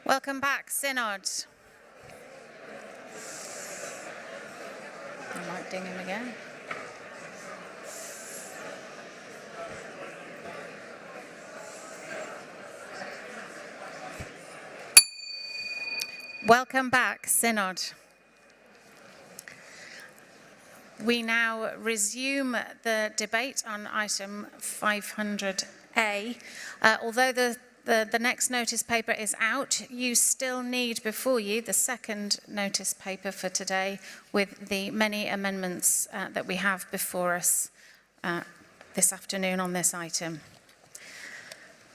Welcome back, Synod. I might ding him again. Welcome back, Synod. We now resume the debate on item 500A. Although the next notice paper is out, you still need before you the second notice paper for today with the many amendments that we have before us this afternoon on this item.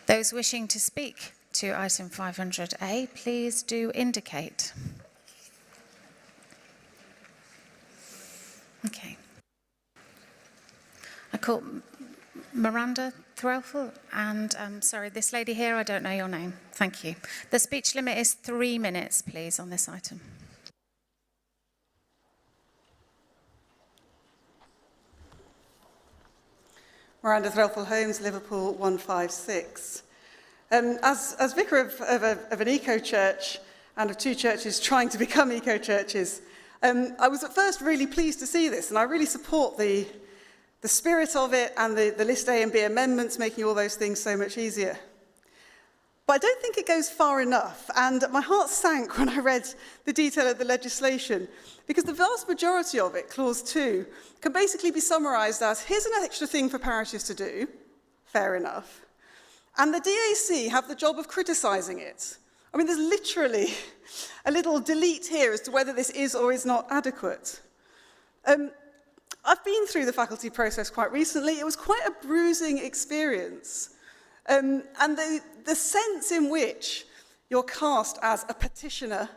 Those wishing to speak to item 500A, please do indicate. Okay. I call Miranda Threlfall, and sorry, this lady here, I don't know your name. Thank you. The speech limit is 3 minutes, please, on this item. Miranda Threlfall Holmes, Liverpool 156. As vicar of an eco-church and of two churches trying to become eco-churches, I was at first really pleased to see this, and I really support the spirit of it and the list A and B amendments, making all those things so much easier. But I don't think it goes far enough, and my heart sank when I read the detail of the legislation, because the vast majority of it, clause 2, can basically be summarised as, here's an extra thing for parishes to do, fair enough, and the DAC have the job of criticising it. I mean, there's literally a little delete here as to whether this is or is not adequate. I've been through the faculty process quite recently. It was quite a bruising experience. And the sense in which you're cast as a petitioner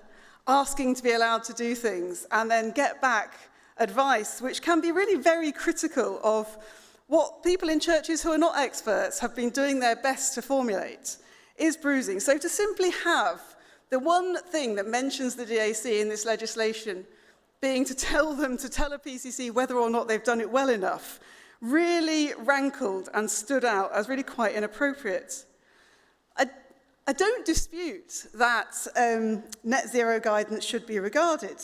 asking to be allowed to do things and then get back advice, which can be really very critical of what people in churches who are not experts have been doing their best to formulate, is bruising. So to simply have the one thing that mentions the DAC in this legislation being to tell them to tell a PCC whether or not they've done it well enough really rankled and stood out as really quite inappropriate. I don't dispute that net zero guidance should be regarded,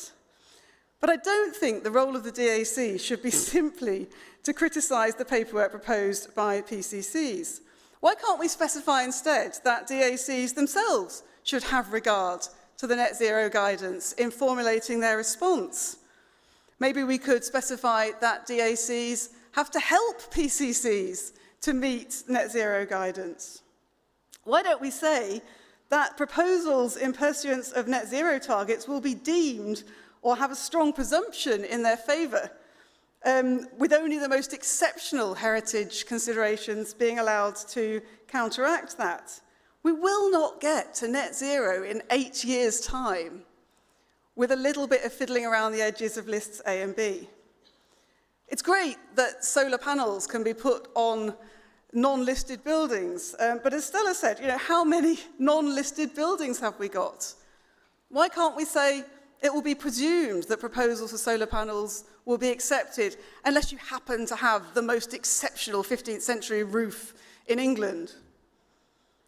but I don't think the role of the DAC should be simply to criticise the paperwork proposed by PCCs. Why can't we specify instead that DACs themselves should have regard to the net zero guidance in formulating their response? Maybe we could specify that DACs have to help PCCs to meet net zero guidance. Why don't we say that proposals in pursuance of net zero targets will be deemed or have a strong presumption in their favour, with only the most exceptional heritage considerations being allowed to counteract that? We will not get to net zero in 8 years' time with a little bit of fiddling around the edges of lists A and B. It's great that solar panels can be put on non-listed buildings, but as Stella said, how many non-listed buildings have we got? Why can't we say it will be presumed that proposals for solar panels will be accepted unless you happen to have the most exceptional 15th century roof in England?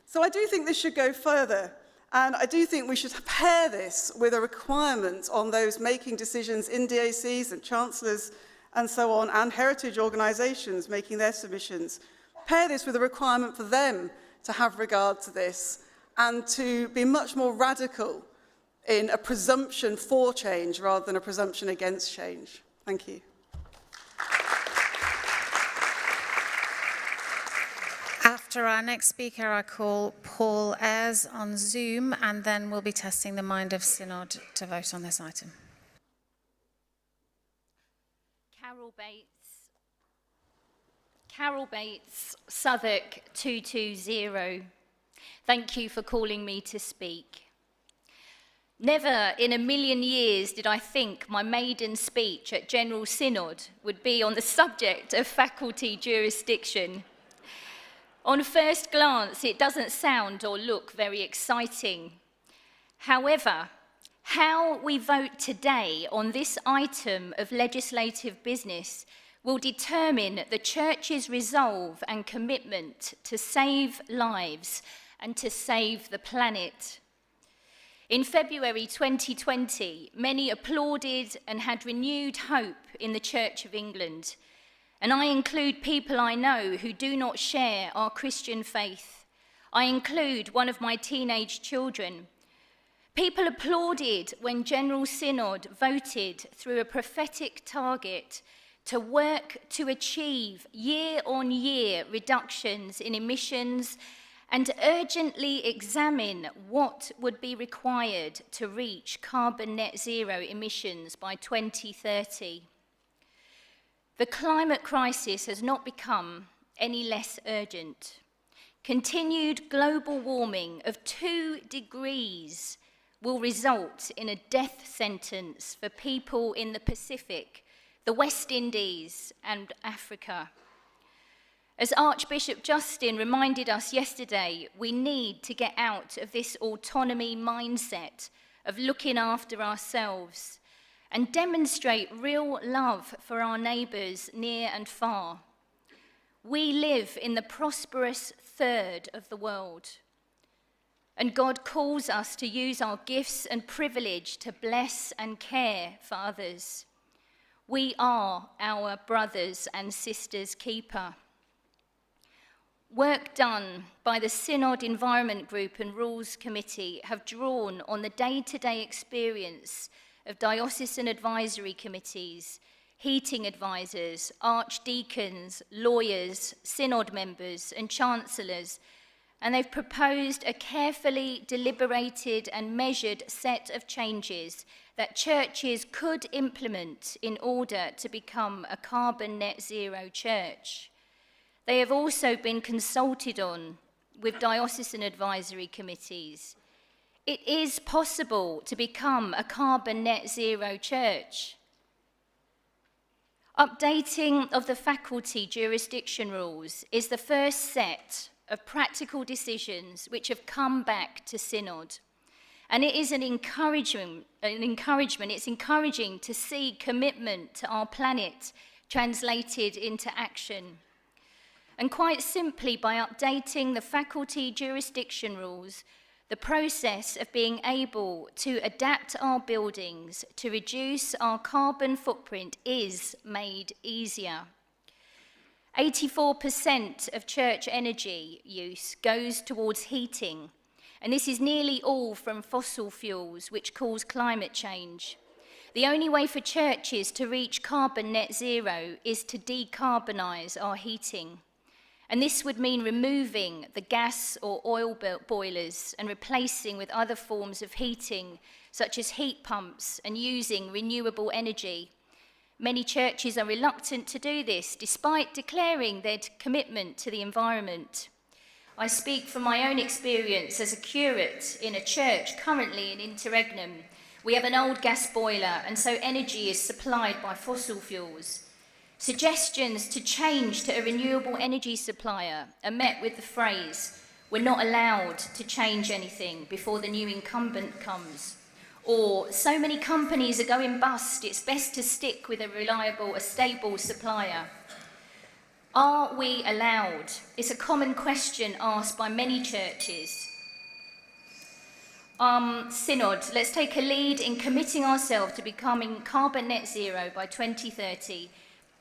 So I do think this should go further, and I do think we should pair this with a requirement on those making decisions in DACs and chancellors and so on, and heritage organisations making their submissions. Pair this with a requirement for them to have regard to this and to be much more radical in a presumption for change rather than a presumption against change. Thank you. After our next speaker, I call Paul Ayres on Zoom, and then we'll be testing the mind of Synod to vote on this item. Carol Bates, Southwark 220. Thank you for calling me to speak. Never in a million years did I think my maiden speech at General Synod would be on the subject of faculty jurisdiction. On first glance, it doesn't sound or look very exciting. However, how we vote today on this item of legislative business will determine the Church's resolve and commitment to save lives and to save the planet. In February 2020, many applauded and had renewed hope in the Church of England. And I include people I know who do not share our Christian faith. I include one of my teenage children. People applauded when General Synod voted through a prophetic target to work to achieve year-on-year reductions in emissions and urgently examine what would be required to reach carbon net zero emissions by 2030. The climate crisis has not become any less urgent. Continued global warming of 2 degrees will result in a death sentence for people in the Pacific, the West Indies, and Africa. As Archbishop Justin reminded us yesterday, we need to get out of this autonomy mindset of looking after ourselves and demonstrate real love for our neighbours near and far. We live in the prosperous third of the world, and God calls us to use our gifts and privilege to bless and care for others. We are our brothers and sisters' keeper. Work done by the Synod Environment Group and Rules Committee have drawn on the day-to-day experience of diocesan advisory committees, heating advisors, archdeacons, lawyers, synod members and chancellors, and they've proposed a carefully deliberated and measured set of changes that churches could implement in order to become a carbon net zero church. They have also been consulted on with diocesan advisory committees. It is possible to become a carbon net zero church. Updating of the faculty jurisdiction rules is the first set of practical decisions which have come back to Synod. And it is an encouragement. It's encouraging to see commitment to our planet translated into action. And quite simply, by updating the faculty jurisdiction rules, the process of being able to adapt our buildings to reduce our carbon footprint is made easier. 84% of church energy use goes towards heating, and this is nearly all from fossil fuels, which cause climate change. The only way for churches to reach carbon net zero is to decarbonise our heating. And this would mean removing the gas or oil boilers and replacing with other forms of heating, such as heat pumps, and using renewable energy. Many churches are reluctant to do this, despite declaring their commitment to the environment. I speak from my own experience as a curate in a church currently in Interregnum. We have an old gas boiler, and so energy is supplied by fossil fuels. Suggestions to change to a renewable energy supplier are met with the phrase, "We're not allowed to change anything before the new incumbent comes." Or, "So many companies are going bust, it's best to stick with a stable supplier." Are we allowed? It's a common question asked by many churches. Synod, let's take a lead in committing ourselves to becoming carbon net zero by 2030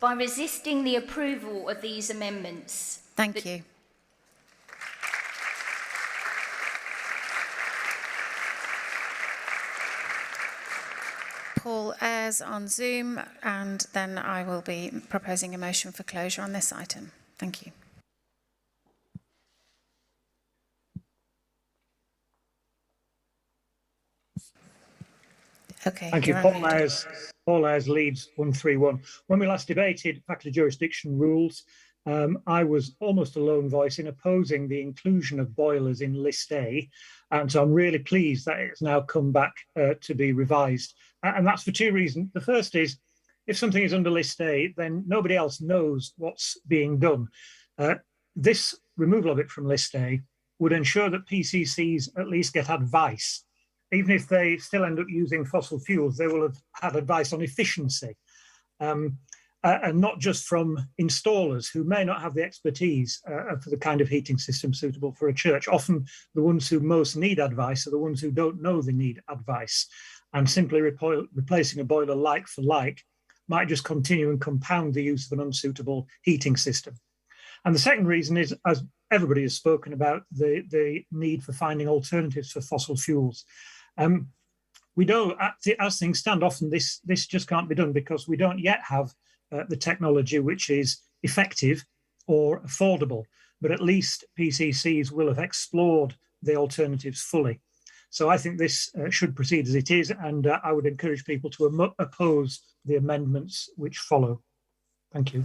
by resisting the approval of these amendments. Thank you. Paul Ayres on Zoom, and then I will be proposing a motion for closure on this item. Thank you. Okay. Thank you. Paul Ayres leads 131. When we last debated faculty jurisdiction rules, I was almost a lone voice in opposing the inclusion of boilers in List A. And so I'm really pleased that it's now come back to be revised. And that's for two reasons. The first is, if something is under List A, then nobody else knows what's being done. This removal of it from List A would ensure that PCCs at least get advice. Even if they still end up using fossil fuels, they will have had advice on efficiency. And and not just from installers who may not have the expertise for the kind of heating system suitable for a church. Often the ones who most need advice are the ones who don't know they need advice, and simply replacing a boiler like for like might just continue and compound the use of an unsuitable heating system. And the second reason is, as everybody has spoken about, the need for finding alternatives for fossil fuels. We know, as things stand, often this just can't be done because we don't yet have the technology which is effective or affordable, but at least PCCs will have explored the alternatives fully. So I think this should proceed as it is, and I would encourage people to oppose the amendments which follow. Thank you.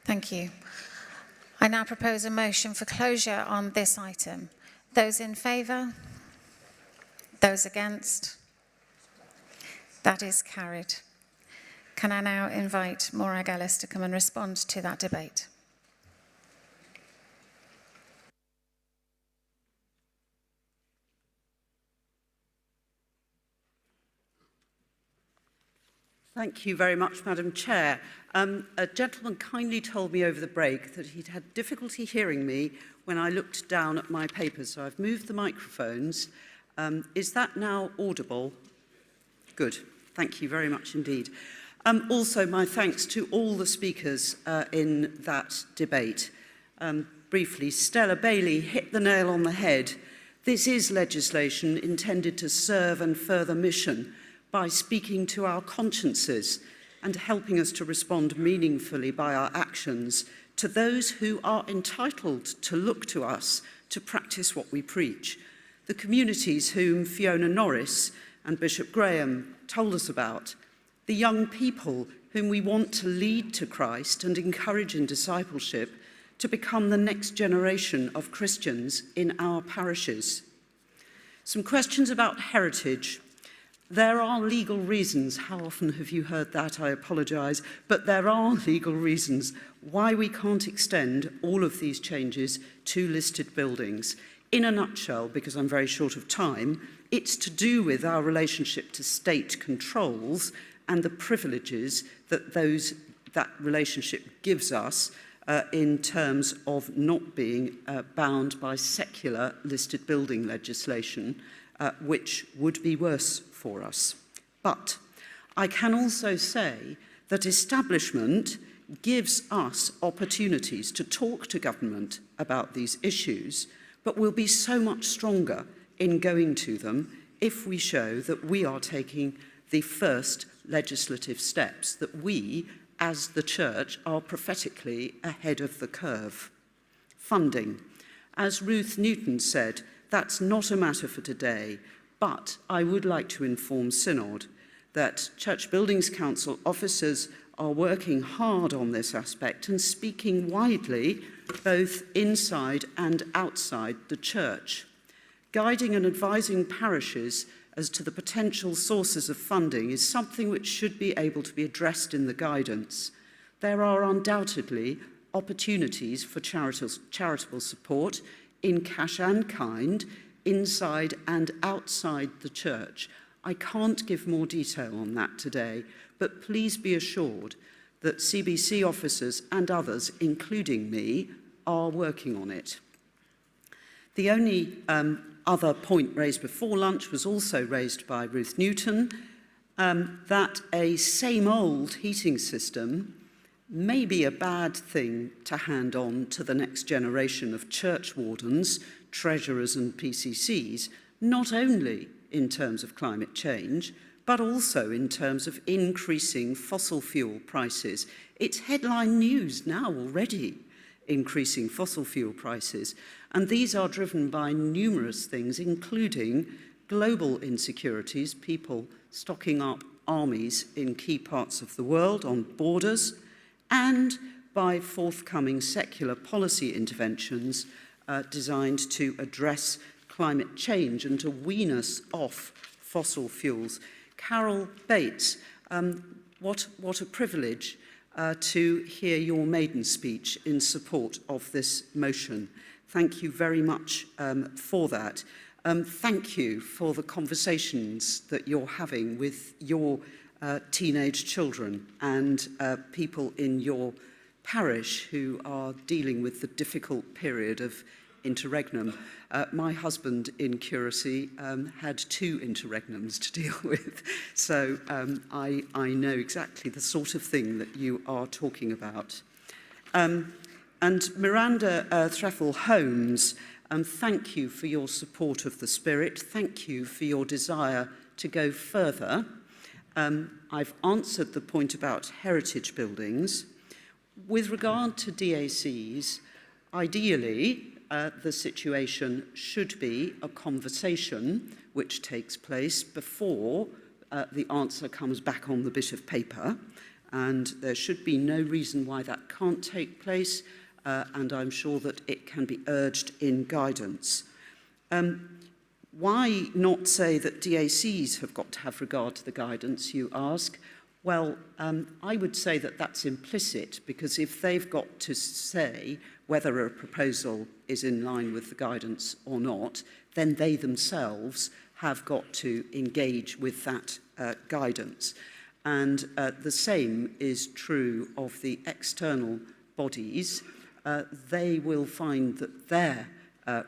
Thank you. I now propose a motion for closure on this item. Those in favour? Those against? That is carried. Can I now invite Morag Ellis to come and respond to that debate? Thank you very much, Madam Chair. A gentleman kindly told me over the break that he'd had difficulty hearing me when I looked down at my papers, so I've moved the microphones. Is that now audible? Good. Thank you very much indeed. Also, my thanks to all the speakers in that debate. Briefly, Stella Bailey hit the nail on the head. This is legislation intended to serve and further mission by speaking to our consciences and helping us to respond meaningfully by our actions to those who are entitled to look to us to practice what we preach. The communities whom Fiona Norris and Bishop Graham told us about, the young people whom we want to lead to Christ and encourage in discipleship to become the next generation of Christians in our parishes. Some questions about heritage. There are legal reasons, how often have you heard that? I apologise, but there are legal reasons why we can't extend all of these changes to listed buildings. In a nutshell, because I'm very short of time, it's to do with our relationship to state controls and the privileges that that relationship gives us in terms of not being bound by secular listed building legislation, which would be worse for us. But I can also say that establishment gives us opportunities to talk to government about these issues, but we'll be so much stronger in going to them if we show that we are taking the first legislative steps, that we, as the Church, are prophetically ahead of the curve. Funding. As Ruth Newton said, that's not a matter for today, but I would like to inform Synod that Church Buildings Council officers are working hard on this aspect and speaking widely, both inside and outside the church. Guiding and advising parishes as to the potential sources of funding is something which should be able to be addressed in the guidance. There are undoubtedly opportunities for charitable support in cash and kind, inside and outside the church. I can't give more detail on that today, but please be assured that CBC officers and others, including me, are working on it. The only other point raised before lunch was also raised by Ruth Newton, that a same old heating system may be a bad thing to hand on to the next generation of church wardens, treasurers and PCCs, not only in terms of climate change, but also in terms of increasing fossil fuel prices. It's headline news now already, increasing fossil fuel prices. And these are driven by numerous things, including global insecurities, people stocking up armies in key parts of the world on borders, and by forthcoming secular policy interventions designed to address climate change and to wean us off fossil fuels. Carol Bates, what a privilege to hear your maiden speech in support of this motion. Thank you very much for that. Thank you for the conversations that you're having with your teenage children and people in your parish who are dealing with the difficult period of interregnum. My husband in curacy had 2 interregnums to deal with, so I know exactly the sort of thing that you are talking about. And Miranda Threffel-Holmes, thank you for your support of the Spirit. Thank you for your desire to go further. I've answered the point about heritage buildings. With regard to DACs, ideally, the situation should be a conversation which takes place before the answer comes back on the bit of paper, and there should be no reason why that can't take place, and I'm sure that it can be urged in guidance. Why not say that DACs have got to have regard to the guidance, you ask? Well, I would say that that's implicit, because if they've got to say whether a proposal is in line with the guidance or not, then they themselves have got to engage with that guidance. And the same is true of the external bodies. They will find that their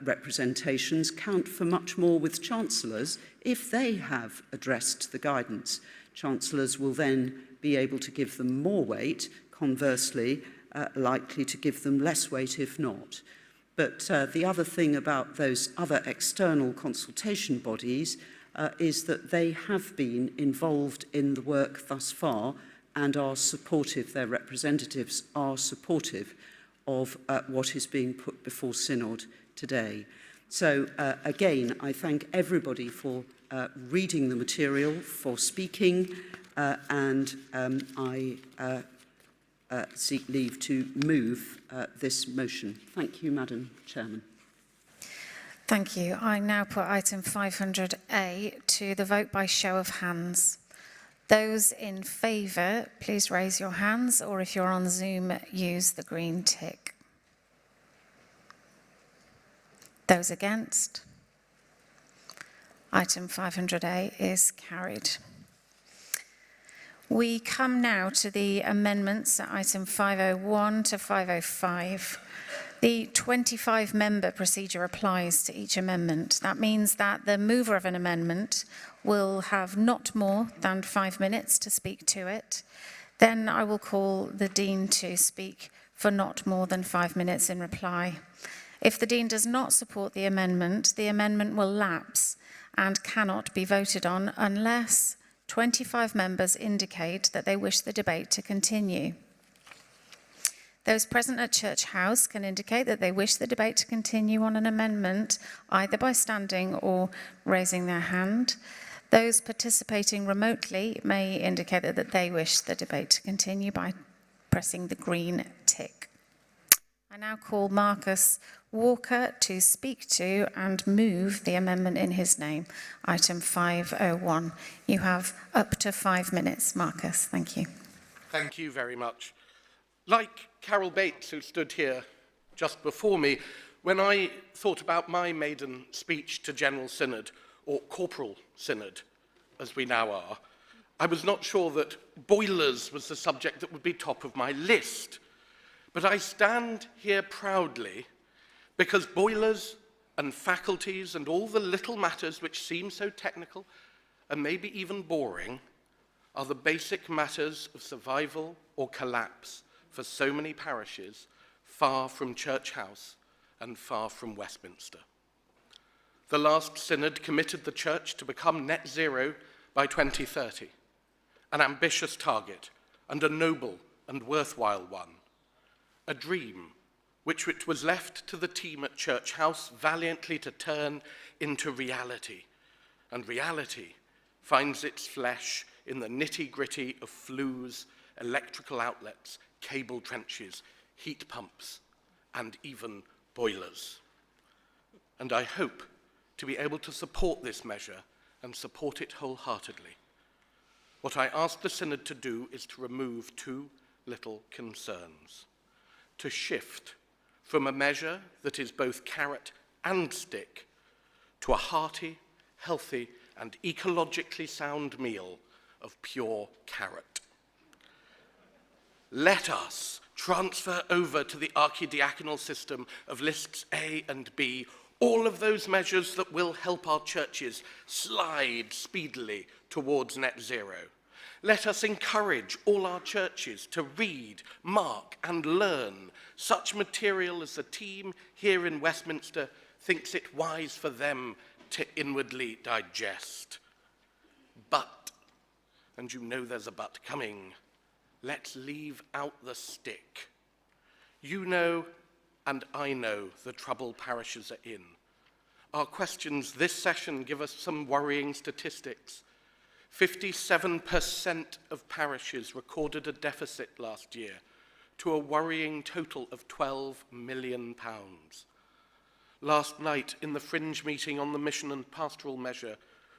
representations count for much more with chancellors if they have addressed the guidance. Chancellors will then be able to give them more weight, conversely, likely to give them less weight if not. But the other thing about those other external consultation bodies is that they have been involved in the work thus far and are supportive, their representatives are supportive of what is being put before Synod today. So again, I thank everybody for reading the material, for speaking, and I seek leave to move this motion. Thank you, Madam Chairman. Thank you. I now put item 500A to the vote by show of hands. Those in favour, please raise your hands, or if you're on Zoom, use the green tick. Those against? Item 500A is carried. We come now to the amendments at item 501 to 505. The 25-member procedure applies to each amendment. That means that the mover of an amendment will have not more than 5 minutes to speak to it. Then I will call the Dean to speak for not more than 5 minutes in reply. If the Dean does not support the amendment will lapse and cannot be voted on unless 25 members indicate that they wish the debate to continue. Those present at Church House can indicate that they wish the debate to continue on an amendment, either by standing or raising their hand. Those participating remotely may indicate that they wish the debate to continue by pressing the green tick. I now call Marcus Walker to speak to and move the amendment in his name, item 501. You have up to 5 minutes, Marcus. Thank you. Thank you very much. Like Carol Bates, who stood here just before me, when I thought about my maiden speech to General Synod, or Corporal Synod, as we now are, I was not sure that boilers was the subject that would be top of my list. But I stand here proudly because boilers and faculties and all the little matters which seem so technical and maybe even boring are the basic matters of survival or collapse for so many parishes far from Church House and far from Westminster. The last synod committed the Church to become net zero by 2030, an ambitious target and a noble and worthwhile one, a dream which it was left to the team at Church House valiantly to turn into reality. And reality finds its flesh in the nitty-gritty of flues, electrical outlets, cable trenches, heat pumps, and even boilers. And I hope to be able to support this measure and support it wholeheartedly. What I ask the Synod to do is to remove 2 little concerns. To shift from a measure that is both carrot and stick to a hearty, healthy, and ecologically sound meal of pure carrot. Let us transfer over to the archidiaconal system of lists A and B all of those measures that will help our churches slide speedily towards net zero. Let us encourage all our churches to read, mark, and learn such material as the team here in Westminster thinks it wise for them to inwardly digest. But, and you know there's a but coming, let's leave out the stick. You know, and I know, the trouble parishes are in. Our questions this session give us some worrying statistics. 57% of parishes recorded a deficit last year, to a worrying total of £12 million. Last night, in the fringe meeting on the mission and pastoral measure,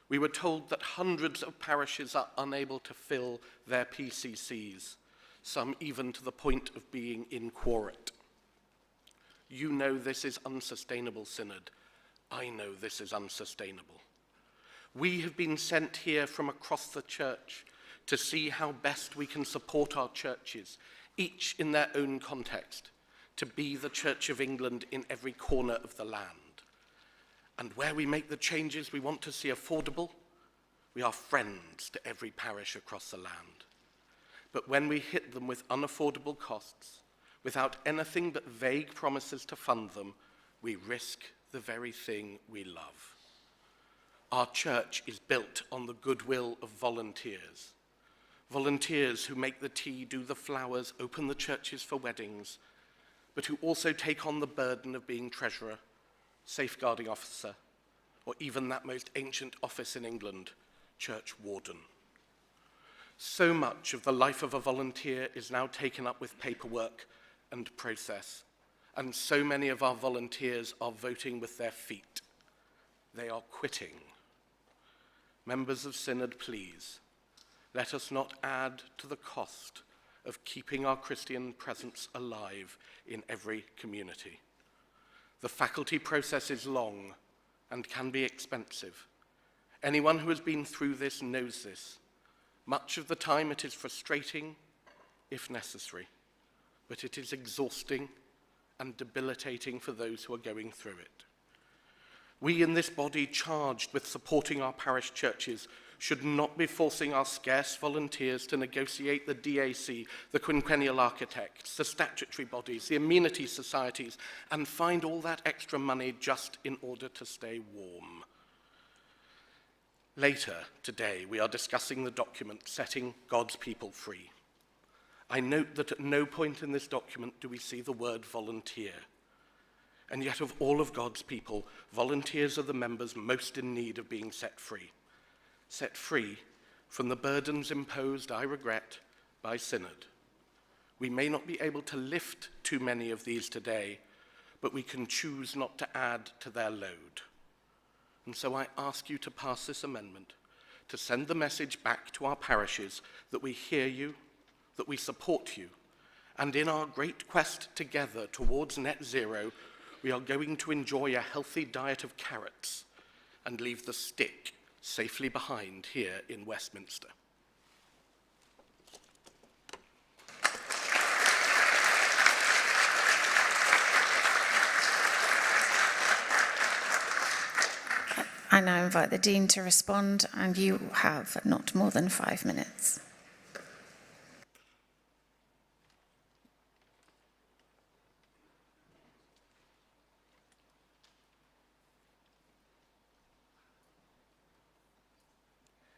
we were told that hundreds of parishes are unable to fill their PCCs, some even to the point of being in quorate. You know this is unsustainable, Synod. I know this is unsustainable. We have been sent here from across the church to see how best we can support our churches, each in their own context, to be the Church of England in every corner of the land. And where we make the changes we want to see affordable, we are friends to every parish across the land. But when we hit them with unaffordable costs, without anything but vague promises to fund them, we risk the very thing we love. Our church is built on the goodwill of volunteers. Volunteers who make the tea, do the flowers, open the churches for weddings, but who also take on the burden of being treasurer, safeguarding officer, or even that most ancient office in England, church warden. So much of the life of a volunteer is now taken up with paperwork and process, and so many of our volunteers are voting with their feet. They are quitting. Members of Synod, please, let us not add to the cost of keeping our Christian presence alive in every community. The faculty process is long and can be expensive. Anyone who has been through this knows this. Much of the time it is frustrating, if necessary, but it is exhausting and debilitating for those who are going through it. We in this body charged with supporting our parish churches should not be forcing our scarce volunteers to negotiate the DAC, the quinquennial architects, the statutory bodies, the amenity societies, and find all that extra money just in order to stay warm. Later today, we are discussing the document Setting God's People Free. I note that at no point in this document do we see the word volunteer. And yet of all of God's people, volunteers are the members most in need of being set free. Set free from the burdens imposed, I regret, by Synod. We may not be able to lift too many of these today, but we can choose not to add to their load. And so I ask you to pass this amendment, to send the message back to our parishes that we hear you, that we support you, and in our great quest together towards net zero, we are going to enjoy a healthy diet of carrots and leave the stick safely behind here in Westminster. I now invite the Dean to respond, and you have not more than 5 minutes.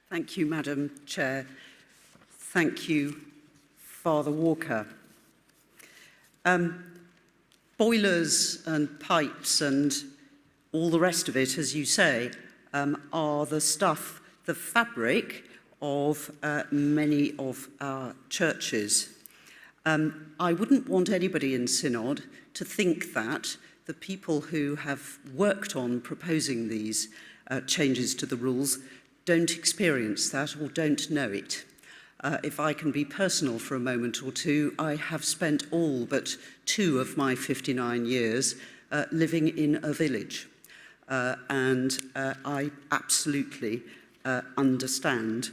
Thank you, Madam Chair. Thank you, Father Walker. Boilers and pipes and all the rest of it, as you say, are the stuff, the fabric of many of our churches. I wouldn't want anybody in Synod to think that the people who have worked on proposing these changes to the rules don't experience that or don't know it. If I can be personal for a moment or two, I have spent all but 2 of my 59 years living in a village. And I absolutely understand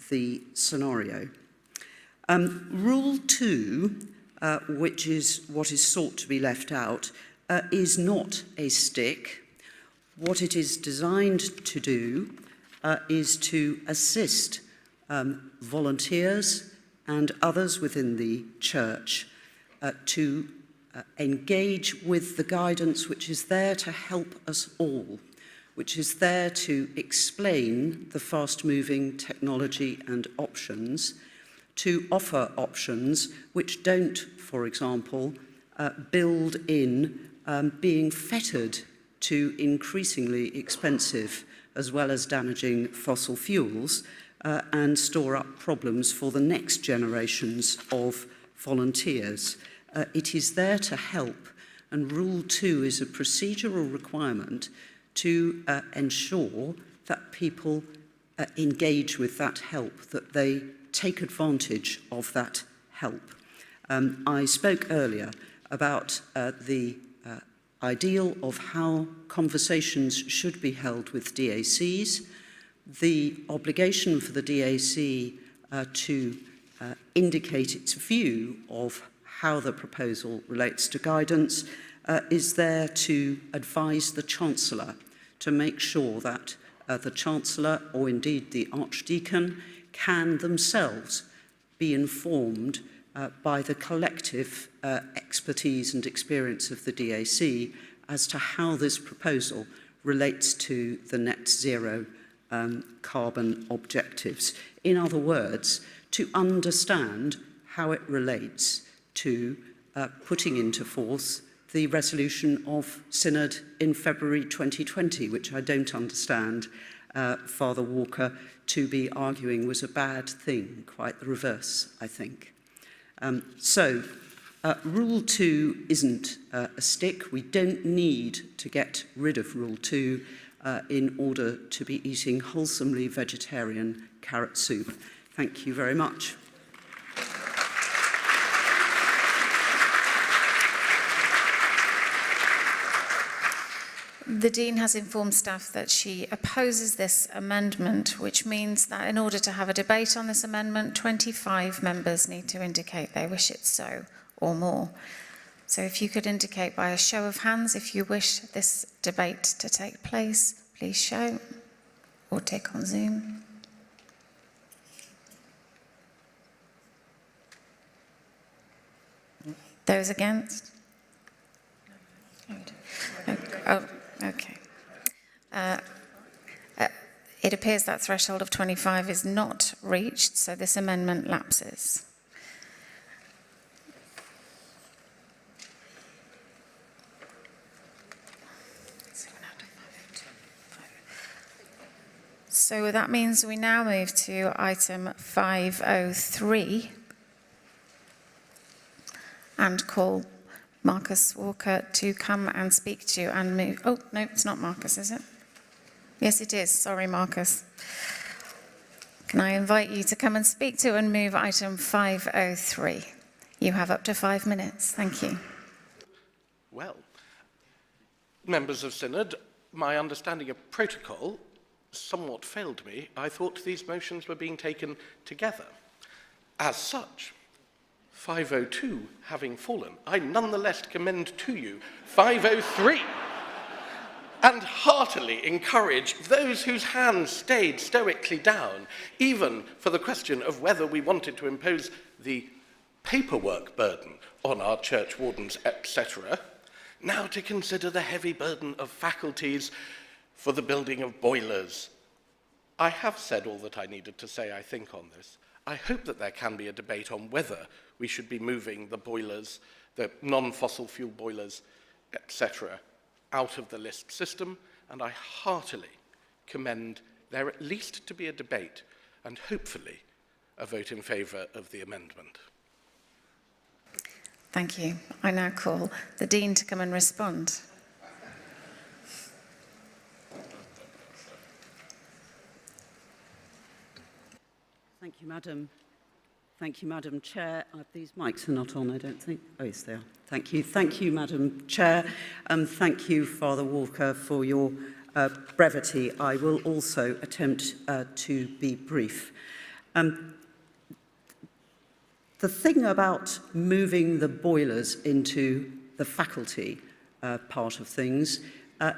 the scenario. Rule 2, which is what is sought to be left out, is not a stick. What it is designed to do is to assist volunteers and others within the church to engage with the guidance which is there to help us all, which is there to explain the fast-moving technology and options, to offer options which don't, for example, build in being fettered to increasingly expensive as well as damaging fossil fuels and store up problems for the next generations of volunteers. It is there to help, and Rule 2 is a procedural requirement to ensure that people engage with that help, that they take advantage of that help. I spoke earlier about the ideal of how conversations should be held with DACs, the obligation for the DAC to indicate its view of how the proposal relates to guidance is there to advise the Chancellor to make sure that the Chancellor or indeed the Archdeacon can themselves be informed by the collective expertise and experience of the DAC as to how this proposal relates to the net zero carbon objectives. In other words, to understand how it relates to putting into force the resolution of Synod in February 2020, which I don't understand, Father Walker, to be arguing was a bad thing, quite the reverse, I think. Rule 2 isn't a stick. We don't need to get rid of Rule 2 in order to be eating wholesomely vegetarian carrot soup. Thank you very much. The Dean has informed staff that she opposes this amendment, which means that in order to have a debate on this amendment, 25 members need to indicate they wish it so or more. So if you could indicate by a show of hands if you wish this debate to take place, please show, or tick on Zoom. Those against? Oh. Okay. It appears that threshold of 25 is not reached, so this amendment lapses. So that means we now move to item 503 and call Marcus Walker to come and speak to you and move. Oh, no, it's not Marcus, is it? Yes, it is. Sorry, Marcus. Can I invite you to come and speak to and move item 503? You have up to 5 minutes. Thank you. Well, members of Synod, my understanding of protocol somewhat failed me. I thought these motions were being taken together. As such, 502 having fallen, I nonetheless commend to you 503 and heartily encourage those whose hands stayed stoically down, even for the question of whether we wanted to impose the paperwork burden on our church wardens, etc., now to consider the heavy burden of faculties for the building of boilers. I have said all that I needed to say, I think, on this. I hope that there can be a debate on whether we should be moving the boilers, the non-fossil fuel boilers, etc., out of the list system, and I heartily commend there at least to be a debate and hopefully a vote in favour of the amendment. Thank you. I now call the Dean to come and respond. Thank you, Madam. Thank you, Madam Chair. These mics are not on, I don't think. Oh, yes, they are. Thank you. Thank you, Madam Chair. Thank you, Father Walker, for your brevity, I will also attempt to be brief. The thing about moving the boilers into the faculty part of things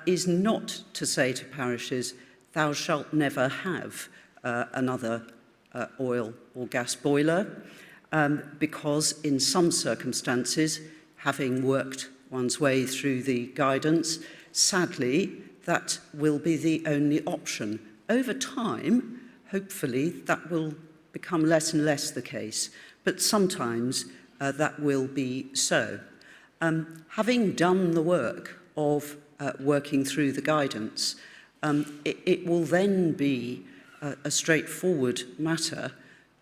is not to say to parishes, thou shalt never have another oil or gas boiler, because in some circumstances, having worked one's way through the guidance, sadly, that will be the only option. Over time, hopefully, that will become less and less the case, but sometimes that will be so. Having done the work of working through the guidance, it will then be a straightforward matter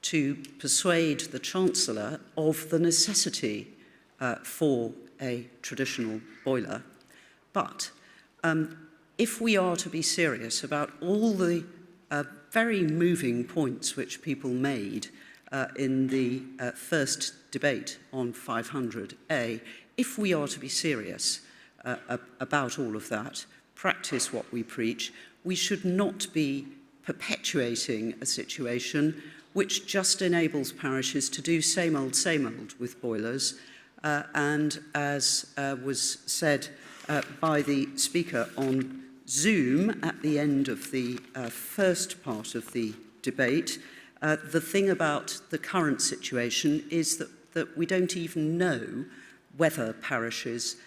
to persuade the Chancellor of the necessity for a traditional boiler. But if we are to be serious about all the very moving points which people made in the first debate on 500A, if we are to be serious about all of that, practice what we preach, we should not be perpetuating a situation which just enables parishes to do same old with boilers. And as was said by the speaker on Zoom at the end of the first part of the debate, the thing about the current situation is that we don't even know whether parishes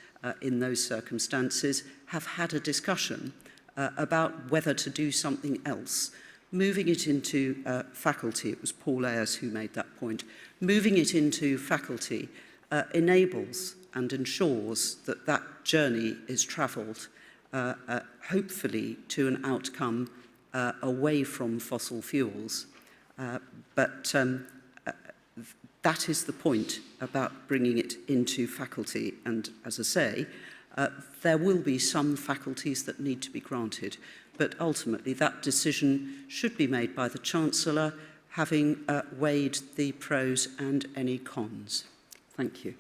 in those circumstances have had a discussion about whether to do something else. Moving it into faculty, it was Paul Ayres who made that point, moving it into faculty enables and ensures that that journey is travelled, hopefully to an outcome away from fossil fuels. But that is the point about bringing it into faculty. And as I say, there will be some faculties that need to be granted, but ultimately that decision should be made by the Chancellor, having weighed the pros and any cons. Thank you.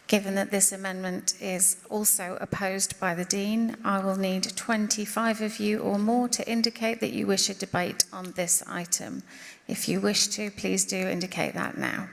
Given that this amendment is also opposed by the Dean, I will need 25 of you or more to indicate that you wish a debate on this item. If you wish to, please do indicate that now.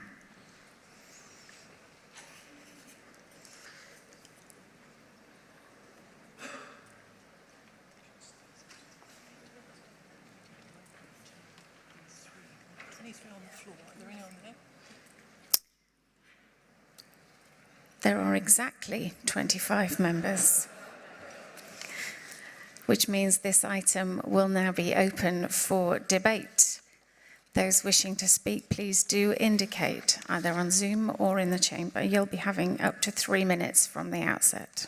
There are exactly 25 members, which means this item will now be open for debate. Those wishing to speak, please do indicate, either on Zoom or in the chamber. You'll be having up to 3 minutes from the outset.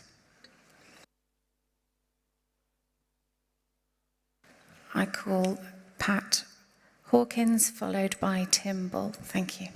I call Pat Hawkins, followed by Tim Bull. Thank you.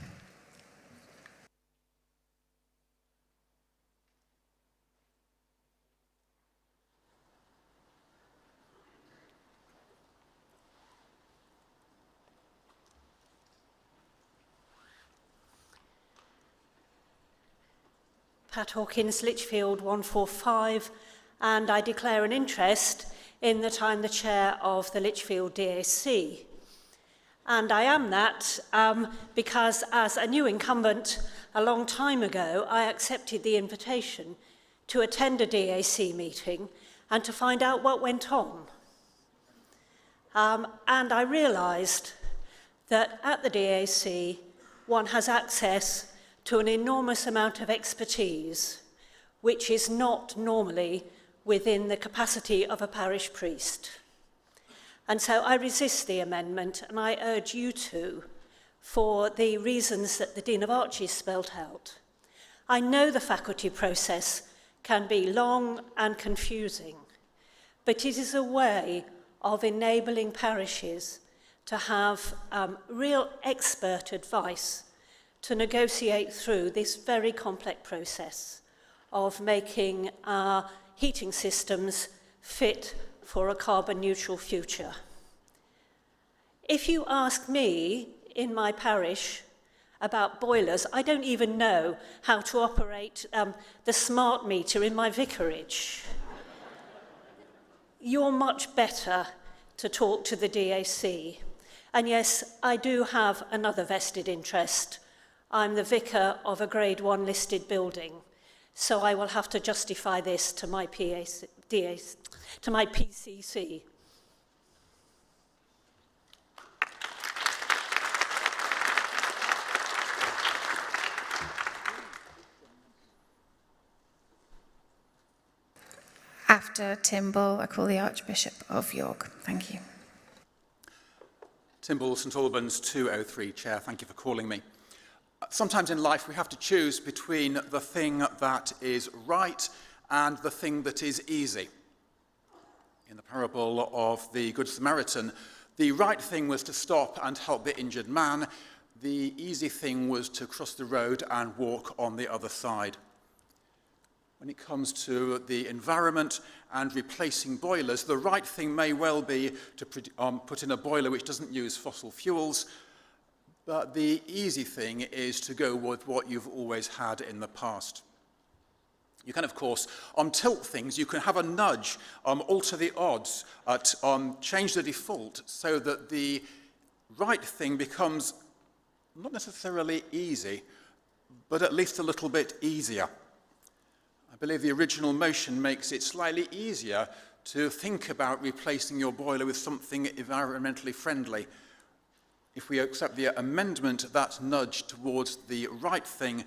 Pat Hawkins, Lichfield 145, and I declare an interest in that I'm the chair of the Lichfield DAC. And I am that because as a new incumbent a long time ago, I accepted the invitation to attend a DAC meeting and to find out what went on. And I realised that at the DAC, one has access to an enormous amount of expertise, which is not normally within the capacity of a parish priest. And so I resist the amendment, and I urge you to, for the reasons that the Dean of Arches spelled out. I know the faculty process can be long and confusing, but it is a way of enabling parishes to have real expert advice to negotiate through this very complex process of making our heating systems fit for a carbon neutral future. If you ask me in my parish about boilers. I don't even know how to operate the smart meter in my vicarage. You're much better to talk to the DAC. And yes, I do have another vested interest. I'm the vicar of a Grade 1 listed building, so I will have to justify this to my PCC. After Tim Bull, I call the Archbishop of York. Thank you. Tim Bull, St Albans 203, Chair. Thank you for calling me. Sometimes in life we have to choose between the thing that is right and the thing that is easy. In the parable of the Good Samaritan, the right thing was to stop and help the injured man. The easy thing was to cross the road and walk on the other side. When it comes to the environment and replacing boilers, the right thing may well be to put in a boiler which doesn't use fossil fuels, but the easy thing is to go with what you've always had in the past. You can, of course, tilt things. You can have a nudge, alter the odds, change the default so that the right thing becomes not necessarily easy, but at least a little bit easier. I believe the original motion makes it slightly easier to think about replacing your boiler with something environmentally friendly. If we accept the amendment, that nudge towards the right thing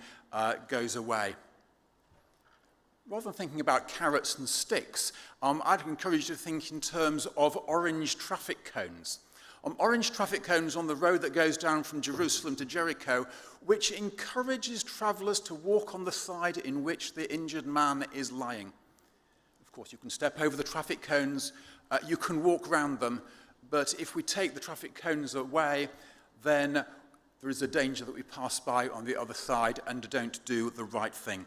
goes away. Rather than thinking about carrots and sticks, I'd encourage you to think in terms of orange traffic cones. Orange traffic cones on the road that goes down from Jerusalem to Jericho, which encourages travellers to walk on the side in which the injured man is lying. Of course, you can step over the traffic cones, you can walk round them, but if we take the traffic cones away, then there is a danger that we pass by on the other side and don't do the right thing.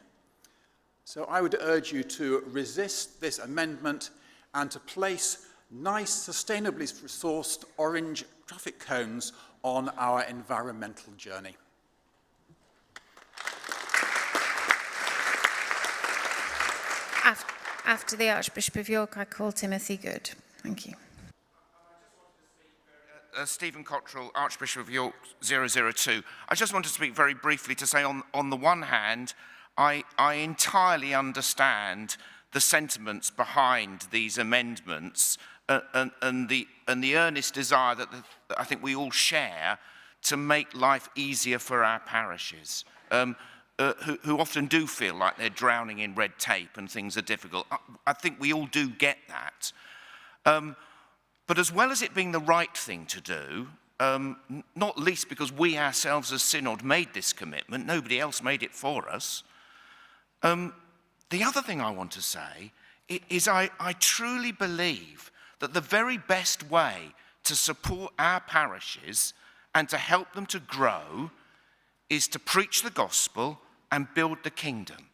So I would urge you to resist this amendment and to place nice, sustainably sourced orange traffic cones on our environmental journey. After the Archbishop of York, I call Timothy Good. Thank you. Stephen Cottrell, Archbishop of York 002. I just want to speak very briefly to say on the one hand, I entirely understand the sentiments behind these amendments and the earnest desire that I think we all share to make life easier for our parishes, who often do feel like they're drowning in red tape and things are difficult. I think we all do get that. But as well as it being the right thing to do, not least because we ourselves as Synod made this commitment, nobody else made it for us, the other thing I want to say is I truly believe that the very best way to support our parishes and to help them to grow is to preach the gospel and build the kingdom.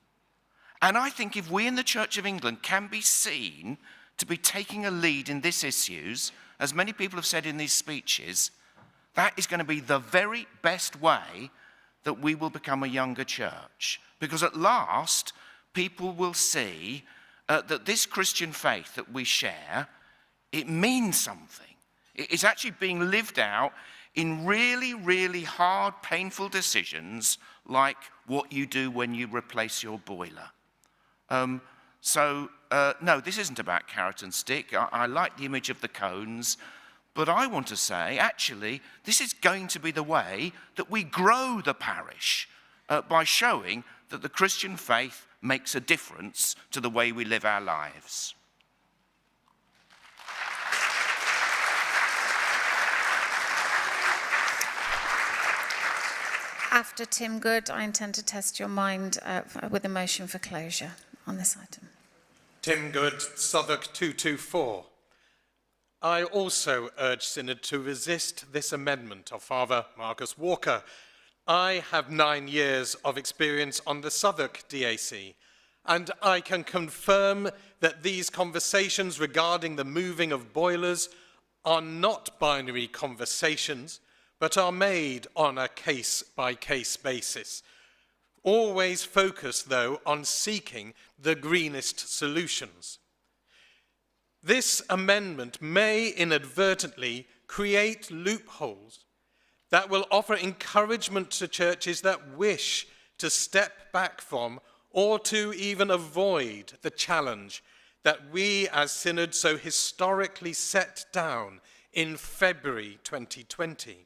And I think if we in the Church of England can be seen to be taking a lead in these issues, as many people have said in these speeches, that is going to be the very best way that we will become a younger church. Because at last, people will see that this Christian faith that we share, it means something. It's actually being lived out in really, really hard, painful decisions like what you do when you replace your boiler. No, this isn't about carrot and stick. I like the image of the cones, but I want to say, actually, this is going to be the way that we grow the parish by showing that the Christian faith makes a difference to the way we live our lives. After Tim Good, I intend to test your mind with a motion for closure on this item. Tim Good, Southwark 224. I also urge Synod to resist this amendment of Father Marcus Walker. I have 9 years of experience on the Southwark DAC, and I can confirm that these conversations regarding the moving of boilers are not binary conversations, but are made on a case-by-case basis. Always focus, though, on seeking the greenest solutions. This amendment may inadvertently create loopholes that will offer encouragement to churches that wish to step back from or to even avoid the challenge that we as Synod so historically set down in February 2020.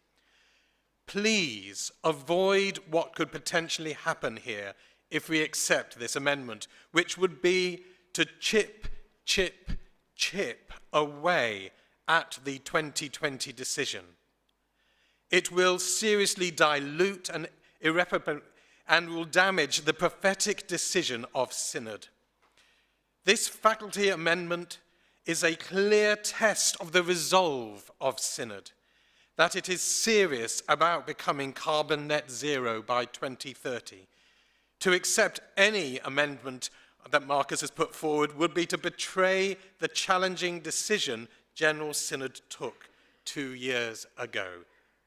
Please avoid what could potentially happen here if we accept this amendment, which would be to chip away at the 2020 decision. It will seriously dilute and irreparably and will damage the prophetic decision of Synod. This faculty amendment is a clear test of the resolve of Synod, that it is serious about becoming carbon net zero by 2030. To accept any amendment that Marcus has put forward would be to betray the challenging decision General Synod took 2 years ago.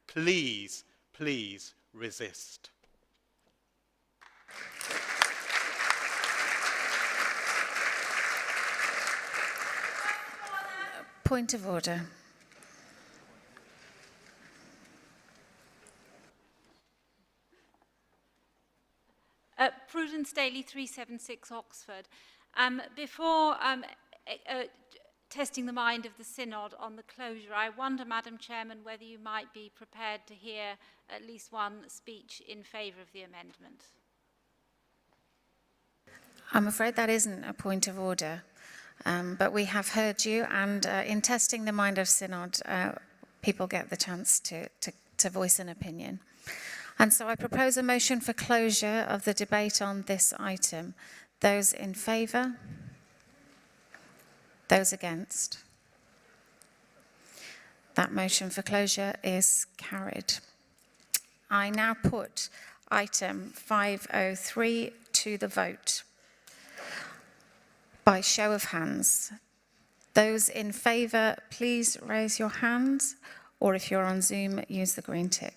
Please, please resist. Point of order. Prudence Daily 376 Oxford. Before testing the mind of the Synod on the closure, I wonder, Madam Chairman, whether you might be prepared to hear at least one speech in favour of the amendment. I'm afraid that isn't a point of order, but we have heard you, and in testing the mind of Synod, people get the chance to voice an opinion. And so I propose a motion for closure of the debate on this item. Those in favour? Those against? That motion for closure is carried. I now put item 503 to the vote by show of hands. Those in favour, please raise your hands, or if you're on Zoom, use the green tick.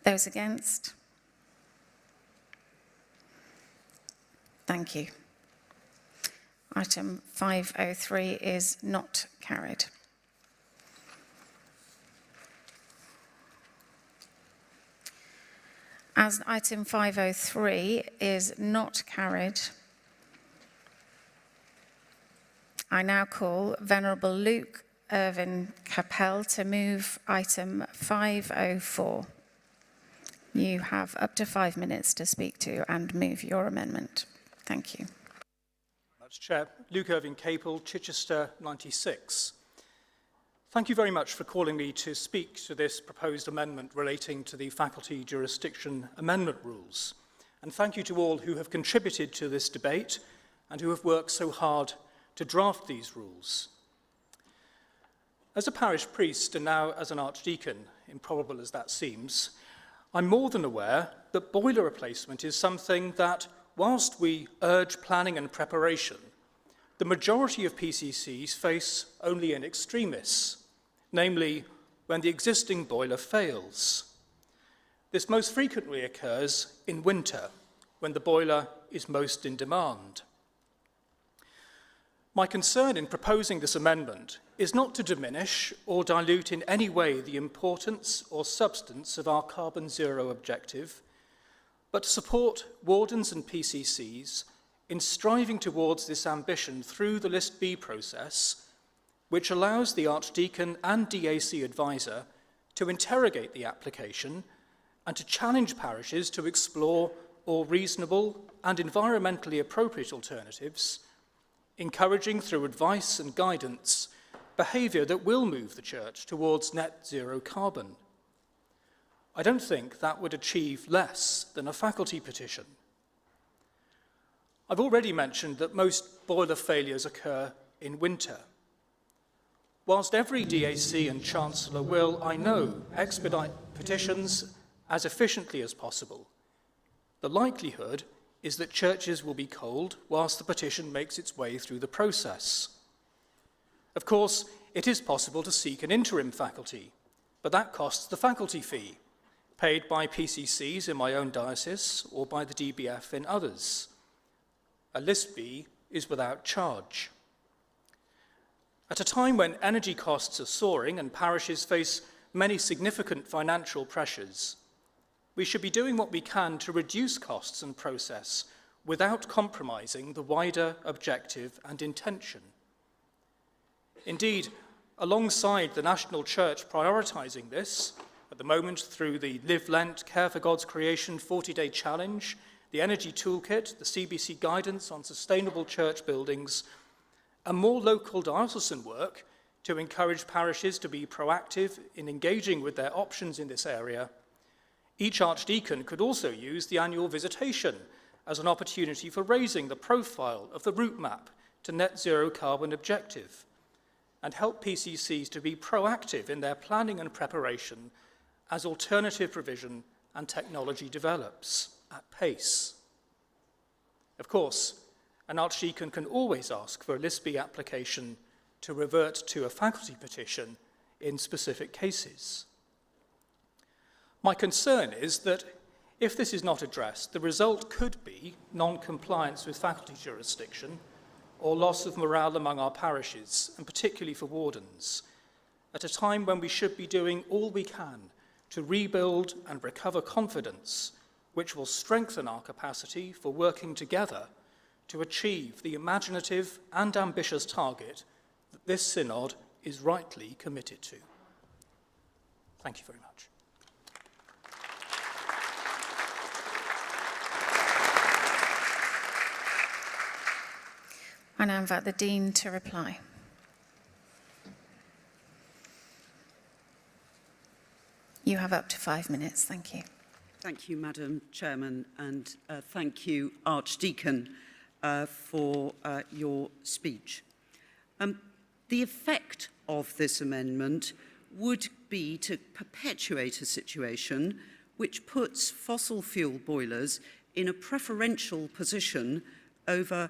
Those against? Thank you. Item 503 is not carried. As item 503 is not carried, I now call Venerable Luke Irvin Capel to move item 504. You have up to 5 minutes to speak to and move your amendment. Thank you. That's Chair. Luke Irving Capel, Chichester 96. Thank you very much for calling me to speak to this proposed amendment relating to the faculty jurisdiction amendment rules. And thank you to all who have contributed to this debate and who have worked so hard to draft these rules. As a parish priest and now as an archdeacon, improbable as that seems, I'm more than aware that boiler replacement is something that, whilst we urge planning and preparation, the majority of PCCs face only in extremis, namely when the existing boiler fails. This most frequently occurs in winter, when the boiler is most in demand. My concern in proposing this amendment is not to diminish or dilute in any way the importance or substance of our carbon zero objective, but to support wardens and PCCs in striving towards this ambition through the List B process, which allows the Archdeacon and DAC advisor to interrogate the application and to challenge parishes to explore all reasonable and environmentally appropriate alternatives, encouraging through advice and guidance behaviour that will move the Church towards net zero carbon. I don't think that would achieve less than a faculty petition. I've already mentioned that most boiler failures occur in winter. Whilst every DAC and Chancellor will, I know, expedite petitions as efficiently as possible. The likelihood is that churches will be cold whilst the petition makes its way through the process. Of course, it is possible to seek an interim faculty, but that costs the faculty fee, paid by PCCs in my own diocese or by the DBF in others. A List B is without charge. At a time when energy costs are soaring and parishes face many significant financial pressures, we should be doing what we can to reduce costs and process without compromising the wider objective and intention. Indeed, alongside the National Church prioritising this, at the moment through the Live Lent, Care for God's Creation 40-day challenge, the Energy Toolkit, the CBC guidance on sustainable church buildings, and more local diocesan work to encourage parishes to be proactive in engaging with their options in this area, each archdeacon could also use the annual visitation as an opportunity for raising the profile of the route map to net zero carbon objective and help PCCs to be proactive in their planning and preparation as alternative provision and technology develops at pace. Of course, an archdeacon can always ask for a List B application to revert to a faculty petition in specific cases. My concern is that if this is not addressed, the result could be non-compliance with faculty jurisdiction or loss of morale among our parishes, and particularly for wardens, at a time when we should be doing all we can to rebuild and recover confidence, which will strengthen our capacity for working together to achieve the imaginative and ambitious target that this synod is rightly committed to. Thank you very much. I now invite the Dean to reply. You have up to 5 minutes. Thank you. Thank you, Madam Chairman, and thank you, Archdeacon, for your speech. The effect of this amendment would be to perpetuate a situation which puts fossil fuel boilers in a preferential position over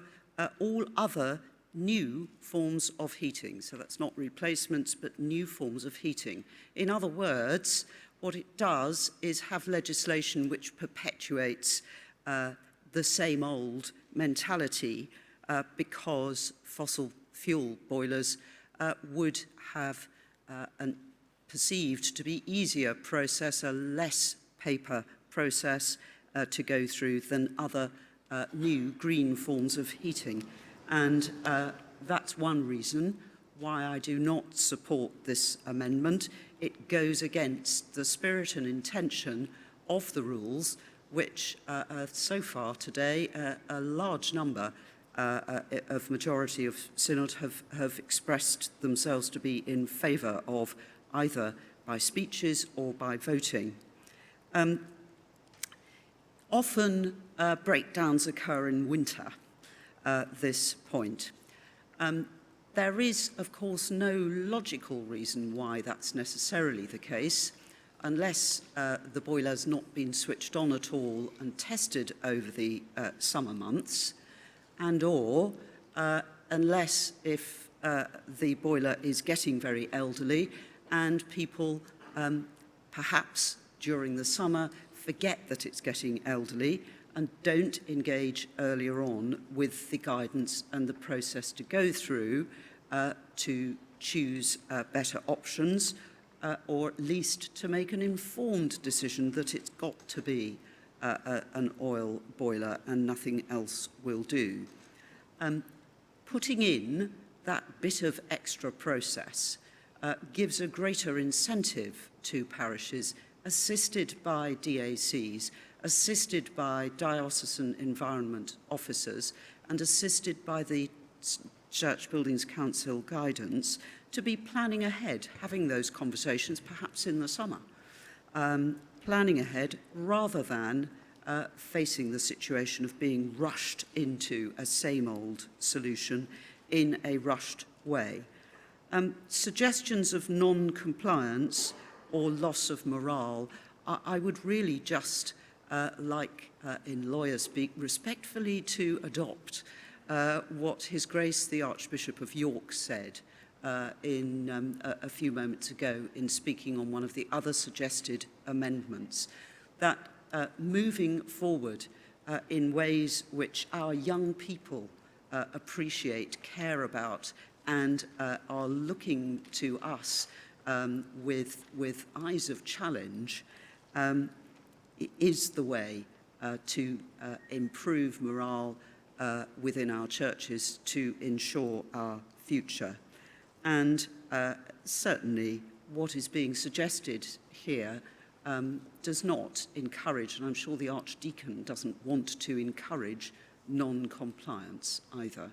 all other new forms of heating. So that's not replacements, but new forms of heating. In other words, what it does is have legislation which perpetuates the same old mentality because fossil fuel boilers would have perceived to be easier process, a less paper process to go through than other new green forms of heating. And that's one reason why I do not support this amendment. It goes against the spirit and intention of the rules, which so far today a large number of majority of Synod have expressed themselves to be in favour of, either by speeches or by voting. Often breakdowns occur in winter, this point. There is, of course, no logical reason why that's necessarily the case, unless the boiler's not been switched on at all and tested over the summer months, and or unless if the boiler is getting very elderly and people perhaps during the summer forget that it's getting elderly and don't engage earlier on with the guidance and the process to go through to choose better options, or at least to make an informed decision that it's got to be an oil boiler and nothing else will do. Putting in that bit of extra process gives a greater incentive to parishes, assisted by DACs, assisted by diocesan environment officers, and assisted by the Church Buildings Council guidance, to be planning ahead, having those conversations perhaps in the summer, planning ahead rather than facing the situation of being rushed into a same old solution in a rushed way. Suggestions of non-compliance or loss of morale I would really just like in lawyer speak, respectfully to adopt what His Grace the Archbishop of York said a few moments ago in speaking on one of the other suggested amendments, that moving forward in ways which our young people appreciate, care about, and are looking to us with eyes of challenge, is the way to improve morale within our churches to ensure our future. And certainly what is being suggested here does not encourage, and I'm sure the Archdeacon doesn't want to encourage, non-compliance either.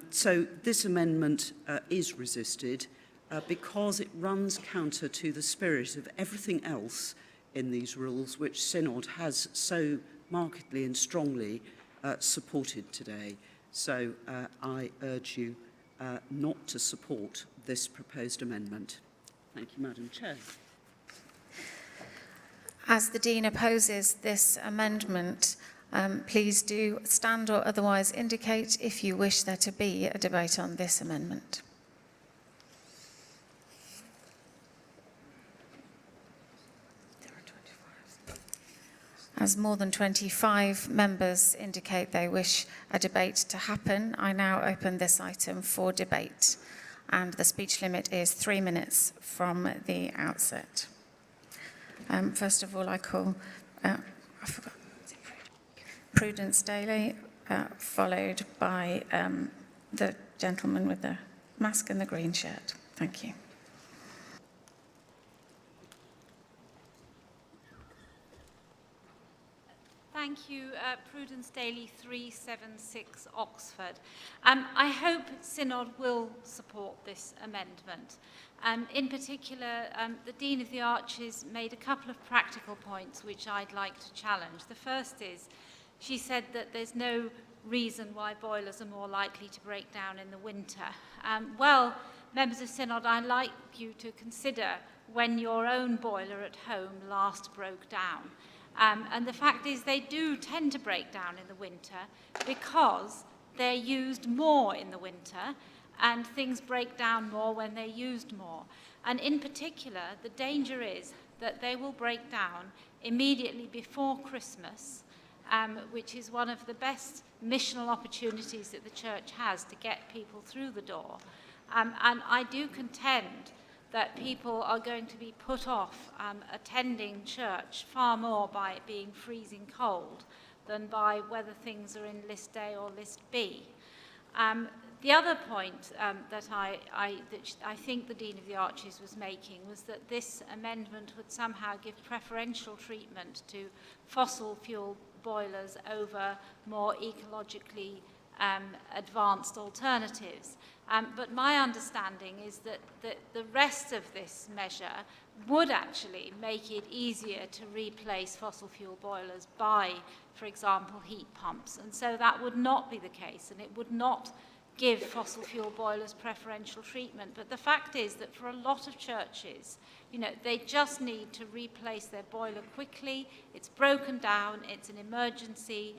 So this amendment is resisted because it runs counter to the spirit of everything else in these rules which Synod has so markedly and strongly supported today. So I urge you not to support this proposed amendment. Thank you, Madam Chair. As the Dean opposes this amendment, please do stand or otherwise indicate if you wish there to be a debate on this amendment. As more than 25 members indicate they wish a debate to happen, I now open this item for debate, and the speech limit is 3 minutes from the outset. First of all, I call Prudence Daly, followed by the gentleman with the mask and the green shirt. Thank you. Thank you, Prudence Daly, 376 Oxford. I hope Synod will support this amendment. In particular, the Dean of the Arches made a couple of practical points which I'd like to challenge. The first is, she said that there's no reason why boilers are more likely to break down in the winter. Well, members of Synod, I'd like you to consider when your own boiler at home last broke down. And the fact is they do tend to break down in the winter because they're used more in the winter, and things break down more when they're used more. And in particular, the danger is that they will break down immediately before Christmas, which is one of the best missional opportunities that the church has to get people through the door. And I do contend that people are going to be put off attending church far more by it being freezing cold than by whether things are in List A or List B. The other point that I think the Dean of the Arches was making was that this amendment would somehow give preferential treatment to fossil fuel boilers over more ecologically advanced alternatives. But my understanding is that the rest of this measure would actually make it easier to replace fossil fuel boilers by, for example, heat pumps. And so that would not be the case, and it would not give fossil fuel boilers preferential treatment. But the fact is that for a lot of churches, they just need to replace their boiler quickly. It's broken down, it's an emergency,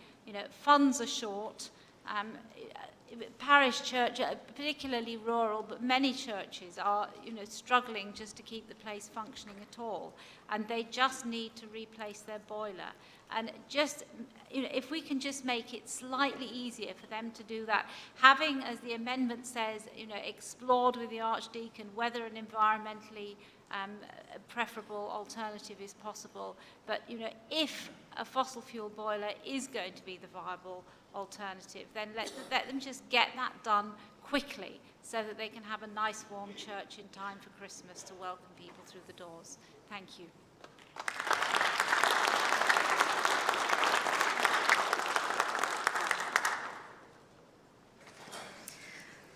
funds are short. Parish church, particularly rural, but many churches are, struggling just to keep the place functioning at all, and they just need to replace their boiler. And just, if we can just make it slightly easier for them to do that, having, as the amendment says, explored with the Archdeacon whether an environmentally preferable alternative is possible. But, if a fossil fuel boiler is going to be the viable alternative, then let them just get that done quickly so that they can have a nice warm church in time for Christmas to welcome people through the doors. Thank you.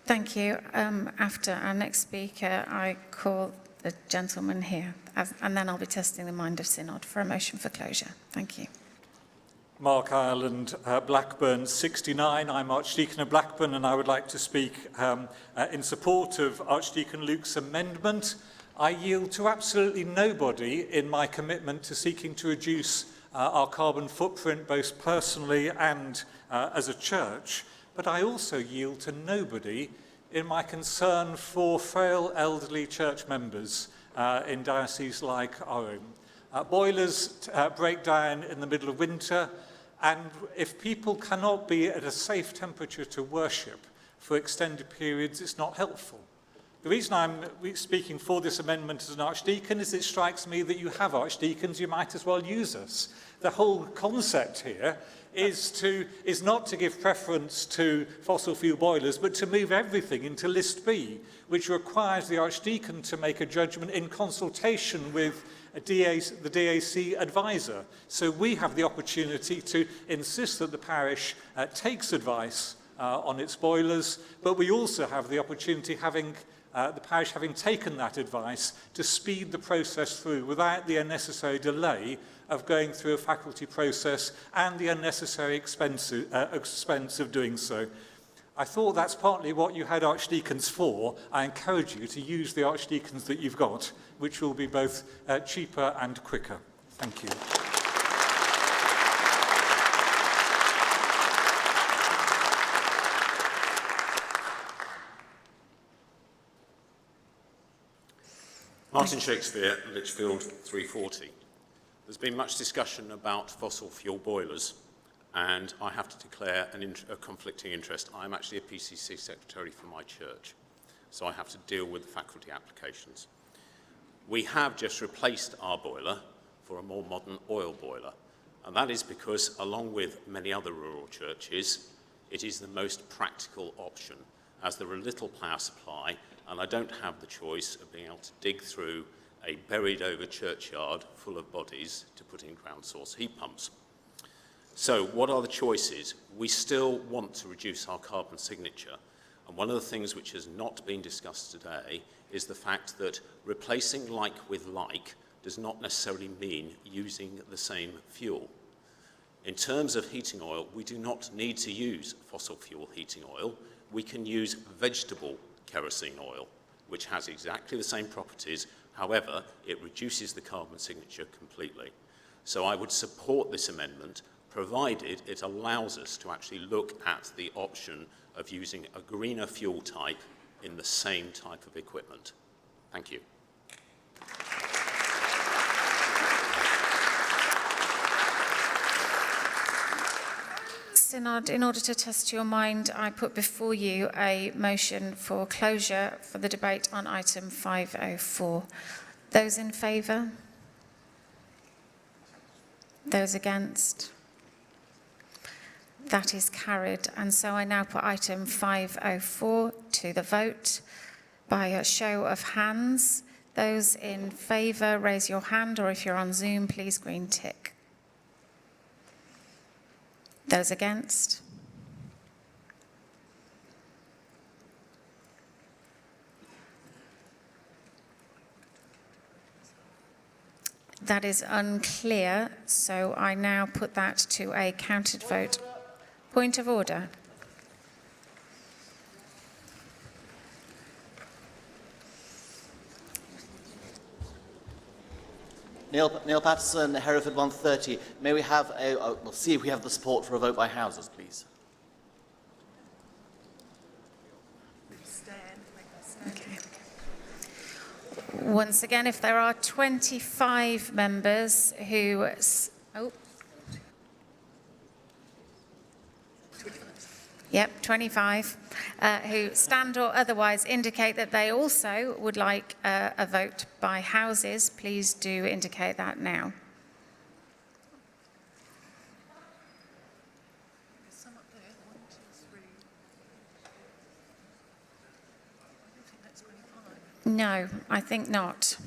Thank you. After our next speaker, I call the gentleman here, and then I'll be testing the mind of Synod for a motion for closure. Thank you. Mark Ireland, Blackburn 69. I'm Archdeacon of Blackburn, and I would like to speak in support of Archdeacon Luke's amendment I yield to absolutely nobody in my commitment to seeking to reduce our carbon footprint, both personally and as a church, but I also yield to nobody in my concern for frail elderly church members in dioceses like our own. Boilers break down in the middle of winter, and if people cannot be at a safe temperature to worship for extended periods, it's not helpful. The reason I'm speaking for this amendment as an archdeacon is it strikes me that you have archdeacons, you might as well use us. The whole concept here is not to give preference to fossil fuel boilers, but to move everything into List B, which requires the archdeacon to make a judgment in consultation with the DAC advisor. So we have the opportunity to insist that the parish takes advice on its boilers, but we also have the opportunity, the parish having taken that advice, to speed the process through without the unnecessary delay of going through a faculty process and the unnecessary expense of doing so. I thought that's partly what you had archdeacons for. I encourage you to use the archdeacons that you've got, which will be both cheaper and quicker. Thank you. Martin Shakespeare, Lichfield 340. There's been much discussion about fossil fuel boilers, and I have to declare a conflicting interest. I'm actually a PCC secretary for my church, so I have to deal with the faculty applications. We have just replaced our boiler for a more modern oil boiler, and that is because, along with many other rural churches, it is the most practical option, as there are little power supply, and I don't have the choice of being able to dig through a buried over churchyard full of bodies to put in ground source heat pumps. So what are the choices? We still want to reduce our carbon signature, and one of the things which has not been discussed today is the fact that replacing like with like does not necessarily mean using the same fuel. In terms of heating oil, we do not need to use fossil fuel heating oil. We can use vegetable kerosene oil, which has exactly the same properties. However, it reduces the carbon signature completely. So I would support this amendment, provided it allows us to actually look at the option of using a greener fuel type in the same type of equipment. Thank you. Synod, in order to test your mind, I put before you a motion for closure for the debate on item 504. Those in favour? Those against? That is carried. And so I now put item 504 to the vote by a show of hands. Those in favour, raise your hand, or if you're on Zoom, please green tick. Those against? That is unclear, so I now put that to a counted vote. Point of order. Neil Patterson, Hereford 130. May we have we'll see if we have the support for a vote by houses, please. Okay. Once again, if there are 25 members who... Yep, 25, who stand or otherwise indicate that they also would like a vote by houses, please do indicate that now. No, I think not.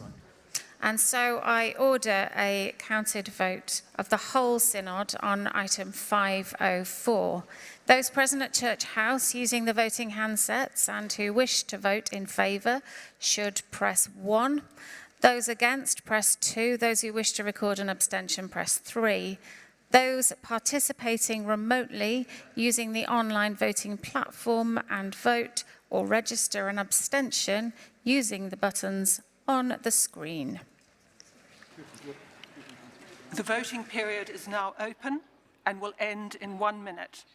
And so I order a counted vote of the whole synod on item 504. Those present at Church House using the voting handsets and who wish to vote in favour should press 1. Those against, press 2. Those who wish to record an abstention, press 3. Those participating remotely using the online voting platform and vote or register an abstention using the buttons on the screen. The voting period is now open and will end in 1 minute.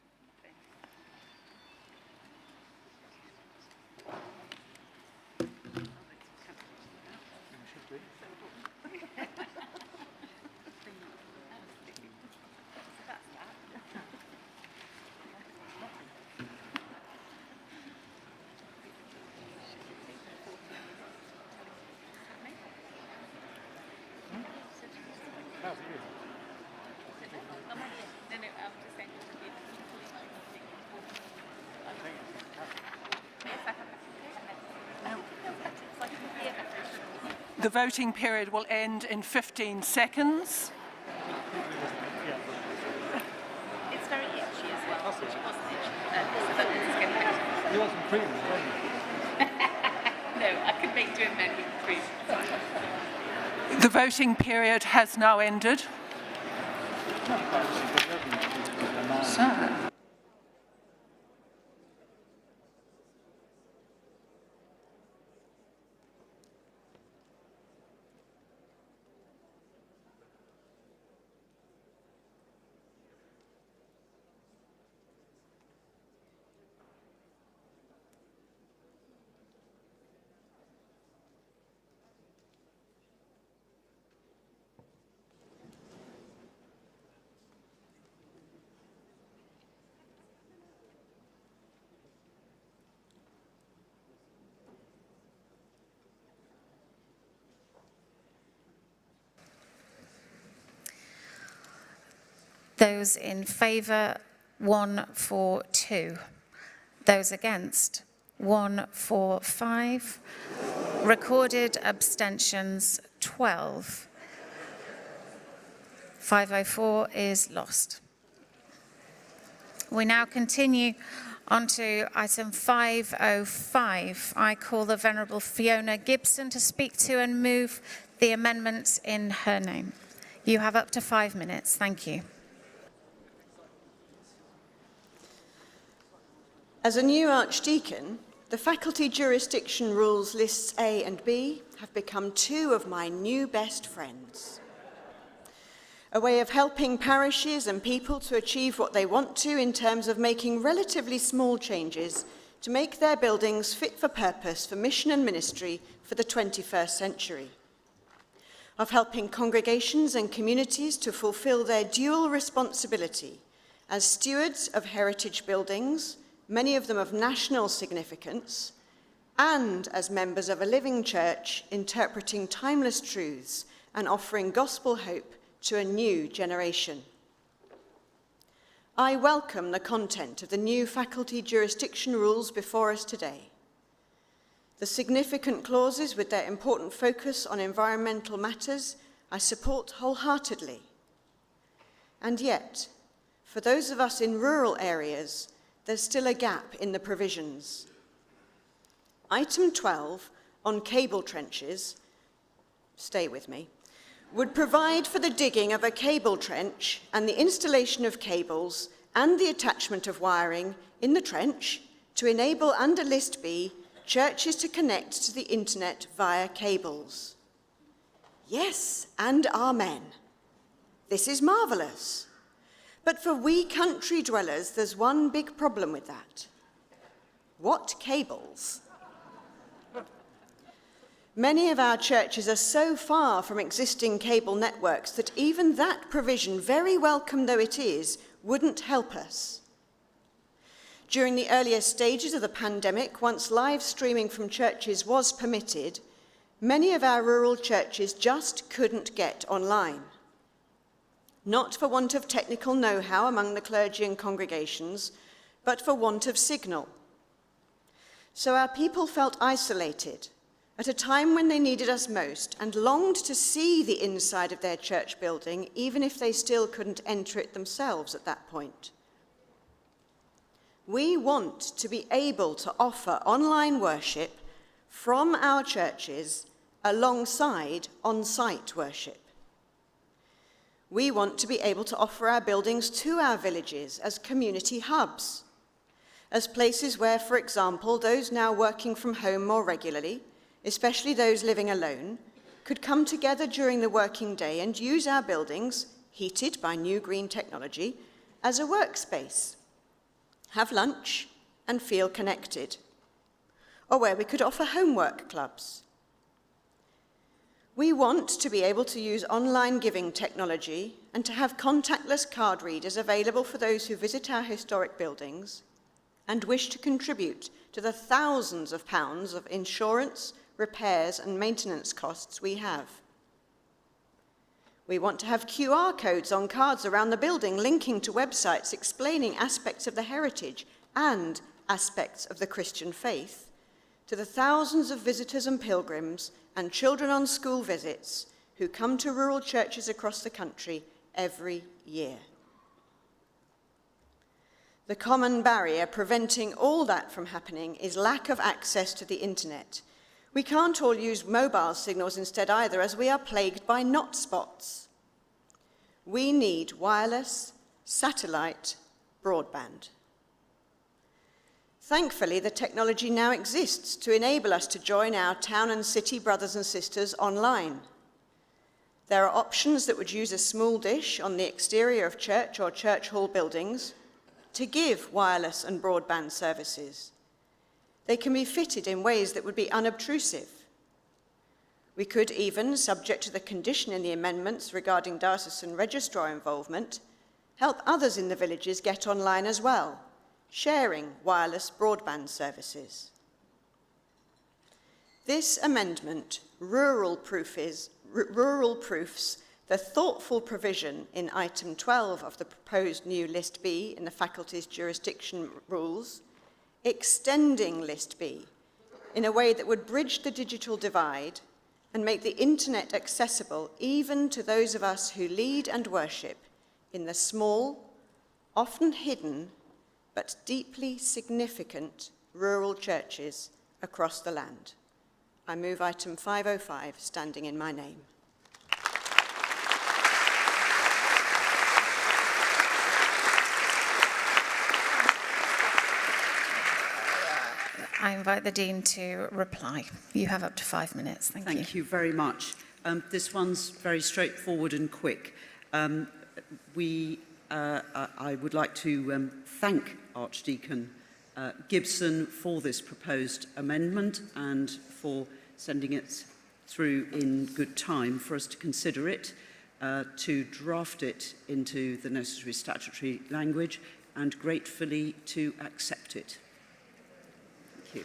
The voting period will end in 15 seconds. It's very itchy as well. It wasn't itchy. You want some cream, don't you? No, I could make do a men with cream. The voting period has now ended. So. Those in favour, 142. Those against, 145. Recorded abstentions, 12. 504 is lost. We now continue on to item 505. I call the Venerable Fiona Gibson to speak to and move the amendments in her name. You have up to 5 minutes. Thank you. As a new archdeacon, the faculty jurisdiction rules lists A and B have become two of my new best friends. A way of helping parishes and people to achieve what they want to in terms of making relatively small changes to make their buildings fit for purpose for mission and ministry for the 21st century. Of helping congregations and communities to fulfill their dual responsibility as stewards of heritage buildings, many of them of national significance, and as members of a living church interpreting timeless truths and offering gospel hope to a new generation. I welcome the content of the new faculty jurisdiction rules before us today. The significant clauses with their important focus on environmental matters I support wholeheartedly. And yet, for those of us in rural areas, there's still a gap in the provisions. Item 12 on cable trenches, stay with me, would provide for the digging of a cable trench and the installation of cables and the attachment of wiring in the trench to enable, under List B, churches to connect to the internet via cables. Yes, and amen. This is marvellous. But for we country dwellers, there's one big problem with that. What cables? Many of our churches are so far from existing cable networks that even that provision, very welcome though it is, wouldn't help us. During the earlier stages of the pandemic, once live streaming from churches was permitted, many of our rural churches just couldn't get online. Not for want of technical know-how among the clergy and congregations, but for want of signal. So our people felt isolated at a time when they needed us most and longed to see the inside of their church building, even if they still couldn't enter it themselves at that point. We want to be able to offer online worship from our churches alongside on-site worship. We want to be able to offer our buildings to our villages as community hubs, as places where, for example, those now working from home more regularly especially those living alone, could come together during the working day and use our buildings, heated by new green technology, as a workspace, have lunch and feel connected, or where we could offer homework clubs. We want to be able to use online giving technology and to have contactless card readers available for those who visit our historic buildings and wish to contribute to the thousands of pounds of insurance, repairs and maintenance costs we have. We want to have QR codes on cards around the building linking to websites explaining aspects of the heritage and aspects of the Christian faith to the thousands of visitors and pilgrims and children on school visits who come to rural churches across the country every year. The common barrier preventing all that from happening is lack of access to the internet. We can't all use mobile signals instead either, as we are plagued by not spots. We need wireless, satellite, broadband. Thankfully, the technology now exists to enable us to join our town and city brothers and sisters online. There are options that would use a small dish on the exterior of church or church hall buildings to give wireless and broadband services. They can be fitted in ways that would be unobtrusive. We could even, subject to the condition in the amendments regarding diocesan registrar involvement, help others in the villages get online as well, sharing wireless broadband services. This amendment rural-proofs the thoughtful provision in item 12 of the proposed new List B in the faculty's jurisdiction rules, extending List B in a way that would bridge the digital divide and make the internet accessible even to those of us who lead and worship in the small, often hidden, but deeply significant rural churches across the land. I move item 505, standing in my name. I invite the Dean to reply. You have up to 5 minutes. Thank you. Thank you very much. This one's very straightforward and quick. I would like to thank Archdeacon Gibson for this proposed amendment and for sending it through in good time for us to consider it, to draft it into the necessary statutory language, and gratefully to accept it. Thank you.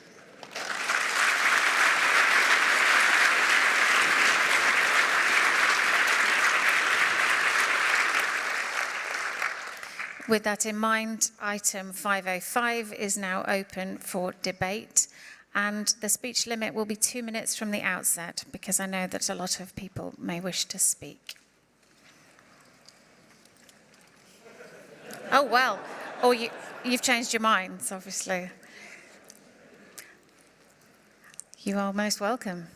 With that in mind, item 505 is now open for debate, and the speech limit will be 2 minutes from the outset, because I know that a lot of people may wish to speak. Oh, well, or you've changed your minds, obviously. You are most welcome,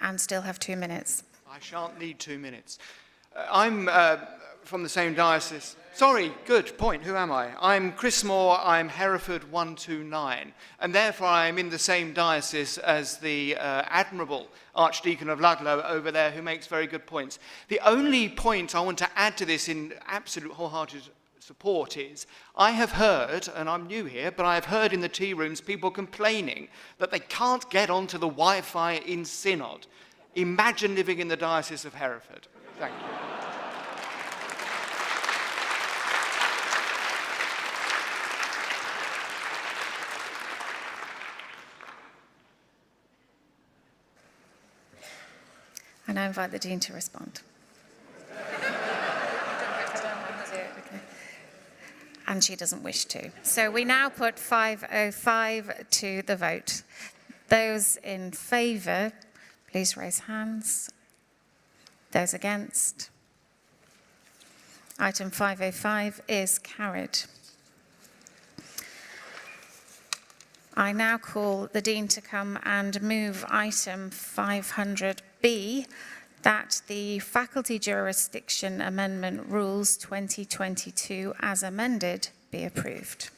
and still have 2 minutes. I shan't need 2 minutes. I'm from the same diocese. Sorry, good point. Who am I? I'm Chris Moore. I'm Hereford 129, and therefore I am in the same diocese as the admirable Archdeacon of Ludlow over there, who makes very good points. The only point I want to add to this in absolute wholehearted support is, I have heard, and I'm new here, but I have heard in the tea rooms people complaining that they can't get onto the Wi-Fi in Synod. Imagine living in the Diocese of Hereford. Thank you. And I invite the Dean to respond. And she doesn't wish to. So we now put 505 to the vote. Those in favour, please raise hands. Those against? Item 505 is carried. I now call the Dean to come and move item 500B, that the Faculty Jurisdiction Amendment Rules 2022 as amended be approved.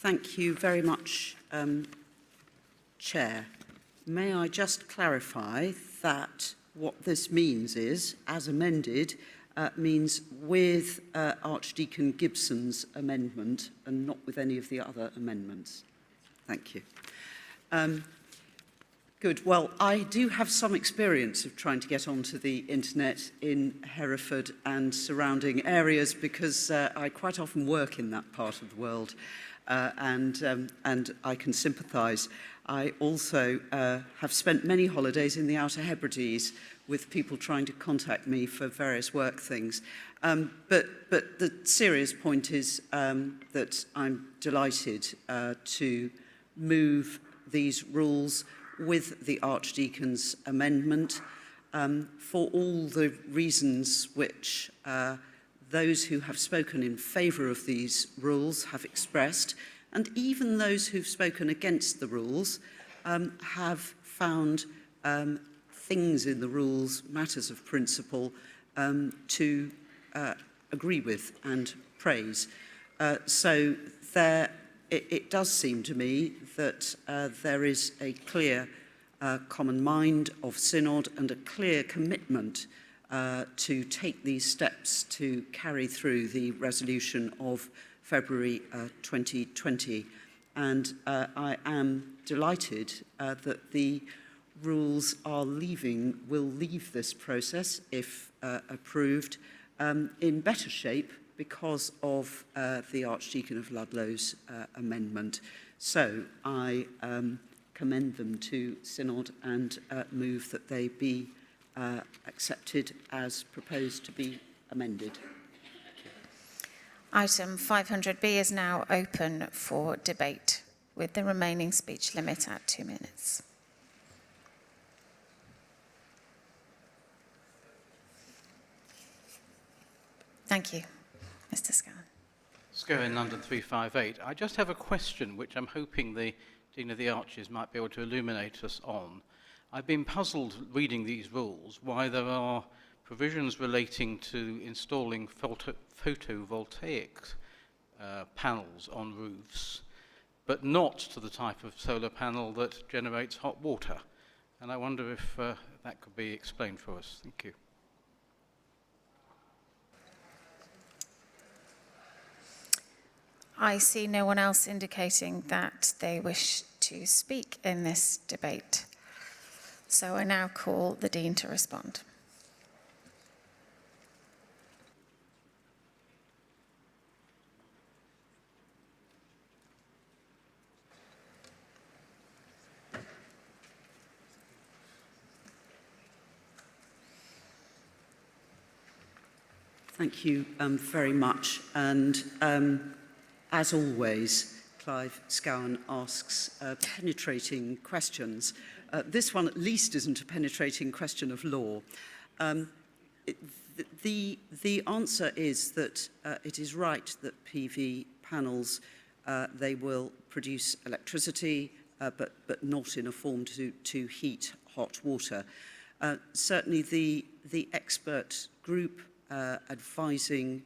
Thank you very much, Chair. May I just clarify that what this means is, as amended, means with Archdeacon Gibson's amendment and not with any of the other amendments. Thank you. Good. Well, I do have some experience of trying to get onto the internet in Hereford and surrounding areas because I quite often work in that part of the world and I can sympathise. I also have spent many holidays in the Outer Hebrides with people trying to contact me for various work things. But the serious point is that I'm delighted to move these rules with the Archdeacon's amendment for all the reasons which those who have spoken in favour of these rules have expressed, and even those who've spoken against the rules have found things in the rules, matters of principle, to agree with and praise. So it does seem to me that there is a clear common mind of Synod and a clear commitment to take these steps to carry through the resolution of February 2020. And I am delighted that the rules will leave this process, if approved, in better shape because of the Archdeacon of Ludlow's amendment. So I commend them to Synod and move that they be accepted as proposed to be amended. Item 500B is now open for debate, with the remaining speech limit at 2 minutes. Thank you. Mr. Scanlon. Scowen, London 358. I just have a question which I'm hoping the Dean of the Arches might be able to illuminate us on. I've been puzzled reading these rules why there are provisions relating to installing photovoltaic panels on roofs, but not to the type of solar panel that generates hot water. And I wonder if that could be explained for us. Thank you. I see no one else indicating that they wish to speak in this debate. So I now call the Dean to respond. Thank you very much. And as always, Clive Scowen asks penetrating questions. This one at least isn't a penetrating question of law. The answer is that it is right that PV panels, they will produce electricity, but not in a form to heat hot water. Certainly the expert group advising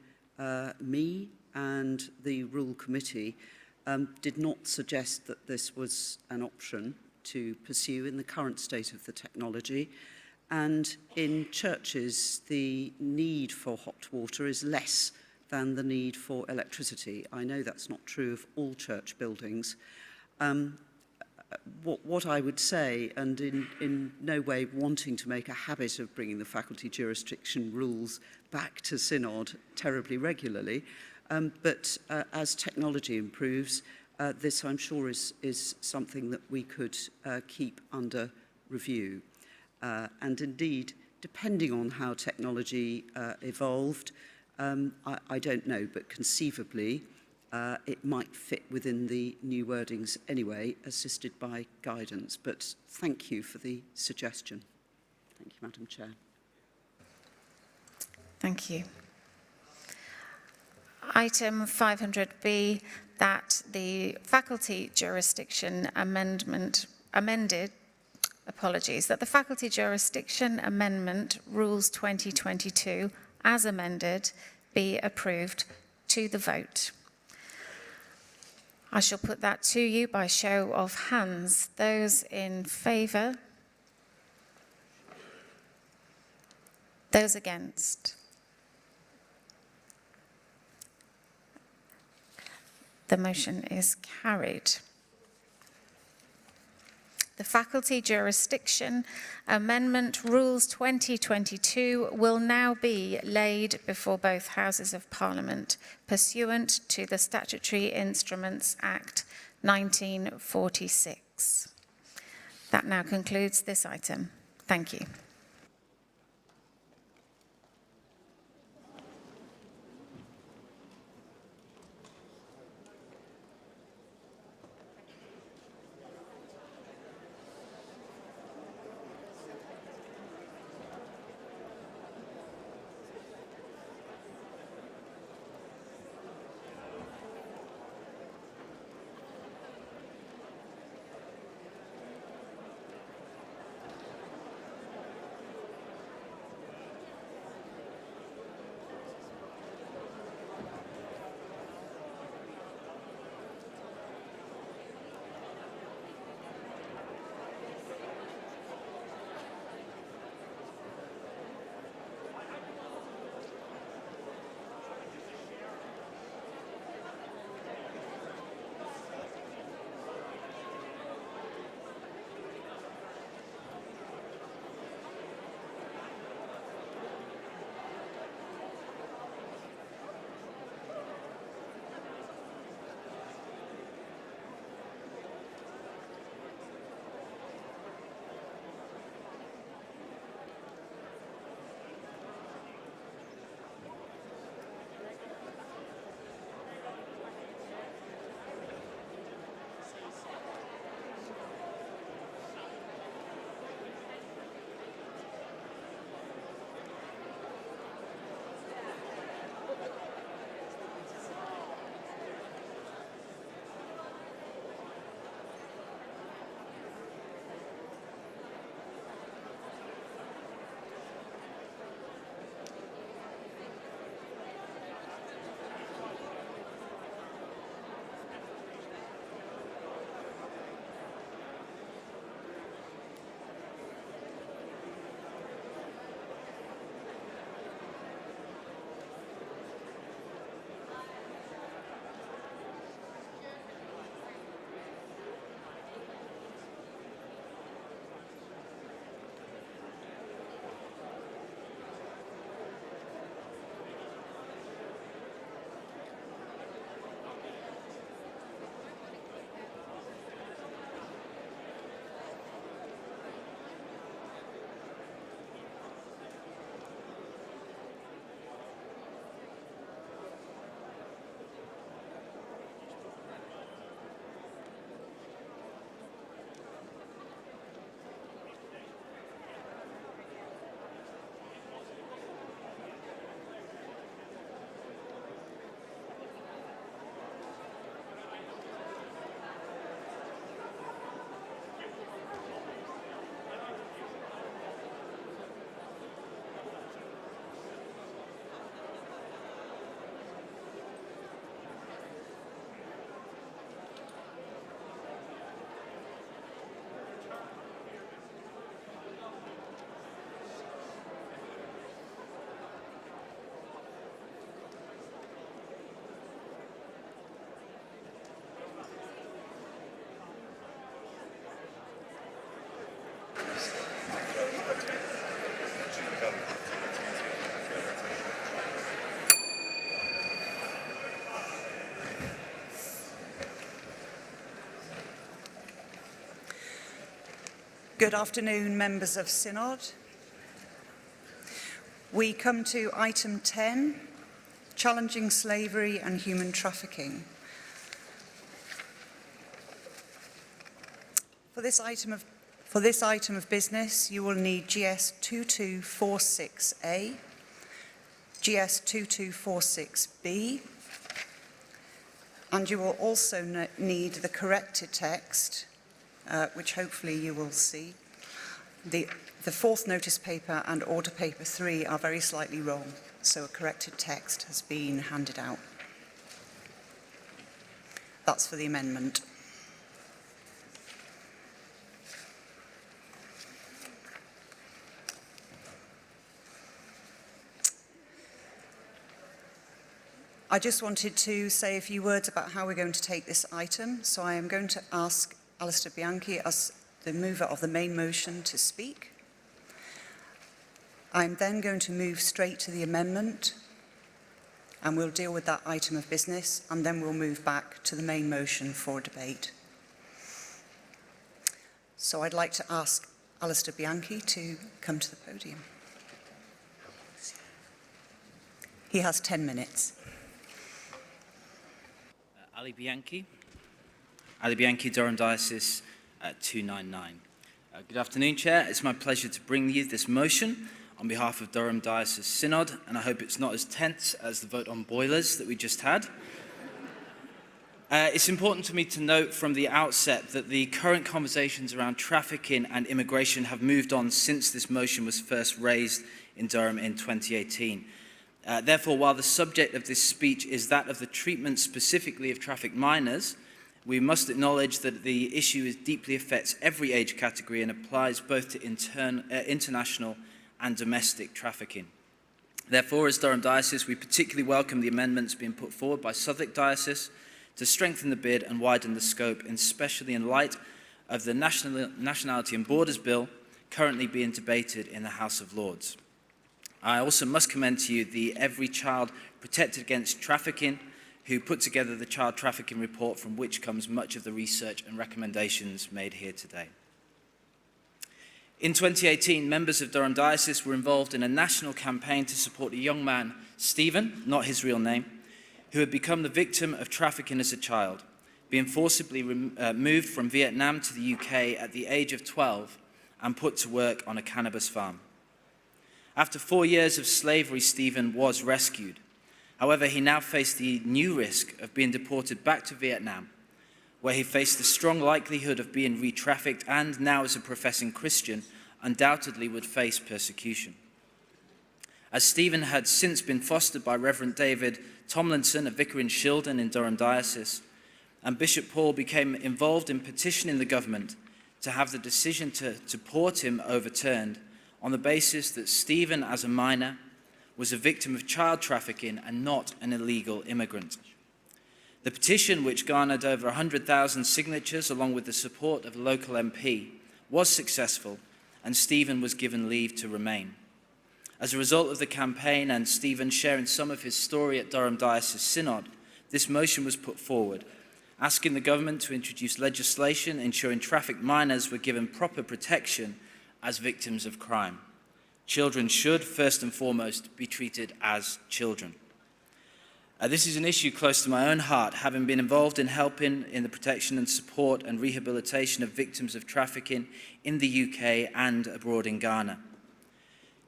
me and the Rule Committee did not suggest that this was an option to pursue in the current state of the technology. And in churches, the need for hot water is less than the need for electricity. I know that's not true of all church buildings. What I would say, and in no way wanting to make a habit of bringing the faculty jurisdiction rules back to Synod terribly regularly, but as technology improves, this I'm sure is something that we could keep under review. And indeed, depending on how technology evolved, I don't know, but conceivably it might fit within the new wordings anyway, assisted by guidance. But thank you for the suggestion. Thank you, Madam Chair. Thank you. Item 500B, that the faculty jurisdiction amended, that the faculty jurisdiction amendment rules 2022 as amended be approved to the vote. I shall put that to you by show of hands. Those in favour? Those against? The motion is carried. The Faculty Jurisdiction Amendment Rules 2022 will now be laid before both Houses of Parliament pursuant to the Statutory Instruments Act 1946. That now concludes this item. Thank you. Good afternoon, members of Synod. We come to item 10, challenging slavery and human trafficking. For this item of business, you will need GS 2246A, GS 2246B, and you will also need the corrected text, which hopefully you will see. The fourth notice paper and order paper 3 are very slightly wrong, so a corrected text has been handed out. That's for the amendment. I just wanted to say a few words about how we're going to take this item. So I am going to ask Alistair Bianchi, as the mover of the main motion, to speak. I'm then going to move straight to the amendment, and we'll deal with that item of business, and then we'll move back to the main motion for debate. So I'd like to ask Alistair Bianchi to come to the podium. He has 10 minutes. Ali Bianchi, Durham Diocese 299. Good afternoon, Chair. It's my pleasure to bring you this motion on behalf of Durham Diocese Synod, and I hope it's not as tense as the vote on boilers that we just had. It's important to me to note from the outset that the current conversations around trafficking and immigration have moved on since this motion was first raised in Durham in 2018. Therefore, while the subject of this speech is that of the treatment specifically of trafficked minors, we must acknowledge that the issue deeply affects every age category and applies both to international and domestic trafficking. Therefore, as Durham Diocese, we particularly welcome the amendments being put forward by Southwark Diocese to strengthen the bid and widen the scope, especially in light of the Nationality and Borders Bill currently being debated in the House of Lords. I also must commend to you the Every Child Protected Against Trafficking, who put together the child trafficking report from which comes much of the research and recommendations made here today. In 2018, members of Durham Diocese were involved in a national campaign to support a young man, Stephen, not his real name, who had become the victim of trafficking as a child, being forcibly moved from Vietnam to the UK at the age of 12 and put to work on a cannabis farm. After 4 years of slavery, Stephen was rescued. However, he now faced the new risk of being deported back to Vietnam, where he faced the strong likelihood of being re-trafficked and now, as a professing Christian, undoubtedly would face persecution. As Stephen had since been fostered by Reverend David Tomlinson, a vicar in Shildon in Durham Diocese, and Bishop Paul became involved in petitioning the government to have the decision to deport him overturned, on the basis that Stephen, as a minor, was a victim of child trafficking and not an illegal immigrant. The petition, which garnered over 100,000 signatures along with the support of a local MP, was successful, and Stephen was given leave to remain. As a result of the campaign and Stephen sharing some of his story at Durham Diocese Synod, this motion was put forward, asking the government to introduce legislation ensuring trafficked minors were given proper protection as victims of crime. Children should, first and foremost, be treated as children. This is an issue close to my own heart, having been involved in helping in the protection and support and rehabilitation of victims of trafficking in the UK and abroad in Ghana.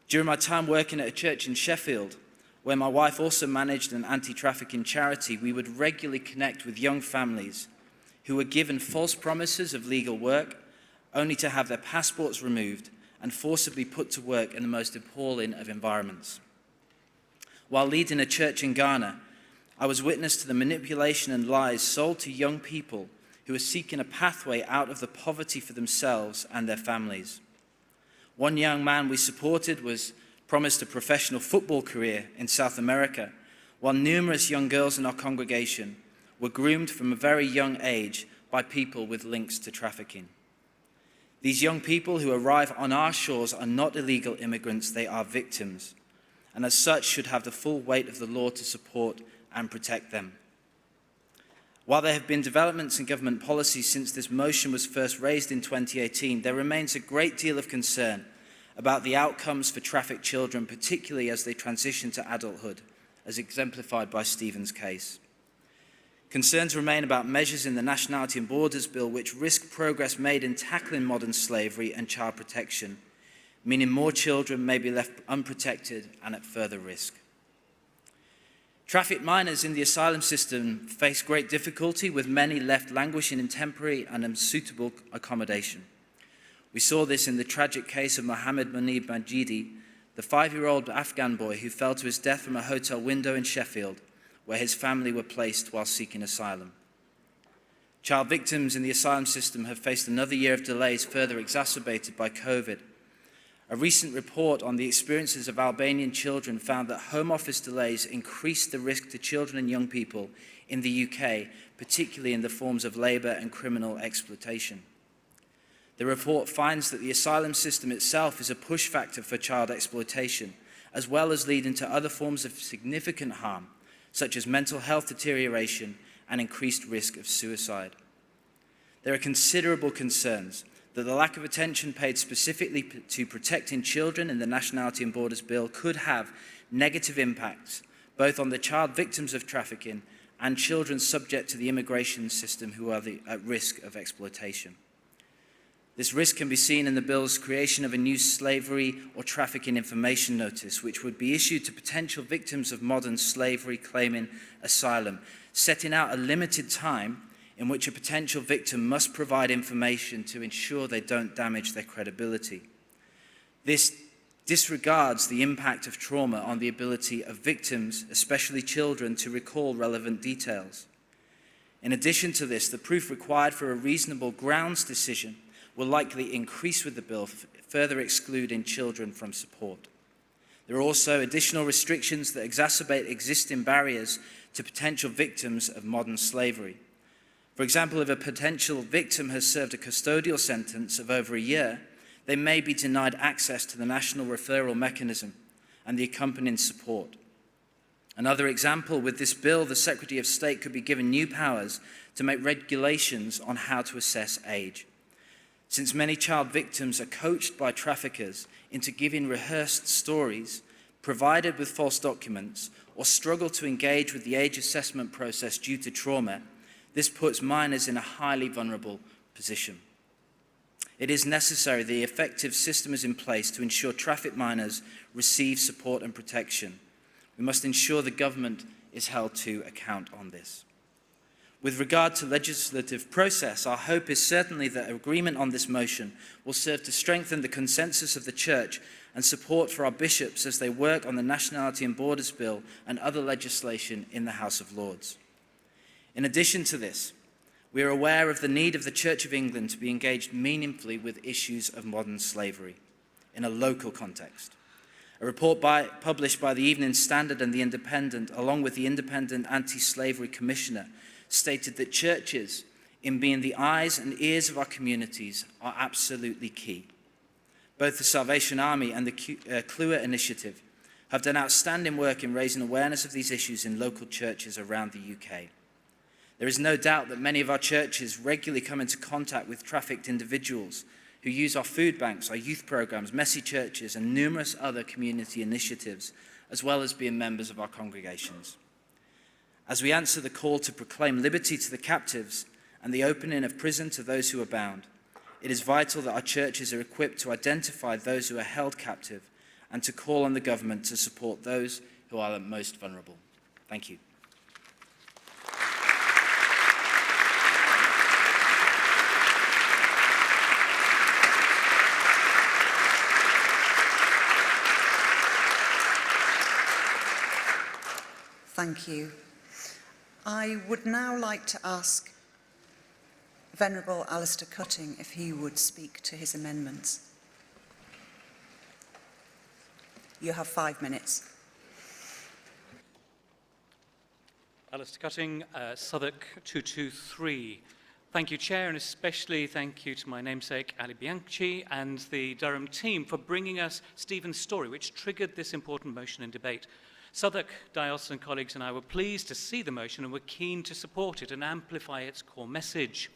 During my time working at a church in Sheffield, where my wife also managed an anti-trafficking charity, we would regularly connect with young families who were given false promises of legal work, only to have their passports removed and forcibly put to work in the most appalling of environments. While leading a church in Ghana, I was witness to the manipulation and lies sold to young people who were seeking a pathway out of the poverty for themselves and their families. One young man we supported was promised a professional football career in South America, while numerous young girls in our congregation were groomed from a very young age by people with links to trafficking. These young people who arrive on our shores are not illegal immigrants, they are victims, and as such should have the full weight of the law to support and protect them. While there have been developments in government policy since this motion was first raised in 2018, there remains a great deal of concern about the outcomes for trafficked children, particularly as they transition to adulthood, as exemplified by Stephen's case. Concerns remain about measures in the Nationality and Borders Bill which risk progress made in tackling modern slavery and child protection, meaning more children may be left unprotected and at further risk. Trafficked minors in the asylum system face great difficulty, with many left languishing in temporary and unsuitable accommodation. We saw this in the tragic case of Mohammed Munib Majidi, the 5-year-old Afghan boy who fell to his death from a hotel window in Sheffield, where his family were placed while seeking asylum. Child victims in the asylum system have faced another year of delays further exacerbated by COVID. A recent report on the experiences of Albanian children found that Home Office delays increased the risk to children and young people in the UK, particularly in the forms of labour and criminal exploitation. The report finds that the asylum system itself is a push factor for child exploitation, as well as leading to other forms of significant harm, such as mental health deterioration and increased risk of suicide. There are considerable concerns that the lack of attention paid specifically to protecting children in the Nationality and Borders Bill could have negative impacts both on the child victims of trafficking and children subject to the immigration system who are at risk of exploitation. This risk can be seen in the bill's creation of a new slavery or trafficking information notice, which would be issued to potential victims of modern slavery claiming asylum, setting out a limited time in which a potential victim must provide information to ensure they don't damage their credibility. This disregards the impact of trauma on the ability of victims, especially children, to recall relevant details. In addition to this, the proof required for a reasonable grounds decision will likely increase with the bill, further excluding children from support. There are also additional restrictions that exacerbate existing barriers to potential victims of modern slavery. For example, if a potential victim has served a custodial sentence of over a year, they may be denied access to the national referral mechanism and the accompanying support. Another example, with this bill, the Secretary of State could be given new powers to make regulations on how to assess age. Since many child victims are coached by traffickers into giving rehearsed stories, provided with false documents, or struggle to engage with the age assessment process due to trauma, this puts minors in a highly vulnerable position. It is necessary that the effective system is in place to ensure trafficked minors receive support and protection. We must ensure the government is held to account on this. With regard to legislative process, our hope is certainly that agreement on this motion will serve to strengthen the consensus of the Church and support for our bishops as they work on the Nationality and Borders Bill and other legislation in the House of Lords. In addition to this, we are aware of the need of the Church of England to be engaged meaningfully with issues of modern slavery in a local context. A report published by the Evening Standard and The Independent, along with the Independent Anti-Slavery Commissioner, stated that churches, in being the eyes and ears of our communities, are absolutely key. Both the Salvation Army and the Clua Initiative have done outstanding work in raising awareness of these issues in local churches around the UK. There is no doubt that many of our churches regularly come into contact with trafficked individuals who use our food banks, our youth programs, messy churches, and numerous other community initiatives, as well as being members of our congregations. As we answer the call to proclaim liberty to the captives and the opening of prison to those who are bound, it is vital that our churches are equipped to identify those who are held captive and to call on the government to support those who are the most vulnerable. Thank you. Thank you. I would now like to ask Venerable Alistair Cutting if he would speak to his amendments. You have 5 minutes. Alistair Cutting, Southwark 223. Thank you, Chair, and especially thank you to my namesake, Ali Bianchi, and the Durham team for bringing us Stephen's story, which triggered this important motion and debate. Southwark diocesan colleagues and I were pleased to see the motion and were keen to support it and amplify its core message.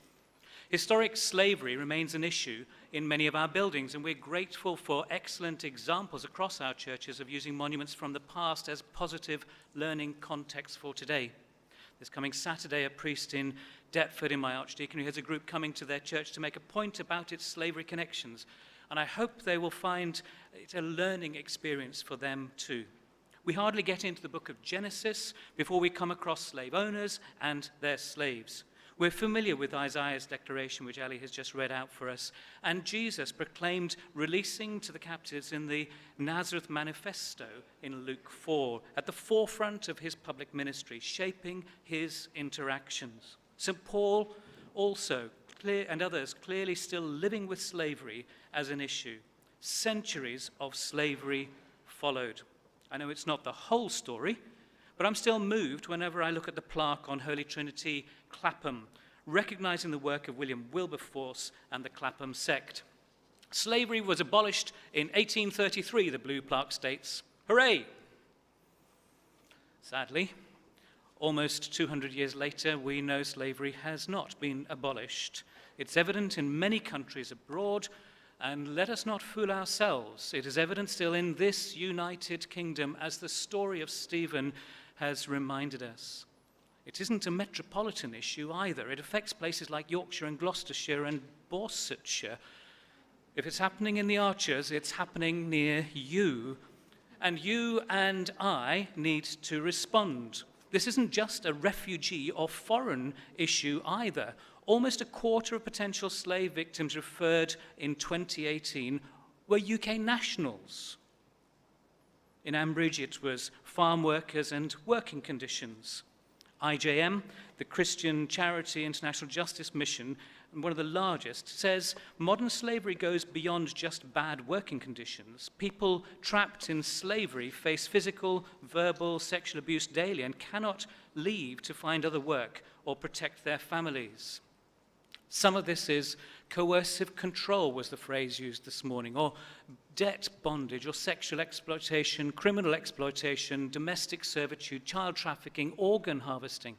Historic slavery remains an issue in many of our buildings, and we're grateful for excellent examples across our churches of using monuments from the past as positive learning contexts for today. This coming Saturday, a priest in Deptford in my archdeaconry has a group coming to their church to make a point about its slavery connections, and I hope they will find it a learning experience for them too. We hardly get into the book of Genesis before we come across slave owners and their slaves. We're familiar with Isaiah's declaration, which Ali has just read out for us, and Jesus proclaimed releasing to the captives in the Nazareth Manifesto in Luke 4, at the forefront of his public ministry, shaping his interactions. St. Paul also and others clearly still living with slavery as an issue. Centuries of slavery followed. I know it's not the whole story, but I'm still moved whenever I look at the plaque on Holy Trinity, Clapham, recognizing the work of William Wilberforce and the Clapham sect. Slavery was abolished in 1833, the blue plaque states. Hooray! Sadly, almost 200 years later, we know slavery has not been abolished. It's evident in many countries abroad, and let us not fool ourselves. It is evident still in this United Kingdom, as the story of Stephen has reminded us. It isn't a metropolitan issue either. It affects places like Yorkshire and Gloucestershire and Borsetshire. If it's happening in the Archers, it's happening near you. And you and I need to respond. This isn't just a refugee or foreign issue either. Almost a quarter of potential slave victims referred in 2018 were UK nationals. In Ambridge, it was farm workers and working conditions. IJM, the Christian Charity International Justice Mission, one of the largest, says modern slavery goes beyond just bad working conditions. People trapped in slavery face physical, verbal, sexual abuse daily and cannot leave to find other work or protect their families. Some of this is coercive control, was the phrase used this morning, or debt bondage, or sexual exploitation, criminal exploitation, domestic servitude, child trafficking, organ harvesting.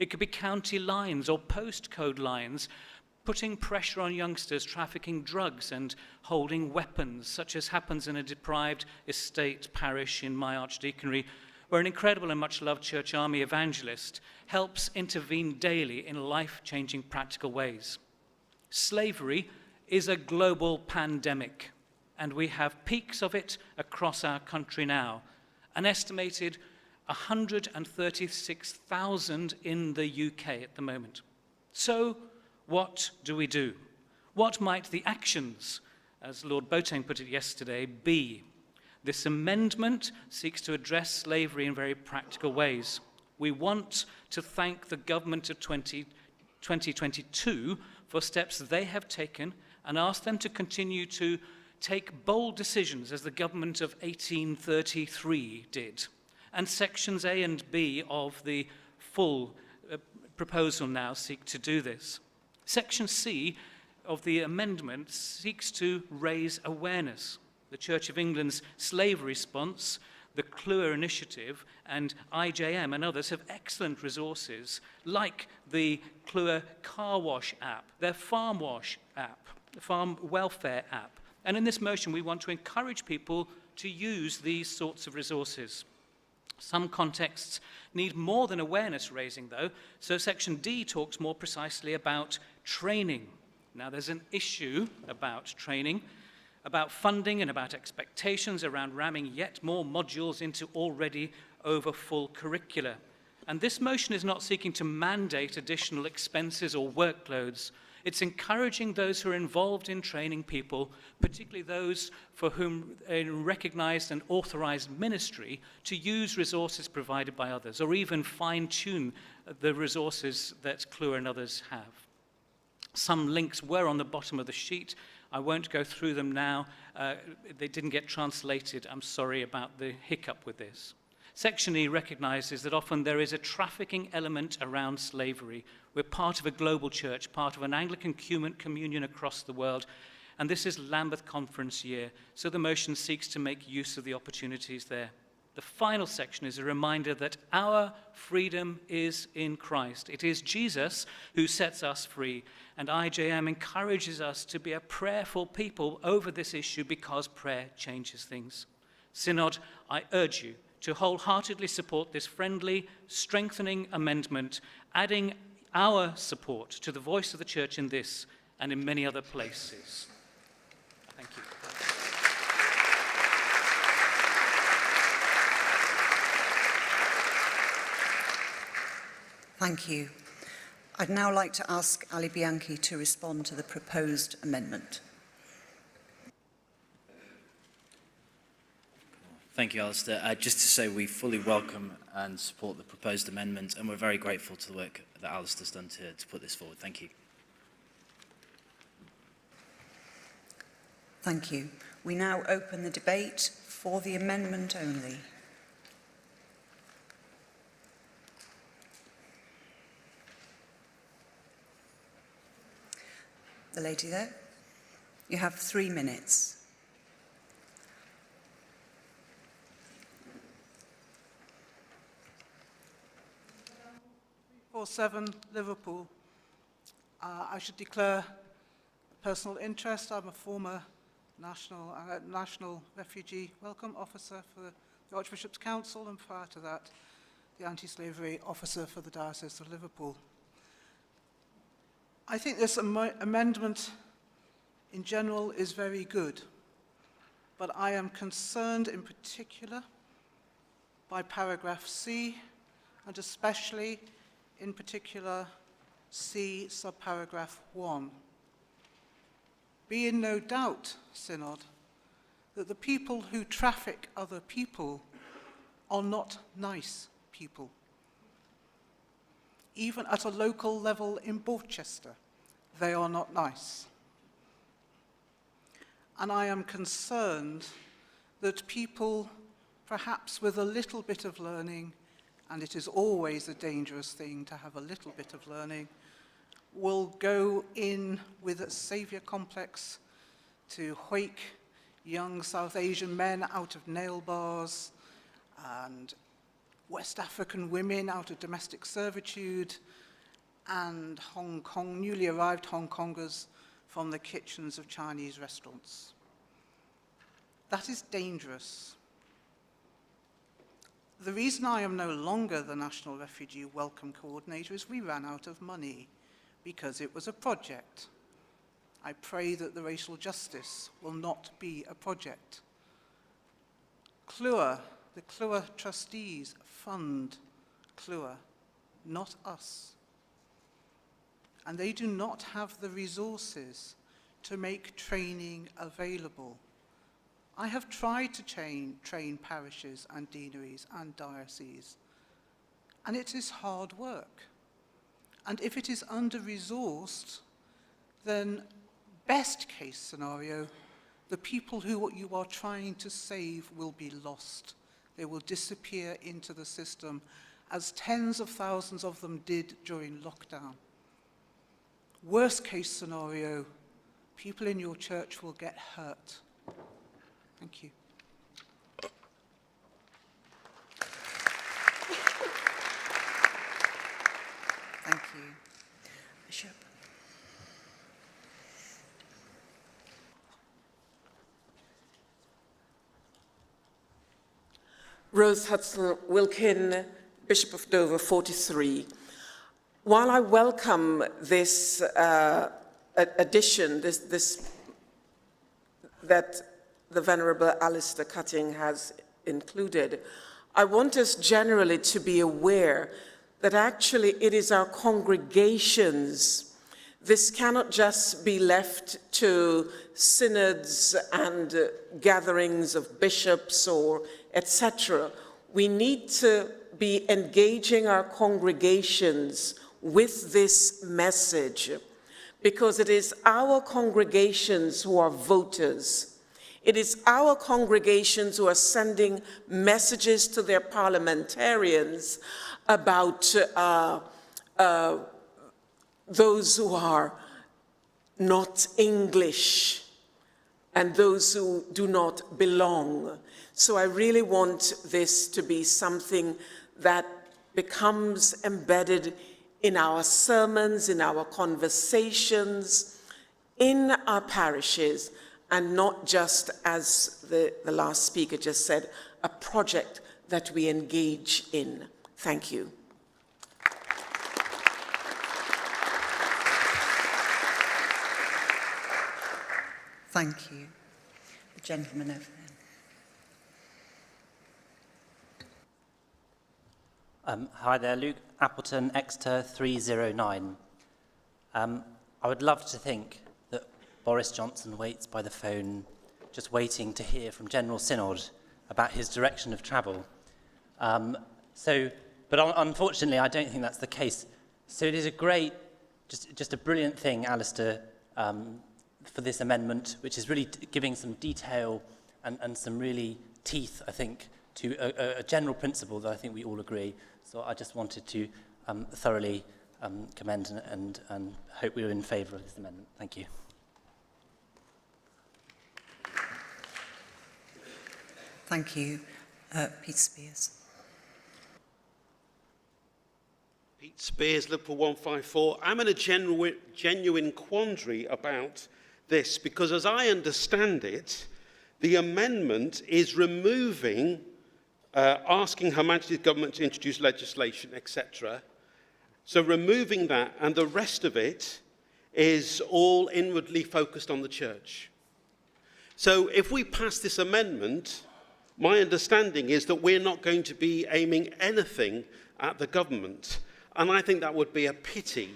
It could be county lines or postcode lines, putting pressure on youngsters trafficking drugs and holding weapons, such as happens in a deprived estate parish in my archdeaconry, where an incredible and much-loved church army evangelist helps intervene daily in life-changing practical ways. Slavery is a global pandemic, and we have peaks of it across our country now. An estimated 136,000 in the UK at the moment. So, what do we do? What might the actions, as Lord Boateng put it yesterday, be? This amendment seeks to address slavery in very practical ways. We want to thank the government of 2022 for steps they have taken and ask them to continue to take bold decisions as the government of 1833 did. And sections A and B of the full proposal now seek to do this. Section C of the amendment seeks to raise awareness. The Church of England's slavery response, the Clergy initiative, and IJM and others have excellent resources, like the Clergy car wash app, their farm wash app, the farm welfare app. And in this motion, we want to encourage people to use these sorts of resources. Some contexts need more than awareness raising, though, so Section D talks more precisely about training. Now, there's an issue about training, about funding and about expectations around ramming yet more modules into already over full curricula. And this motion is not seeking to mandate additional expenses or workloads. It's encouraging those who are involved in training people, particularly those for whom a recognized and authorized ministry, to use resources provided by others, or even fine-tune the resources that Clergy and others have. Some links were on the bottom of the sheet. I won't go through them now. They didn't get translated. I'm sorry about the hiccup with this. Section E recognizes that often there is a trafficking element around slavery. We're part of a global church, part of an Anglican communion across the world, and this is Lambeth Conference year, so the motion seeks to make use of the opportunities there. The final section is a reminder that our freedom is in Christ. It is Jesus who sets us free, and IJM encourages us to be a prayerful people over this issue because prayer changes things. Synod, I urge you to wholeheartedly support this friendly, strengthening amendment, adding our support to the voice of the church in this and in many other places. Thank you. Thank you. I'd now like to ask Ali Bianchi to respond to the proposed amendment. Thank you, Alistair. Just to say we fully welcome and support the proposed amendment, and we're very grateful to the work that Alistair's done to put this forward. Thank you. Thank you. We now open the debate for the amendment only. The lady there. You have 3 minutes. 47 Liverpool. I should declare personal interest. I'm a former national refugee welcome officer for the Archbishop's Council, and prior to that, the anti-slavery officer for the Diocese of Liverpool. I think this amendment in general is very good, but I am concerned in particular by paragraph C, and especially in particular C subparagraph 1. Be in no doubt, Synod, that the people who traffic other people are not nice people. Even at a local level in Borchester, they are not nice. And I am concerned that people, perhaps with a little bit of learning, and it is always a dangerous thing to have a little bit of learning, will go in with a saviour complex to hoik young South Asian men out of nail bars and West African women out of domestic servitude and newly arrived Hong Kongers from the kitchens of Chinese restaurants. That is dangerous. The reason I am no longer the National Refugee Welcome Coordinator is we ran out of money because it was a project. I pray that the racial justice will not be a project. CLUA, the CLUA trustees fund CLUA, not us. And they do not have the resources to make training available. I have tried to train parishes and deaneries and dioceses, and it is hard work. And if it is under-resourced, then best case scenario, the people who you are trying to save will be lost. They will disappear into the system, as tens of thousands of them did during lockdown. Worst case scenario, people in your church will get hurt. Thank you. Thank you. Bishop. Rose Hudson Wilkin, Bishop of Dover, 43. While I welcome this addition, that the Venerable Alistair Cutting has included, I want us generally to be aware that actually it is our congregations. This cannot just be left to synods and gatherings of bishops or etc. We need to be engaging our congregations with this message, because it is our congregations who are voters. It is our congregations who are sending messages to their parliamentarians about those who are not English and those who do not belong. So I really want this to be something that becomes embedded in our sermons, in our conversations, in our parishes, and not just, as the last speaker just said, a project that we engage in. Thank you. Thank you. The gentleman over there. Hi there, Luke Appleton, Exeter 309. I would love to think that Boris Johnson waits by the phone, just waiting to hear from General Synod about his direction of travel. But unfortunately, I don't think that's the case. So it is a great, just a brilliant thing, Alistair, for this amendment, which is really giving some detail and some really teeth, I think, to a general principle that I think we all agree. So I just wanted to thoroughly commend and hope we are in favour of this amendment. Thank you. Thank you. Pete Spears. Pete Spears, Liverpool 154. I'm in a genuine quandary about this because, as I understand it, the amendment is removing asking Her Majesty's government to introduce legislation, etc. So removing that, and the rest of it is all inwardly focused on the church. So if we pass this amendment, my understanding is that we're not going to be aiming anything at the government. And I think that would be a pity.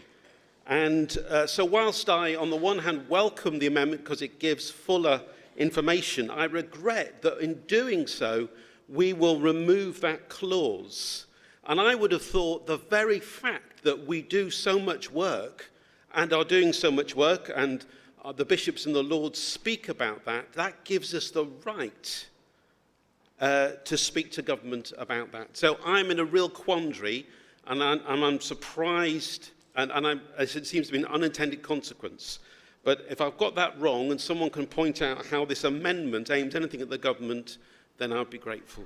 And so whilst I, on the one hand, welcome the amendment because it gives fuller information, I regret that in doing so, we will remove that clause. And I would have thought the very fact that we do so much work and are doing so much work, and the bishops and the lords speak about that, that gives us the right to speak to government about that. So I'm in a real quandary, and I'm surprised, and it seems to be an unintended consequence. But if I've got that wrong and someone can point out how this amendment aims anything at the government, then I'd be grateful.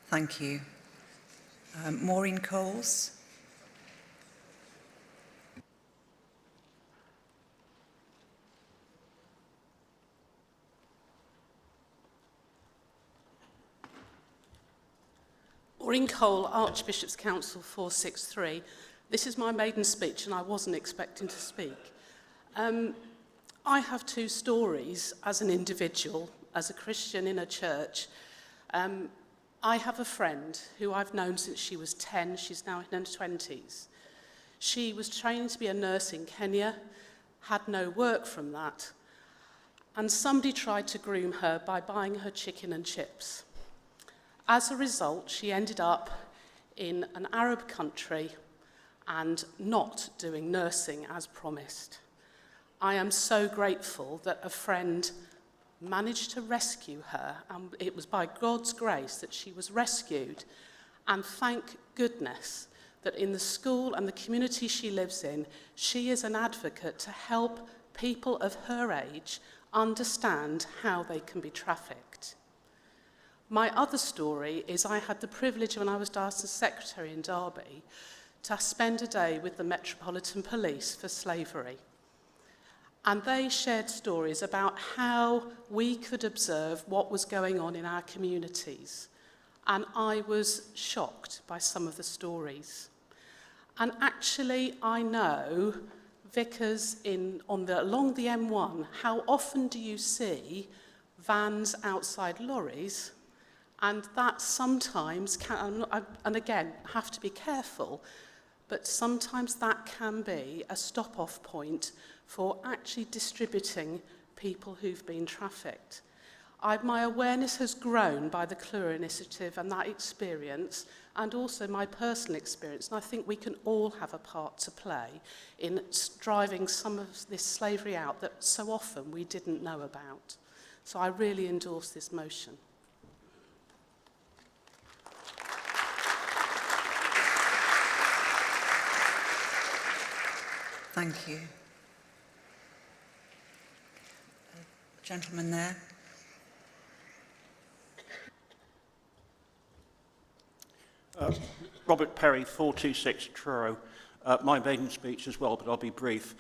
Thank you. Maureen Coles. Maureen Cole, Archbishop's Council 463. This is my maiden speech and I wasn't expecting to speak. I have two stories as an individual, as a Christian in a church. I have a friend who I've known since she was 10, she's now in her 20s. She was training to be a nurse in Kenya, had no work from that, and somebody tried to groom her by buying her chicken and chips. As a result, she ended up in an Arab country and not doing nursing as promised. I am so grateful that a friend managed to rescue her, and it was by God's grace that she was rescued. And thank goodness that in the school and the community she lives in, she is an advocate to help people of her age understand how they can be trafficked. My other story is I had the privilege when I was Diocese Secretary in Derby to spend a day with the Metropolitan Police for slavery. And they shared stories about how we could observe what was going on in our communities. And I was shocked by some of the stories. And actually, I know vicars along the M1, how often do you see vans outside lorries? And that sometimes can, and again, have to be careful, but sometimes that can be a stop-off point for actually distributing people who've been trafficked. My awareness has grown by the Clergy initiative and that experience, and also my personal experience, and I think we can all have a part to play in driving some of this slavery out that so often we didn't know about. So I really endorse this motion. Thank you. Gentleman there. Robert Perry, 426 Truro. My maiden speech as well, but I'll be brief.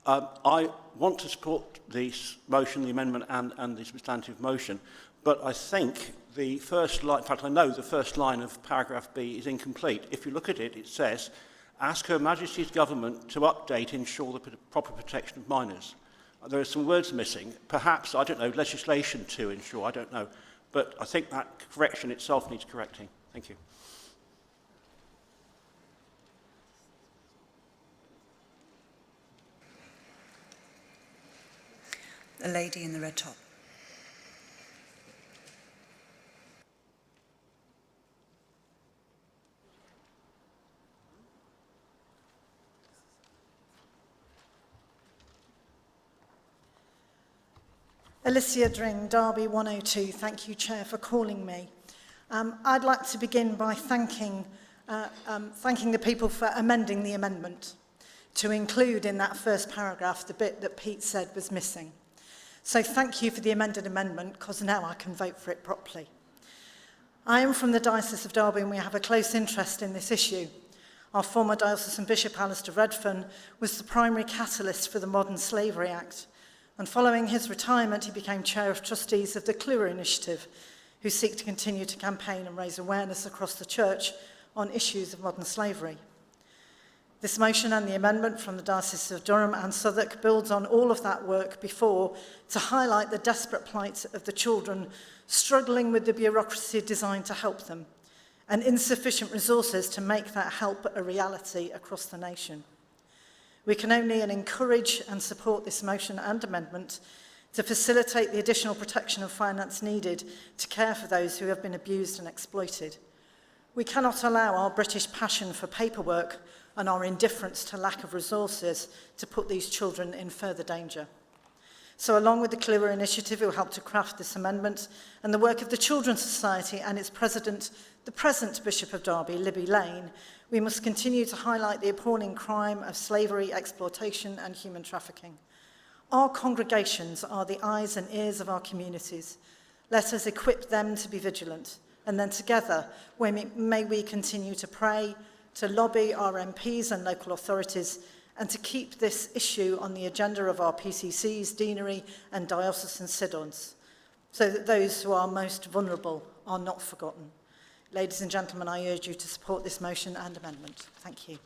I want to support this motion, the amendment, and the substantive motion, but I think the first line, in fact, I know the first line of paragraph B is incomplete. If you look at it, it says, ask Her Majesty's government to update, ensure the proper protection of minors. There are some words missing. Perhaps, I don't know, legislation to ensure, I don't know. But I think that correction itself needs correcting. Thank you. The lady in the red top. Alicia Dring, Derby 102. Thank you, Chair, for calling me. I'd like to begin by thanking the people for amending the amendment to include in that first paragraph the bit that Pete said was missing. So thank you for the amended amendment, because now I can vote for it properly. I am from the Diocese of Derby and we have a close interest in this issue. Our former diocesan bishop, Alistair Redfern, was the primary catalyst for the Modern Slavery Act, and following his retirement he became Chair of Trustees of the Clergy Initiative, who seek to continue to campaign and raise awareness across the Church on issues of modern slavery. This motion and the amendment from the Diocese of Durham and Southwark builds on all of that work before to highlight the desperate plight of the children struggling with the bureaucracy designed to help them, and insufficient resources to make that help a reality across the nation. We can only encourage and support this motion and amendment to facilitate the additional protection and finance needed to care for those who have been abused and exploited. We cannot allow our British passion for paperwork and our indifference to lack of resources to put these children in further danger. So along with the Clergy Initiative, who helped to craft this amendment, and the work of the Children's Society and its president, the present Bishop of Derby, Libby Lane, we must continue to highlight the appalling crime of slavery, exploitation and human trafficking. Our congregations are the eyes and ears of our communities. Let us equip them to be vigilant, and then together may we continue to pray, to lobby our MPs and local authorities, and to keep this issue on the agenda of our PCCs, deanery and diocesan synods, so that those who are most vulnerable are not forgotten. Ladies and gentlemen, I urge you to support this motion and amendment. Thank you.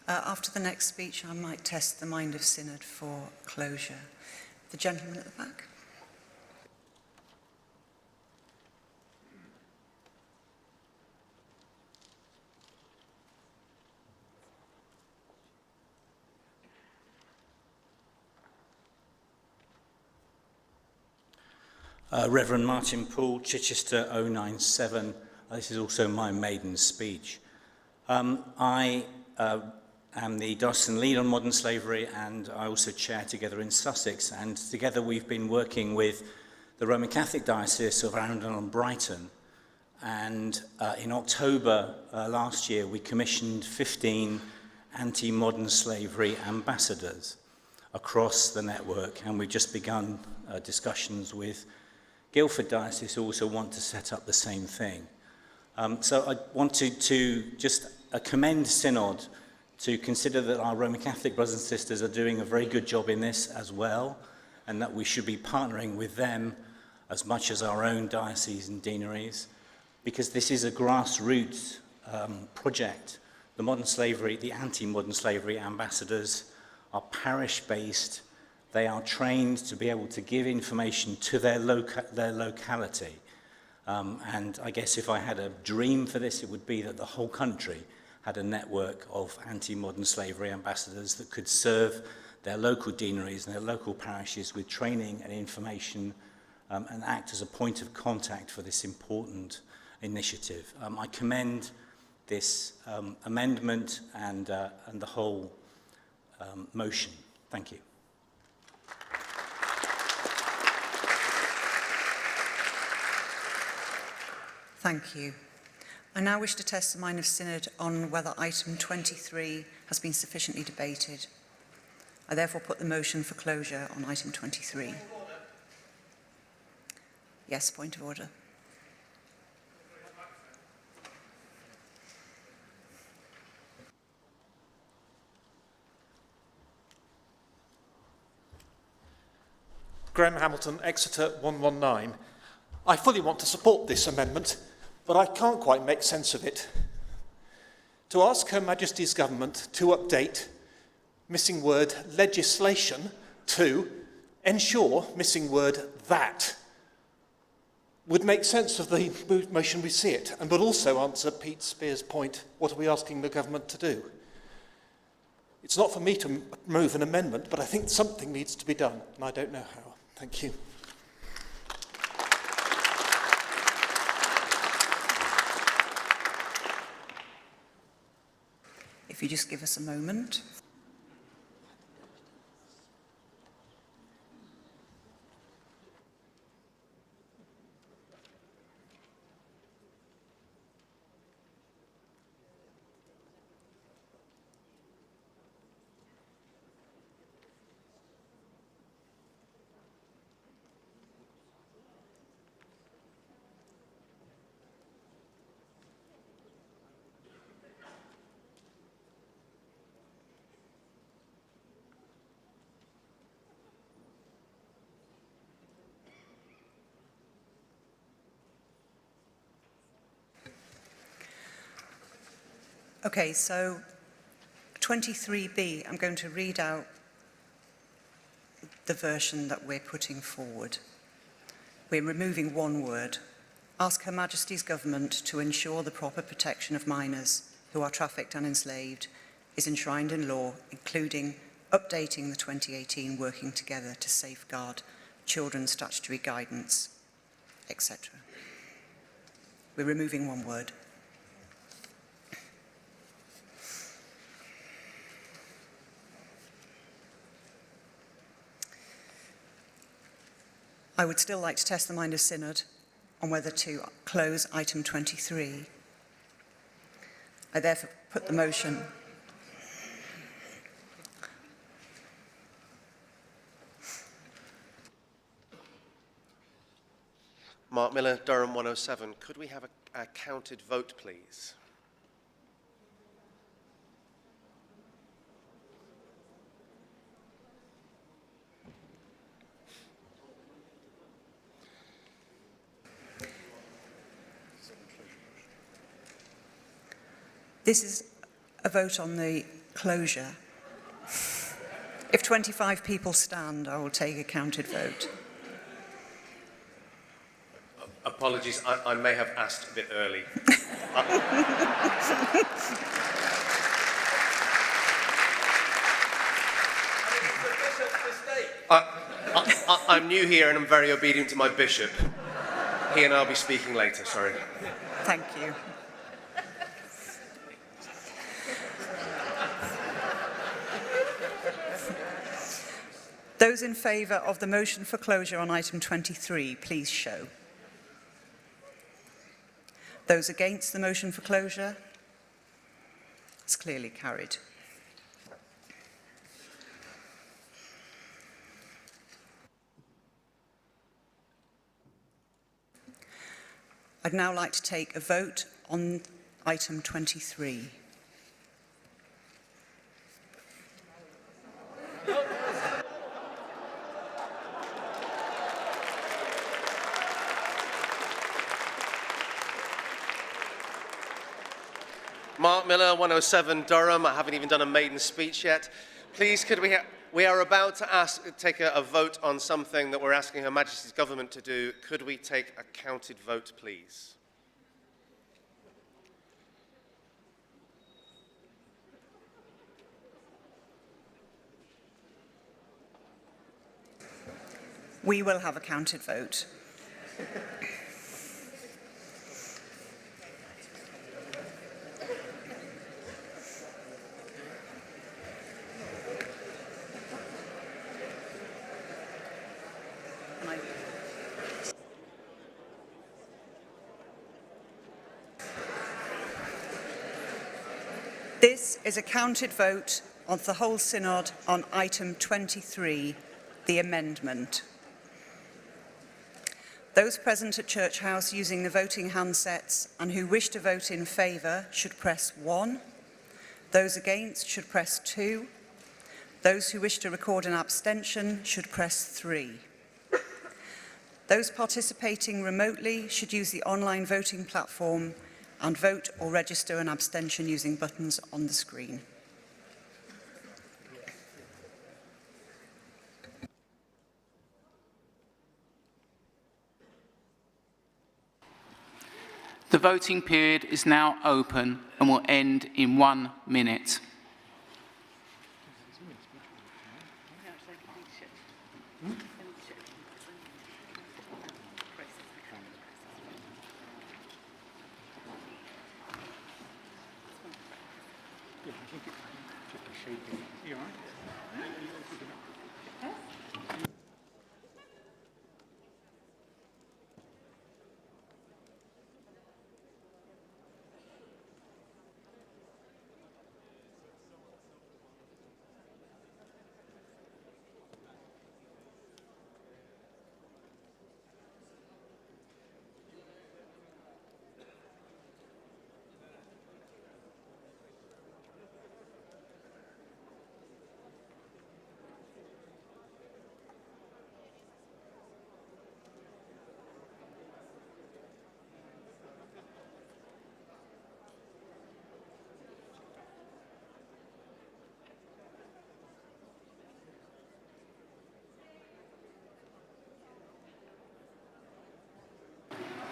After the next speech, I might test the mind of Synod for closure. The gentleman at the back. Reverend Martin Poole, Chichester 097. This is also my maiden speech. I am the diocesan lead on modern slavery, and I also chair Together in Sussex. And together we've been working with the Roman Catholic Diocese of Arundel and Brighton. And in October last year, we commissioned 15 anti-modern slavery ambassadors across the network. And we've just begun discussions with Guildford Diocese, who also want to set up the same thing. So I wanted to just commend Synod to consider that our Roman Catholic brothers and sisters are doing a very good job in this as well, and that we should be partnering with them as much as our own dioceses and deaneries, because this is a grassroots project. The modern slavery, the anti-modern slavery ambassadors are parish-based. They are trained to be able to give information to their locality. And I guess if I had a dream for this, it would be that the whole country had a network of anti-modern slavery ambassadors that could serve their local deaneries and their local parishes with training and information and act as a point of contact for this important initiative. I commend this amendment and the whole motion. Thank you. Thank you. I now wish to test the mind of Synod on whether item 23 has been sufficiently debated. I therefore put the motion for closure on item 23. Yes, point of order. Graham Hamilton, Exeter 119. I fully want to support this amendment, but I can't quite make sense of it. To ask Her Majesty's Government to update missing word legislation to ensure missing word that. would make sense of the motion we see it, and would also answer Pete Spear's point, what are we asking the government to do? It's not for me to move an amendment, but I think something needs to be done, and I don't know how. Thank you. If you just give us a moment. Okay, so 23B, I'm going to read out the version that we're putting forward. We're removing one word. Ask Her Majesty's Government to ensure the proper protection of minors who are trafficked and enslaved is enshrined in law, including updating the 2018 Working Together to Safeguard Children's Statutory Guidance, etc. We're removing one word. I would still like to test the mind of Synod on whether to close item 23. I therefore put the motion. Mark Miller, Durham 107. Could we have a counted vote, please? This is a vote on the closure. If 25 people stand, I will take a counted vote. Apologies, I may have asked a bit early. I'm new here and I'm very obedient to my bishop. He and I'll be speaking later, sorry. Thank you. Those in favour of the motion for closure on item 23, please show. Those against the motion for closure? It's clearly carried. I'd now like to take a vote on item 23. Mark Miller, 107 Durham. I haven't even done a maiden speech yet. Please, could we are about to take a vote on something that we're asking Her Majesty's Government to do. Could we take a counted vote, please? We will have a counted vote. This is a counted vote of the whole Synod on item 23, the amendment. Those present at Church House using the voting handsets and who wish to vote in favour should press 1. Those against should press 2. Those who wish to record an abstention should press 3. Those participating remotely should use the online voting platform and vote or register an abstention using buttons on the screen. The voting period is now open and will end in 1 minute.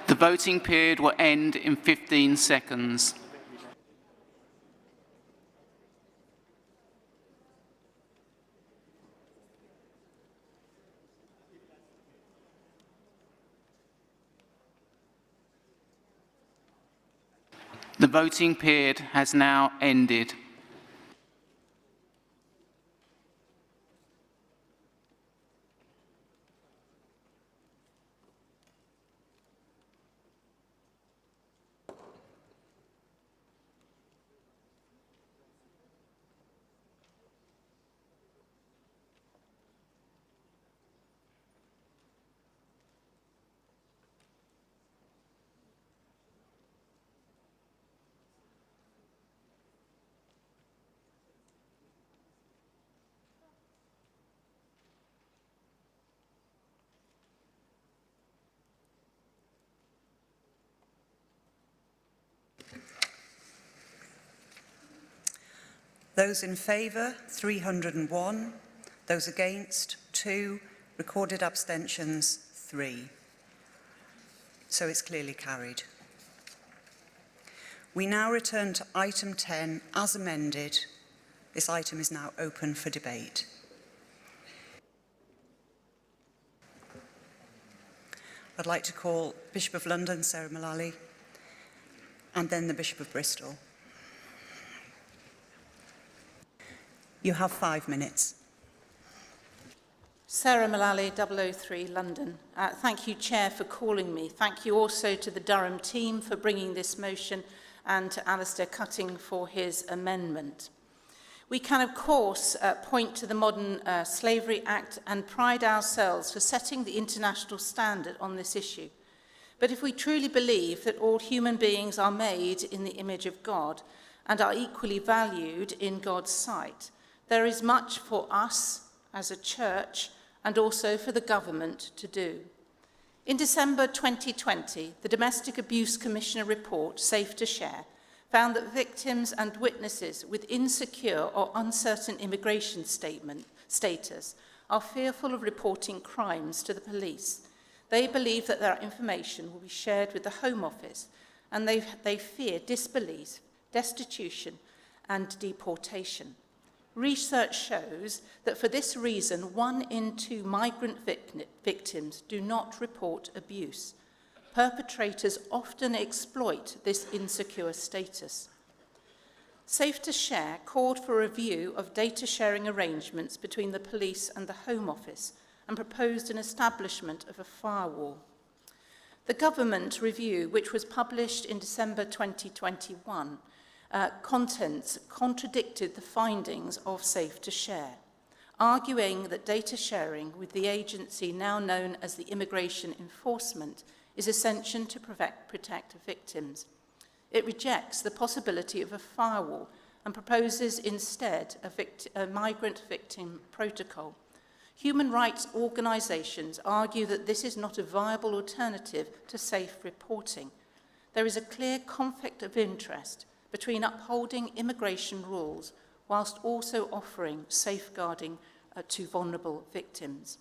The voting period will end in 15 seconds. The voting period has now ended. Those in favour, 301. Those against, 2. Recorded abstentions, 3. So it's clearly carried. We now return to item 10 as amended. This item is now open for debate. I'd like to call Bishop of London, Sarah Mullally, and then the Bishop of Bristol. You have 5 minutes. Sarah Mullally, 003, London. Thank you, Chair, for calling me. Thank you also to the Durham team for bringing this motion and to Alistair Cutting for his amendment. We can, of course, point to the Modern Slavery Act and pride ourselves for setting the international standard on this issue. But if we truly believe that all human beings are made in the image of God and are equally valued in God's sight, there is much for us as a church and also for the government to do. In December 2020, the Domestic Abuse Commissioner report, Safe to Share, found that victims and witnesses with insecure or uncertain immigration status are fearful of reporting crimes to the police. They believe that their information will be shared with the Home Office, and they fear disbelief, destitution, and deportation. Research shows that for this reason, 1 in 2 migrant victims do not report abuse. Perpetrators often exploit this insecure status. Safe to Share called for a review of data sharing arrangements between the police and the Home Office and proposed an establishment of a firewall. The government review, which was published in December 2021, contents contradicted the findings of Safe to Share, arguing that data sharing with the agency now known as the Immigration Enforcement is essential to protect victims. It rejects the possibility of a firewall and proposes instead a migrant victim protocol. Human rights organisations argue that this is not a viable alternative to safe reporting. There is a clear conflict of interest between upholding immigration rules whilst also offering safeguarding to vulnerable victims.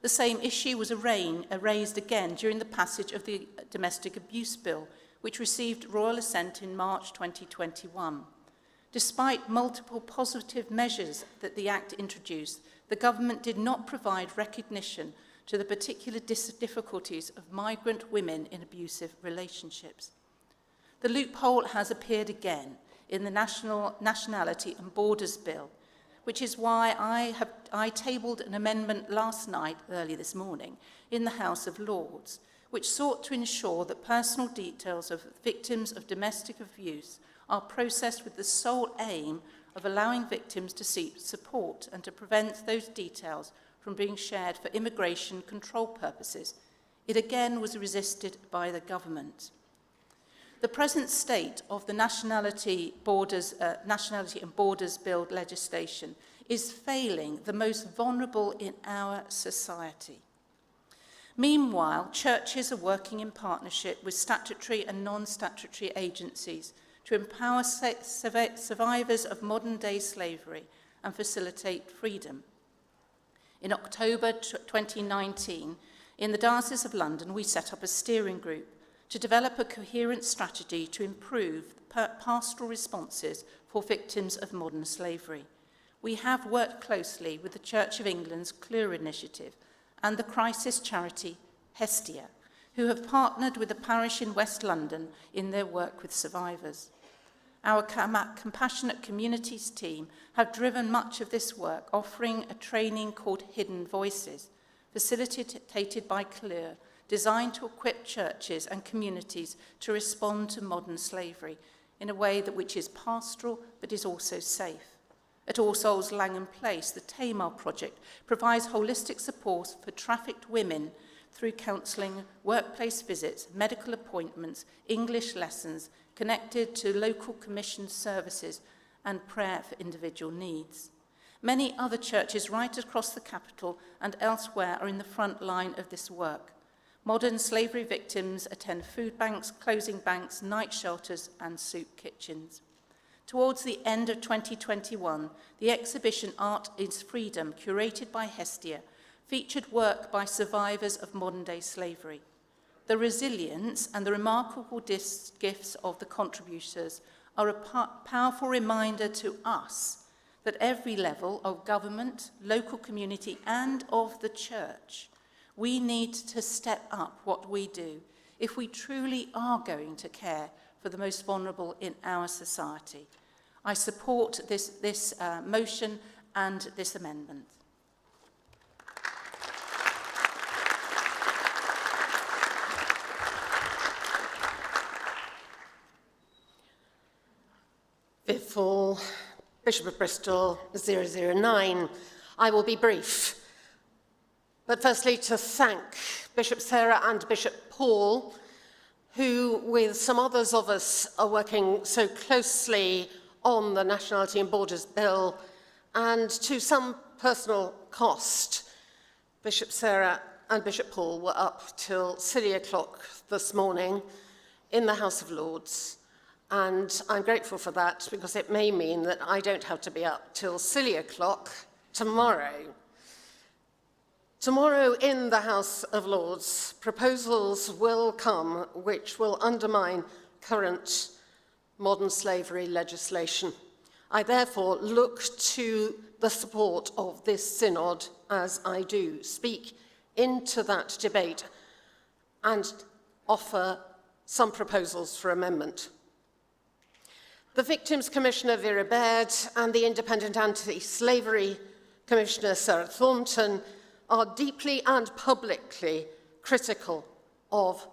The same issue was raised again during the passage of the Domestic Abuse Bill, which received royal assent in March 2021. Despite multiple positive measures that the Act introduced, the government did not provide recognition to the particular difficulties of migrant women in abusive relationships. The loophole has appeared again in the Nationality and Borders Bill, which is why I tabled an amendment last night, early this morning, in the House of Lords, which sought to ensure that personal details of victims of domestic abuse are processed with the sole aim of allowing victims to seek support and to prevent those details from being shared for immigration control purposes. It again was resisted by the government. The present state of the Nationality and Borders Bill legislation is failing the most vulnerable in our society. Meanwhile, churches are working in partnership with statutory and non-statutory agencies to empower survivors of modern-day slavery and facilitate freedom. In October 2019, in the Diocese of London, we set up a steering group to develop a coherent strategy to improve pastoral responses for victims of modern slavery. We have worked closely with the Church of England's Clergy initiative and the crisis charity Hestia, who have partnered with a parish in West London in their work with survivors. Our Compassionate Communities team have driven much of this work, offering a training called Hidden Voices, facilitated by Clergy, designed to equip churches and communities to respond to modern slavery in a way which is pastoral but is also safe. At All Souls Langham Place, the Tamar Project provides holistic support for trafficked women through counselling, workplace visits, medical appointments, English lessons, connected to local commission services and prayer for individual needs. Many other churches right across the capital and elsewhere are in the front line of this work. Modern slavery victims attend food banks, clothing banks, night shelters and soup kitchens. Towards the end of 2021, the exhibition Art is Freedom, curated by Hestia, featured work by survivors of modern-day slavery. The resilience and the remarkable gifts of the contributors are a powerful reminder to us that every level of government, local community and of the church, we need to step up what we do if we truly are going to care for the most vulnerable in our society. I support this motion and this amendment. Before Bishop of Bristol 009, I will be brief. But firstly, to thank Bishop Sarah and Bishop Paul, who, with some others of us, are working so closely on the Nationality and Borders Bill, and to some personal cost, Bishop Sarah and Bishop Paul were up till silly o'clock this morning in the House of Lords. And I'm grateful for that, because it may mean that I don't have to be up till silly o'clock tomorrow. Tomorrow in the House of Lords, proposals will come which will undermine current modern slavery legislation. I therefore look to the support of this synod as I do speak into that debate and offer some proposals for amendment. The Victims Commissioner Vera Baird and the Independent Anti-Slavery Commissioner Sarah Thornton are deeply and publicly critical of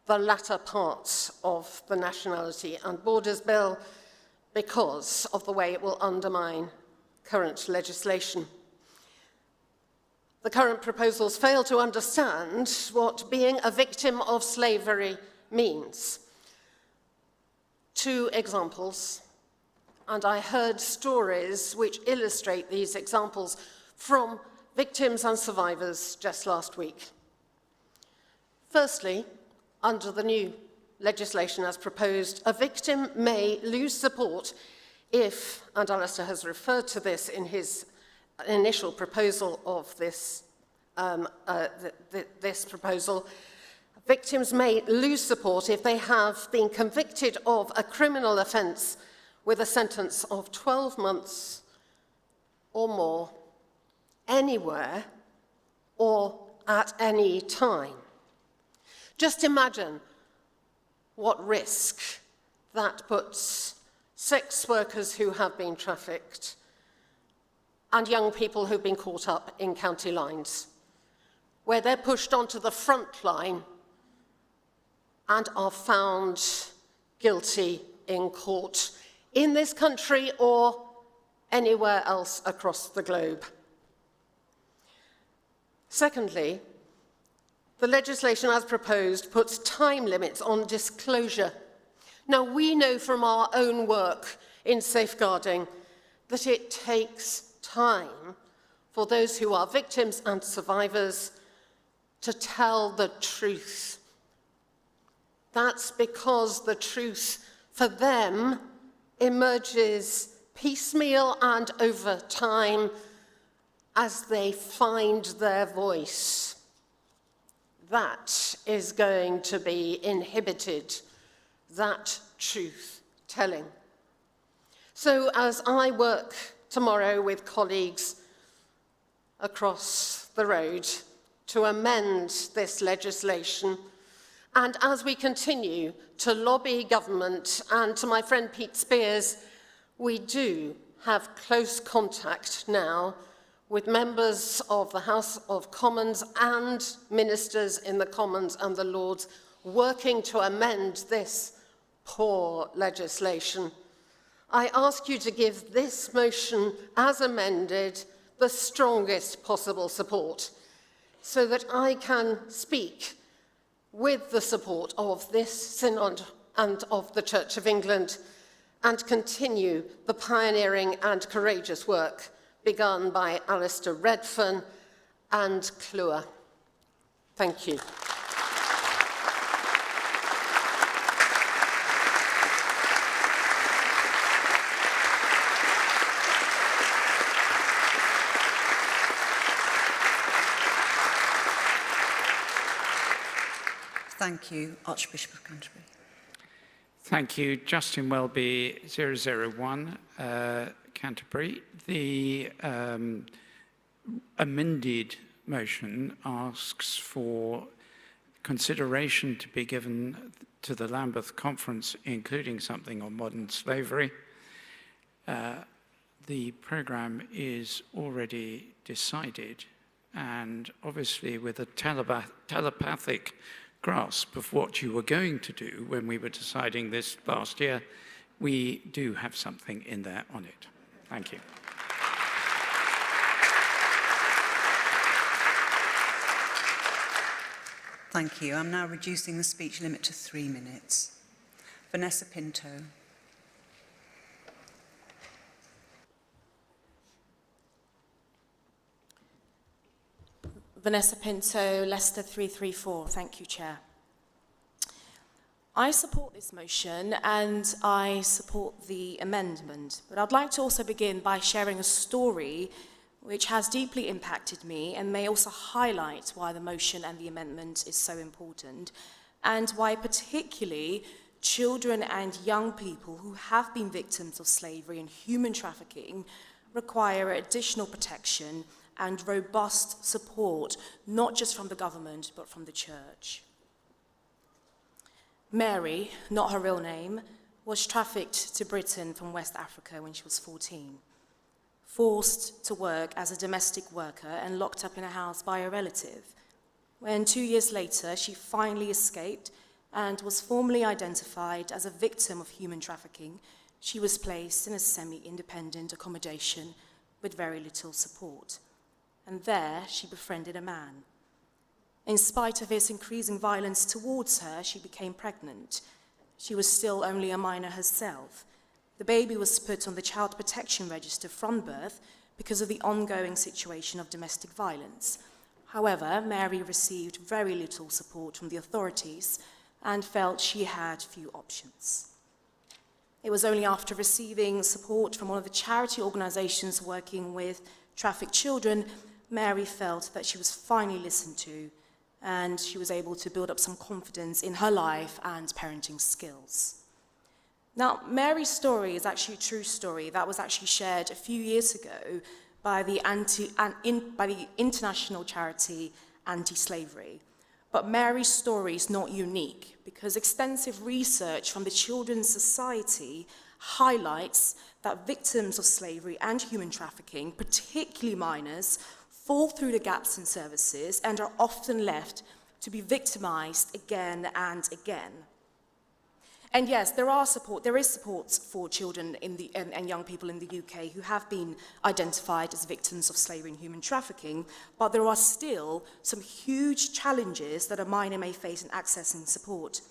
the latter parts of the Nationality and Borders Bill because of the way it will undermine current legislation. The current proposals fail to understand what being a victim of slavery means. 2 examples, and I heard stories which illustrate these examples from victims and survivors just last week. Firstly, under the new legislation as proposed, a victim may lose support if, and Alistair has referred to this in his initial proposal of this proposal, Victims may lose support if they have been convicted of a criminal offence with a sentence of 12 months or more, anywhere or at any time. Just imagine what risk that puts sex workers who have been trafficked and young people who've been caught up in county lines, where they're pushed onto the front line and are found guilty in court in this country or anywhere else across the globe. Secondly, the legislation as proposed puts time limits on disclosure. Now, we know from our own work in safeguarding that it takes time for those who are victims and survivors to tell the truth. That's because the truth for them emerges piecemeal and over time as they find their voice. That is going to be inhibited, that truth telling. So as I work tomorrow with colleagues across the road to amend this legislation, and as we continue to lobby government, and to my friend Pete Spears, we do have close contact now with members of the House of Commons and ministers in the Commons and the Lords working to amend this poor legislation. I ask you to give this motion, as amended, the strongest possible support, so that I can speak with the support of this Synod and of the Church of England, and continue the pioneering and courageous work begun by Alistair Redfern and Clergy. Thank you. Thank you, Archbishop of Canterbury. Thank you, Justin Welby, 001, Canterbury. The amended motion asks for consideration to be given to the Lambeth Conference, including something on modern slavery. The programme is already decided, and obviously with a telepathic grasp of what you were going to do when we were deciding this last year, we do have something in there on it. Thank you. Thank you. I'm now reducing the speech limit to 3 minutes. Vanessa Pinto. Vanessa Pinto, Leicester 334. Thank you, Chair. I support this motion and I support the amendment, but I'd like to also begin by sharing a story which has deeply impacted me and may also highlight why the motion and the amendment is so important, and why particularly children and young people who have been victims of slavery and human trafficking require additional protection and robust support, not just from the government, but from the church. Mary, not her real name, was trafficked to Britain from West Africa when she was 14, forced to work as a domestic worker and locked up in a house by a relative. When 2 years later, she finally escaped and was formally identified as a victim of human trafficking, she was placed in a semi-independent accommodation with very little support. And there, she befriended a man. In spite of his increasing violence towards her, she became pregnant. She was still only a minor herself. The baby was put on the Child Protection Register from birth because of the ongoing situation of domestic violence. However, Mary received very little support from the authorities and felt she had few options. It was only after receiving support from one of the charity organisations working with trafficked children, Mary felt that she was finally listened to and she was able to build up some confidence in her life and parenting skills. Now, Mary's story is actually a true story that was actually shared a few years ago by the international charity Anti-Slavery. But Mary's story is not unique because extensive research from the Children's Society highlights that victims of slavery and human trafficking, particularly minors, fall through the gaps in services and are often left to be victimized again and again. And yes, there is support for children and young people in the UK who have been identified as victims of slavery and human trafficking, but there are still some huge challenges that a minor may face in accessing support.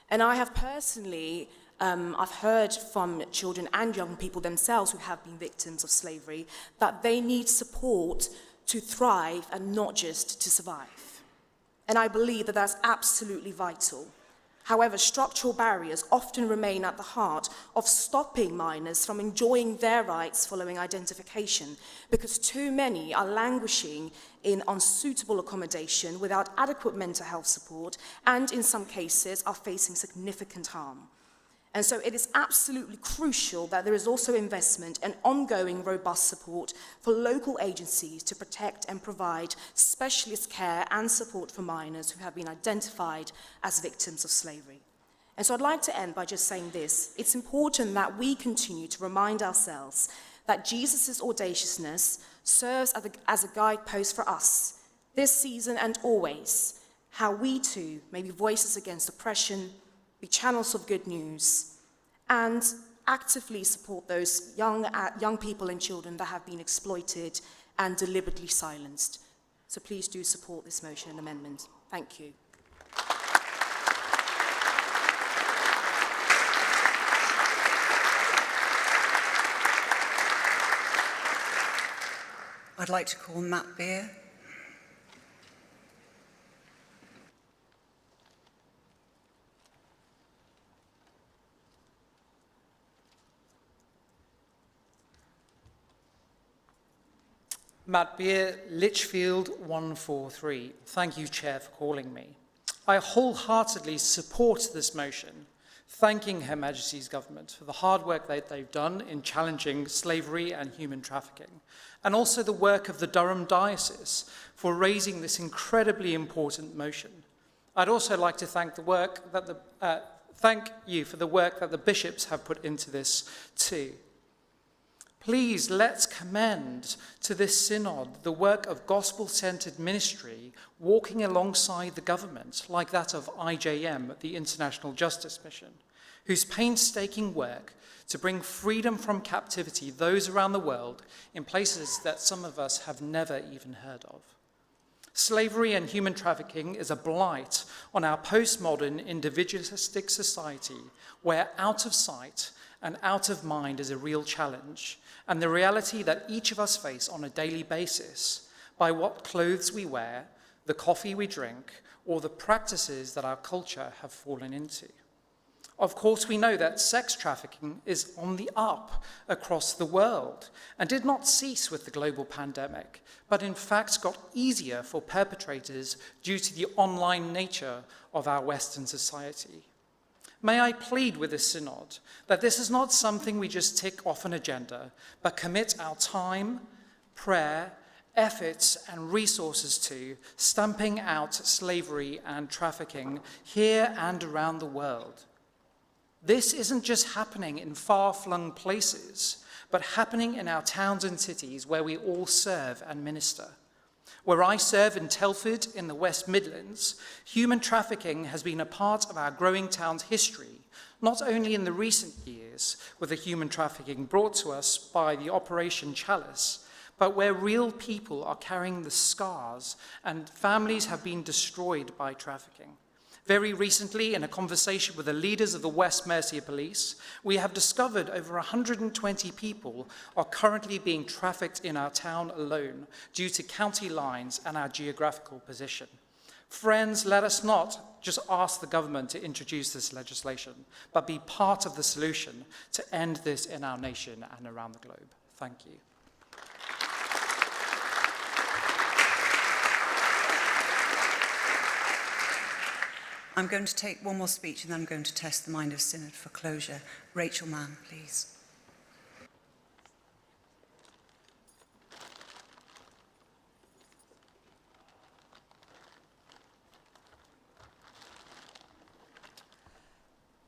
And I have personally, I've heard from children and young people themselves who have been victims of slavery that they need support to thrive and not just to survive. And I believe that that's absolutely vital. However, structural barriers often remain at the heart of stopping minors from enjoying their rights following identification, because too many are languishing in unsuitable accommodation without adequate mental health support, and in some cases are facing significant harm. And so it is absolutely crucial that there is also investment and ongoing robust support for local agencies to protect and provide specialist care and support for minors who have been identified as victims of slavery. And so I'd like to end by just saying this. It's important that we continue to remind ourselves that Jesus' audaciousness serves as a guidepost for us this season and always, how we too may be voices against oppression, be channels of good news, and actively support those young people and children that have been exploited and deliberately silenced. So please do support this motion and amendment. Thank you. I'd like to call Matt Beer. Matt Beer, Lichfield 143. Thank you, Chair, for calling me. I wholeheartedly support this motion, thanking Her Majesty's government for the hard work that they've done in challenging slavery and human trafficking, and also the work of the Durham Diocese for raising this incredibly important motion. I'd also like to thank thank you for the work that the bishops have put into this too. Please, let's commend to this synod the work of gospel-centered ministry walking alongside the government, like that of IJM, the International Justice Mission, whose painstaking work to bring freedom from captivity those around the world in places that some of us have never even heard of. Slavery and human trafficking is a blight on our postmodern individualistic society where out of sight and out of mind is a real challenge, and the reality that each of us face on a daily basis by what clothes we wear, the coffee we drink, or the practices that our culture have fallen into. Of course, we know that sex trafficking is on the up across the world and did not cease with the global pandemic, but in fact got easier for perpetrators due to the online nature of our Western society. May I plead with this synod that this is not something we just tick off an agenda, but commit our time, prayer, efforts, and resources to stamping out slavery and trafficking here and around the world. This isn't just happening in far-flung places, but happening in our towns and cities where we all serve and minister. Where I serve in Telford in the West Midlands, human trafficking has been a part of our growing town's history, not only in the recent years with the human trafficking brought to us by the Operation Chalice, but where real people are carrying the scars and families have been destroyed by trafficking. Very recently, in a conversation with the leaders of the West Mercia Police, we have discovered over 120 people are currently being trafficked in our town alone due to county lines and our geographical position. Friends, let us not just ask the government to introduce this legislation, but be part of the solution to end this in our nation and around the globe. Thank you. I'm going to take one more speech and then I'm going to test the mind of Synod for closure. Rachel Mann, please.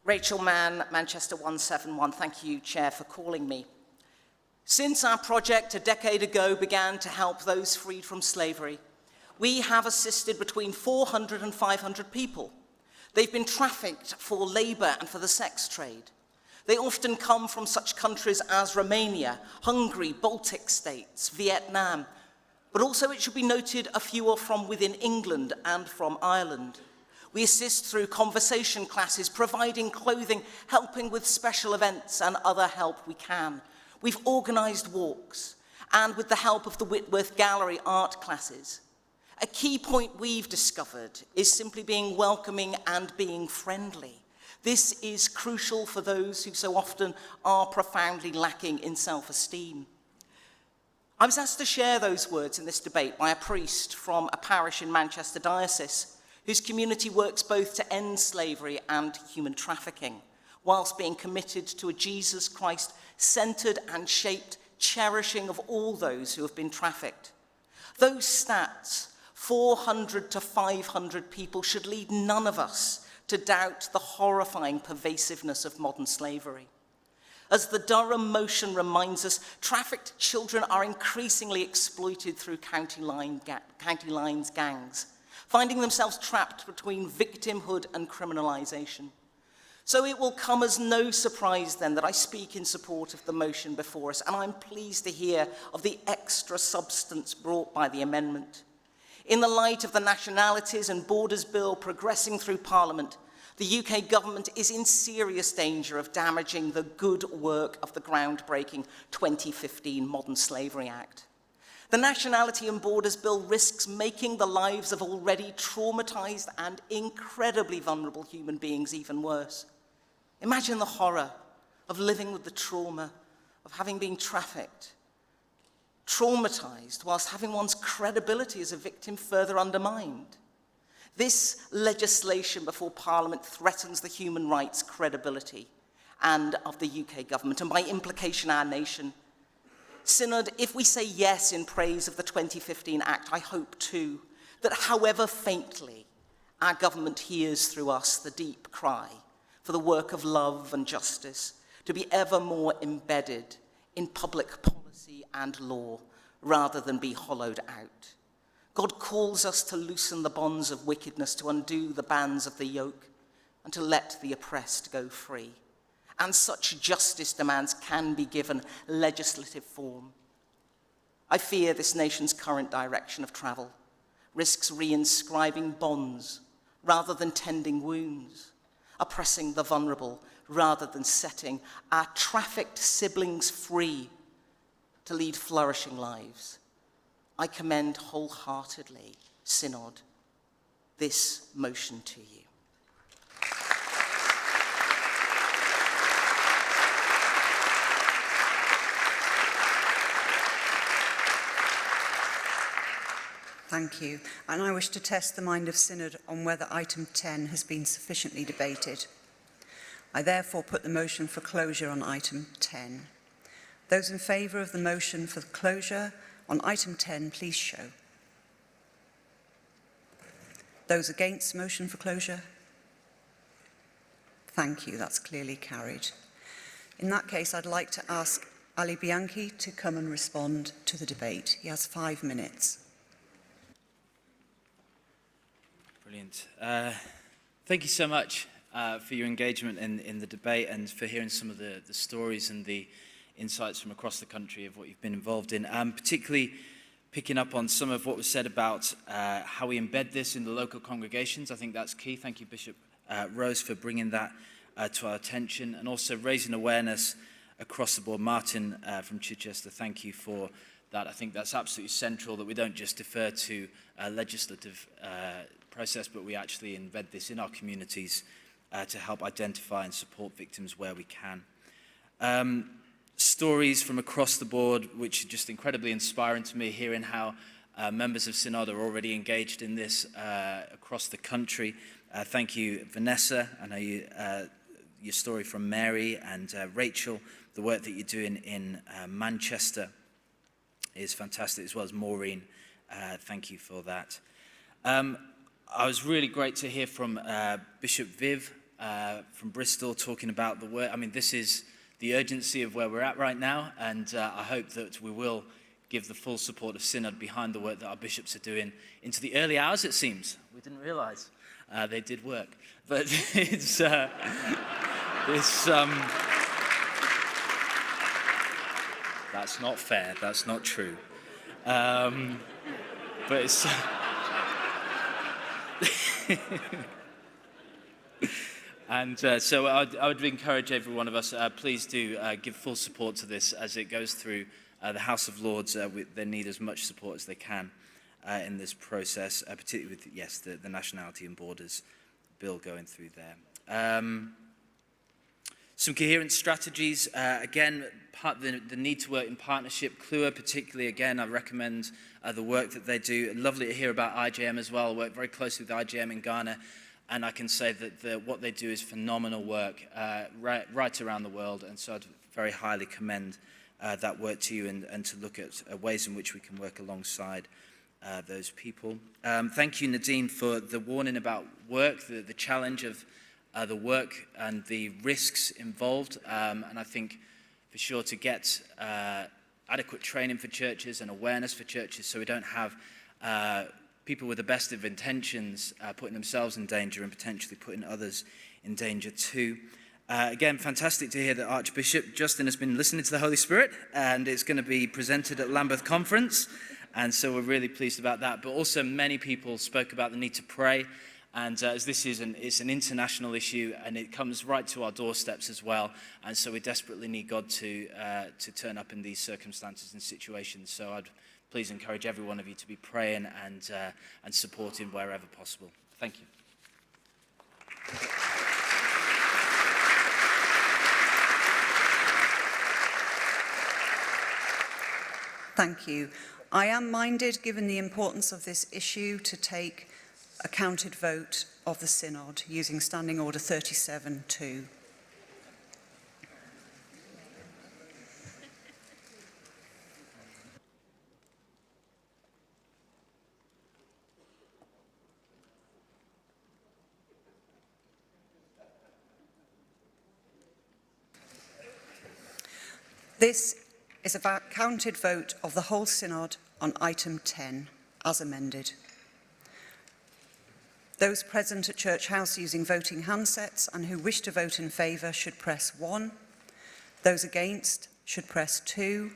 Rachel Mann, Manchester 171. Thank you, Chair, for calling me. Since our project a decade ago began to help those freed from slavery, we have assisted between 400 and 500 people. They've been trafficked for labour and for the sex trade. They often come from such countries as Romania, Hungary, Baltic states, Vietnam, but also it should be noted a few are from within England and from Ireland. We assist through conversation classes, providing clothing, helping with special events and other help we can. We've organised walks, and with the help of the Whitworth Gallery art classes. A key point we've discovered is simply being welcoming and being friendly. This is crucial for those who so often are profoundly lacking in self-esteem. I was asked to share those words in this debate by a priest from a parish in Manchester Diocese, whose community works both to end slavery and human trafficking, whilst being committed to a Jesus Christ-centred and shaped cherishing of all those who have been trafficked. Those stats, 400 to 500 people, should lead none of us to doubt the horrifying pervasiveness of modern slavery. As the Durham motion reminds us, trafficked children are increasingly exploited through county lines gangs, finding themselves trapped between victimhood and criminalisation. So it will come as no surprise then that I speak in support of the motion before us, and I'm pleased to hear of the extra substance brought by the amendment. In the light of the Nationalities and Borders Bill progressing through Parliament, the UK government is in serious danger of damaging the good work of the groundbreaking 2015 Modern Slavery Act. The Nationality and Borders Bill risks making the lives of already traumatised and incredibly vulnerable human beings even worse. Imagine the horror of living with the trauma of having been trafficked, traumatised whilst having one's credibility as a victim further undermined. This legislation before Parliament threatens the human rights credibility and of the UK government, and by implication our nation. Synod, if we say yes in praise of the 2015 Act, I hope too that however faintly our government hears through us the deep cry for the work of love and justice to be ever more embedded in public policy and law rather than be hollowed out. God calls us to loosen the bonds of wickedness, to undo the bands of the yoke, and to let the oppressed go free. And such justice demands can be given legislative form. I fear this nation's current direction of travel risks reinscribing bonds rather than tending wounds, oppressing the vulnerable rather than setting our trafficked siblings free to lead flourishing lives. I commend wholeheartedly, Synod, this motion to you. Thank you. And I wish to test the mind of Synod on whether item 10 has been sufficiently debated. I therefore put the motion for closure on item 10. Those in favour of the motion for closure on item 10, please show. Those against the motion for closure? Thank you, that's clearly carried. In that case, I'd like to ask Ali Bianchi to come and respond to the debate. He has 5 minutes. Brilliant. Thank you so much for your engagement in the debate and for hearing some of the stories and the insights from across the country of what you've been involved in, particularly picking up on some of what was said about how we embed this in the local congregations. I think that's key. Thank you, Bishop Rose, for bringing that to our attention and also raising awareness across the board. Martin from Chichester, thank you for that. I think that's absolutely central, that we don't just defer to a legislative process, but we actually embed this in our communities to help identify and support victims where we can. Stories from across the board, which are just incredibly inspiring to me, hearing how Members of Synod are already engaged in this across the country. Thank you, Vanessa. I know your story from Mary and Rachel. The work that you're doing in Manchester is fantastic, as well as Maureen. Thank you for that. I was really great to hear from Bishop Viv from Bristol talking about the work. I mean, this is the urgency of where we're at right now, and I hope that we will give the full support of Synod behind the work that our bishops are doing into the early hours, it seems. We didn't realise they did work. But it's... that's not fair, that's not true. But it's... And so I would encourage every one of us, please do give full support to this as it goes through the House of Lords. They need as much support as they can in this process, particularly with, yes, the Nationality and Borders Bill going through there. Some coherent strategies, again, the need to work in partnership. CLUA particularly, again, I recommend the work that they do. Lovely to hear about IJM as well. I work very closely with IJM in Ghana, and I can say that what they do is phenomenal work right around the world, and so I'd very highly commend that work to you and to look at ways in which we can work alongside those people. Thank you, Nadine, for the warning about work, the challenge of the work and the risks involved, and I think for sure to get adequate training for churches and awareness for churches so we don't have people with the best of intentions putting themselves in danger and potentially putting others in danger too. Again, fantastic to hear that Archbishop Justin has been listening to the Holy Spirit, and it's going to be presented at Lambeth Conference, and so we're really pleased about that. But also many people spoke about the need to pray, and as this is it's an international issue, and it comes right to our doorsteps as well, and so we desperately need God to turn up in these circumstances and situations. So I'd please encourage every one of you to be praying and supporting wherever possible. Thank you. Thank you. I am minded, given the importance of this issue, to take a counted vote of the Synod using Standing Order 37.2. This is a counted vote of the whole Synod on item 10, as amended. Those present at Church House using voting handsets and who wish to vote in favour should press 1. Those against should press 2.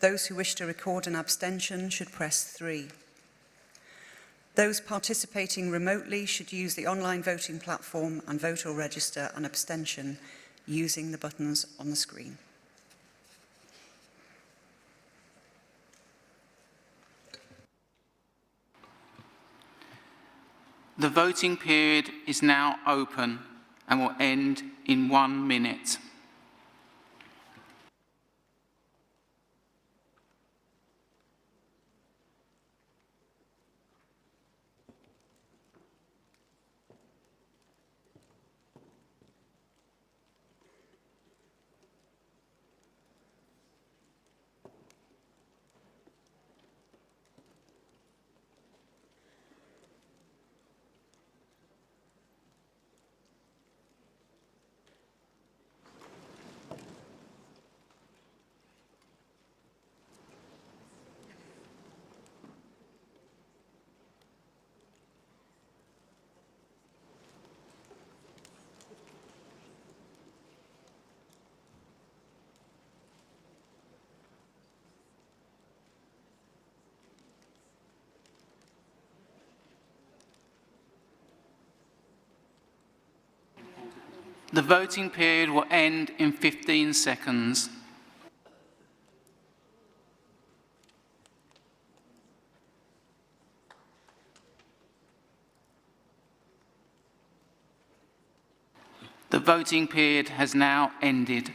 Those who wish to record an abstention should press 3. Those participating remotely should use the online voting platform and vote or register an abstention using the buttons on the screen. The voting period is now open and will end in 1 minute. The voting period will end in 15 seconds. The voting period has now ended.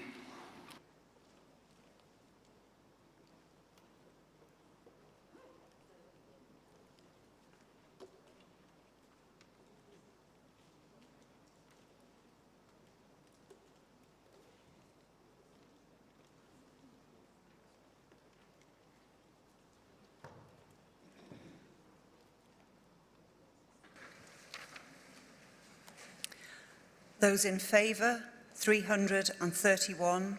Those in favour, 331.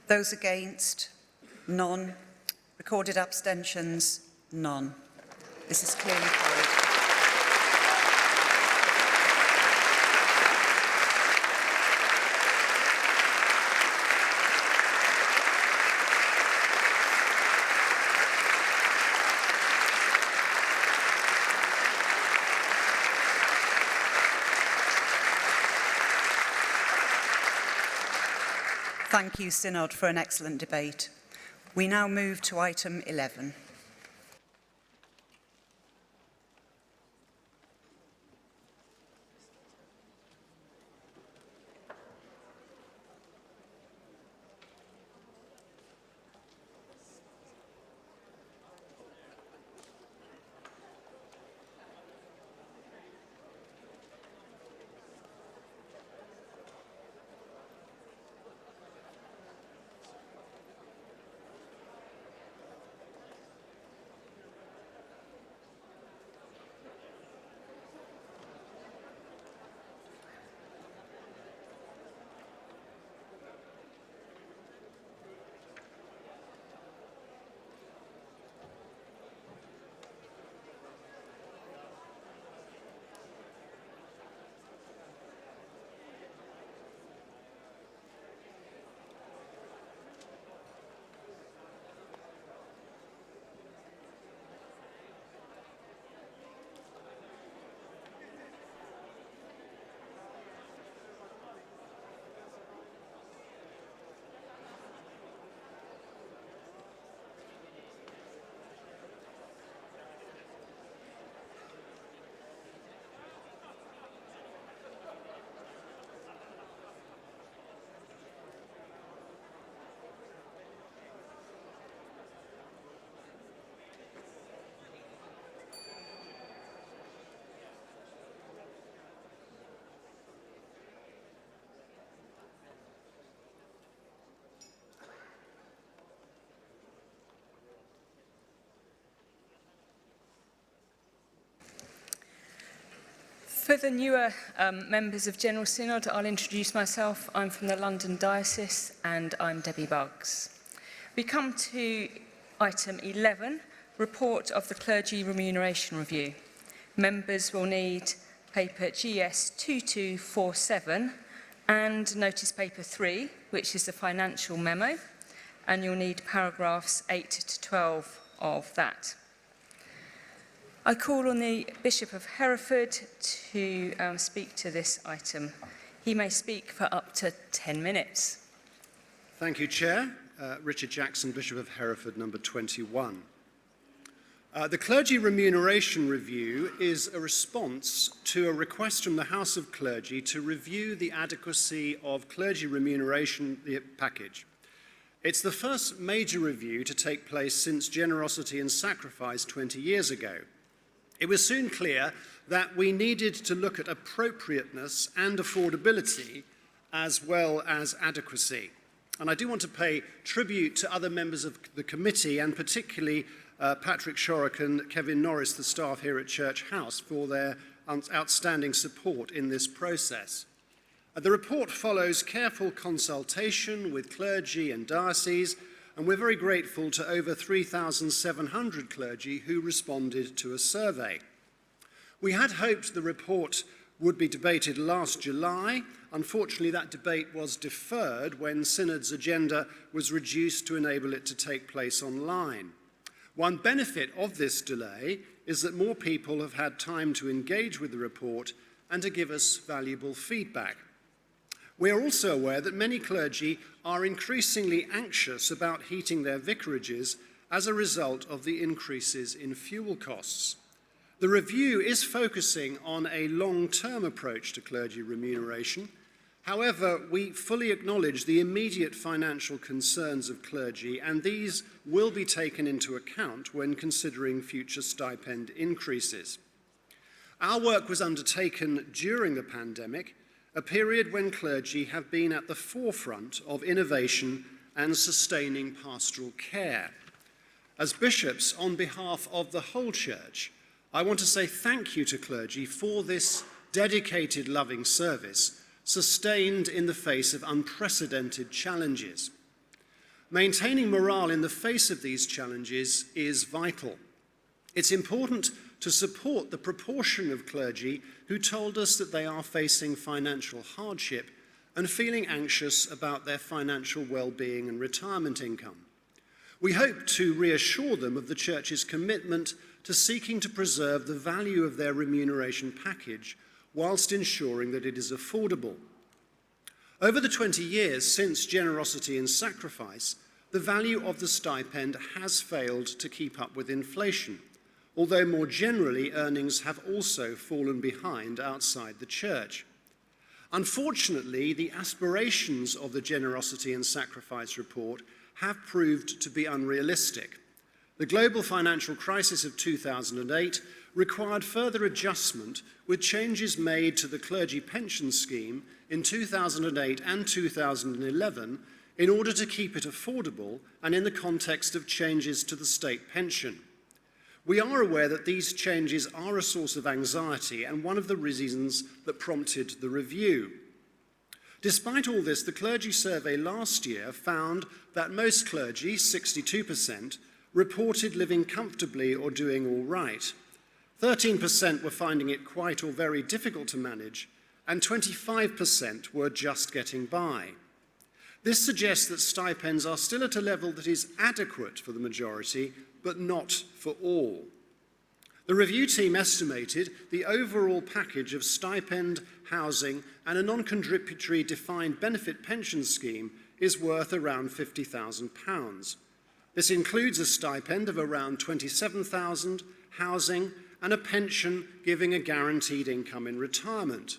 Those against, none. Recorded abstentions, none. This is clearly carried. Thank you, Synod, for an excellent debate. We now move to item 11. For the newer members of General Synod, I'll introduce myself. I'm from the London Diocese and I'm Debbie Buggs. We come to item 11, report of the Clergy Remuneration Review. Members will need paper GS 2247 and notice paper 3, which is the financial memo, and you'll need paragraphs 8 to 12 of that. I call on the Bishop of Hereford to speak to this item. He may speak for up to 10 minutes. Thank you, Chair. Richard Jackson, Bishop of Hereford, number 21. The Clergy Remuneration Review is a response to a request from the House of Clergy to review the adequacy of clergy remuneration package. It's the first major review to take place since Generosity and Sacrifice 20 years ago. It was soon clear that we needed to look at appropriateness and affordability as well as adequacy. And I do want to pay tribute to other members of the committee, and particularly Patrick Shorrock and Kevin Norris, the staff here at Church House, for their outstanding support in this process. The report follows careful consultation with clergy and dioceses, and we're very grateful to over 3,700 clergy who responded to a survey. We had hoped the report would be debated last July. Unfortunately, that debate was deferred when Synod's agenda was reduced to enable it to take place online. One benefit of this delay is that more people have had time to engage with the report and to give us valuable feedback. We are also aware that many clergy are increasingly anxious about heating their vicarages as a result of the increases in fuel costs. The review is focusing on a long-term approach to clergy remuneration. However, we fully acknowledge the immediate financial concerns of clergy, and these will be taken into account when considering future stipend increases. Our work was undertaken during the pandemic, a period when clergy have been at the forefront of innovation and sustaining pastoral care. As bishops, on behalf of the whole Church, I want to say thank you to clergy for this dedicated, loving service sustained in the face of unprecedented challenges. Maintaining morale in the face of these challenges is vital. It's important to support the proportion of clergy who told us that they are facing financial hardship and feeling anxious about their financial well-being and retirement income. We hope to reassure them of the Church's commitment to seeking to preserve the value of their remuneration package whilst ensuring that it is affordable. Over the 20 years since generosity and sacrifice, the value of the stipend has failed to keep up with inflation, although more generally earnings have also fallen behind outside the Church. Unfortunately, the aspirations of the Generosity and Sacrifice report have proved to be unrealistic. The global financial crisis of 2008 required further adjustment, with changes made to the clergy pension scheme in 2008 and 2011 in order to keep it affordable and in the context of changes to the state pension. We are aware that these changes are a source of anxiety and one of the reasons that prompted the review. Despite all this, the clergy survey last year found that most clergy, 62%, reported living comfortably or doing all right. 13% were finding it quite or very difficult to manage, and 25% were just getting by. This suggests that stipends are still at a level that is adequate for the majority, but not for all. The review team estimated the overall package of stipend, housing, and a non-contributory defined benefit pension scheme is worth around £50,000. This includes a stipend of around £27,000, housing, and a pension giving a guaranteed income in retirement.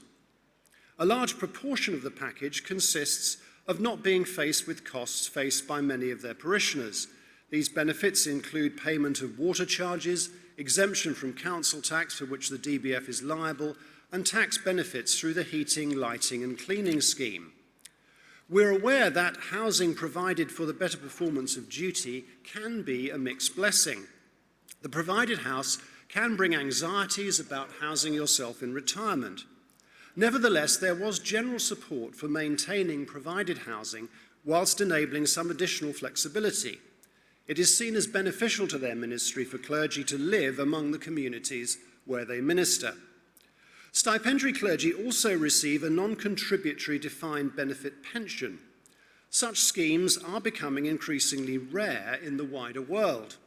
A large proportion of the package consists of not being faced with costs faced by many of their parishioners. These benefits include payment of water charges, exemption from council tax for which the DBF is liable, and tax benefits through the heating, lighting and cleaning scheme. We're aware that housing provided for the better performance of duty can be a mixed blessing. The provided house can bring anxieties about housing yourself in retirement. Nevertheless, there was general support for maintaining provided housing whilst enabling some additional flexibility. It is seen as beneficial to their ministry for clergy to live among the communities where they minister. Stipendiary clergy also receive a non-contributory defined benefit pension. Such schemes are becoming increasingly rare in the wider world.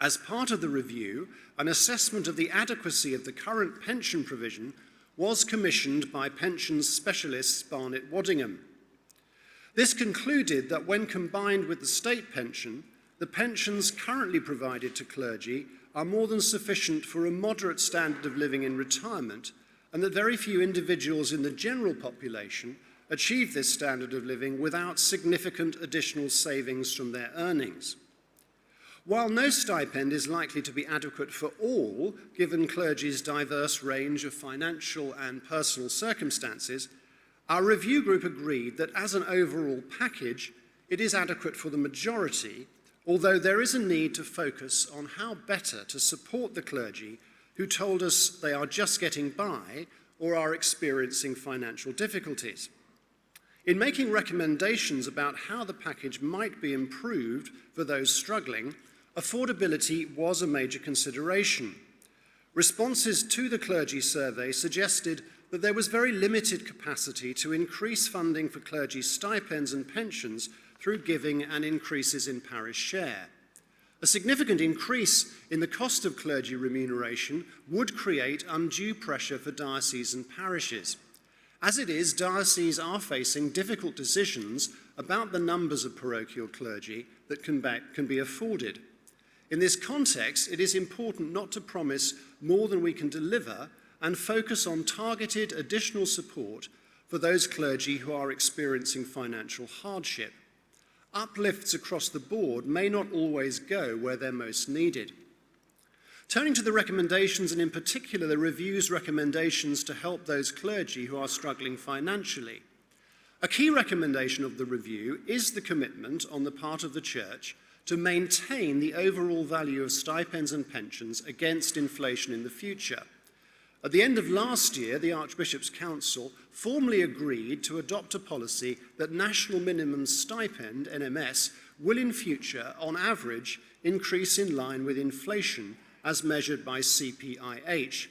As part of the review, an assessment of the adequacy of the current pension provision was commissioned by pensions specialists Barnett Waddingham. This concluded that when combined with the state pension, the pensions currently provided to clergy are more than sufficient for a moderate standard of living in retirement, and that very few individuals in the general population achieve this standard of living without significant additional savings from their earnings. While no stipend is likely to be adequate for all, given clergy's diverse range of financial and personal circumstances, our review group agreed that as an overall package, it is adequate for the majority, although there is a need to focus on how better to support the clergy who told us they are just getting by or are experiencing financial difficulties. In making recommendations about how the package might be improved for those struggling, affordability was a major consideration. Responses to the clergy survey suggested that there was very limited capacity to increase funding for clergy stipends and pensions through giving and increases in parish share. A significant increase in the cost of clergy remuneration would create undue pressure for dioceses and parishes. As it is, dioceses are facing difficult decisions about the numbers of parochial clergy that can be afforded. In this context, it is important not to promise more than we can deliver and focus on targeted additional support for those clergy who are experiencing financial hardship. Uplifts across the board may not always go where they're most needed. Turning to the recommendations, and in particular the review's recommendations to help those clergy who are struggling financially, a key recommendation of the review is the commitment on the part of the Church to maintain the overall value of stipends and pensions against inflation in the future. At the end of last year, the Archbishop's Council formally agreed to adopt a policy that national minimum stipend, NMS, will in future, on average, increase in line with inflation as measured by CPIH.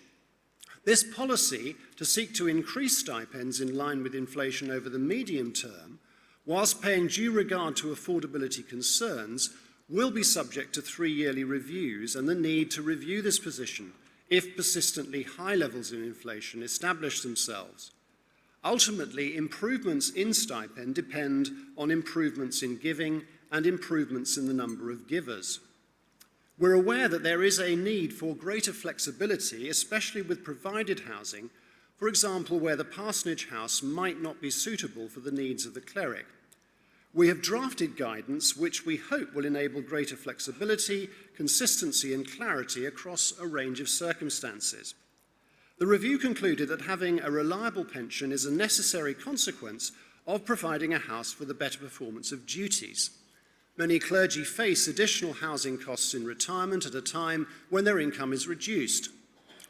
This policy, to seek to increase stipends in line with inflation over the medium term, whilst paying due regard to affordability concerns, will be subject to 3 yearly reviews and the need to review this position if persistently high levels of inflation establish themselves. Ultimately, improvements in stipend depend on improvements in giving and improvements in the number of givers. We're aware that there is a need for greater flexibility, especially with provided housing, for example, where the parsonage house might not be suitable for the needs of the cleric. We have drafted guidance which we hope will enable greater flexibility, consistency and clarity across a range of circumstances. The review concluded that having a reliable pension is a necessary consequence of providing a house for the better performance of duties. Many clergy face additional housing costs in retirement at a time when their income is reduced.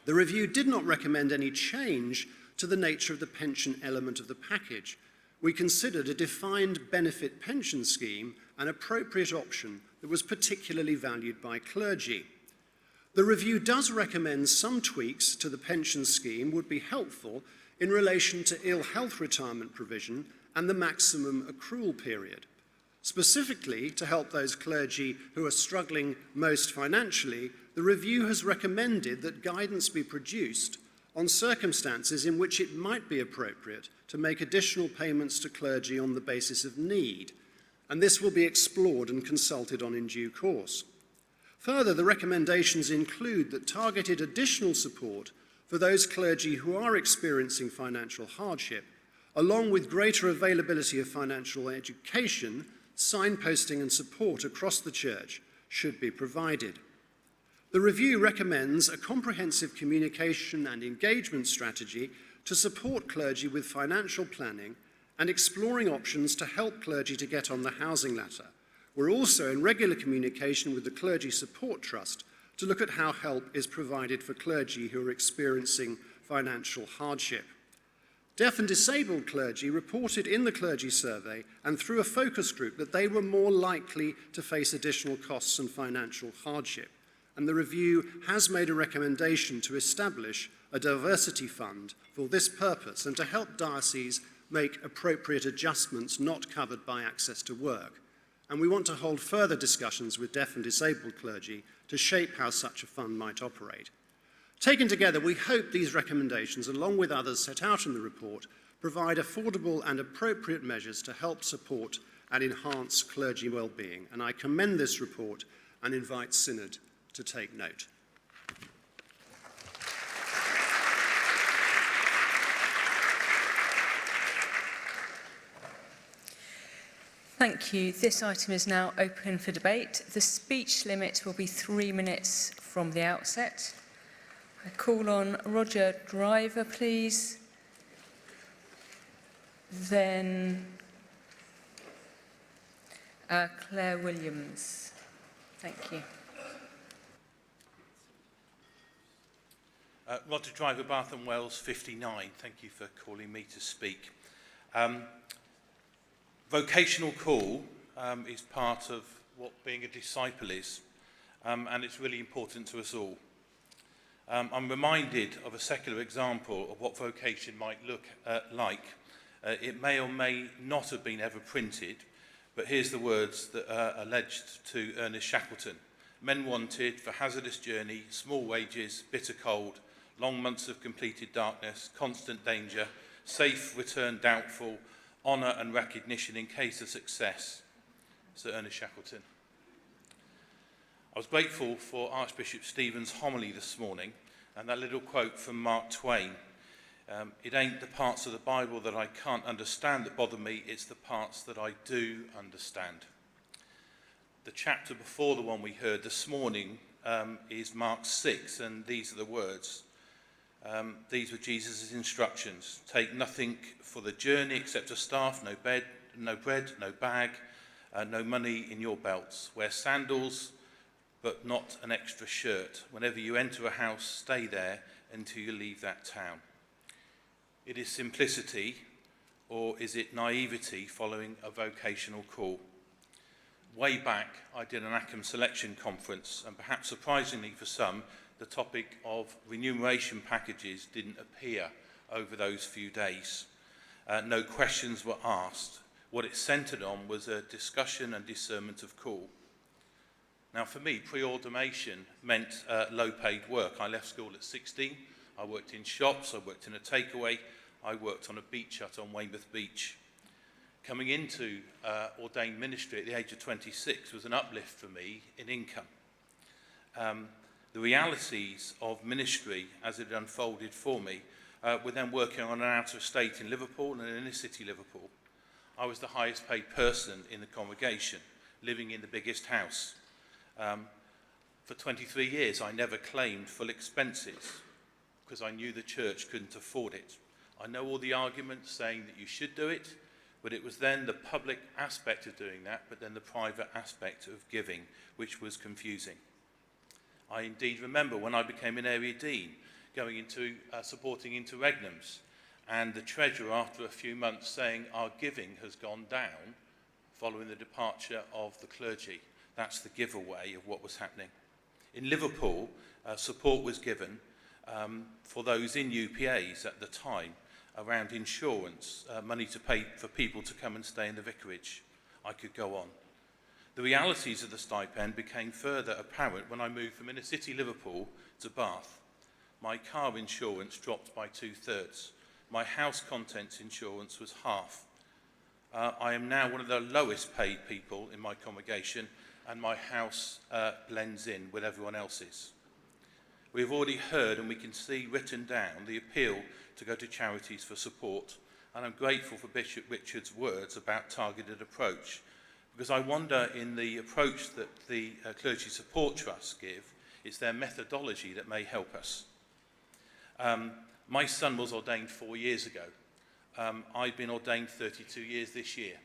The review did not recommend any change to the nature of the pension element of the package. We considered a defined benefit pension scheme an appropriate option that was particularly valued by clergy. The review does recommend some tweaks to the pension scheme would be helpful in relation to ill health retirement provision and the maximum accrual period. Specifically, to help those clergy who are struggling most financially, the review has recommended that guidance be produced on circumstances in which it might be appropriate to make additional payments to clergy on the basis of need, and this will be explored and consulted on in due course. Further, the recommendations include that targeted additional support for those clergy who are experiencing financial hardship, along with greater availability of financial education, signposting and support across the church should be provided. The review recommends a comprehensive communication and engagement strategy to support clergy with financial planning and exploring options to help clergy to get on the housing ladder. We're also in regular communication with the Clergy Support Trust to look at how help is provided for clergy who are experiencing financial hardship. Deaf and disabled clergy reported in the clergy survey and through a focus group that they were more likely to face additional costs and financial hardship. And the review has made a recommendation to establish a diversity fund for this purpose and to help dioceses make appropriate adjustments not covered by access to work. And we want to hold further discussions with deaf and disabled clergy to shape how such a fund might operate. Taken together, we hope these recommendations, along with others set out in the report, provide affordable and appropriate measures to help support and enhance clergy well-being. And I commend this report and invite Synod to take note. Thank you. This item is now open for debate. The speech limit will be 3 minutes from the outset. I call on Roger Driver, please. Then Claire Williams. Thank you. Roger Driver, Bath and Wells 59. Thank you for calling me to speak. Vocational call is part of what being a disciple is, and it's really important to us all. I'm reminded of a secular example of what vocation might look like. It may or may not have been ever printed, but here's the words that are alleged to Ernest Shackleton. Men wanted for hazardous journey, small wages, bitter cold, long months of completed darkness, constant danger, safe return doubtful, honour and recognition in case of success. Sir Ernest Shackleton. I was grateful for Archbishop Stephen's homily this morning and that little quote from Mark Twain. It ain't the parts of the Bible that I can't understand that bother me, it's the parts that I do understand. The chapter before the one we heard this morning is Mark 6, and these are the words. These were Jesus' instructions. Take nothing for the journey except a staff, no bread, no bag, no money in your belts. Wear sandals, but not an extra shirt. Whenever you enter a house, stay there until you leave that town. It is simplicity, or is it naivety following a vocational call? Way back, I did an ACCM selection conference, and perhaps surprisingly for some, the topic of remuneration packages didn't appear over those few days. No questions were asked. What it centred on was a discussion and discernment of call. Now for me, pre-ordination meant low-paid work. I left school at 16. I worked in shops, I worked in a takeaway, I worked on a beach hut on Weymouth Beach. Coming into ordained ministry at the age of 26 was an uplift for me in income. The realities of ministry as it unfolded for me were then working on an outer estate in Liverpool and in inner city Liverpool. I was the highest paid person in the congregation, living in the biggest house. For 23 years I never claimed full expenses because I knew the church couldn't afford it. I know all the arguments saying that you should do it, but it was then the public aspect of doing that, but then the private aspect of giving, which was confusing. I indeed remember when I became an area dean, going into supporting interregnums, and the treasurer after a few months saying our giving has gone down following the departure of the clergy. That's the giveaway of what was happening. In Liverpool, support was given for those in UPAs at the time around insurance, money to pay for people to come and stay in the vicarage. I could go on. The realities of the stipend became further apparent when I moved from inner city Liverpool to Bath. My car insurance dropped by 2/3. My house contents insurance was half. I am now one of the lowest paid people in my congregation, and my house blends in with everyone else's. We've already heard, and we can see written down, the appeal to go to charities for support, and I'm grateful for Bishop Richard's words about targeted approach, because I wonder in the approach that the Clergy Support Trusts give, it's their methodology that may help us. My son was ordained 4 years ago. I've been ordained 32 years this year.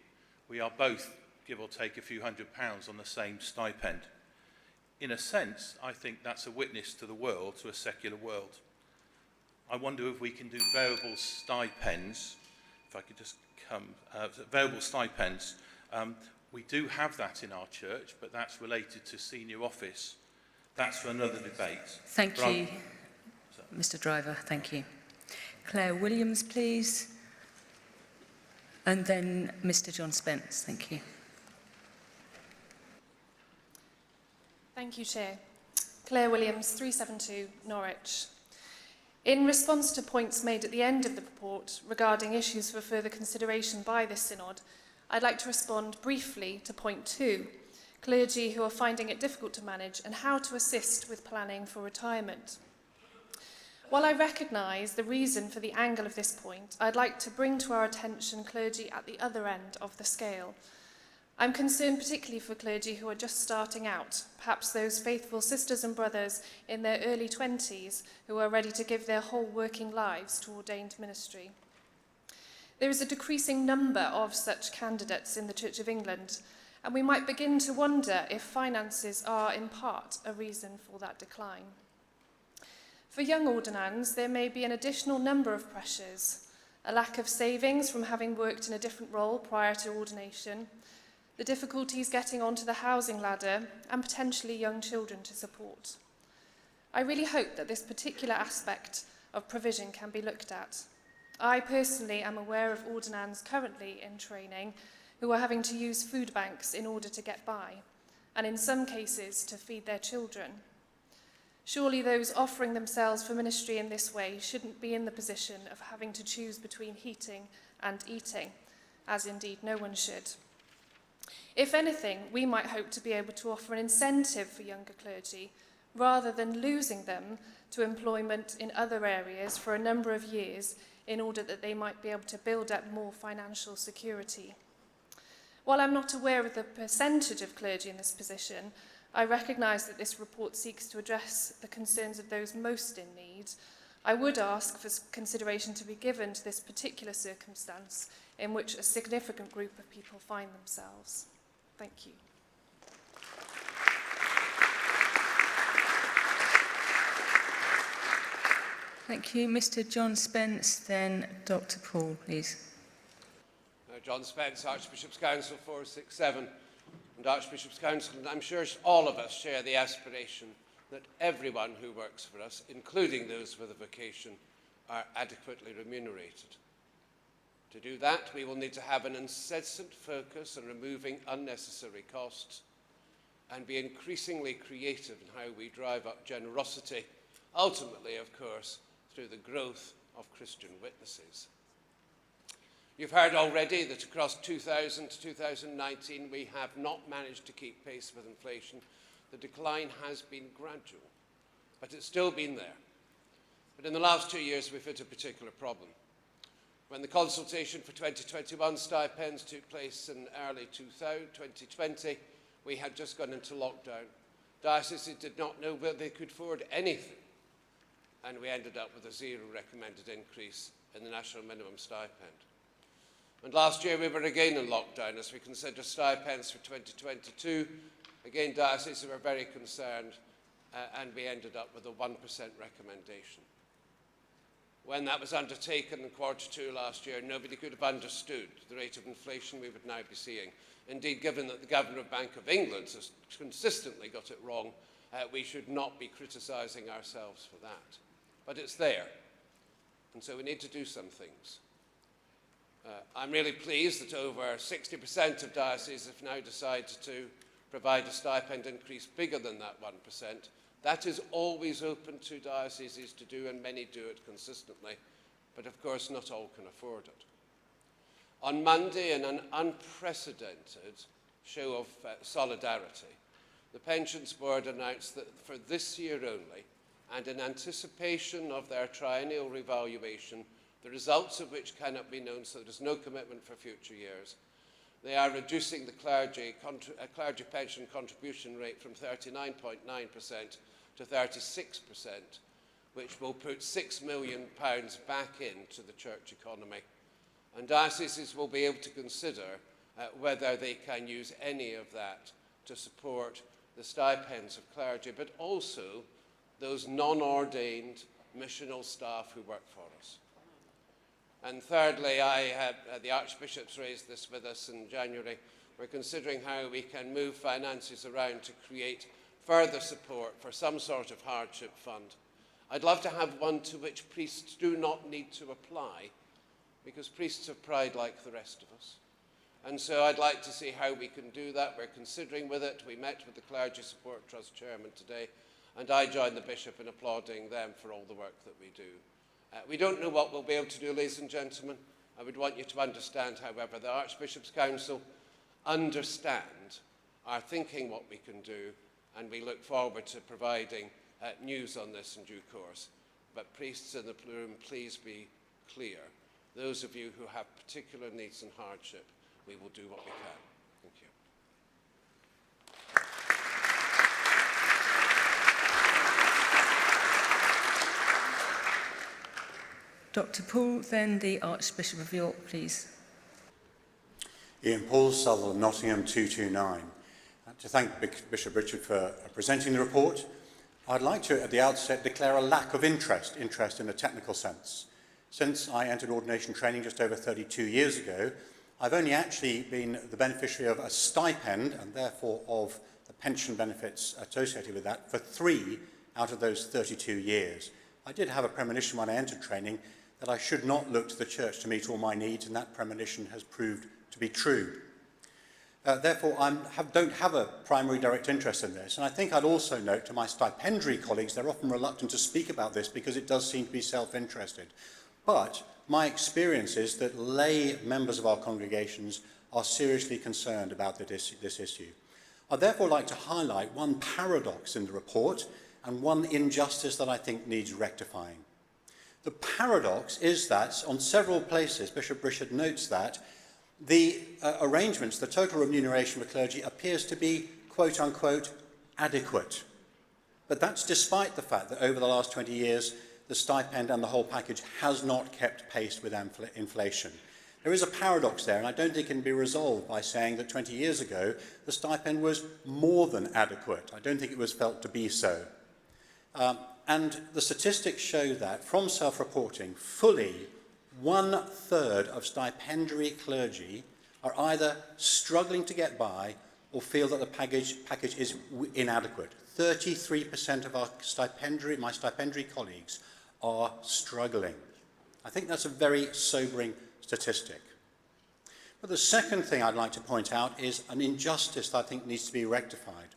We are both, give or take a few £100s on the same stipend. In a sense, I think that's a witness to the world, to a secular world. I wonder if we can do variable stipends, if I could just come, variable stipends. We do have that in our church, but that's related to senior office. That's for another debate. Thank you, Mr. Driver, thank you. Claire Williams, please. And then Mr. John Spence, thank you. Thank you, Chair. Claire Williams, 372 Norwich. In response to points made at the end of the report regarding issues for further consideration by this synod, I'd like to respond briefly to point 2, clergy who are finding it difficult to manage and how to assist with planning for retirement. While I recognise the reason for the angle of this point, I'd like to bring to our attention clergy at the other end of the scale. I'm concerned particularly for clergy who are just starting out, perhaps those faithful sisters and brothers in their early 20s who are ready to give their whole working lives to ordained ministry. There is a decreasing number of such candidates in the Church of England, and we might begin to wonder if finances are in part a reason for that decline. For young ordinands, there may be an additional number of pressures: a lack of savings from having worked in a different role prior to ordination, the difficulties getting onto the housing ladder, and potentially young children to support. I really hope that this particular aspect of provision can be looked at. I personally am aware of ordinands currently in training who are having to use food banks in order to get by, and in some cases to feed their children. Surely those offering themselves for ministry in this way shouldn't be in the position of having to choose between heating and eating, as indeed no one should. If anything, we might hope to be able to offer an incentive for younger clergy, rather than losing them to employment in other areas for a number of years in order that they might be able to build up more financial security. While I'm not aware of the percentage of clergy in this position, I recognise that this report seeks to address the concerns of those most in need. I would ask for consideration to be given to this particular circumstance in which a significant group of people find themselves. Thank you. Thank you. Mr John Spence, then Dr Paul, please. John Spence, Archbishop's Council 467 and Archbishop's Council, and I'm sure all of us share the aspiration that everyone who works for us, including those with a vocation, are adequately remunerated. To do that, we will need to have an incessant focus on removing unnecessary costs and be increasingly creative in how we drive up generosity, ultimately, of course, through the growth of Christian witnesses. You've heard already that across 2000 to 2019, we have not managed to keep pace with inflation. The decline has been gradual, but it's still been there. But in the last 2 years, we've hit a particular problem. When the consultation for 2021 stipends took place in early 2020, we had just gone into lockdown. Dioceses did not know whether they could afford anything, and we ended up with a zero recommended increase in the national minimum stipend. And last year we were again in lockdown as we considered stipends for 2022. Again, dioceses were very concerned, and we ended up with a 1% recommendation. When that was undertaken in Q2 last year, nobody could have understood the rate of inflation we would now be seeing. Indeed, given that the Governor of Bank of England has consistently got it wrong, we should not be criticising ourselves for that. But it's there, and so we need to do some things. I'm really pleased that over 60% of dioceses have now decided to provide a stipend increase bigger than that 1%. That is always open to dioceses to do, and many do it consistently, but of course not all can afford it. On Monday, in an unprecedented show of solidarity, the Pensions Board announced that for this year only, and in anticipation of their triennial revaluation, the results of which cannot be known, so there is no commitment for future years, they are reducing the clergy pension contribution rate from 39.9% to 36%, which will put £6 million back into the church economy. And dioceses will be able to consider whether they can use any of that to support the stipends of clergy, but also those non-ordained missional staff who work for us. And thirdly, the Archbishops raised this with us in January. We're considering how we can move finances around to create further support for some sort of hardship fund. I'd love to have one to which priests do not need to apply, because priests have pride like the rest of us. And so I'd like to see how we can do that. We're considering with it. We met with the Clergy Support Trust Chairman today, and I joined the Bishop in applauding them for all the work that we do. We don't know what we'll be able to do, ladies and gentlemen. I would want you to understand, however, the Archbishop's Council understand our thinking what we can do, and we look forward to providing news on this in due course. But priests in the room, please be clear. Those of you who have particular needs and hardship, we will do what we can. Thank you. Dr Paul, then the Archbishop of York, please. Ian Paul, Sutherland, Nottingham 229. To thank Bishop Richard for presenting the report. I'd like to, at the outset, declare a lack of interest in a technical sense. Since I entered ordination training just over 32 years ago, I've only actually been the beneficiary of a stipend, and therefore of the pension benefits associated with that, for 3 out of those 32 years. I did have a premonition when I entered training that I should not look to the church to meet all my needs, and that premonition has proved to be true. Therefore, I don't have a primary direct interest in this, and I think I'd also note to my stipendiary colleagues, they're often reluctant to speak about this because it does seem to be self-interested. But my experience is that lay members of our congregations are seriously concerned about this issue. I'd therefore like to highlight one paradox in the report and one injustice that I think needs rectifying. The paradox is that on several places, Bishop Richard notes that the arrangements, the total remuneration for clergy appears to be, quote unquote, adequate. But that's despite the fact that over the last 20 years, the stipend and the whole package has not kept pace with inflation. There is a paradox there, and I don't think it can be resolved by saying that 20 years ago, the stipend was more than adequate. I don't think it was felt to be so. And the statistics show that, from self-reporting, fully 1/3 of stipendiary clergy are either struggling to get by or feel that the package is inadequate. 33% of my stipendiary colleagues are struggling. I think that's a very sobering statistic. But the second thing I'd like to point out is an injustice that I think needs to be rectified.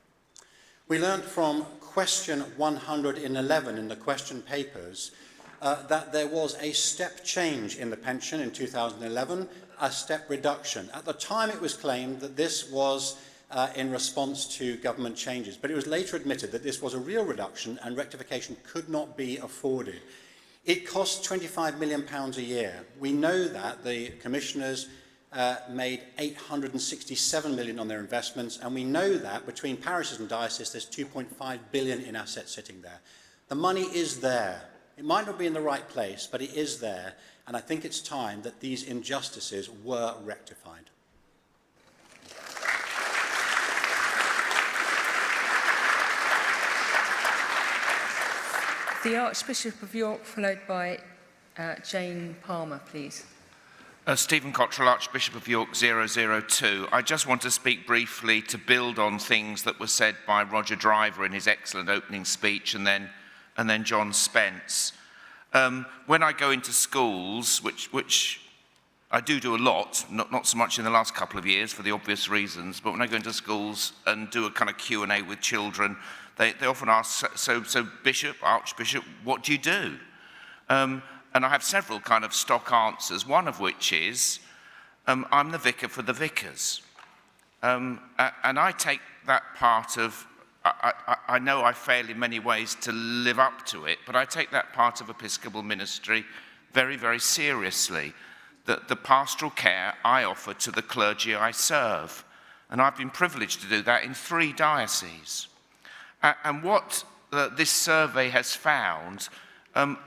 We learned from question 111 in the question papers that there was a step change in the pension in 2011, a step reduction. At the time it was claimed that this was in response to government changes, but it was later admitted that this was a real reduction and rectification could not be afforded. It costs £25 million a year. We know that the commissioners made $867 million on their investments, and we know that between parishes and dioceses there's $2.5 billion in assets sitting there. The money is there. It might not be in the right place, but it is there, and I think it's time that these injustices were rectified. The Archbishop of York, followed by Jane Palmer, please. Stephen Cottrell, Archbishop of York, 002. I just want to speak briefly to build on things that were said by Roger Driver in his excellent opening speech and then John Spence. When I go into schools, which I do a lot, not so much in the last couple of years for the obvious reasons, but when I go into schools and do a kind of Q&A with children, they often ask, so Bishop, Archbishop, what do you do? And I have several kind of stock answers, one of which is, I'm the vicar for the vicars. And I take that part of, I know I fail in many ways to live up to it, but I take that part of episcopal ministry very, very seriously, that the pastoral care I offer to the clergy I serve. And I've been privileged to do that in 3 dioceses. And what this survey has found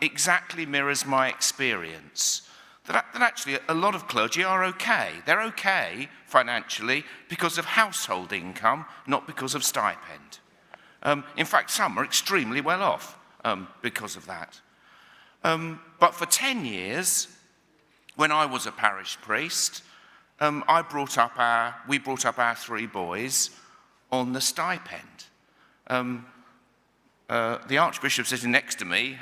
exactly mirrors my experience, that actually a lot of clergy are okay. They're okay financially because of household income, not because of stipend. In fact, some are extremely well off because of that. But for 10 years, when I was a parish priest, we brought up our 3 boys on the stipend. The Archbishop sitting next to me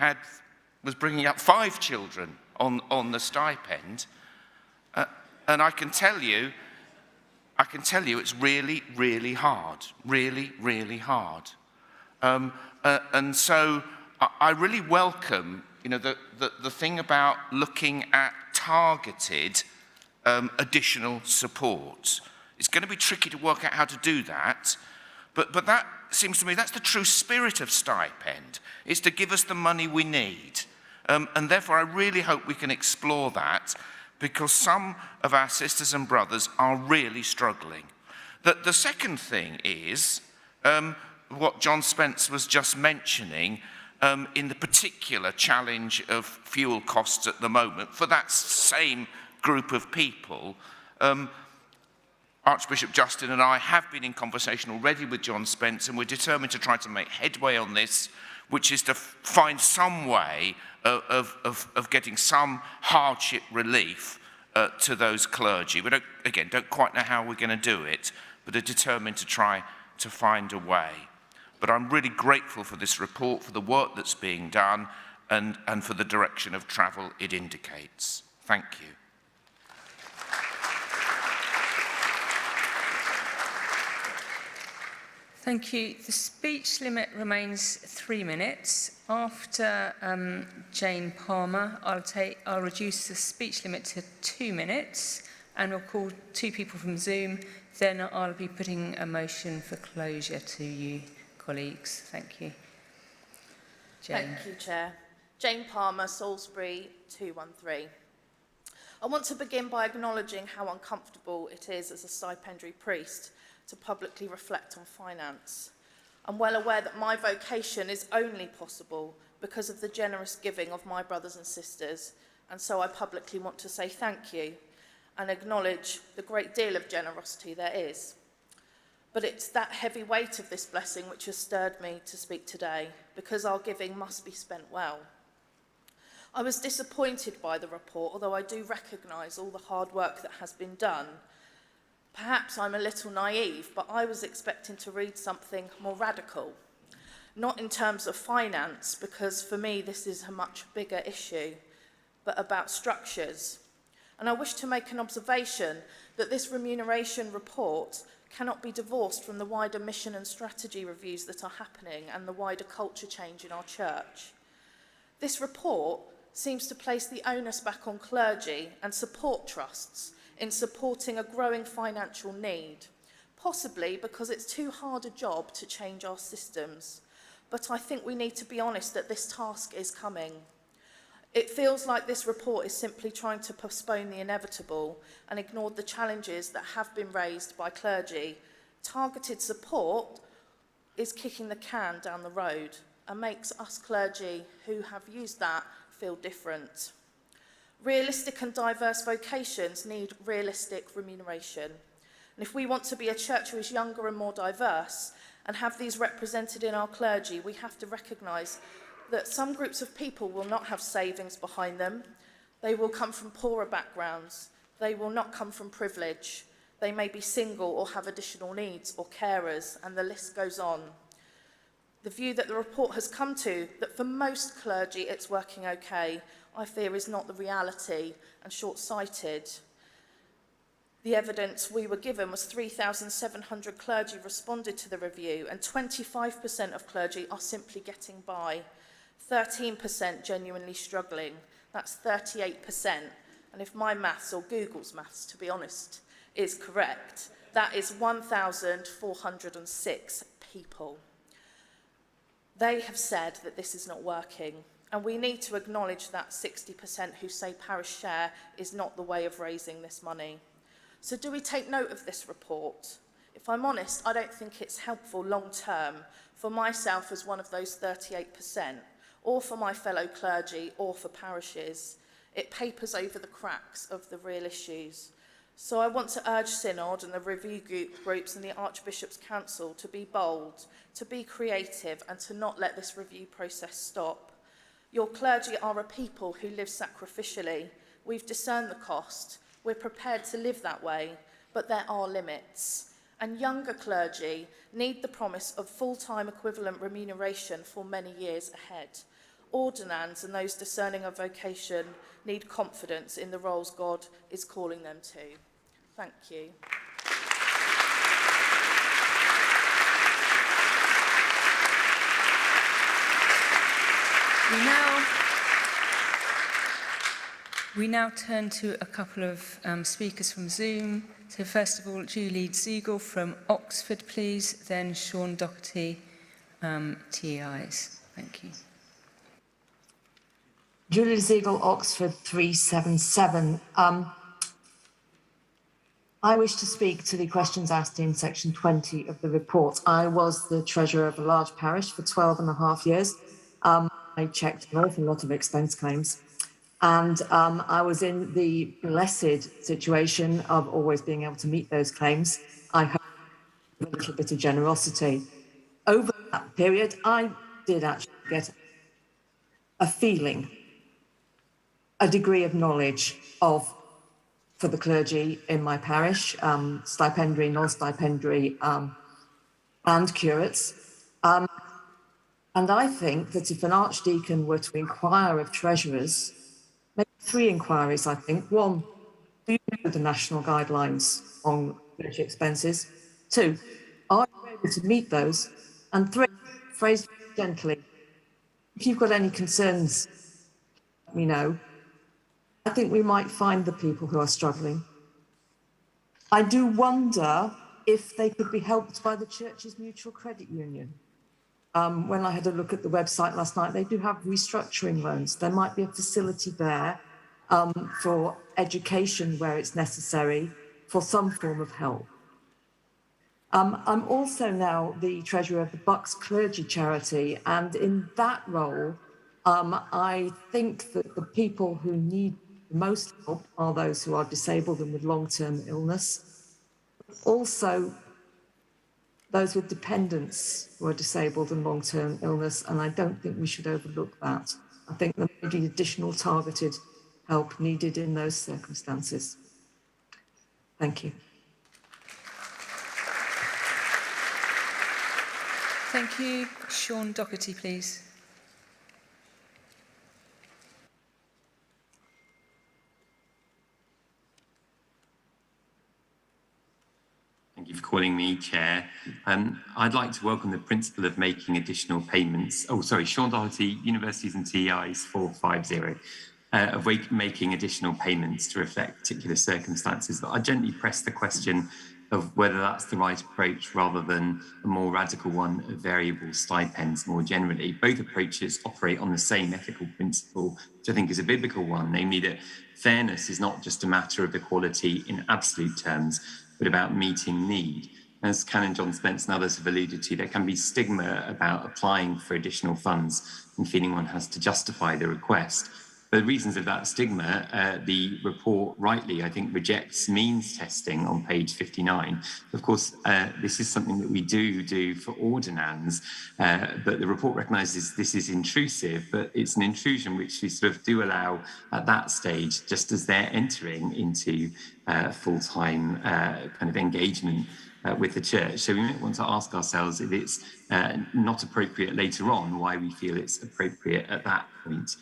was bringing up 5 children on the stipend, and I can tell you it's really, really hard, really, really hard. And so I really welcome, the thing about looking at targeted additional support. It's going to be tricky to work out how to do that, but that seems to me that's the true spirit of stipend. It's to give us the money we need. And therefore I really hope we can explore that, because some of our sisters and brothers are really struggling. The second thing is what John Spence was just mentioning in the particular challenge of fuel costs at the moment for that same group of people. Archbishop Justin and I have been in conversation already with John Spence, and we're determined to try to make headway on this, which is to find some way of getting some hardship relief to those clergy. We don't quite know how we're going to do it, but are determined to try to find a way. But I'm really grateful for this report, for the work that's being done, and for the direction of travel it indicates. Thank you. Thank you. The speech limit remains 3 minutes. After Jane Palmer, I'll reduce the speech limit to 2 minutes, and we'll call 2 people from Zoom. Then I'll be putting a motion for closure to you, colleagues. Thank you. Jane. Thank you, Chair. Jane Palmer, Salisbury 213. I want to begin by acknowledging how uncomfortable it is as a stipendiary priest to publicly reflect on finance. I'm well aware that my vocation is only possible because of the generous giving of my brothers and sisters, and so I publicly want to say thank you and acknowledge the great deal of generosity there is. But it's that heavy weight of this blessing which has stirred me to speak today, because our giving must be spent well. I was disappointed by the report, although I do recognise all the hard work that has been done. Perhaps I'm a little naive, but I was expecting to read something more radical. Not in terms of finance, because for me this is a much bigger issue, but about structures. And I wish to make an observation that this remuneration report cannot be divorced from the wider mission and strategy reviews that are happening and the wider culture change in our church. This report seems to place the onus back on clergy and support trusts in supporting a growing financial need, possibly because it's too hard a job to change our systems. But I think we need to be honest that this task is coming. It feels like this report is simply trying to postpone the inevitable and ignore the challenges that have been raised by clergy. Targeted support is kicking the can down the road and makes us clergy who have used that feel different. Realistic and diverse vocations need realistic remuneration. And if we want to be a church who is younger and more diverse and have these represented in our clergy, we have to recognise that some groups of people will not have savings behind them. They will come from poorer backgrounds. They will not come from privilege. They may be single or have additional needs or carers, and the list goes on. The view that the report has come to, that for most clergy it's working okay, I fear is not the reality and short-sighted. The evidence we were given was 3,700 clergy responded to the review, and 25% of clergy are simply getting by. 13% genuinely struggling. That's 38%. And if my maths or Google's maths, to be honest, is correct, that is 1,406 people. They have said that this is not working, and we need to acknowledge that 60% who say parish share is not the way of raising this money. So do we take note of this report? If I'm honest, I don't think it's helpful long term for myself as one of those 38%, or for my fellow clergy, or for parishes. It papers over the cracks of the real issues. So I want to urge Synod and the review groups and the Archbishop's Council to be bold, to be creative, and to not let this review process stop. Your clergy are a people who live sacrificially. We've discerned the cost. We're prepared to live that way, but there are limits. And younger clergy need the promise of full-time equivalent remuneration for many years ahead. Ordinands and those discerning of vocation need confidence in the roles God is calling them to. Thank you. We now turn to a couple of speakers from Zoom. So first of all, Julie Ziegel from Oxford, please. Then Sean Doherty, TEIs. Thank you. Julie Ziegel, Oxford 377. I wish to speak to the questions asked in section 20 of the report. I was the treasurer of a large parish for 12 and a half years. I checked an awful lot of expense claims. And I was in the blessed situation of always being able to meet those claims. I hope a little bit of generosity. Over that period, I did actually get a feeling, a degree of knowledge of, for the clergy in my parish, stipendiary, non-stipendiary, and curates. And I think that if an archdeacon were to inquire of treasurers, maybe 3 inquiries, I think. 1, do you know the national guidelines on clergy expenses? 2, are you able to meet those? And 3, phrased gently, if you've got any concerns, let me know. I think we might find the people who are struggling. I do wonder if they could be helped by the Church's Mutual Credit Union. When I had a look at the website last night, they do have restructuring loans. There might be a facility there for education where it's necessary, for some form of help. I'm also now the treasurer of the Bucks Clergy Charity, and in that role, I think that the people who need the most help are those who are disabled and with long-term illness. Also, those with dependents who are disabled and long-term illness, and I don't think we should overlook that. I think there may be additional targeted help needed in those circumstances. Thank you. Thank you. Sean Doherty, please. Thank you for calling me, Chair. I'd like to welcome the principle of making additional payments. Oh, sorry, Sean Doherty, Universities and TIs 450, of making additional payments to reflect particular circumstances. But I gently press the question of whether that's the right approach rather than a more radical one of variable stipends more generally. Both approaches operate on the same ethical principle, which I think is a biblical one, namely that fairness is not just a matter of equality in absolute terms, but about meeting need. As Canon John Spence and others have alluded to, there can be stigma about applying for additional funds and feeling one has to justify the request. For the reasons of that stigma, the report rightly, I think, rejects means testing on page 59. Of course, this is something that we do for ordinands, but the report recognises this is intrusive, but it's an intrusion which we sort of do allow at that stage, just as they're entering into full-time kind of engagement with the church. So we might want to ask ourselves if it's not appropriate later on, why we feel it's appropriate at that point.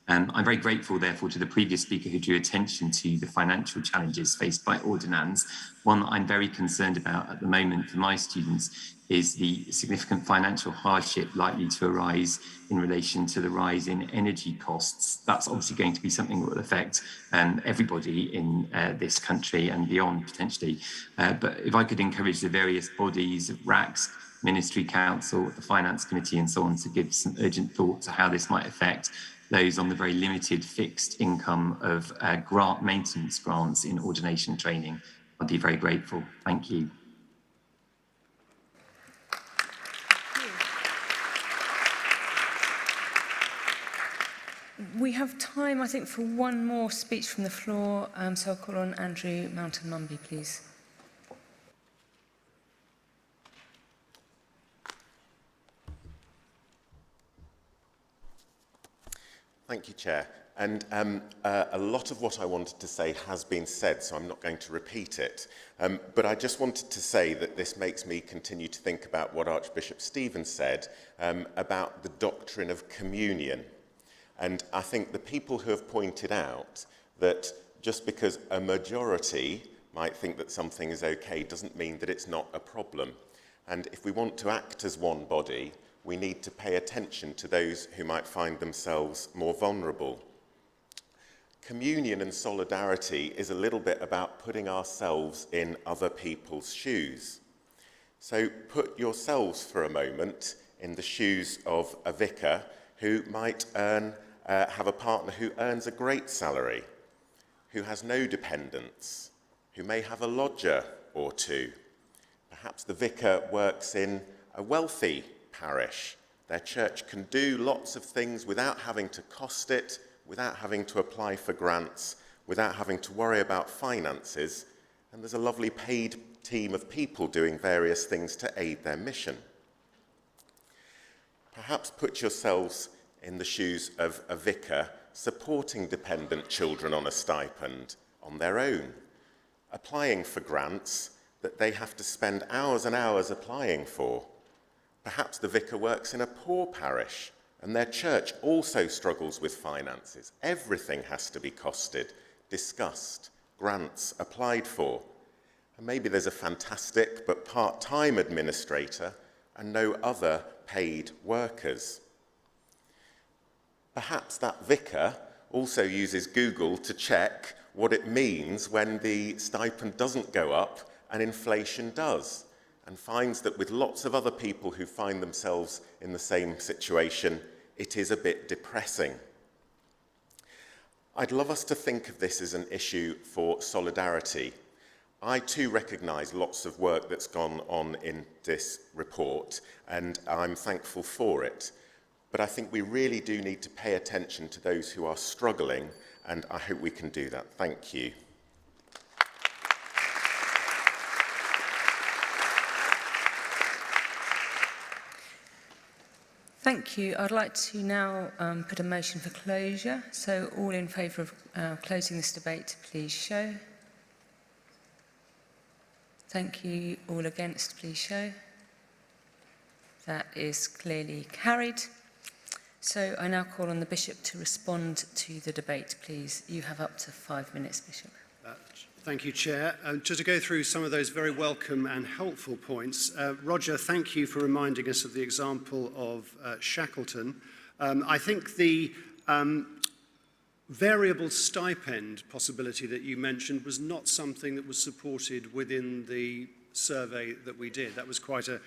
I'm very grateful, therefore, to the previous speaker who drew attention to the financial challenges faced by ordinands. One that I'm very concerned about at the moment for my students is the significant financial hardship likely to arise in relation to the rise in energy costs. That's obviously going to be something that will affect everybody in this country and beyond, potentially. But if I could encourage the various bodies of RACS, Ministry Council, the Finance Committee and so on to give some urgent thought to how this might affect those on the very limited fixed income of maintenance grants in ordination training. I'd be very grateful. Thank you. We have time, I think, for one more speech from the floor, so I'll call on Andrew Mountain-Mumby, please. Thank you, Chair. And a lot of what I wanted to say has been said, so I'm not going to repeat it. But I just wanted to say that this makes me continue to think about what Archbishop Stephen said about the doctrine of communion. And I think the people who have pointed out that just because a majority might think that something is okay doesn't mean that it's not a problem. And if we want to act as one body, we need to pay attention to those who might find themselves more vulnerable. Communion and solidarity is a little bit about putting ourselves in other people's shoes. So put yourselves for a moment in the shoes of a vicar who might have a partner who earns a great salary, who has no dependents, who may have a lodger or two. Perhaps the vicar works in a wealthy parish. Their church can do lots of things without having to cost it, without having to apply for grants, without having to worry about finances, and there's a lovely paid team of people doing various things to aid their mission. Perhaps put yourselves in the shoes of a vicar supporting dependent children on a stipend on their own, applying for grants that they have to spend hours and hours applying for. Perhaps the vicar works in a poor parish and their church also struggles with finances. Everything has to be costed, discussed, grants applied for. And maybe there's a fantastic but part-time administrator and no other paid workers. Perhaps that vicar also uses Google to check what it means when the stipend doesn't go up and inflation does, and finds that with lots of other people who find themselves in the same situation, it is a bit depressing. I'd love us to think of this as an issue for solidarity. I too recognise lots of work that's gone on in this report, and I'm thankful for it. But I think we really do need to pay attention to those who are struggling, and I hope we can do that. Thank you. Thank you. I'd like to now put a motion for closure. So all in favour of closing this debate, please show. Thank you. All against, please show. That is clearly carried. So I now call on the Bishop to respond to the debate, please. You have up to 5 minutes, Bishop. Thank you, Chair. Just to go through some of those very welcome and helpful points, Roger, thank you for reminding us of the example of Shackleton. I think the variable stipend possibility that you mentioned was not something that was supported within the survey that we did. That was quite a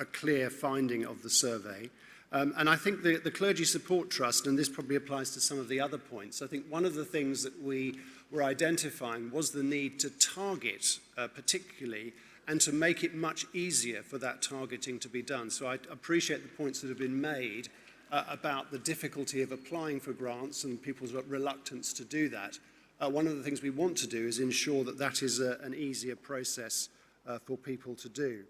clear finding of the survey. And I think the Clergy Support Trust, and this probably applies to some of the other points, I think one of the things that we were identifying was the need to target particularly and to make it much easier for that targeting to be done. So I appreciate the points that have been made about the difficulty of applying for grants and people's reluctance to do that. One of the things we want to do is ensure that that is an easier process for people to do.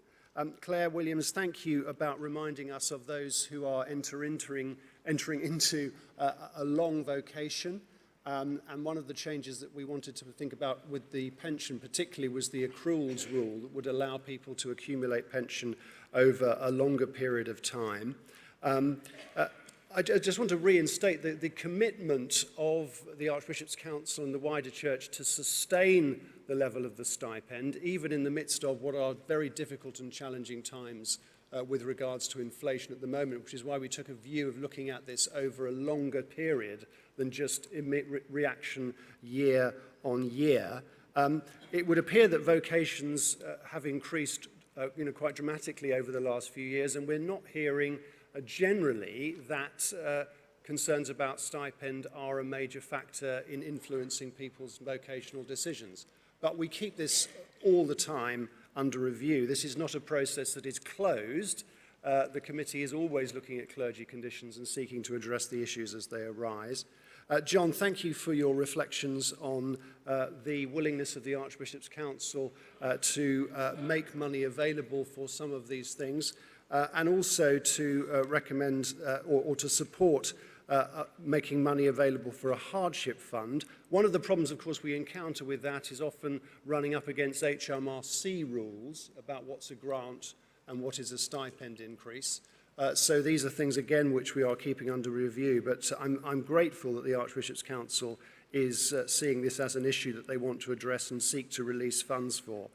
Claire Williams, thank you about reminding us of those who are entering into a long vocation. And one of the changes that we wanted to think about with the pension particularly was the accruals rule that would allow people to accumulate pension over a longer period of time. I just want to reinstate the commitment of the Archbishop's Council and the wider Church to sustain the level of the stipend, even in the midst of what are very difficult and challenging times with regards to inflation at the moment, which is why we took a view of looking at this over a longer period than just reaction year on year. It would appear that vocations have increased quite dramatically over the last few years, and we're not hearing generally that concerns about stipend are a major factor in influencing people's vocational decisions. But we keep this all the time under review. This is not a process that is closed. The committee is always looking at clergy conditions and seeking to address the issues as they arise. John, thank you for your reflections on the willingness of the Archbishop's Council to make money available for some of these things, and also to recommend or to support making money available for a hardship fund. One of the problems, of course, we encounter with that is often running up against HMRC rules about what's a grant and what is a stipend increase. So these are things, again, which we are keeping under review. But I'm grateful that the Archbishop's Council is seeing this as an issue that they want to address and seek to release funds for.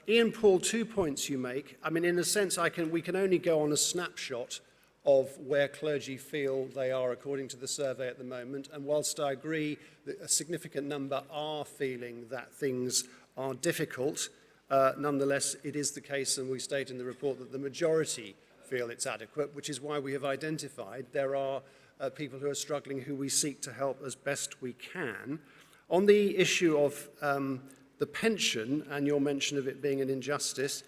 Ian Paul, 2 points you make. I mean, in a sense, we can only go on a snapshot of where clergy feel they are according to the survey at the moment. And whilst I agree that a significant number are feeling that things are difficult, nonetheless, it is the case, and we state in the report, that the majority feel it's adequate, which is why we have identified there are people who are struggling who we seek to help as best we can. On the issue of the pension and your mention of it being an injustice,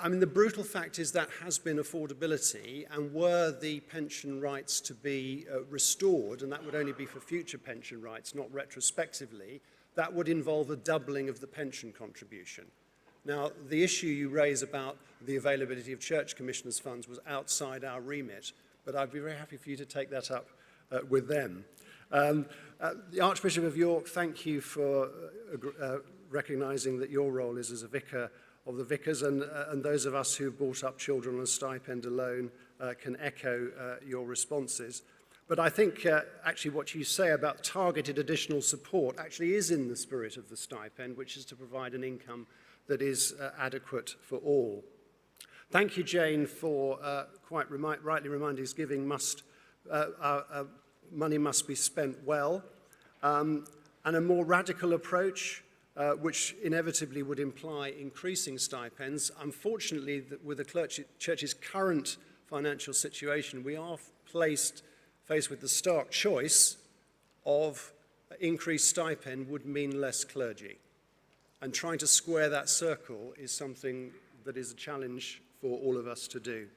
I mean, the brutal fact is that has been affordability, and were the pension rights to be restored, and that would only be for future pension rights, not retrospectively, that would involve a doubling of the pension contribution. Now, the issue you raise about the availability of church commissioners' funds was outside our remit, but I'd be very happy for you to take that up with them. The Archbishop of York, thank you for recognising that your role is as a vicar of the vicars, and those of us who brought up children on a stipend alone can echo your responses. But I think actually what you say about targeted additional support actually is in the spirit of the stipend, which is to provide an income that is adequate for all. Thank you, Jane, for quite rightly reminding us money must be spent well, and a more radical approach which inevitably would imply increasing stipends. Unfortunately, with the Church's current financial situation, we are faced with the stark choice of increased stipend would mean less clergy. And trying to square that circle is something that is a challenge for all of us to do.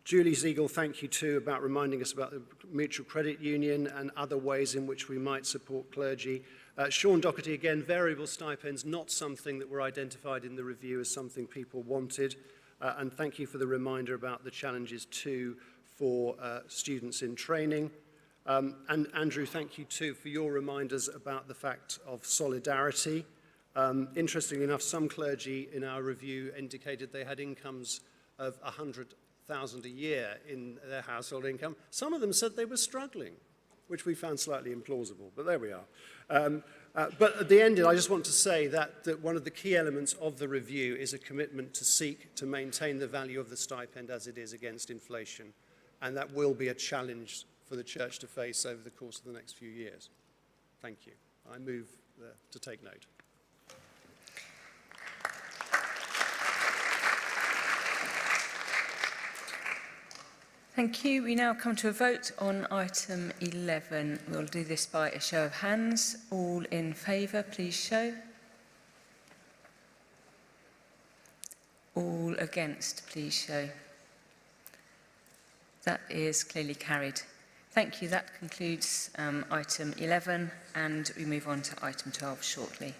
Julie Ziegel, thank you too about reminding us about the Mutual Credit Union and other ways in which we might support clergy. Sean Doherty, again, variable stipends, not something that were identified in the review as something people wanted. And thank you for the reminder about the challenges too for students in training. And Andrew, thank you too for your reminders about the fact of solidarity. Interestingly enough, some clergy in our review indicated they had incomes of 100,000 a year in their household income. Some of them said they were struggling, which we found slightly implausible, but there we are. But at the end, I just want to say that one of the key elements of the review is a commitment to seek to maintain the value of the stipend as it is against inflation, and that will be a challenge for the Church to face over the course of the next few years. Thank you. I move to take note. Thank you. We now come to a vote on item 11. We'll do this by a show of hands. All in favour, please show. All against, please show. That is clearly carried. Thank you. That concludes item 11, and we move on to item 12 shortly.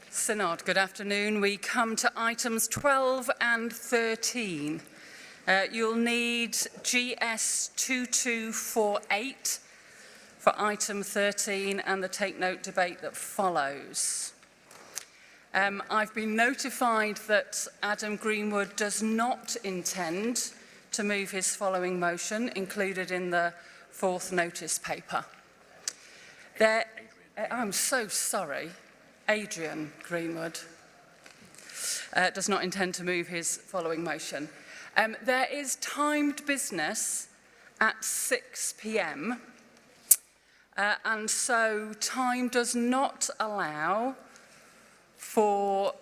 Synod, good afternoon. We come to items 12 and 13. You'll need GS 2248 for item 13 and the take note debate that follows. I've been notified that Adam Greenwood does not intend to move his following motion included in the fourth notice paper. I'm so sorry. Adrian Greenwood does not intend to move his following motion. There is timed business at 6 p.m. And so time does not allow for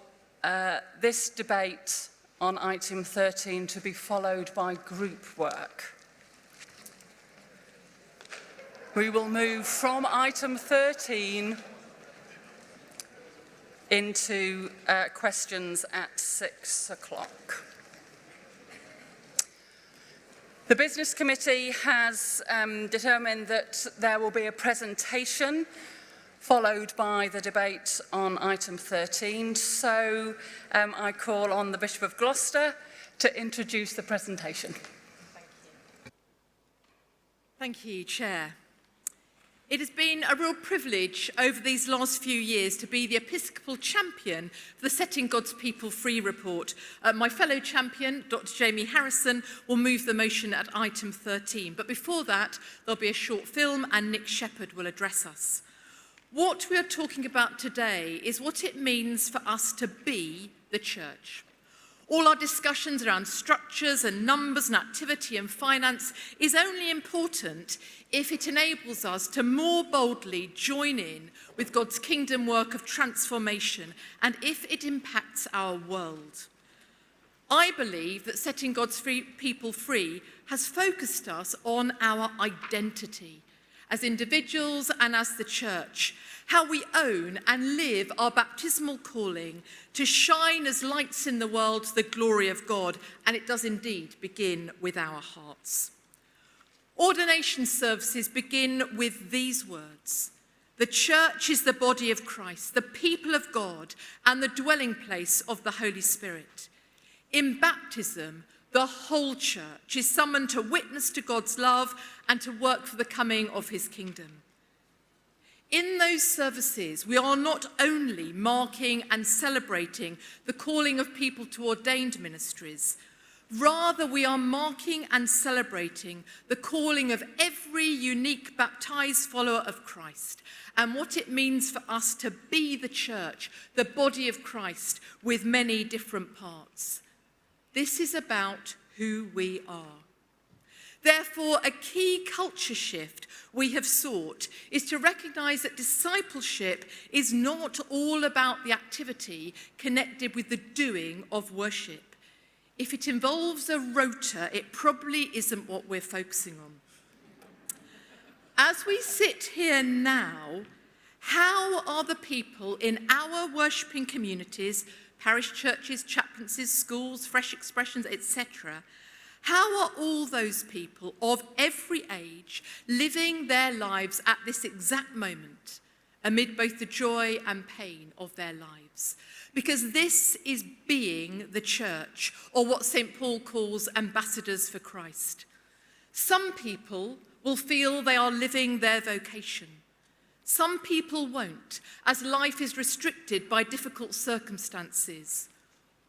this debate on item 13 to be followed by group work. We will move from item 13 into questions at 6 o'clock. The Business Committee has determined that there will be a presentation followed by the debate on item 13. So I call on the Bishop of Gloucester to introduce the presentation. Thank you, Chair. It has been a real privilege over these last few years to be the Episcopal champion for the Setting God's People Free report. My fellow champion, Dr. Jamie Harrison, will move the motion at item 13. But before that, there'll be a short film and Nick Shepherd will address us. What we are talking about today is what it means for us to be the church. All our discussions around structures and numbers and activity and finance is only important if it enables us to more boldly join in with God's kingdom work of transformation and if it impacts our world. I believe that Setting God's People Free has focused us on our identity as individuals and as the church, how we own and live our baptismal calling to shine as lights in the world to the glory of God, and it does indeed begin with our hearts. Ordination services begin with these words: the church is the body of Christ, the people of God, and the dwelling place of the Holy Spirit. In baptism, the whole church is summoned to witness to God's love and to work for the coming of his kingdom. In those services, we are not only marking and celebrating the calling of people to ordained ministries, rather we are marking and celebrating the calling of every unique baptized follower of Christ and what it means for us to be the church, the body of Christ, with many different parts. This is about who we are. Therefore, a key culture shift we have sought is to recognise that discipleship is not all about the activity connected with the doing of worship. If it involves a rota, it probably isn't what we're focusing on. As we sit here now, how are the people in our worshipping communities, parish churches, chaplaincies, schools, fresh expressions, etc., how are all those people of every age living their lives at this exact moment amid both the joy and pain of their lives? Because this is being the church, or what St. Paul calls ambassadors for Christ. Some people will feel they are living their vocation. Some people won't, as life is restricted by difficult circumstances.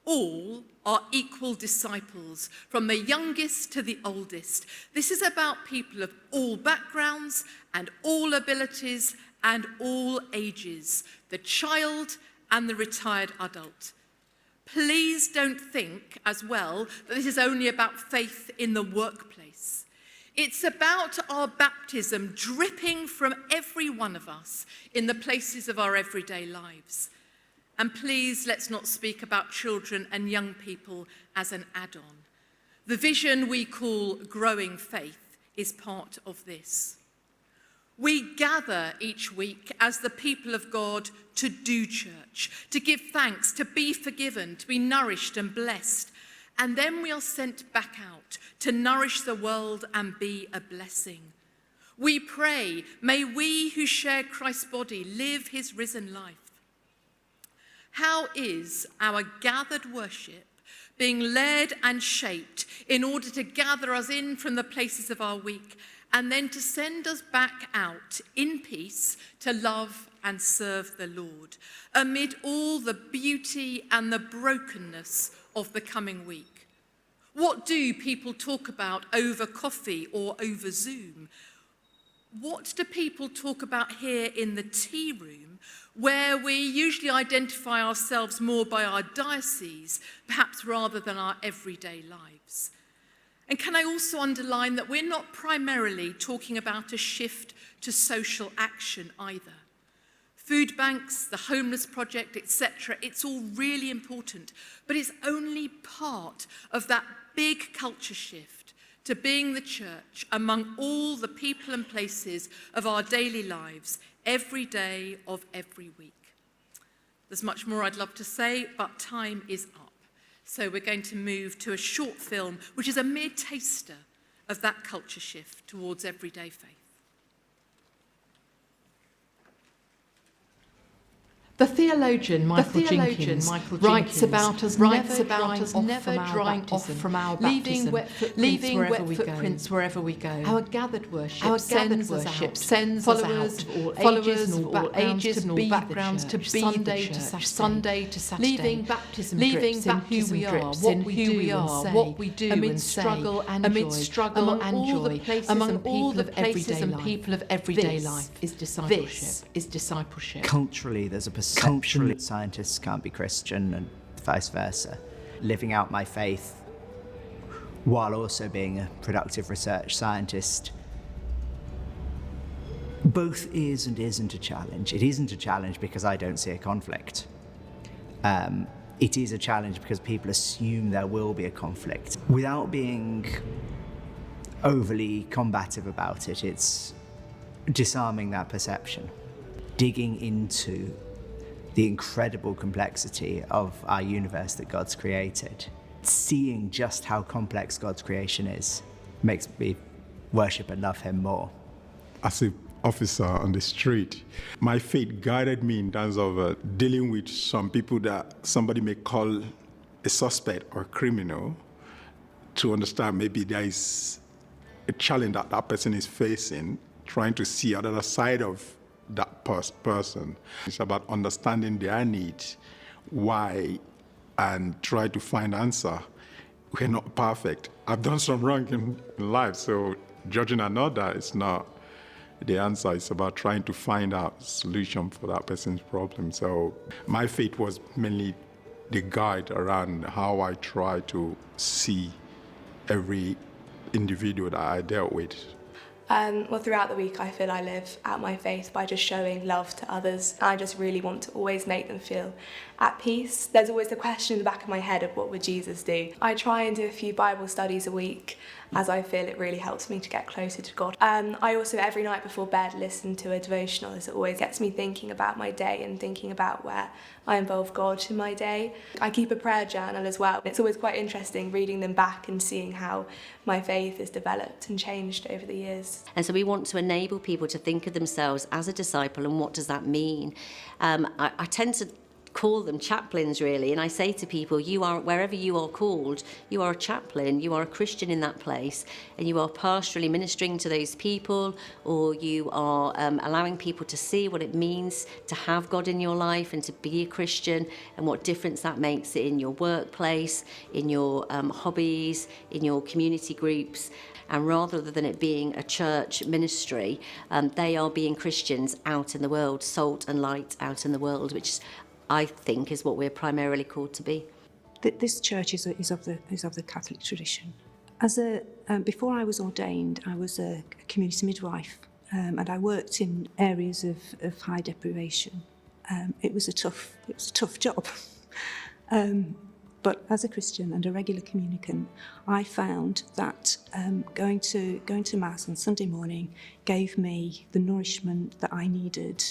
All are equal disciples, from the youngest to the oldest. This is about people of all backgrounds and all abilities and all ages, the child and the retired adult. Please don't think as well that this is only about faith in the workplace. It's about our baptism dripping from every one of us in the places of our everyday lives. And please, let's not speak about children and young people as an add-on. The vision we call growing faith is part of this. We gather each week as the people of God to do church, to give thanks, to be forgiven, to be nourished and blessed. And then we are sent back out to nourish the world and be a blessing. We pray, may we who share Christ's body live his risen life. How is our gathered worship being led and shaped in order to gather us in from the places of our week and then to send us back out in peace to love and serve the Lord amid all the beauty and the brokenness of the coming week? What do people talk about over coffee or over Zoom? What do people talk about here in the tea room, where we usually identify ourselves more by our diocese, perhaps rather than our everyday lives? And can I also underline that we're not primarily talking about a shift to social action either. Food banks, the homeless project, etc., it's all really important, but it's only part of that big culture shift to being the church among all the people and places of our daily lives, every day of every week. There's much more I'd love to say, but time is up. So we're going to move to a short film, which is a mere taster of that culture shift towards everyday faith. The theologian Michael Jenkins writes about us never drying off from our baptism, leaving wet footprints wherever we go. Our gathered worship sends followers of all ages and all backgrounds to be Sunday to Saturday, leaving baptism drips in who we are, what we do and say, amid struggle and joy, among all the places and people of everyday life is discipleship. Culturally, there's a perception that scientists can't be Christian and vice versa. Living out my faith while also being a productive research scientist both is and isn't a challenge. It isn't a challenge because I don't see a conflict. It is a challenge because people assume there will be a conflict. Without being overly combative about it, it's disarming that perception, digging into the incredible complexity of our universe that God's created. Seeing just how complex God's creation is makes me worship and love him more. As an officer on the street, my faith guided me in terms of dealing with some people that somebody may call a suspect or a criminal, to understand maybe there is a challenge that that person is facing, trying to see another side of that person. It's about understanding their needs, why, and try to find answer. We're not perfect. I've done some wrong in life, so judging another is not the answer. It's about trying to find a solution for that person's problem. So my faith was mainly the guide around how I try to see every individual that I dealt with. Well, throughout the week, I feel I live out my faith by just showing love to others. I just really want to always make them feel at peace. There's always the question in the back of my head of what would Jesus do? I try and do a few Bible studies a week, as I feel it really helps me to get closer to God. I also, every night before bed, listen to a devotional, as it always gets me thinking about my day and thinking about where I involve God in my day. I keep a prayer journal as well. It's always quite interesting reading them back and seeing how my faith has developed and changed over the years. And so we want to enable people to think of themselves as a disciple, and what does that mean? I tend to call them chaplains, really, and I say to people, you are, wherever you are called, you are a chaplain, you are a Christian in that place, and you are pastorally ministering to those people, or you are allowing people to see what it means to have God in your life and to be a Christian, and what difference that makes in your workplace, in your hobbies, in your community groups. And rather than it being a church ministry, they are being Christians out in the world, salt and light out in the world, which I think is what we're primarily called to be. This church is of the Catholic tradition. Before I was ordained, I was a community midwife, and I worked in areas of high deprivation. It was a tough job. But as a Christian and a regular communicant, I found that going to Mass on Sunday morning gave me the nourishment that I needed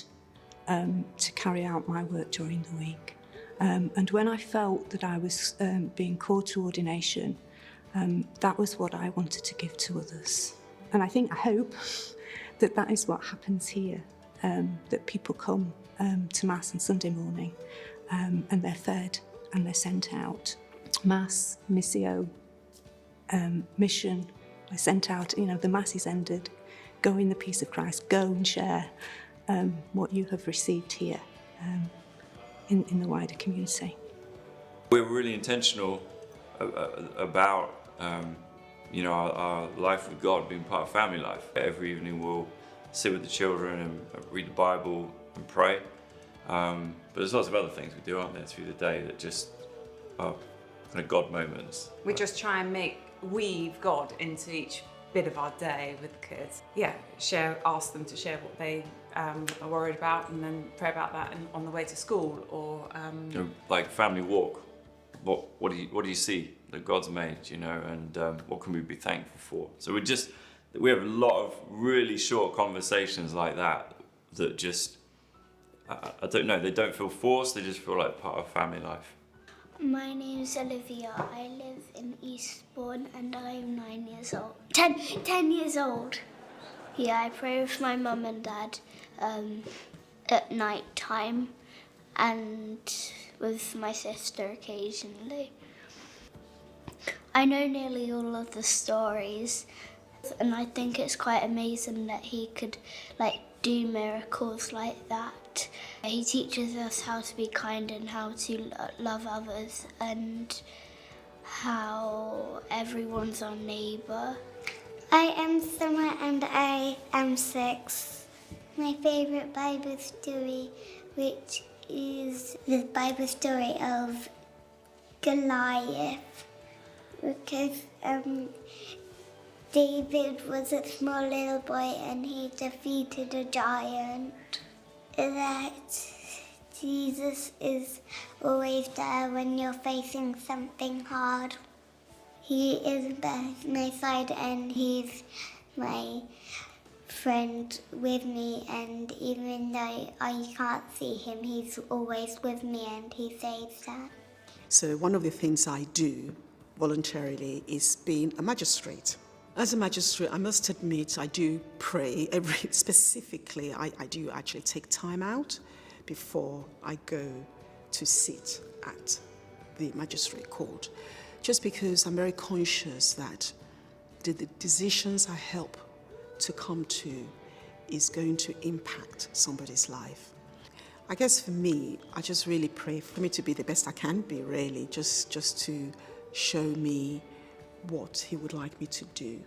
to carry out my work during the week. And when I felt that I was being called to ordination, that was what I wanted to give to others. And I hope that is what happens here, that people come to Mass on Sunday morning and they're fed and they're sent out. Mass, Missio, mission, they're sent out, the Mass is ended, go in the peace of Christ, go and share what you have received here in the wider community. We're really intentional about our life with God being part of family life. Every evening we'll sit with the children and read the Bible and pray. But there's lots of other things we do, aren't there, through the day that just are kind of God moments. We just try and weave God into each bit of our day with the kids. Yeah, ask them to share what they are worried about, and then pray about that on the way to school, or like family walk. What do you see that God's made, and what can we be thankful for? So we have a lot of really short conversations like that just I don't know, they don't feel forced, they just feel like part of family life. My name is Olivia. I live in Eastbourne and I'm 9 years old. 10 years old. Yeah, I pray with my mum and dad at night time, and with my sister occasionally. I know nearly all of the stories, and I think it's quite amazing that he could do miracles like that. He teaches us how to be kind and how to love others and how everyone's our neighbour. I am Summer and I am 6. My favourite Bible story, which is the Bible story of Goliath, because David was a small little boy and he defeated a giant. That Jesus is always there when you're facing something hard. He is by my side and he's my friend with me, and even though I can't see him, he's always with me and he saves that. So one of the things I do voluntarily is being a magistrate. As a magistrate, I must admit I do pray specifically. I do actually take time out before I go to sit at the magistrate court, just because I'm very conscious that the decisions I help to come to is going to impact somebody's life. I guess for me, I just really pray for me to be the best I can be, really, just to show me what he would like me to do.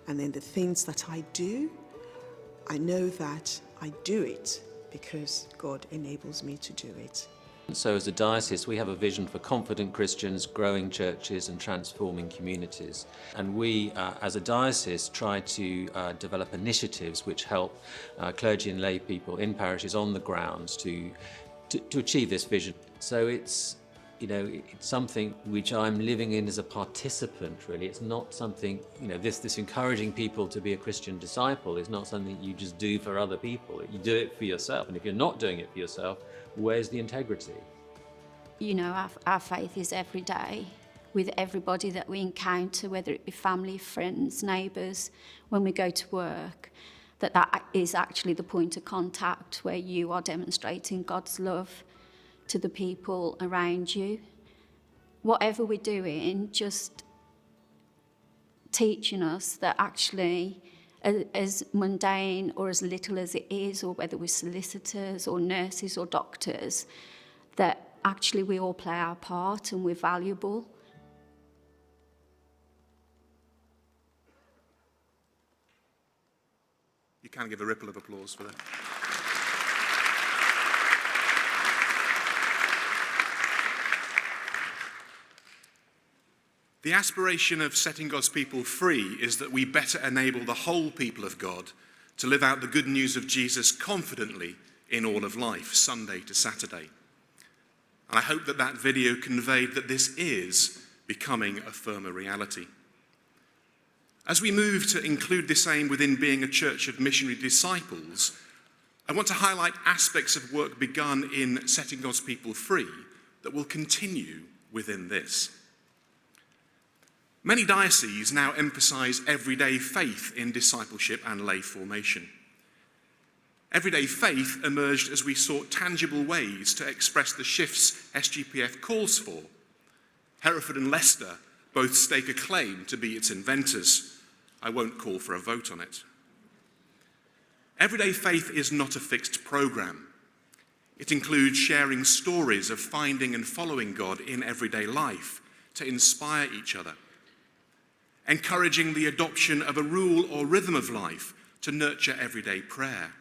And then the things that I do, I know that I do it because God enables me to do it. So as a diocese, we have a vision for confident Christians, growing churches and transforming communities. And we, as a diocese, try to develop initiatives which help clergy and lay people in parishes on the ground to achieve this vision. So it's something which I'm living in as a participant, really. It's not something, this encouraging people to be a Christian disciple is not something you just do for other people. You do it for yourself. And if you're not doing it for yourself, where's the integrity? Our faith is every day with everybody that we encounter, whether it be family, friends, neighbours, when we go to work, that is actually the point of contact where you are demonstrating God's love to the people around you. Whatever we're doing, just teaching us that actually, as mundane or as little as it is, or whether we're solicitors or nurses or doctors, that actually we all play our part and we're valuable. You can give a ripple of applause for that. The aspiration of setting God's people free is that we better enable the whole people of God to live out the good news of Jesus confidently in all of life, Sunday to Saturday. And I hope that that video conveyed that this is becoming a firmer reality. As we move to include this aim within being a church of missionary disciples, I want to highlight aspects of work begun in setting God's people free that will continue within this. Many dioceses now emphasise everyday faith in discipleship and lay formation. Everyday faith emerged as we sought tangible ways to express the shifts SGPF calls for. Hereford and Leicester both stake a claim to be its inventors. I won't call for a vote on it. Everyday faith is not a fixed programme. It includes sharing stories of finding and following God in everyday life to inspire each other, encouraging the adoption of a rule or rhythm of life to nurture everyday prayer,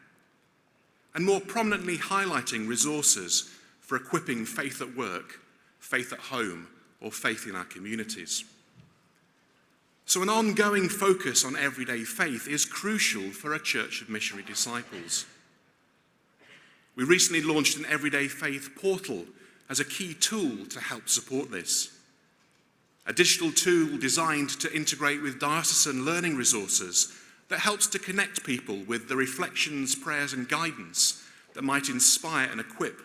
and more prominently highlighting resources for equipping faith at work, faith at home, or faith in our communities. So an ongoing focus on everyday faith is crucial for a church of missionary disciples. We recently launched an Everyday Faith portal as a key tool to help support this. A digital tool designed to integrate with diocesan learning resources that helps to connect people with the reflections, prayers and guidance that might inspire and equip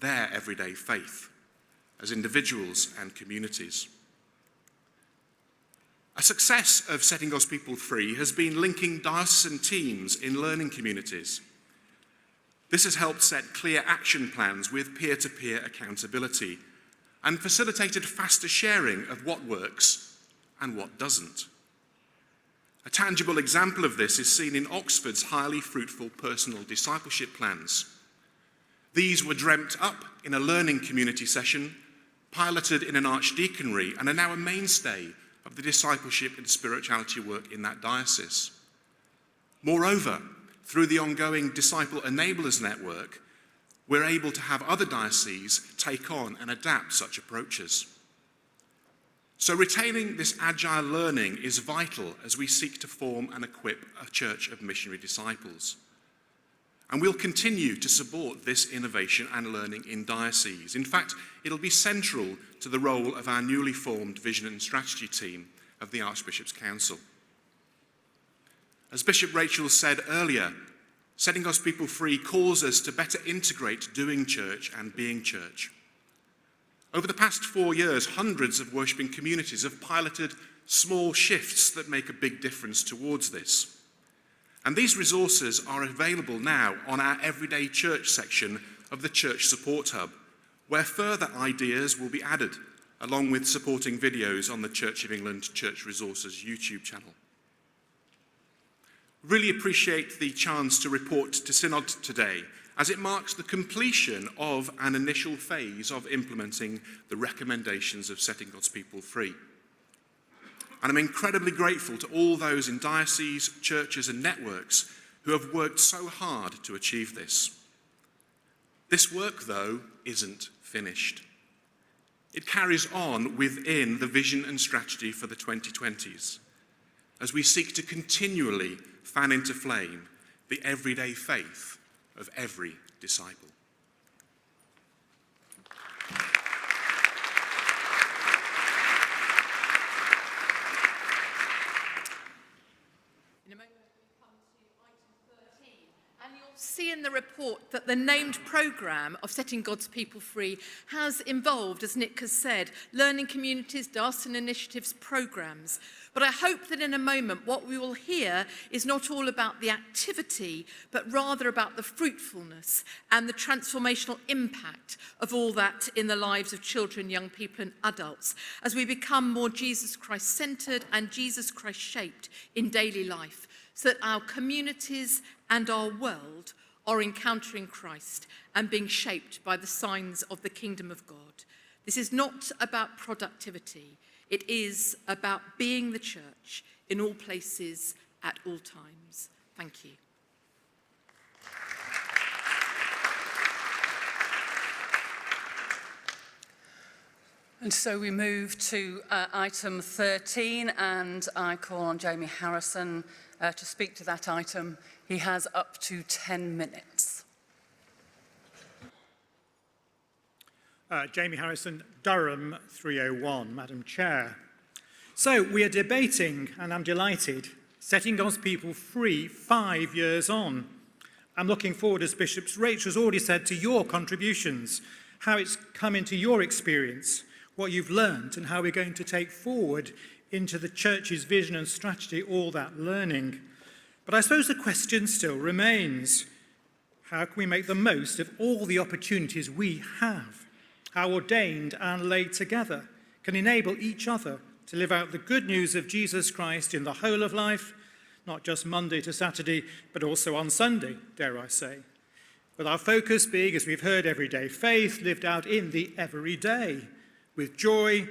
their everyday faith as individuals and communities. A success of setting God's people free has been linking diocesan teams in learning communities. This has helped set clear action plans with peer-to-peer accountability and facilitated faster sharing of what works and what doesn't. A tangible example of this is seen in Oxford's highly fruitful personal discipleship plans. These were dreamt up in a learning community session, piloted in an archdeaconry, and are now a mainstay of the discipleship and spirituality work in that diocese. Moreover, through the ongoing Disciple Enablers Network, we're able to have other dioceses take on and adapt such approaches. So retaining this agile learning is vital as we seek to form and equip a church of missionary disciples. And we'll continue to support this innovation and learning in dioceses. In fact, it'll be central to the role of our newly formed Vision and Strategy team of the Archbishop's Council. As Bishop Rachel said earlier, setting God's people free calls us to better integrate doing church and being church. Over the past 4 years, hundreds of worshipping communities have piloted small shifts that make a big difference towards this. And these resources are available now on our Everyday Church section of the Church Support Hub, where further ideas will be added, along with supporting videos on the Church of England Church Resources YouTube channel. Really appreciate the chance to report to Synod today, as it marks the completion of an initial phase of implementing the recommendations of setting God's people free. And I'm incredibly grateful to all those in dioceses, churches and networks who have worked so hard to achieve this. This work, though, isn't finished. It carries on within the vision and strategy for the 2020s, as we seek to continually fan into flame the everyday faith of every disciple. In a moment, we come to item 13, and you'll see in the report that the named programme of Setting God's People Free has involved, as Nick has said, learning communities, diocesan initiatives, programmes. But I hope that in a moment what we will hear is not all about the activity, but rather about the fruitfulness and the transformational impact of all that in the lives of children, young people and adults, as we become more Jesus Christ-centred and Jesus Christ-shaped in daily life, so that our communities and our world are encountering Christ and being shaped by the signs of the kingdom of God. This is not about productivity. It is about being the church in all places at all times. Thank you. And so we move to item 13, and I call on Jamie Harrison to speak to that item. He has up to 10 minutes. Jamie Harrison, Durham 301, Madam Chair. So we are debating, and I'm delighted, setting God's people free 5 years on. I'm looking forward, as Bishop Rachel's already said, to your contributions, how it's come into your experience, what you've learned, and how we're going to take forward into the church's vision and strategy all that learning. But I suppose the question still remains, how can we make the most of all the opportunities we have? How ordained and laid together can enable each other to live out the good news of Jesus Christ in the whole of life, not just Monday to Saturday, but also on Sunday, dare I say. With our focus being, as we've heard, everyday faith lived out in the everyday, with joy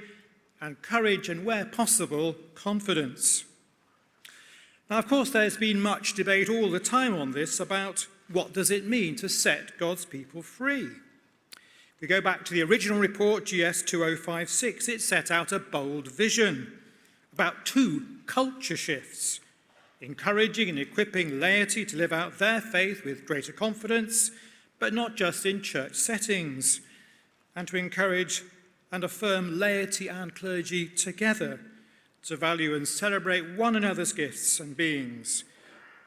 and courage and, where possible, confidence. Now, of course, there's been much debate all the time on this about what does it mean to set God's people free. We go back to the original report, GS 2056, it set out a bold vision about 2 culture shifts, encouraging and equipping laity to live out their faith with greater confidence, but not just in church settings, and to encourage and affirm laity and clergy together to value and celebrate one another's gifts and beings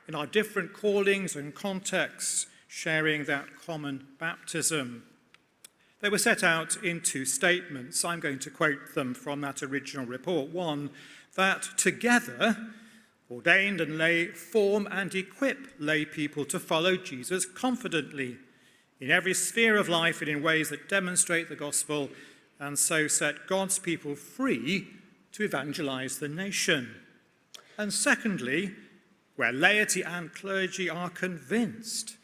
in our different callings and contexts, sharing that common baptism. They were set out in 2 statements. I'm going to quote them from that original report. One, that together, Ordained and lay form and equip lay people to follow Jesus confidently in every sphere of life and in ways that demonstrate the gospel and so set God's people free to evangelize the nation. And secondly, where laity and clergy are convinced,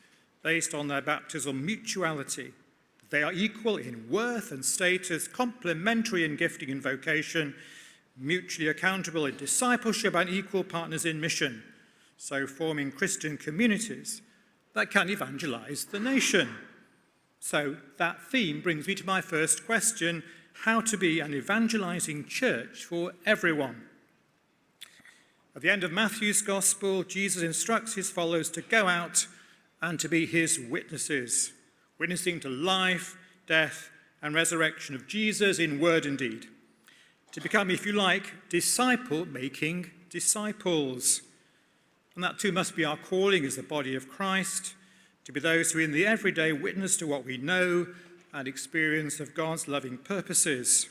based on their baptismal mutuality, that they are equal in worth and status, complementary in gifting and vocation, mutually accountable in discipleship and equal partners in mission, so forming Christian communities that can evangelize the nation. So that theme brings me to my first question: how to be an evangelizing church for everyone. At the end of Matthew's Gospel, Jesus instructs his followers to go out and to be his witnesses, witnessing to life, death, and resurrection of Jesus in word and deed. To become, if you like, disciple-making disciples. And that too must be our calling as the body of Christ, to be those who in the everyday witness to what we know and experience of God's loving purposes.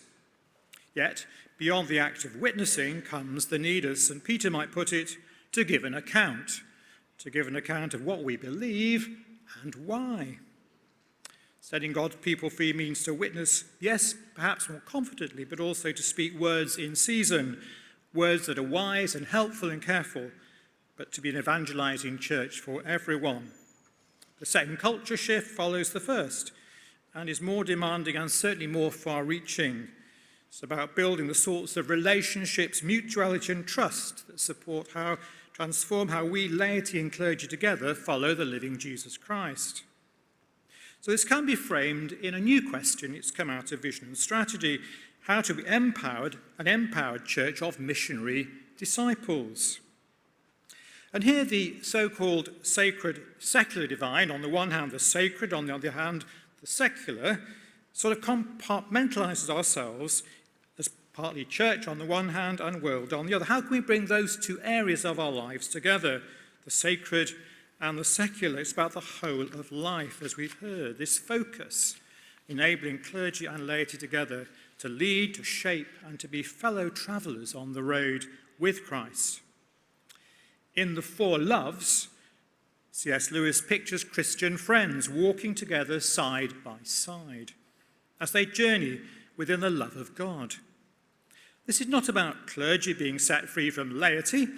Yet, beyond the act of witnessing comes the need, as St. Peter might put it, to give an account of what we believe and why. Setting God's people free means to witness, yes, perhaps more confidently, but also to speak words in season, words that are wise and helpful and careful, but to be an evangelizing church for everyone. The second culture shift follows the first and is more demanding and certainly more far-reaching. It's about building the sorts of relationships, mutuality and trust that transform how we, laity and clergy together, follow the living Jesus Christ. So this can be framed in a new question. It's come out of vision and strategy: how to be an empowered church of missionary disciples. And here the so-called sacred, secular divine, on the one hand the sacred, on the other hand the secular, sort of compartmentalizes ourselves as partly church on the one hand and world on the other. How can we bring those two areas of our lives together, the sacred and the secular? It's about the whole of life, as we've heard, this focus, enabling clergy and laity together to lead, to shape, and to be fellow travellers on the road with Christ. In The Four Loves, C.S. Lewis pictures Christian friends walking together side by side as they journey within the love of God. This is not about clergy being set free from laity,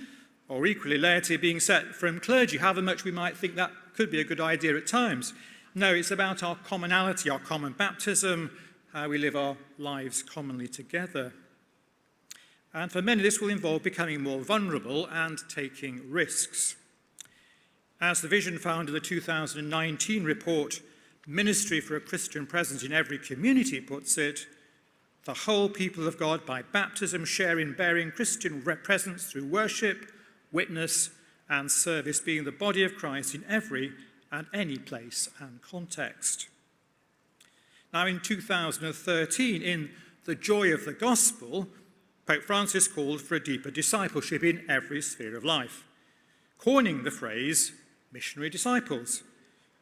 or equally laity being set from clergy, however much we might think that could be a good idea at times. No, it's about our commonality, our common baptism, how we live our lives commonly together. And for many, this will involve becoming more vulnerable and taking risks. As the vision found in the 2019 report, Ministry for a Christian Presence in Every Community puts it, the whole people of God by baptism share in bearing Christian presence through worship, witness, and service, being the body of Christ in every and any place and context. Now, in 2013, in The Joy of the Gospel, Pope Francis called for a deeper discipleship in every sphere of life, coining the phrase missionary disciples,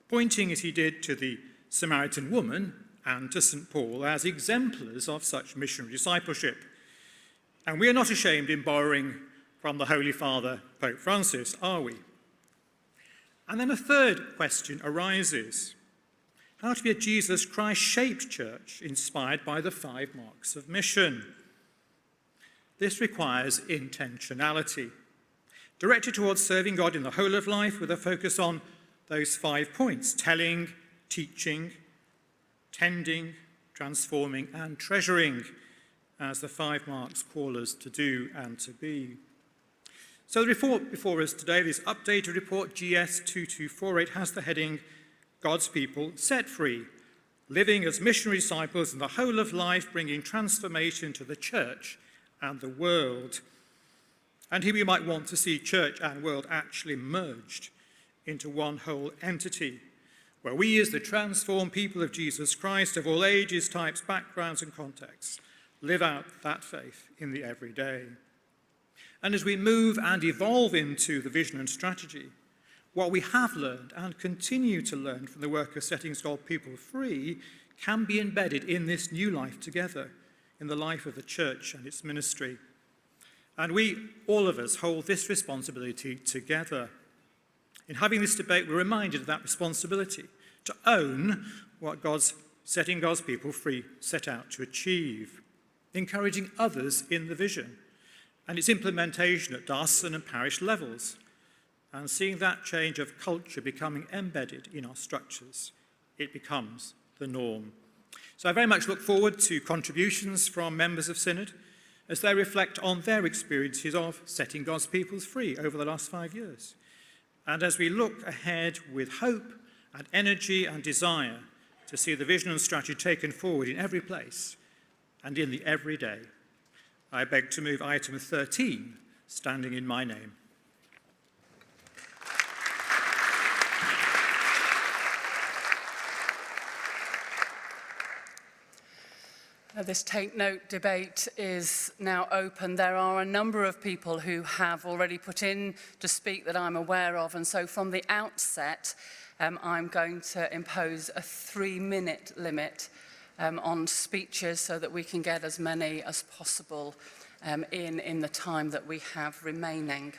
pointing as he did to the Samaritan woman and to St. Paul as exemplars of such missionary discipleship. And we are not ashamed in borrowing from the Holy Father, Pope Francis, are we? And then a third question arises: how to be a Jesus Christ-shaped church inspired by the 5 marks of mission. This requires intentionality, directed towards serving God in the whole of life with a focus on those 5 points: telling, teaching, tending, transforming, and treasuring, as the 5 marks call us to do and to be. So the report before us today, this updated report, GS 2248, has the heading, God's People Set Free, Living as Missionary Disciples in the Whole of Life, Bringing Transformation to the Church and the World. And here we might want to see church and world actually merged into one whole entity, where we as the transformed people of Jesus Christ of all ages, types, backgrounds and contexts live out that faith in the everyday. And as we move and evolve into the vision and strategy, what we have learned and continue to learn from the work of setting God's people free can be embedded in this new life together, in the life of the church and its ministry. And we, all of us, hold this responsibility together. In having this debate, we're reminded of that responsibility to own what God's setting God's people free set out to achieve, encouraging others in the vision and its implementation at diocesan and parish levels, and seeing that change of culture becoming embedded in our structures. It becomes the norm. So I very much look forward to contributions from members of Synod as they reflect on their experiences of setting God's people free over the last 5 years. And as we look ahead with hope and energy and desire to see the vision and strategy taken forward in every place and in the everyday, I beg to move item 13, standing in my name. This Take Note debate is now open. There are a number of people who have already put in to speak that I'm aware of, and so from the outset, I'm going to impose a 3-minute limit on speeches so that we can get as many as possible in the time that we have remaining.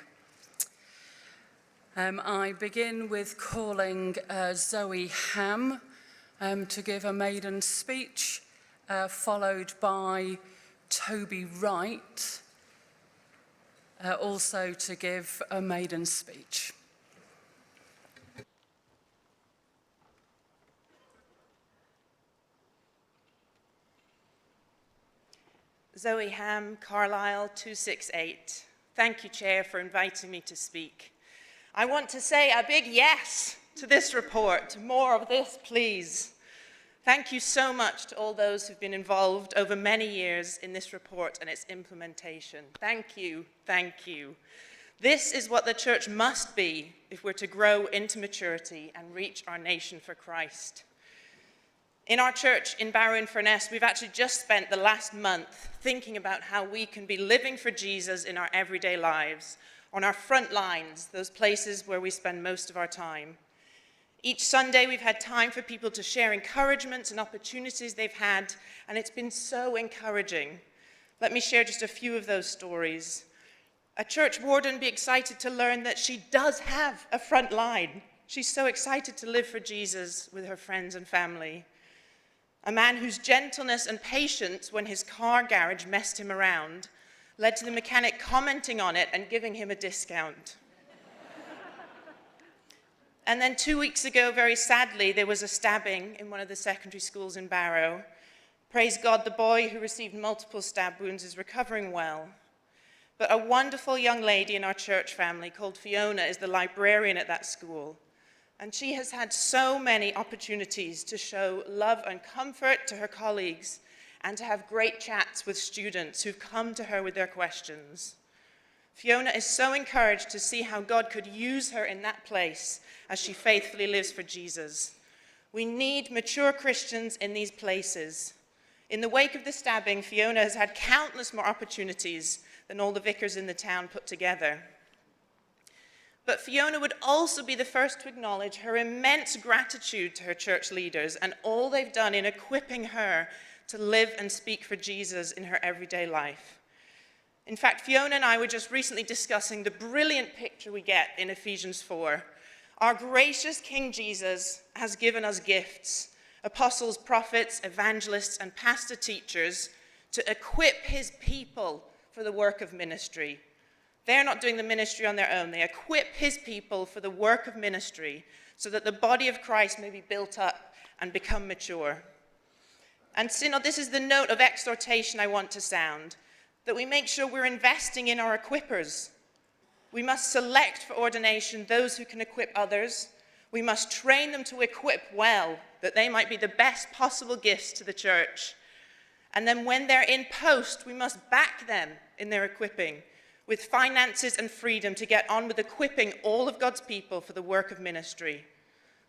I begin with calling Zoe Ham to give a maiden speech, followed by Toby Wright, also to give a maiden speech. Zoe Ham, Carlisle 268. Thank you, Chair, for inviting me to speak. I want to say a big yes to this report. More of this, please. Thank you so much to all those who've been involved over many years in this report and its implementation. Thank you, thank you. This is what the church must be if we're to grow into maturity and reach our nation for Christ. In our church in Barrow-in-Furness, we've actually just spent the last month thinking about how we can be living for Jesus in our everyday lives, on our front lines, those places where we spend most of our time. Each Sunday, we've had time for people to share encouragements and opportunities they've had, and it's been so encouraging. Let me share just a few of those stories. A church warden be excited to learn that she does have a front line. She's so excited to live for Jesus with her friends and family. A man whose gentleness and patience when his car garage messed him around led to the mechanic commenting on it and giving him a discount. And then 2 weeks ago, very sadly, there was a stabbing in one of the secondary schools in Barrow. Praise God, the boy who received multiple stab wounds is recovering well. But a wonderful young lady in our church family called Fiona is the librarian at that school. And she has had so many opportunities to show love and comfort to her colleagues and to have great chats with students who've come to her with their questions. Fiona is so encouraged to see how God could use her in that place as she faithfully lives for Jesus. We need mature Christians in these places. In the wake of the stabbing, Fiona has had countless more opportunities than all the vicars in the town put together. But Fiona would also be the first to acknowledge her immense gratitude to her church leaders and all they've done in equipping her to live and speak for Jesus in her everyday life. In fact, Fiona and I were just recently discussing the brilliant picture we get in Ephesians 4. Our gracious King Jesus has given us gifts, apostles, prophets, evangelists, and pastor teachers, to equip his people for the work of ministry. They're not doing the ministry on their own. They equip his people for the work of ministry so that the body of Christ may be built up and become mature. And Synod, this is the note of exhortation I want to sound, that we make sure we're investing in our equippers. We must select for ordination those who can equip others. We must train them to equip well, that they might be the best possible gifts to the church. And then when they're in post, we must back them in their equipping with finances and freedom to get on with equipping all of God's people for the work of ministry,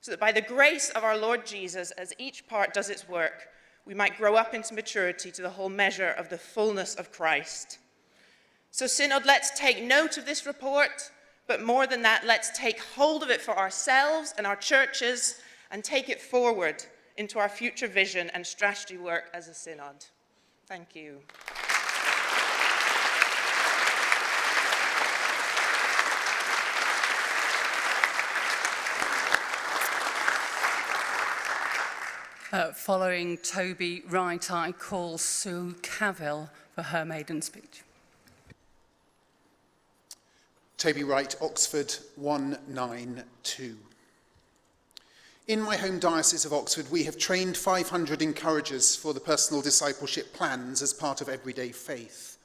so that by the grace of our Lord Jesus, as each part does its work, we might grow up into maturity to the whole measure of the fullness of Christ. So Synod, let's take note of this report, but more than that, let's take hold of it for ourselves and our churches and take it forward into our future vision and strategy work as a Synod. Thank you. Following Toby Wright, I call Sue Cavill for her maiden speech. Toby Wright, Oxford 192. In my home diocese of Oxford, we have trained 500 encouragers for the personal discipleship plans as part of everyday faith.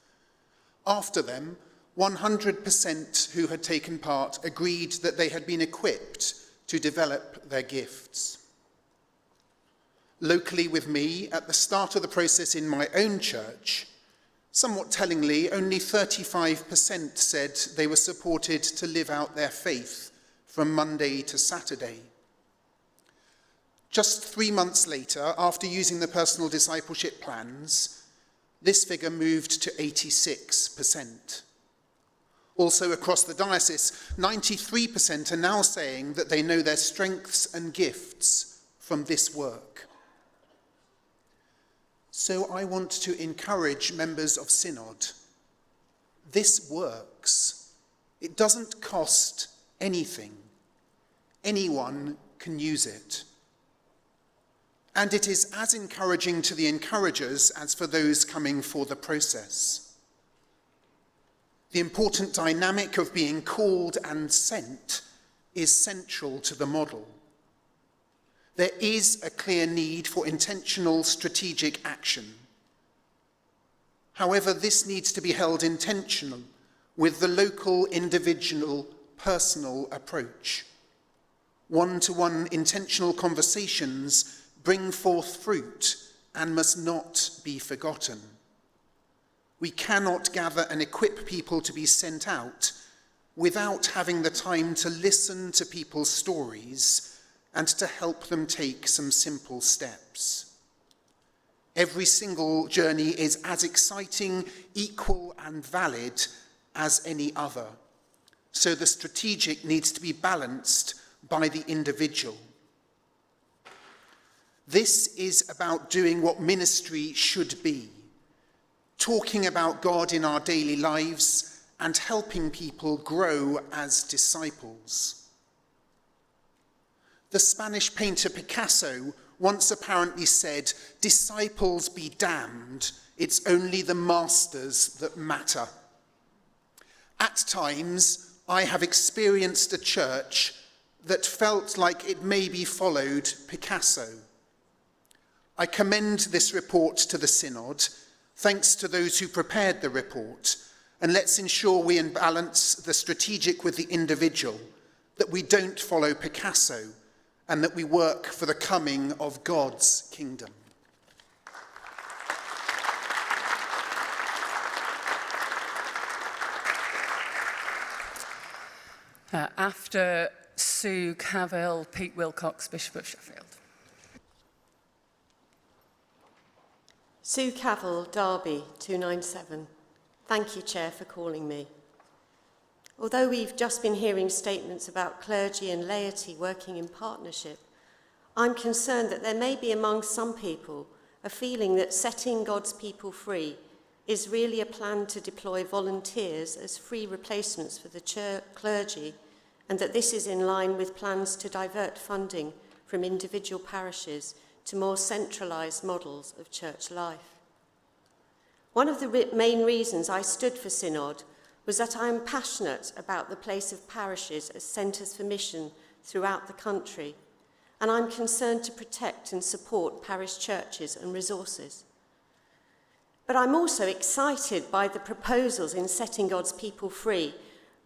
After them, 100% who had taken part agreed that they had been equipped to develop their gifts. Locally with me, at the start of the process in my own church, somewhat tellingly, only 35% said they were supported to live out their faith from Monday to Saturday. Just 3 months later, after using the personal discipleship plans, this figure moved to 86%. Also across the diocese, 93% are now saying that they know their strengths and gifts from this work. So I want to encourage members of Synod. This works. It doesn't cost anything. Anyone can use it. And it is as encouraging to the encouragers as for those coming for the process. The important dynamic of being called and sent is central to the model. There is a clear need for intentional strategic action. However, this needs to be held intentional with the local, individual, personal approach. One-to-one intentional conversations bring forth fruit and must not be forgotten. We cannot gather and equip people to be sent out without having the time to listen to people's stories and to help them take some simple steps. Every single journey is as exciting, equal, and valid as any other. So the strategic needs to be balanced by the individual. This is about doing what ministry should be, talking about God in our daily lives and helping people grow as disciples. The Spanish painter Picasso once apparently said, "Disciples be damned, it's only the masters that matter." At times, I have experienced a church that felt like it maybe followed Picasso. I commend this report to the Synod, thanks to those who prepared the report, and let's ensure we balance the strategic with the individual, that we don't follow Picasso, and that we work for the coming of God's kingdom. After Sue Cavill, Pete Wilcox, Bishop of Sheffield. Sue Cavill, Derby, 297. Thank you, Chair, for calling me. Although we've just been hearing statements about clergy and laity working in partnership, I'm concerned that there may be among some people a feeling that setting God's people free is really a plan to deploy volunteers as free replacements for the clergy, and that this is in line with plans to divert funding from individual parishes to more centralised models of church life. One of the main reasons I stood for Synod was that I am passionate about the place of parishes as centres for mission throughout the country, and I'm concerned to protect and support parish churches and resources. But I'm also excited by the proposals in setting God's people free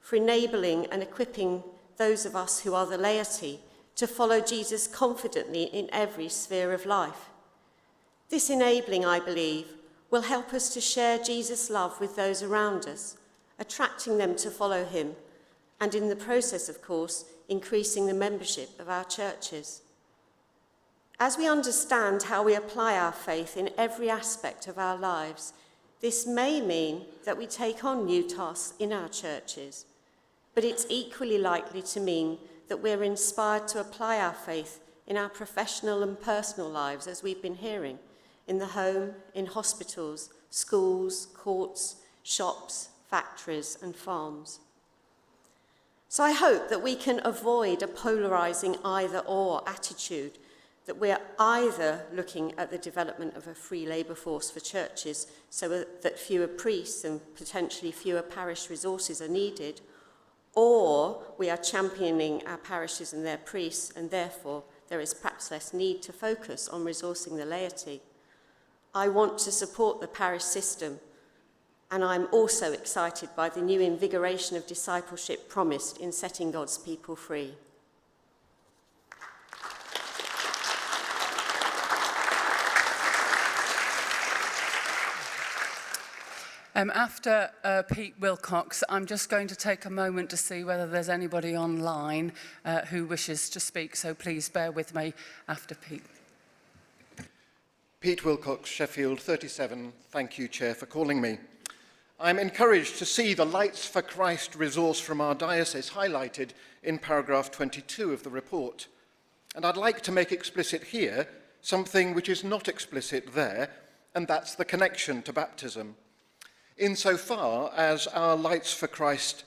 for enabling and equipping those of us who are the laity to follow Jesus confidently in every sphere of life. This enabling, I believe, will help us to share Jesus' love with those around us, attracting them to follow him, and in the process, of course, increasing the membership of our churches. As we understand how we apply our faith in every aspect of our lives, this may mean that we take on new tasks in our churches, but it's equally likely to mean that we're inspired to apply our faith in our professional and personal lives, as we've been hearing, in the home, in hospitals, schools, courts, shops, factories and farms. So I hope that we can avoid a polarising either-or attitude that we are either looking at the development of a free labour force for churches so that fewer priests and potentially fewer parish resources are needed, or we are championing our parishes and their priests, and therefore there is perhaps less need to focus on resourcing the laity. I want to support the parish system, and I'm also excited by the new invigoration of discipleship promised in setting God's people free. After Pete Wilcox, I'm just going to take a moment to see whether there's anybody online who wishes to speak, so please bear with me after Pete. Pete Wilcox, Sheffield 37. Thank you, Chair, for calling me. I'm encouraged to see the Lights for Christ resource from our diocese highlighted in paragraph 22 of the report. And I'd like to make explicit here something which is not explicit there, and that's the connection to baptism. Insofar as our Lights for Christ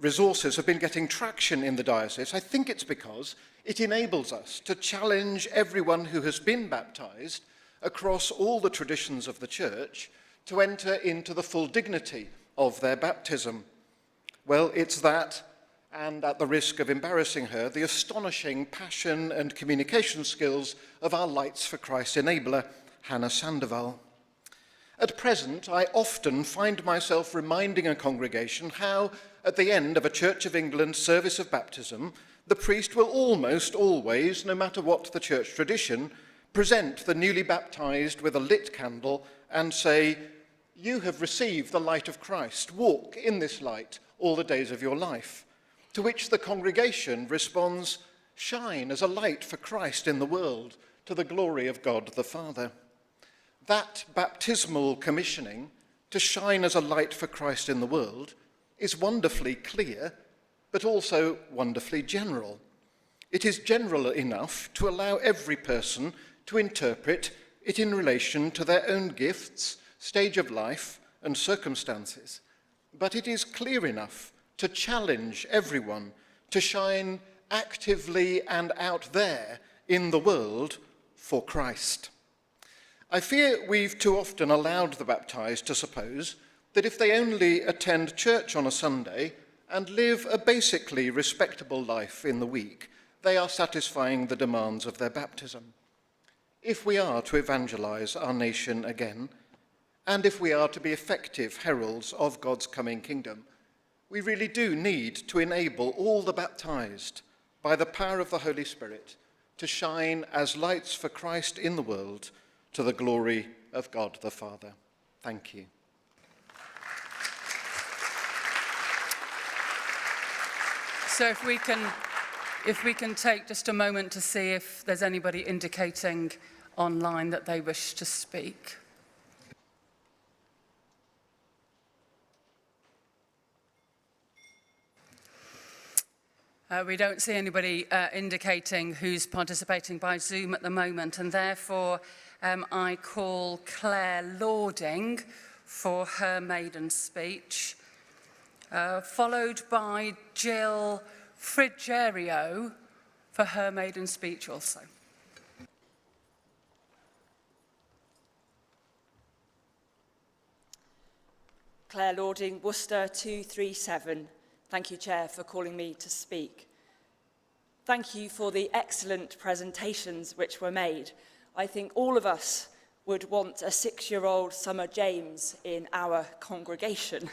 resources have been getting traction in the diocese, I think it's because it enables us to challenge everyone who has been baptised across all the traditions of the Church to enter into the full dignity of their baptism. Well, it's that, and at the risk of embarrassing her, the astonishing passion and communication skills of our Lights for Christ enabler, Hannah Sandoval. At present, I often find myself reminding a congregation how, at the end of a Church of England service of baptism, the priest will almost always, no matter what the church tradition, present the newly baptized with a lit candle and say, "You have received the light of Christ. Walk in this light all the days of your life." To which the congregation responds, "Shine as a light for Christ in the world, to the glory of God the Father." That baptismal commissioning to shine as a light for Christ in the world is wonderfully clear, but also wonderfully general. It is general enough to allow every person to interpret it in relation to their own gifts, stage of life, and circumstances. But it is clear enough to challenge everyone to shine actively and out there in the world for Christ. I fear we've too often allowed the baptized to suppose that if they only attend church on a Sunday and live a basically respectable life in the week, they are satisfying the demands of their baptism. If we are to evangelize our nation again, and if we are to be effective heralds of God's coming kingdom, we really do need to enable all the baptized, by the power of the Holy Spirit, to shine as lights for Christ in the world, to the glory of God the Father. Thank you. So if we can take just a moment to see if there's anybody indicating online that they wish to speak. We don't see anybody indicating who's participating by Zoom at the moment, and therefore I call Claire Lording for her maiden speech, followed by Jill Frigerio for her maiden speech also. Claire Lording, Worcester 237. Thank you, Chair, for calling me to speak. Thank you for the excellent presentations which were made. I think all of us would want a 6-year-old Summer James in our congregation.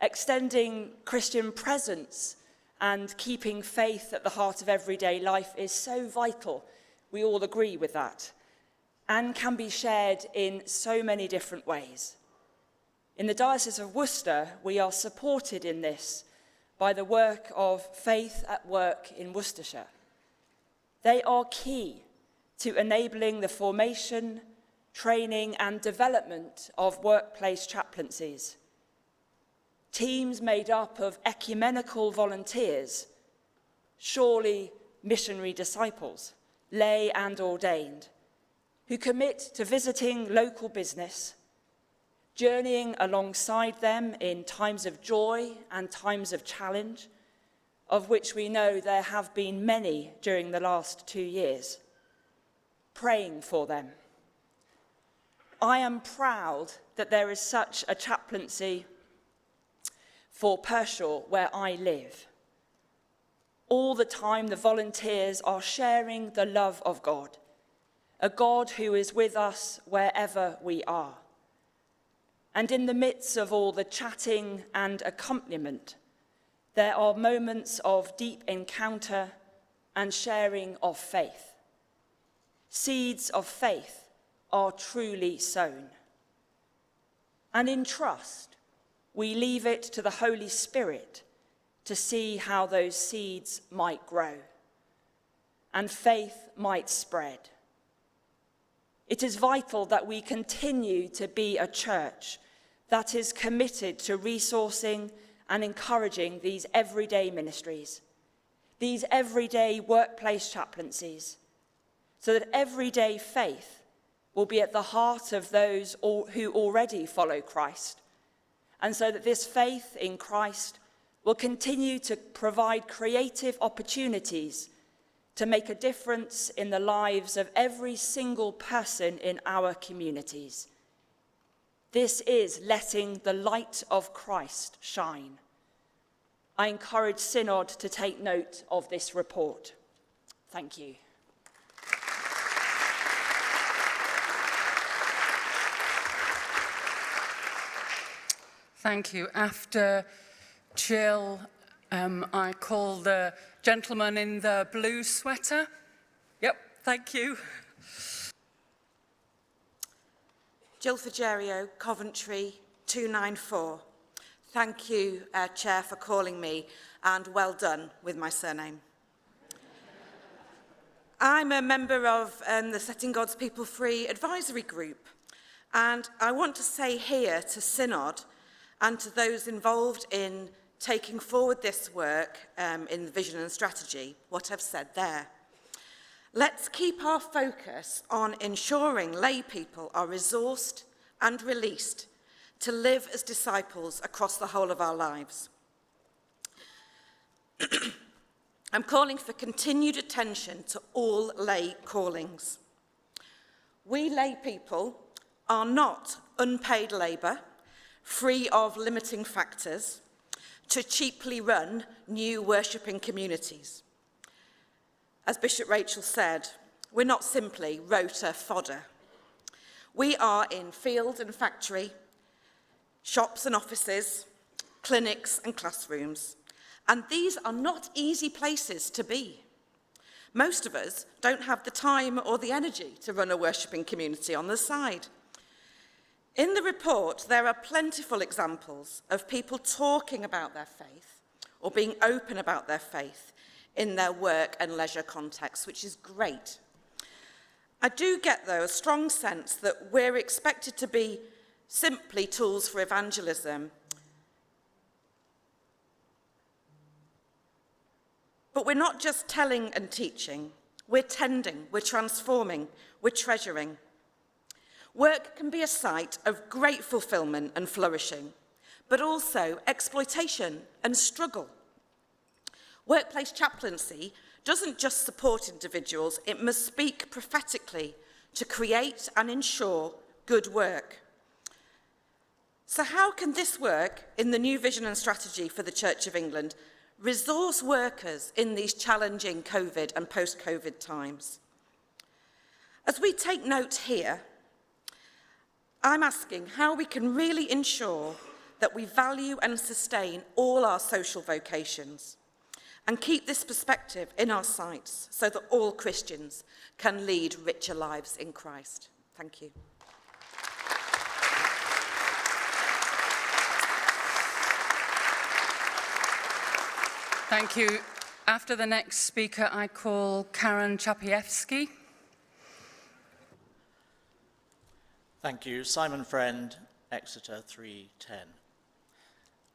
Extending Christian presence and keeping faith at the heart of everyday life is so vital. We all agree with that, and can be shared in so many different ways. In the Diocese of Worcester, we are supported in this by the work of Faith at Work in Worcestershire. They are key to enabling the formation, training and development of workplace chaplaincies. Teams made up of ecumenical volunteers, surely missionary disciples, lay and ordained, who commit to visiting local business, journeying alongside them in times of joy and times of challenge, of which we know there have been many during the last 2 years, praying for them. I am proud that there is such a chaplaincy for Pershore, where I live. All the time, the volunteers are sharing the love of God, a God who is with us wherever we are. And in the midst of all the chatting and accompaniment, there are moments of deep encounter and sharing of faith. Seeds of faith are truly sown. And in trust, we leave it to the Holy Spirit to see how those seeds might grow and faith might spread. It is vital that we continue to be a church that is committed to resourcing and encouraging these everyday ministries, these everyday workplace chaplaincies, so that everyday faith will be at the heart of those who already follow Christ, and so that this faith in Christ will continue to provide creative opportunities to make a difference in the lives of every single person in our communities. This is letting the light of Christ shine. I encourage Synod to take note of this report. Thank you. Thank you. After Jill, I call the gentleman in the blue sweater. Yep, thank you. Jill Fagerio, Coventry 294. Thank you, Chair, for calling me, and well done with my surname. I'm a member of the Setting God's People Free advisory group, and I want to say here to Synod and to those involved in taking forward this work in the vision and strategy, what I've said there. Let's keep our focus on ensuring lay people are resourced and released to live as disciples across the whole of our lives. I'm calling for continued attention to all lay callings. We lay people are not unpaid labour, free of limiting factors, to cheaply run new worshipping communities. As Bishop Rachel said, we're not simply rota fodder. We are in field and factory, shops and offices, clinics and classrooms, and these are not easy places to be. Most of us don't have the time or the energy to run a worshipping community on the side. In the report, there are plentiful examples of people talking about their faith or being open about their faith in their work and leisure context, which is great. I do get, though, a strong sense that we're expected to be simply tools for evangelism. But we're not just telling and teaching, we're tending, we're transforming, we're treasuring. Work can be a site of great fulfilment and flourishing, but also exploitation and struggle. Workplace chaplaincy doesn't just support individuals, it must speak prophetically to create and ensure good work. So how can this work in the new vision and strategy for the Church of England resource workers in these challenging COVID and post-COVID times? As we take note here, I'm asking how we can really ensure that we value and sustain all our social vocations and keep this perspective in our sights so that all Christians can lead richer lives in Christ. Thank you. Thank you. After the next speaker, I call Karen Chapiewski. Thank you. Simon Friend, Exeter 310.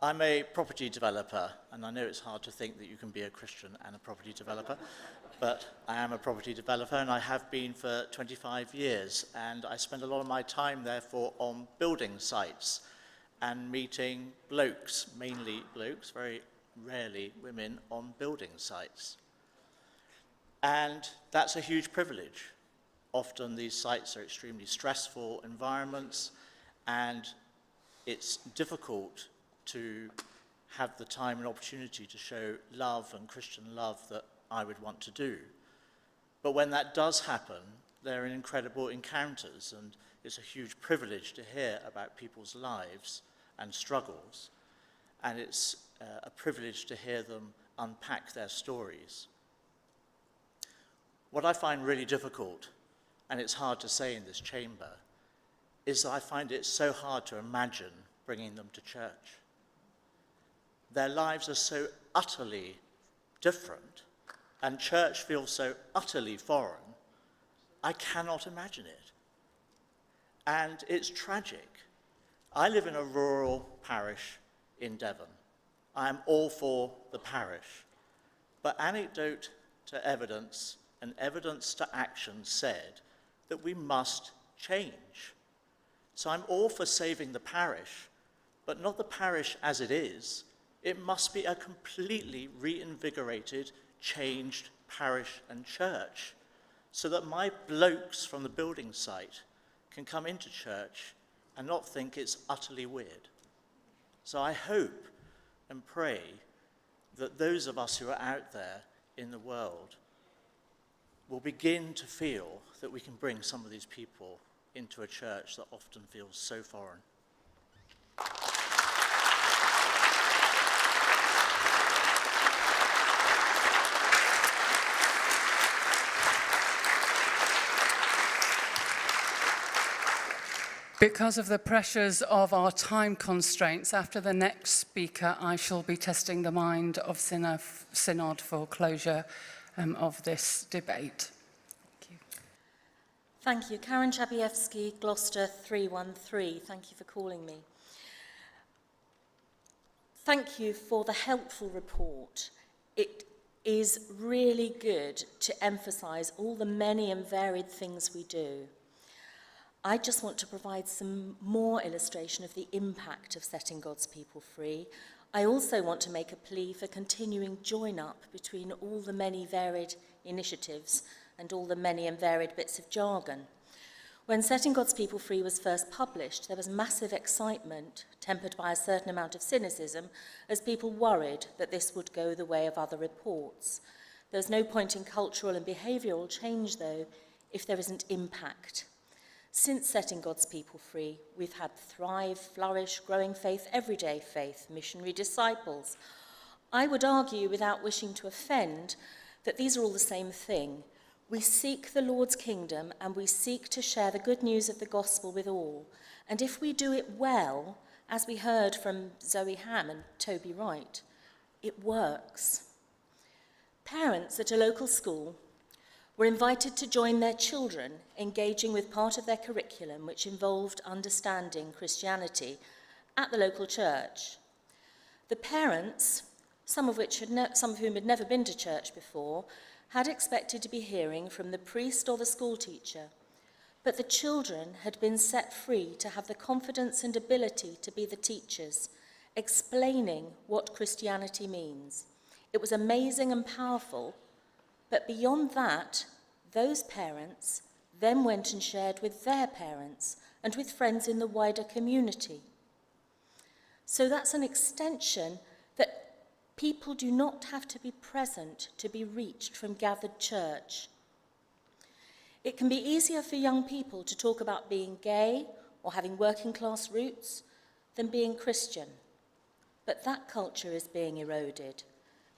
I'm a property developer, and I know it's hard to think that you can be a Christian and a property developer, but I am a property developer, and I have been for 25 years, and I spend a lot of my time, therefore, on building sites and meeting blokes, mainly blokes, very rarely women on building sites. And that's a huge privilege. Often these sites are extremely stressful environments, and it's difficult to have the time and opportunity to show love and Christian love that I would want to do. But when that does happen, they're incredible encounters, and it's a huge privilege to hear about people's lives and struggles, and it's a privilege to hear them unpack their stories. What I find really difficult, and it's hard to say in this chamber, is that I find it so hard to imagine bringing them to church. Their lives are so utterly different, and church feels so utterly foreign, I cannot imagine it. And it's tragic. I live in a rural parish in Devon. I am all for the parish, but anecdote to evidence and evidence to action said that we must change. So I'm all for saving the parish, but not the parish as it is. It must be a completely reinvigorated, changed parish and church, so that my blokes from the building site can come into church and not think it's utterly weird. So I hope and pray that those of us who are out there in the world will begin to feel that we can bring some of these people into a church that often feels so foreign. Because of the pressures of our time constraints, after the next speaker, I shall be testing the mind of Synod for closure of this debate. Thank you. Thank you. Karen Chabievsky, Gloucester 313. Thank you for calling me. Thank you for the helpful report. It is really good to emphasise all the many and varied things we do. I just want to provide some more illustration of the impact of setting God's people free. I also want to make a plea for continuing join-up between all the many varied initiatives and all the many and varied bits of jargon. When Setting God's People Free was first published, there was massive excitement, tempered by a certain amount of cynicism, as people worried that this would go the way of other reports. There's no point in cultural and behavioural change, though, if there isn't impact. Since Setting God's People Free, we've had Thrive, Flourish, Growing Faith, Everyday Faith, Missionary Disciples. I would argue, without wishing to offend, that these are all the same thing. We seek the Lord's kingdom, and we seek to share the good news of the gospel with all. And if we do it well, as we heard from Zoe Ham and Toby Wright, it works. Parents at a local school were invited to join their children engaging with part of their curriculum which involved understanding Christianity at the local church. The parents, some of whom had never been to church before, had expected to be hearing from the priest or the school teacher, but the children had been set free to have the confidence and ability to be the teachers, explaining what Christianity means. It was amazing and powerful. But beyond that, those parents then went and shared with their parents and with friends in the wider community. So that's an extension that people do not have to be present to be reached from gathered church. It can be easier for young people to talk about being gay or having working class roots than being Christian. But that culture is being eroded.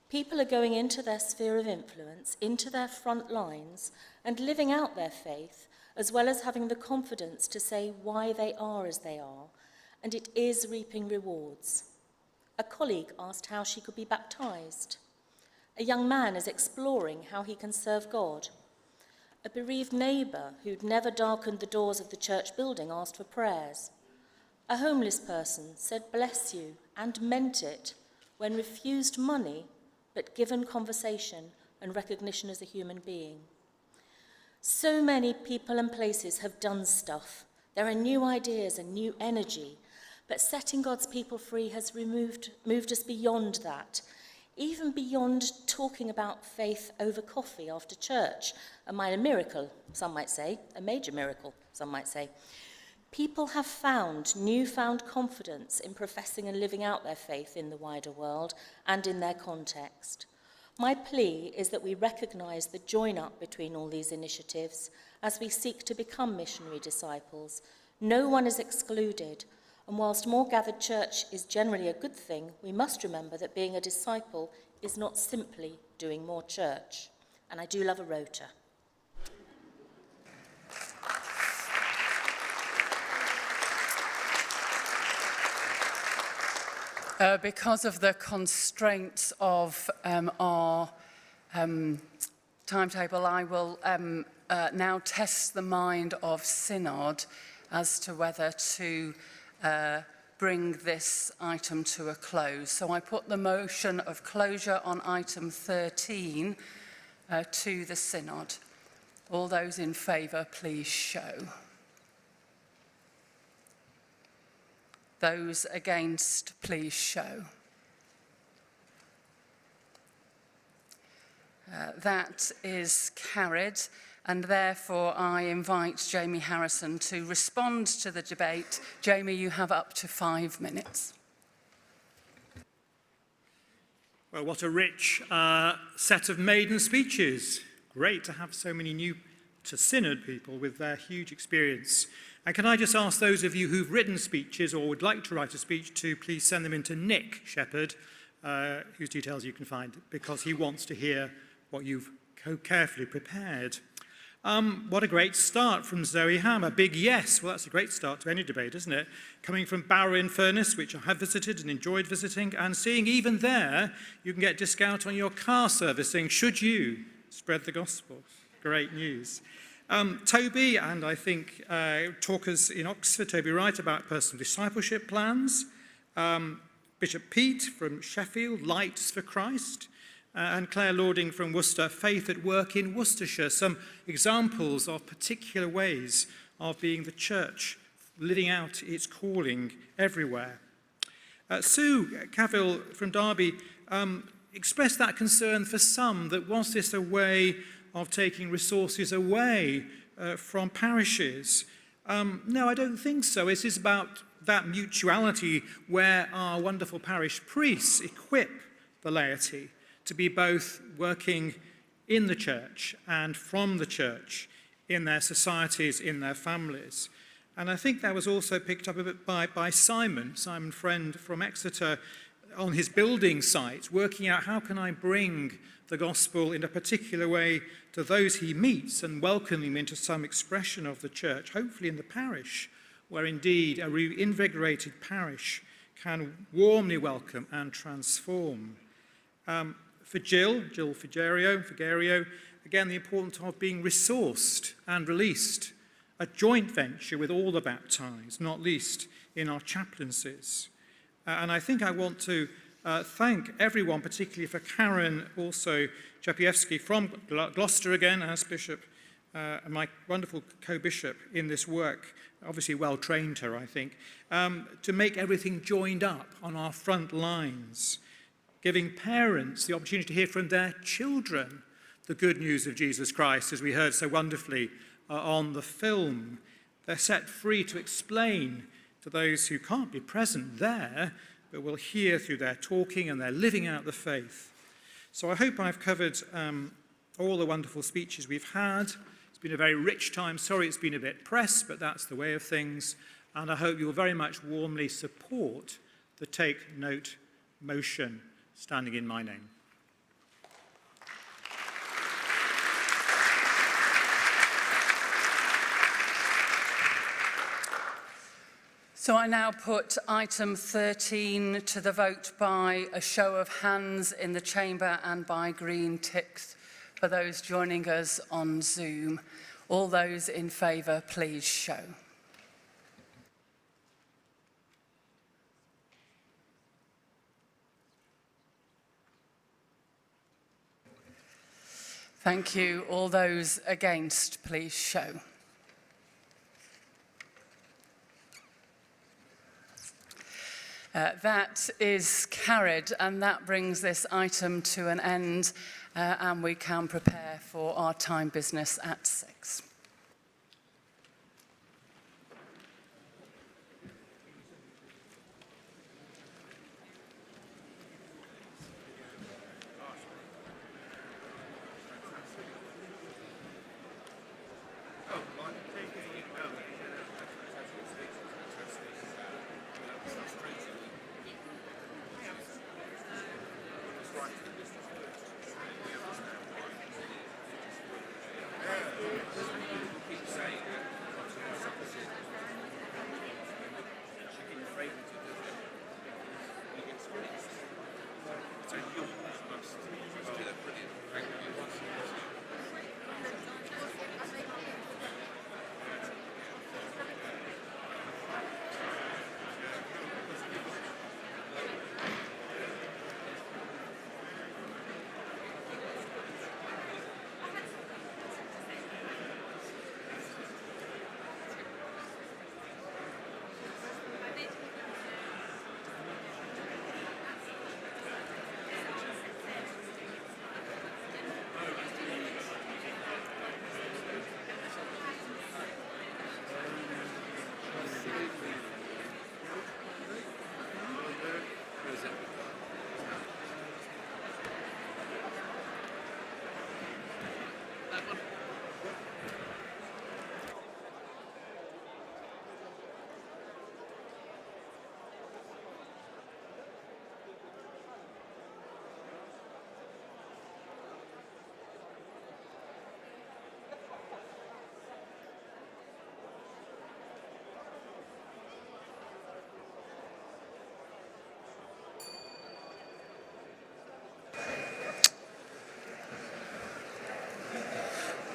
People are going into their sphere of influence, into their front lines, and living out their faith, as well as having the confidence to say why they are as they are, and it is reaping rewards. A colleague asked how she could be baptized. A young man is exploring how he can serve God. A bereaved neighbour who'd never darkened the doors of the church building asked for prayers. A homeless person said bless you and meant it when refused money but given conversation and recognition as a human being. So many people and places have done stuff. There are new ideas and new energy, but setting God's people free has moved us beyond that. even beyond talking about faith over coffee after church, a minor miracle, some might say, a major miracle, some might say. People have found newfound confidence in professing and living out their faith in the wider world and in their context. My plea is that we recognise the join-up between all these initiatives as we seek to become missionary disciples. No one is excluded, and whilst more gathered church is generally a good thing, we must remember that being a disciple is not simply doing more church. And I do love a rota. Because of the constraints of our timetable, I will now test the mind of Synod as to whether to bring this item to a close. So I put the motion of closure on item 13 to the Synod. All those in favour, please show. Those against, please show. That is carried, and therefore I invite Jamie Harrison to respond to the debate. Jamie, you have up to 5 minutes. Well, what a rich set of maiden speeches. Great to have so many new to Synod people with their huge experience. And can I just ask those of you who've written speeches or would like to write a speech to please send them in to Nick Shepherd, whose details you can find, because he wants to hear what you've carefully prepared. What a great start from Zoe Ham. A big yes. Well, that's a great start to any debate, isn't it? Coming from Barrow-in-Furness, which I have visited and enjoyed visiting, and seeing even there you can get discount on your car servicing should you spread the gospel. Great news. Toby, and I think talkers in Oxford, Toby Wright, about personal discipleship plans. Bishop Pete from Sheffield, Lights for Christ. And Claire Lording from Worcester, Faith at Work in Worcestershire. Some examples of particular ways of being the church, living out its calling everywhere. Sue Cavill from Derby expressed that concern for some, that was this a way of taking resources away from parishes? No, I don't think so. It is about that mutuality where our wonderful parish priests equip the laity to be both working in the church and from the church, in their societies, in their families. And I think that was also picked up a bit by Simon Friend from Exeter, on his building site, working out how can I bring the gospel in a particular way to those he meets and welcome them into some expression of the church, hopefully in the parish, where indeed a reinvigorated parish can warmly welcome and transform. For Jill Figerio, again, the importance of being resourced and released, a joint venture with all the baptized, not least in our chaplaincies. And I think I want to thank everyone, particularly for Karen, also Czapiewski from Gloucester again, as Bishop, my wonderful co-bishop in this work, obviously well-trained her, I think, to make everything joined up on our front lines, giving parents the opportunity to hear from their children the good news of Jesus Christ, as we heard so wonderfully on the film. They're set free to explain to those who can't be present there, but will hear through their talking and their living out the faith. So I hope I've covered all the wonderful speeches we've had. It's been a very rich time. Sorry it's been a bit pressed, but that's the way of things. And I hope you'll very much warmly support the Take Note motion, standing in my name. So I now put item 13 to the vote by a show of hands in the chamber and by green ticks for those joining us on Zoom. All those in favour, please show. Thank you. All those against, please show. That is carried, and that brings this item to an end, and we can prepare for our time business at 6.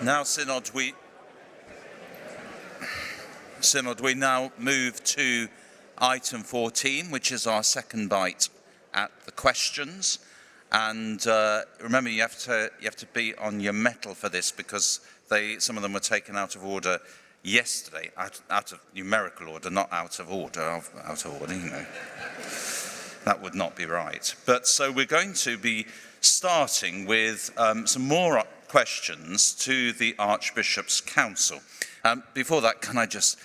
Now, Synod, we now move to item 14, which is our second bite at the questions. And remember, you have to be on your mettle for this, because some of them were taken out of order yesterday, out of numerical order, not out of order, you know. That would not be right. But so we're going to be starting with some more questions to the Archbishop's Council. Before that, can I just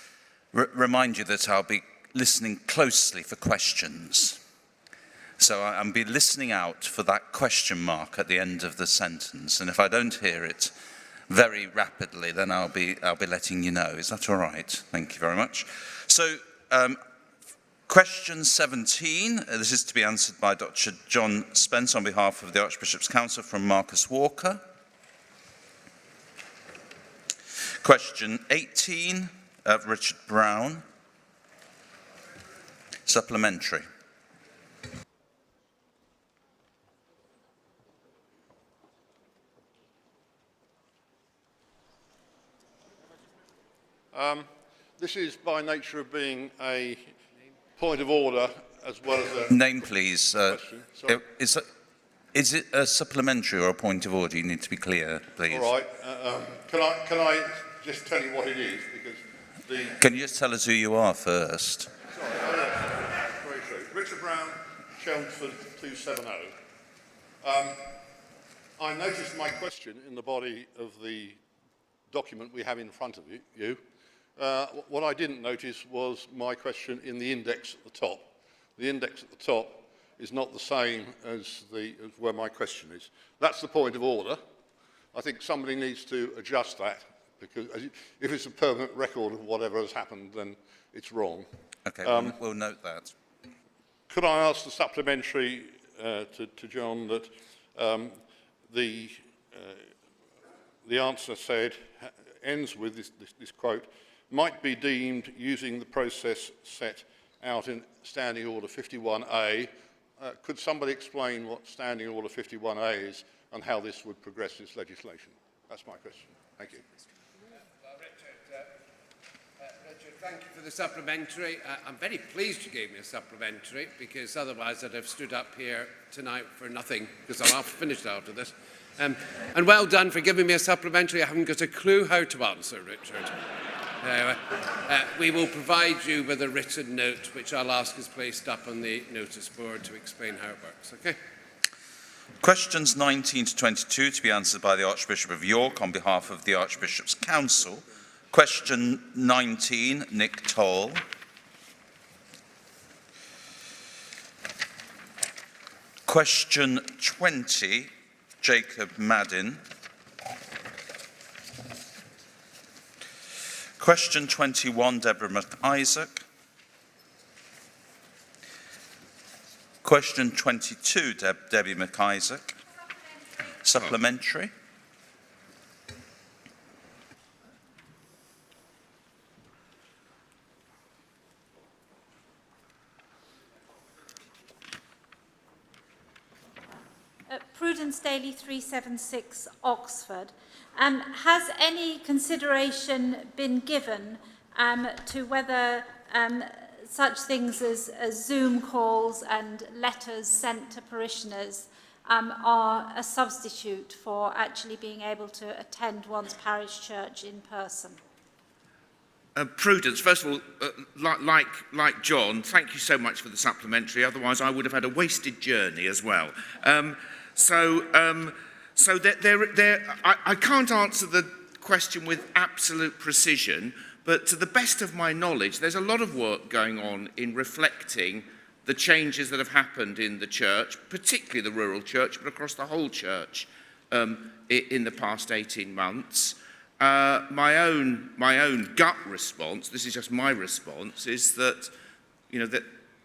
remind you that I'll be listening closely for questions. So I'll be listening out for that question mark at the end of the sentence, and if I don't hear it very rapidly, then I'll be letting you know. Is that all right? Thank you very much. So, question 17. This is to be answered by Dr. John Spence on behalf of the Archbishop's Council from Marcus Walker. Question 18 of Richard Brown. Supplementary. This is by nature of being a point of order as well as a... Name, please. Is it a supplementary or a point of order? You need to be clear, please. All right. Can I just tell you what it is? Because Can you just tell us who you are first? Sorry, very true. Richard Brown, Chelmsford 270. I noticed my question in the body of the document we have in front of you. What I didn't notice was my question in the index at the top. The index at the top is not the same as where my question is. That's the point of order. I think somebody needs to adjust that, because if it's a permanent record of whatever has happened, then it's wrong. Okay, we'll note that. Could I ask the supplementary to John that the answer ends with this quote, might be deemed using the process set out in Standing Order 51A. Could somebody explain what Standing Order 51A is and how this would progress this legislation? That's my question. Thank you. Well, Richard, thank you for the supplementary. I'm very pleased you gave me a supplementary, because otherwise I'd have stood up here tonight for nothing, because I'm half finished after this. And well done for giving me a supplementary. I haven't got a clue how to answer, Richard. We will provide you with a written note, which I'll ask is placed up on the notice board to explain how it works. Okay? Questions 19 to 22 to be answered by the Archbishop of York on behalf of the Archbishop's Council. Question 19, Nick Toll. Question 20, Jacob Madden. Question 21, Deborah McIsaac. Question 22, Debbie McIsaac. Supplementary. Prudence Daily 376, Oxford. Has any consideration been given to whether such things as Zoom calls and letters sent to parishioners are a substitute for actually being able to attend one's parish church in person? Prudence, first of all, like John, thank you so much for the supplementary. Otherwise, I would have had a wasted journey as well. I can't answer the question with absolute precision, but to the best of my knowledge, there's a lot of work going on in reflecting the changes that have happened in the church, particularly the rural church, but across the whole church in the past 18 months. My own gut response, this is just my response, is that, that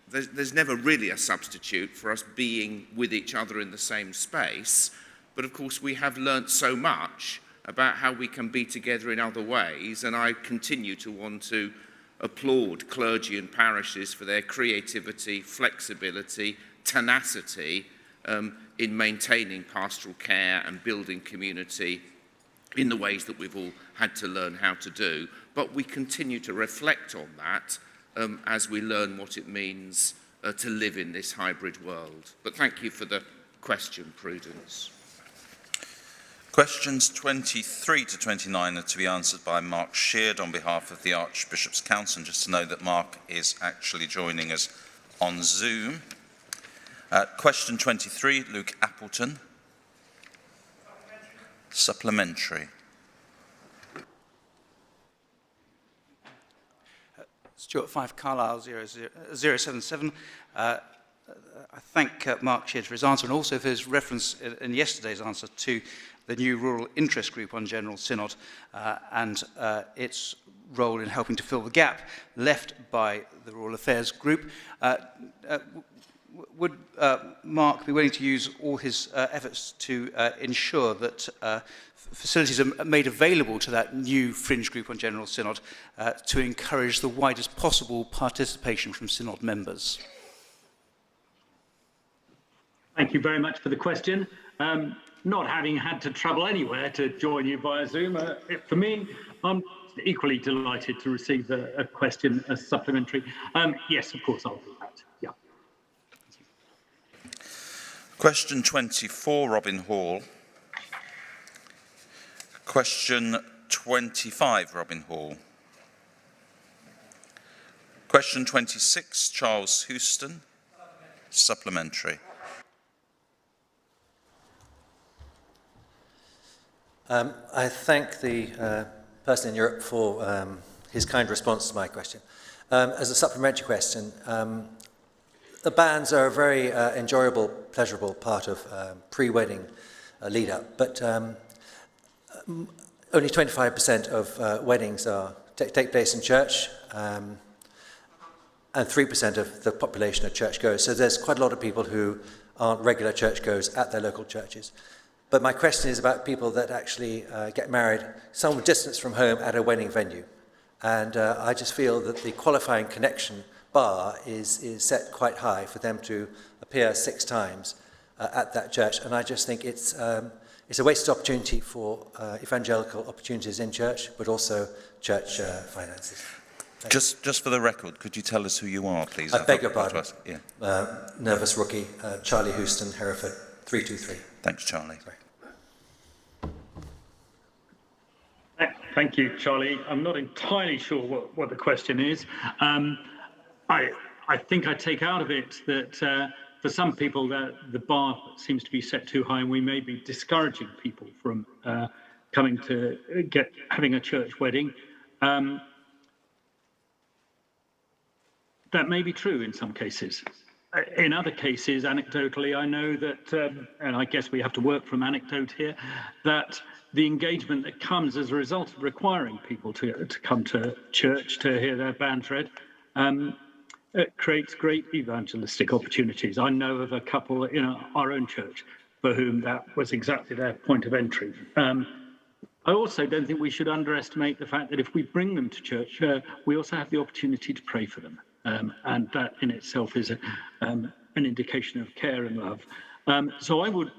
there's never really a substitute for us being with each other in the same space. But of course, we have learnt so much about how we can be together in other ways, and I continue to want to applaud clergy and parishes for their creativity, flexibility, tenacity in maintaining pastoral care and building community in the ways that we've all had to learn how to do. But we continue to reflect on that as we learn what it means to live in this hybrid world. But thank you for the question, Prudence. Questions 23 to 29 are to be answered by Mark Sheard on behalf of the Archbishop's Council. And just to know that Mark is actually joining us on Zoom. Question 23, Luke Appleton. Supplementary. Stuart 5 Carlisle 077. I thank Mark Sheard for his answer, and also for his reference in yesterday's answer to the new Rural Interest Group on General Synod and its role in helping to fill the gap left by the Rural Affairs Group. Would Mark be willing to use all his efforts to ensure that facilities are made available to that new fringe group on General Synod to encourage the widest possible participation from Synod members? Thank you very much for the question. Not having had to travel anywhere to join you via Zoom, for me, I'm equally delighted to receive a question as supplementary. Yes, of course, I'll do that. Yeah. Question 24, Robin Hall. Question 25, Robin Hall. Question 26, Charles Houston. Supplementary. I thank the person in Europe for his kind response to my question. As a supplementary question, the bands are a very enjoyable, pleasurable part of pre-wedding lead-up, but only 25% of weddings take place in church, and 3% of the population are churchgoers. So there's quite a lot of people who aren't regular churchgoers at their local churches. But my question is about people that actually get married some distance from home at a wedding venue. And I just feel that the qualifying connection bar is set quite high for them to appear 6 times at that church. And I just think it's a wasted opportunity for evangelical opportunities in church, but also church finances. Just for the record, could you tell us who you are, please? I beg your pardon. Yeah. Nervous rookie, Charlie Houston, Hereford, 323. Thanks, Charlie. Thank Thank you, Charlie. I'm not entirely sure what the question is. I think I take out of it that for some people that the bar seems to be set too high, and we may be discouraging people from coming to having a church wedding. That may be true in some cases. In other cases, anecdotally, I know that, and I guess we have to work from anecdote here, that the engagement that comes as a result of requiring people to come to church to hear their band read, it creates great evangelistic opportunities. I know of a couple in our own church for whom that was exactly their point of entry. I also don't think we should underestimate the fact that if we bring them to church, we also have the opportunity to pray for them. And that in itself is an indication of care and love. So I would,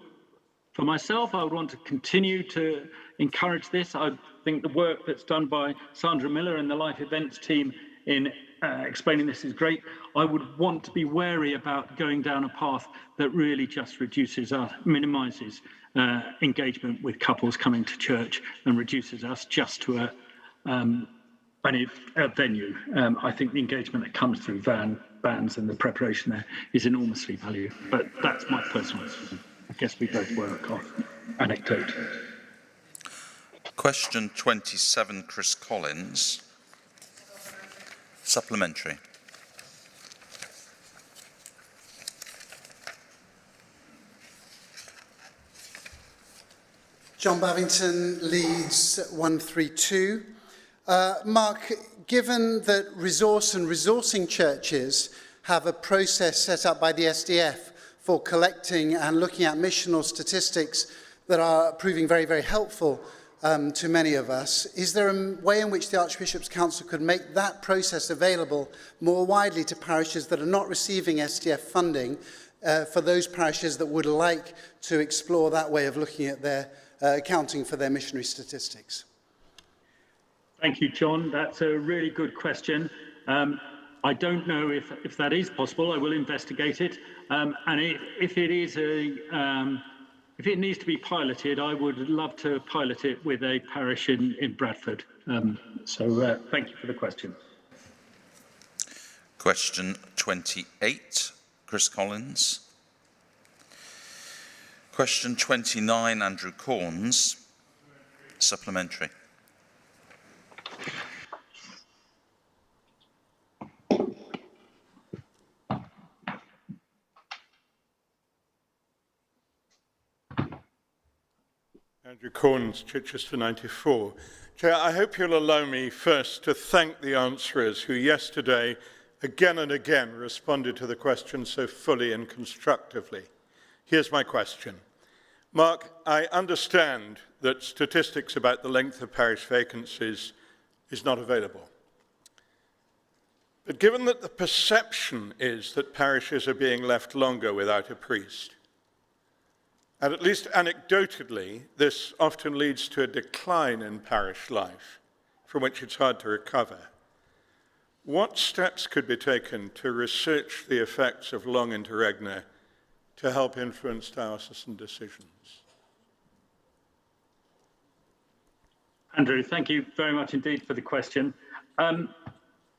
for myself, I would want to continue to encourage this. I think the work that's done by Sandra Miller and the Life Events team in explaining this is great. I would want to be wary about going down a path that really just minimises engagement with couples coming to church and reduces us just to a venue. I think the engagement that comes through bands and the preparation there is enormously valuable. But that's my personal opinion. I guess we both work off anecdote. Question 27, Chris Collins. Supplementary. John Bavington, Leeds 132. Mark, given that resource and resourcing churches have a process set up by the SDF for collecting and looking at missional statistics that are proving very, very helpful to many of us, is there a way in which the Archbishop's Council could make that process available more widely to parishes that are not receiving SDF funding, for those parishes that would like to explore that way of looking at their accounting for their missionary statistics? Thank you, John. That's a really good question. I don't know if that is possible. I will investigate it. And if it is if it needs to be piloted, I would love to pilot it with a parish in Bradford. So thank you for the question. Question 28, Chris Collins. Question 29, Andrew Corns. Supplementary. Andrew Corns, Chichester 94. Chair, I hope you'll allow me first to thank the answerers who yesterday again and again responded to the question so fully and constructively. Here's my question. Mark, I understand that statistics about the length of parish vacancies is not available. But given that the perception is that parishes are being left longer without a priest, and at least anecdotally, this often leads to a decline in parish life, from which it's hard to recover. What steps could be taken to research the effects of long interregna to help influence diocesan decisions? Andrew, thank you very much indeed for the question. I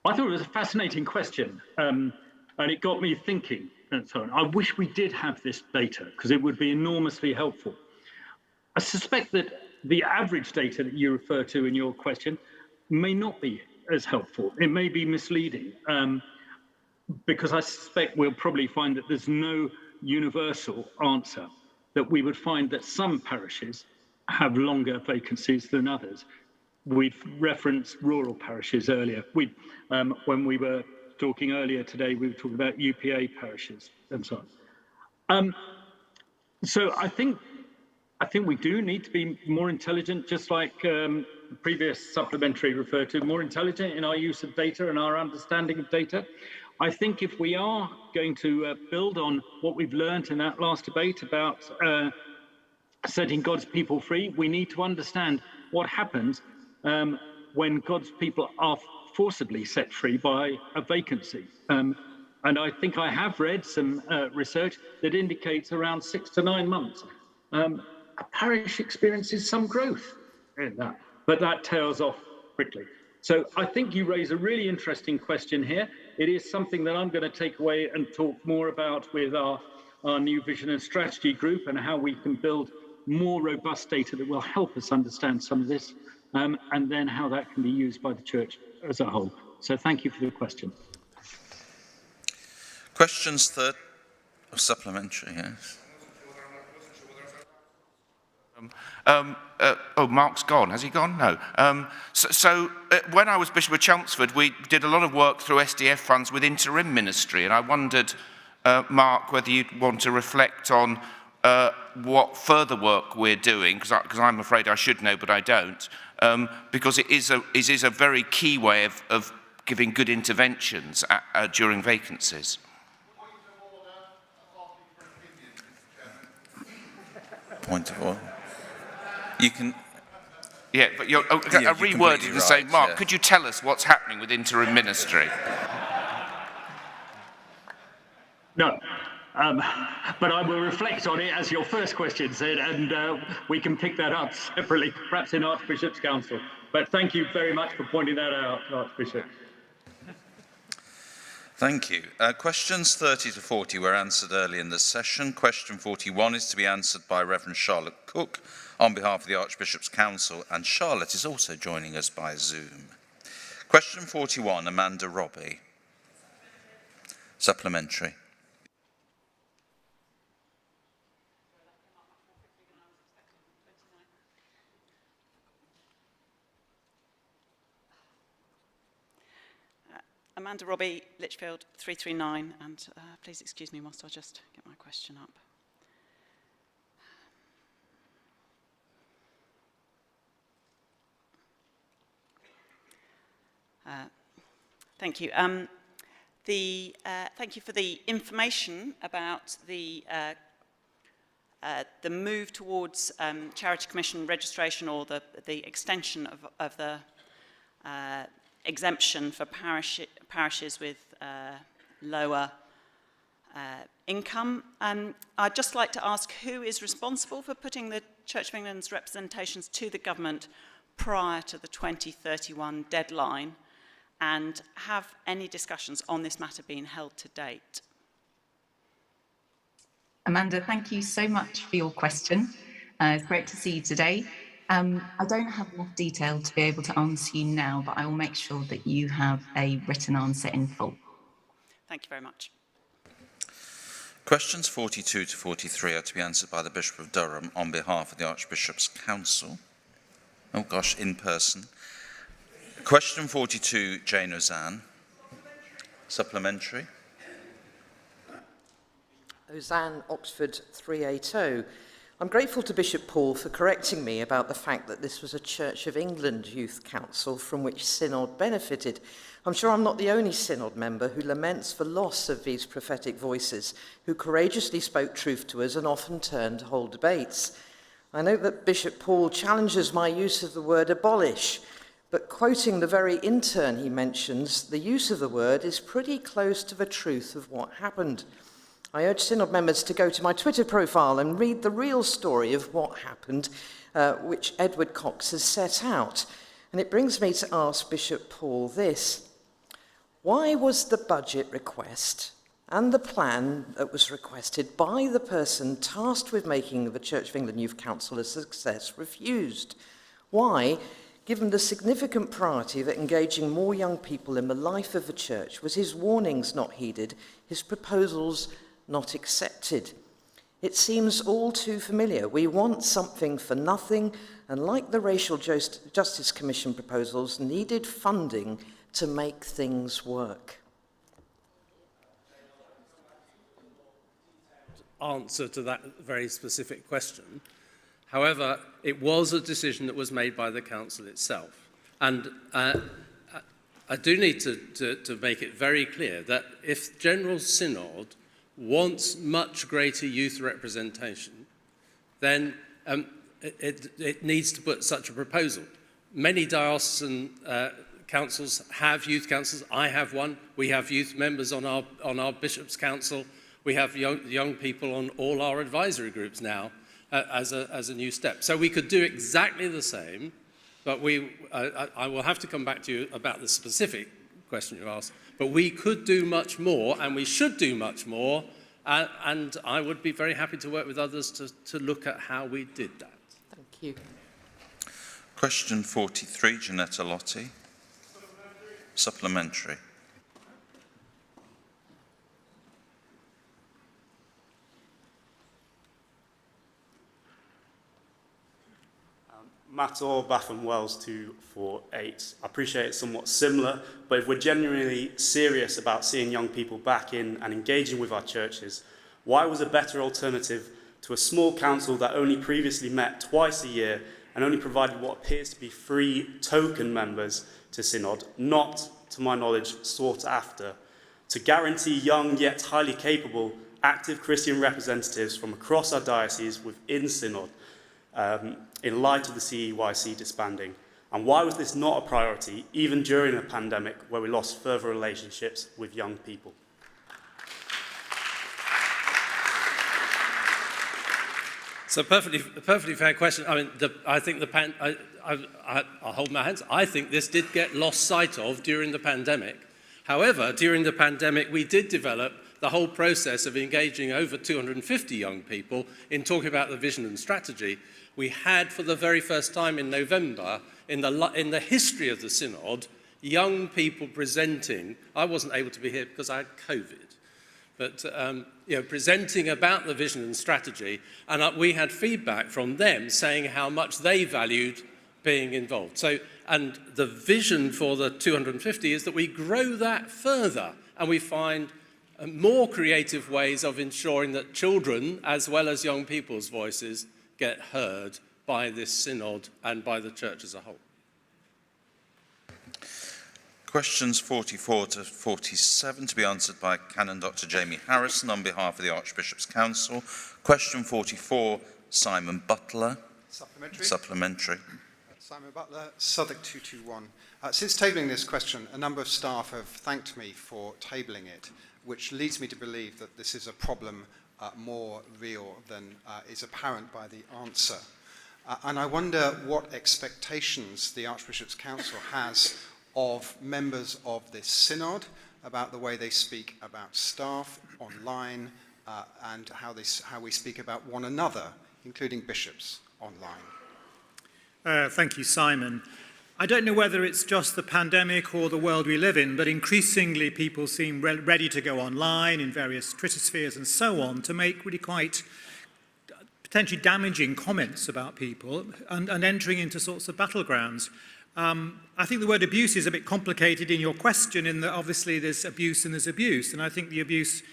thought it was a fascinating question, and it got me thinking. And so on. I wish we did have this data, because it would be enormously helpful. I suspect that the average data that you refer to in your question may not be as helpful. It may be misleading, because I suspect we'll probably find that there's no universal answer, that we would find that some parishes have longer vacancies than others. We've referenced rural parishes earlier. When we were talking earlier today, we were talking about UPA parishes and so on. So I think we do need to be more intelligent, just like the previous supplementary referred to, more intelligent in our use of data and our understanding of data. I think if we are going to build on what we've learned in that last debate about setting God's people free, we need to understand what happens when God's people are forcibly set free by a vacancy. And I think I have read some research that indicates around 6 to 9 months. A parish experiences some growth in that. but that tails off quickly. So I think you raise a really interesting question here. It is something that I'm going to take away and talk more about with our new vision and strategy group, and how we can build more robust data that will help us understand some of this, and then how that can be used by the church as a whole. So thank you for the question. Questions supplementary, yes. Mark's gone. Has he gone? No. When I was Bishop of Chelmsford, we did a lot of work through SDF funds with interim ministry, and I wondered, Mark, whether you'd want to reflect on what further work we're doing, because I'm afraid I should know, but I don't, because it is a very key way of giving good interventions during vacancies. Point of order. You can... Yeah, but I reworded and say, Mark, could you tell us what's happening with interim ministry? No, but I will reflect on it, as your first question said, and we can pick that up separately, perhaps in Archbishop's Council. But thank you very much for pointing that out, Archbishop. Thank you. Questions 30 to 40 were answered early in the session. Question 41 is to be answered by Reverend Charlotte Cook on behalf of the Archbishop's Council, and Charlotte is also joining us by Zoom. Question 41, Amanda Robbie. Supplementary. Amanda Robbie, Lichfield 339, and please excuse me whilst I just get my question up. Thank you. Thank you for the information about the move towards Charity Commission registration, or the extension of the exemption for parishes with lower income. I'd just like to ask, who is responsible for putting the Church of England's representations to the government prior to the 2031 deadline, and have any discussions on this matter been held to date? Amanda, thank you so much for your question. It's great to see you today. I don't have enough detail to be able to answer you now, but I will make sure that you have a written answer in full. Thank you very much. Questions 42 to 43 are to be answered by the Bishop of Durham on behalf of the Archbishop's Council. Oh gosh, in person. Question 42, Jane Ozanne. Supplementary. Ozanne, Oxford 380. I'm grateful to Bishop Paul for correcting me about the fact that this was a Church of England Youth Council from which Synod benefited. I'm sure I'm not the only Synod member who laments the loss of these prophetic voices, who courageously spoke truth to us and often turned whole debates. I note that Bishop Paul challenges my use of the word abolish, but quoting the very intern he mentions, the use of the word is pretty close to the truth of what happened. I urge Synod members to go to my Twitter profile and read the real story of what happened, which Edward Cox has set out. And it brings me to ask Bishop Paul this: why was the budget request and the plan that was requested by the person tasked with making the Church of England Youth Council a success refused? Why, given the significant priority that engaging more young people in the life of the Church, was his warnings not heeded, his proposals not accepted? It seems all too familiar. We want something for nothing, and like the Racial Justice Commission proposals, needed funding to make things work. Answer to that very specific question. However, it was a decision that was made by the Council itself. And I do need to make it very clear that if General Synod wants much greater youth representation, then it needs to put such a proposal. Many diocesan councils have youth councils. I have one. We have youth members on our Bishop's Council. We have young people on all our advisory groups now as a new step. So we could do exactly the same But I will have to come back to you about the specific question you asked. But we could do much more, and we should do much more, and I would be very happy to work with others to look at how we did that. Thank you. Question 43, Janetta Lotti. Supplementary. Matt Orr, Batham Wells 248. I appreciate it's somewhat similar, but if we're genuinely serious about seeing young people back in and engaging with our churches, why was a better alternative to a small council that only previously met twice a year and only provided what appears to be free token members to Synod, not, to my knowledge, sought after, to guarantee young yet highly capable active Christian representatives from across our diocese within Synod, in light of the CEYC disbanding? And why was this not a priority, even during a pandemic where we lost further relationships with young people? So perfectly fair question. I mean, I'll hold my hands. I think this did get lost sight of during the pandemic. However, during the pandemic, we did develop the whole process of engaging over 250 young people in talking about the vision and strategy. We had, for the very first time in November, in the history of the Synod, young people presenting. I wasn't able to be here because I had COVID. But presenting about the vision and strategy, and we had feedback from them saying how much they valued being involved. So, and the vision for the 250 is that we grow that further, and we find more creative ways of ensuring that children, as well as young people's voices, get heard by this synod and by the church as a whole. Questions 44 to 47 to be answered by Canon Dr. Jamie Harrison on behalf of the Archbishop's Council. Question 44, Simon Butler. Supplementary. Supplementary. Simon Butler, Southwark 221. Since tabling this question, a number of staff have thanked me for tabling it, which leads me to believe that this is a problem more real than is apparent by the answer. And I wonder what expectations the Archbishop's Council has of members of this synod about the way they speak about staff online and how we speak about one another, including bishops online. Thank you, Simon. I don't know whether it's just the pandemic or the world we live in, but increasingly people seem ready to go online in various Twitter spheres and so on to make really quite potentially damaging comments about people and entering into sorts of battlegrounds. I think the word abuse is a bit complicated in your question, in that obviously there's abuse and there's abuse, and I think the abuse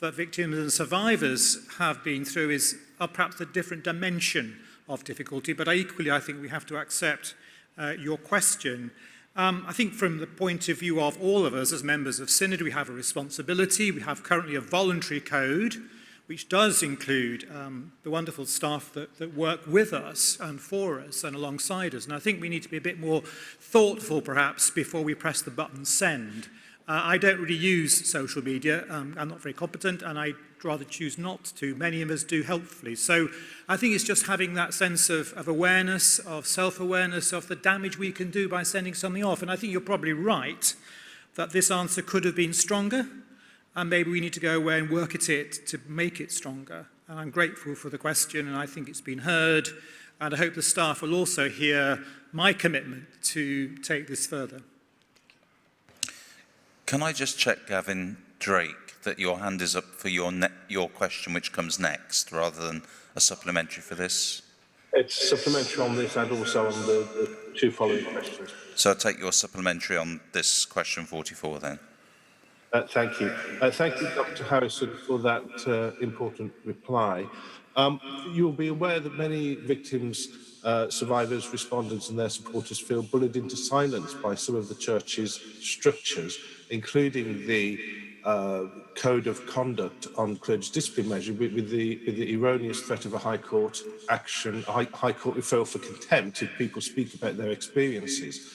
that victims and survivors have been through is perhaps a different dimension of difficulty, but equally I think we have to accept your question. I think from the point of view of all of us as members of Synod, we have a responsibility. We have currently a voluntary code, which does include the wonderful staff that work with us and for us and alongside us. And I think we need to be a bit more thoughtful, perhaps, before we press the button send. I don't really use social media. I'm not very competent, and I'd rather choose not to. Many of us do helpfully. So I think it's just having that sense of awareness, of self-awareness, of the damage we can do by sending something off. And I think you're probably right that this answer could have been stronger, and maybe we need to go away and work at it to make it stronger. And I'm grateful for the question, and I think it's been heard. And I hope the staff will also hear my commitment to take this further. Can I just check, Gavin Drake, that your hand is up for your question, which comes next, rather than a supplementary for this? It's supplementary on this and also on the two following questions. So I'll take your supplementary on this question 44 then. Thank you. Thank you, Dr. Harrison, for that important reply. You'll be aware that many victims, survivors, respondents and their supporters feel bullied into silence by some of the Church's structures, including the Code of Conduct on Clergy Discipline Measure with the erroneous threat of a High Court action, High Court referral for contempt if people speak about their experiences.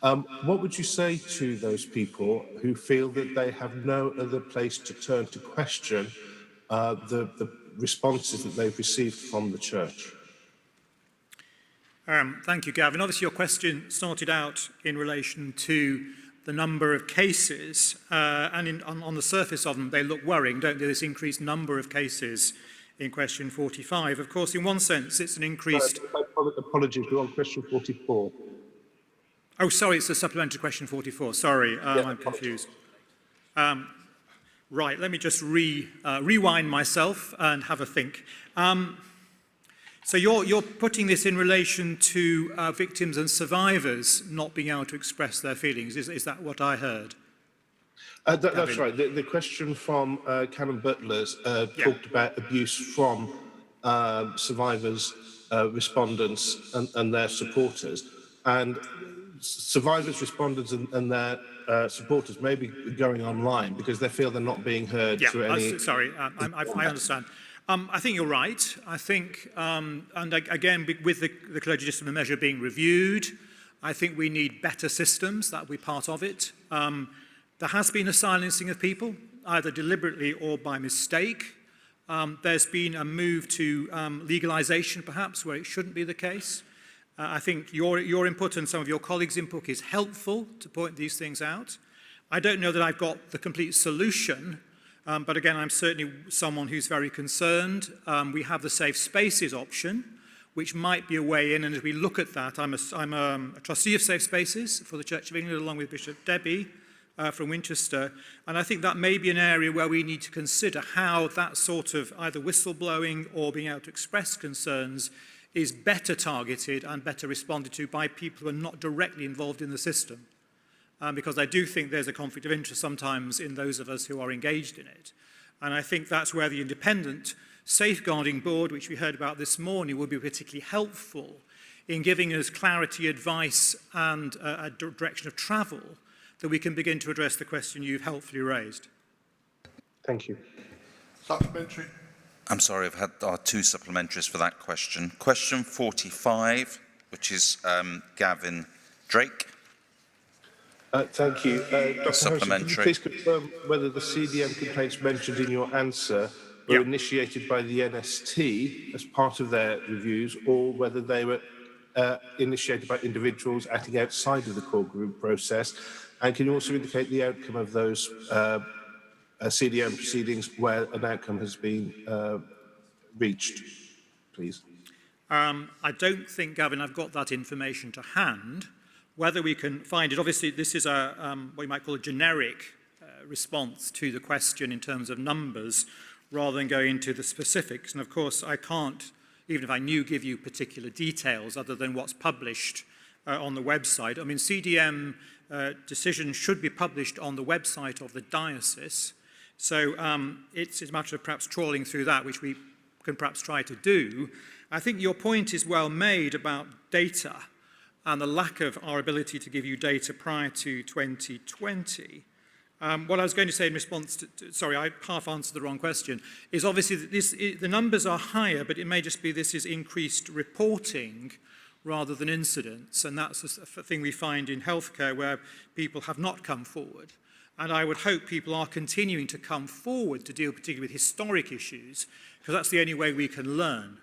What would you say to those people who feel that they have no other place to turn to question the responses that they've received from the Church? Thank you, Gavin. Obviously, your question started out in relation to the number of cases, and on the surface of them, they look worrying, don't they, this increased number of cases in question 45. Of course, in one sense, it's an increased... Apologies, we're on question 44. Oh, sorry, it's a supplementary question 44. Sorry, I'm confused. Right, let me just rewind myself and have a think. So you're putting this in relation to victims and survivors not being able to express their feelings. Is that what I heard? That's right. The question from Canon Butler's talked about abuse from survivors, respondents and their supporters. And survivors, respondents and their supporters may be going online because they feel they're not being heard through any... Sorry, I understand. I think you're right. I think, and again, with the clergy discipline measure being reviewed, I think we need better systems. That will be part of it. There has been a silencing of people, either deliberately or by mistake. There's been a move to legalisation, perhaps, where it shouldn't be the case. I think your input and some of your colleagues' input is helpful to point these things out. I don't know that I've got the complete solution, but again, I'm certainly someone who's very concerned. We have the safe spaces option, which might be a way in, and as we look at that, I'm a trustee of safe spaces for the Church of England, along with Bishop Debbie from Winchester, and I think that may be an area where we need to consider how that sort of either whistleblowing or being able to express concerns is better targeted and better responded to by people who are not directly involved in the system. Because I do think there's a conflict of interest sometimes in those of us who are engaged in it. And I think that's where the independent safeguarding board, which we heard about this morning, will be particularly helpful in giving us clarity, advice, and a direction of travel that we can begin to address the question you've helpfully raised. Thank you. Supplementary. I'm sorry, I've had our two supplementaries for that question. Question 45, which is Gavin Drake. Thank you. Dr. Supplementary. Harrison, can you please confirm whether the CDM complaints mentioned in your answer were initiated by the NST as part of their reviews, or whether they were initiated by individuals acting outside of the core group process? And can you also indicate the outcome of those CDM proceedings where an outcome has been reached, please? I don't think, Gavin, I've got that information to hand. Whether we can find it, obviously this is a what you might call a generic response to the question in terms of numbers, rather than going into the specifics. And of course, I can't, even if I knew, give you particular details other than what's published on the website. I mean, CDM decisions should be published on the website of the diocese. So it's a matter of perhaps trawling through that, which we can perhaps try to do. I think your point is well made about data and the lack of our ability to give you data prior to 2020. What I was going to say in response to sorry, I half answered the wrong question, is obviously that the numbers are higher, but it may just be this is increased reporting rather than incidents, and that's a thing we find in healthcare where people have not come forward. And I would hope people are continuing to come forward to deal particularly with historic issues, because that's the only way we can learn.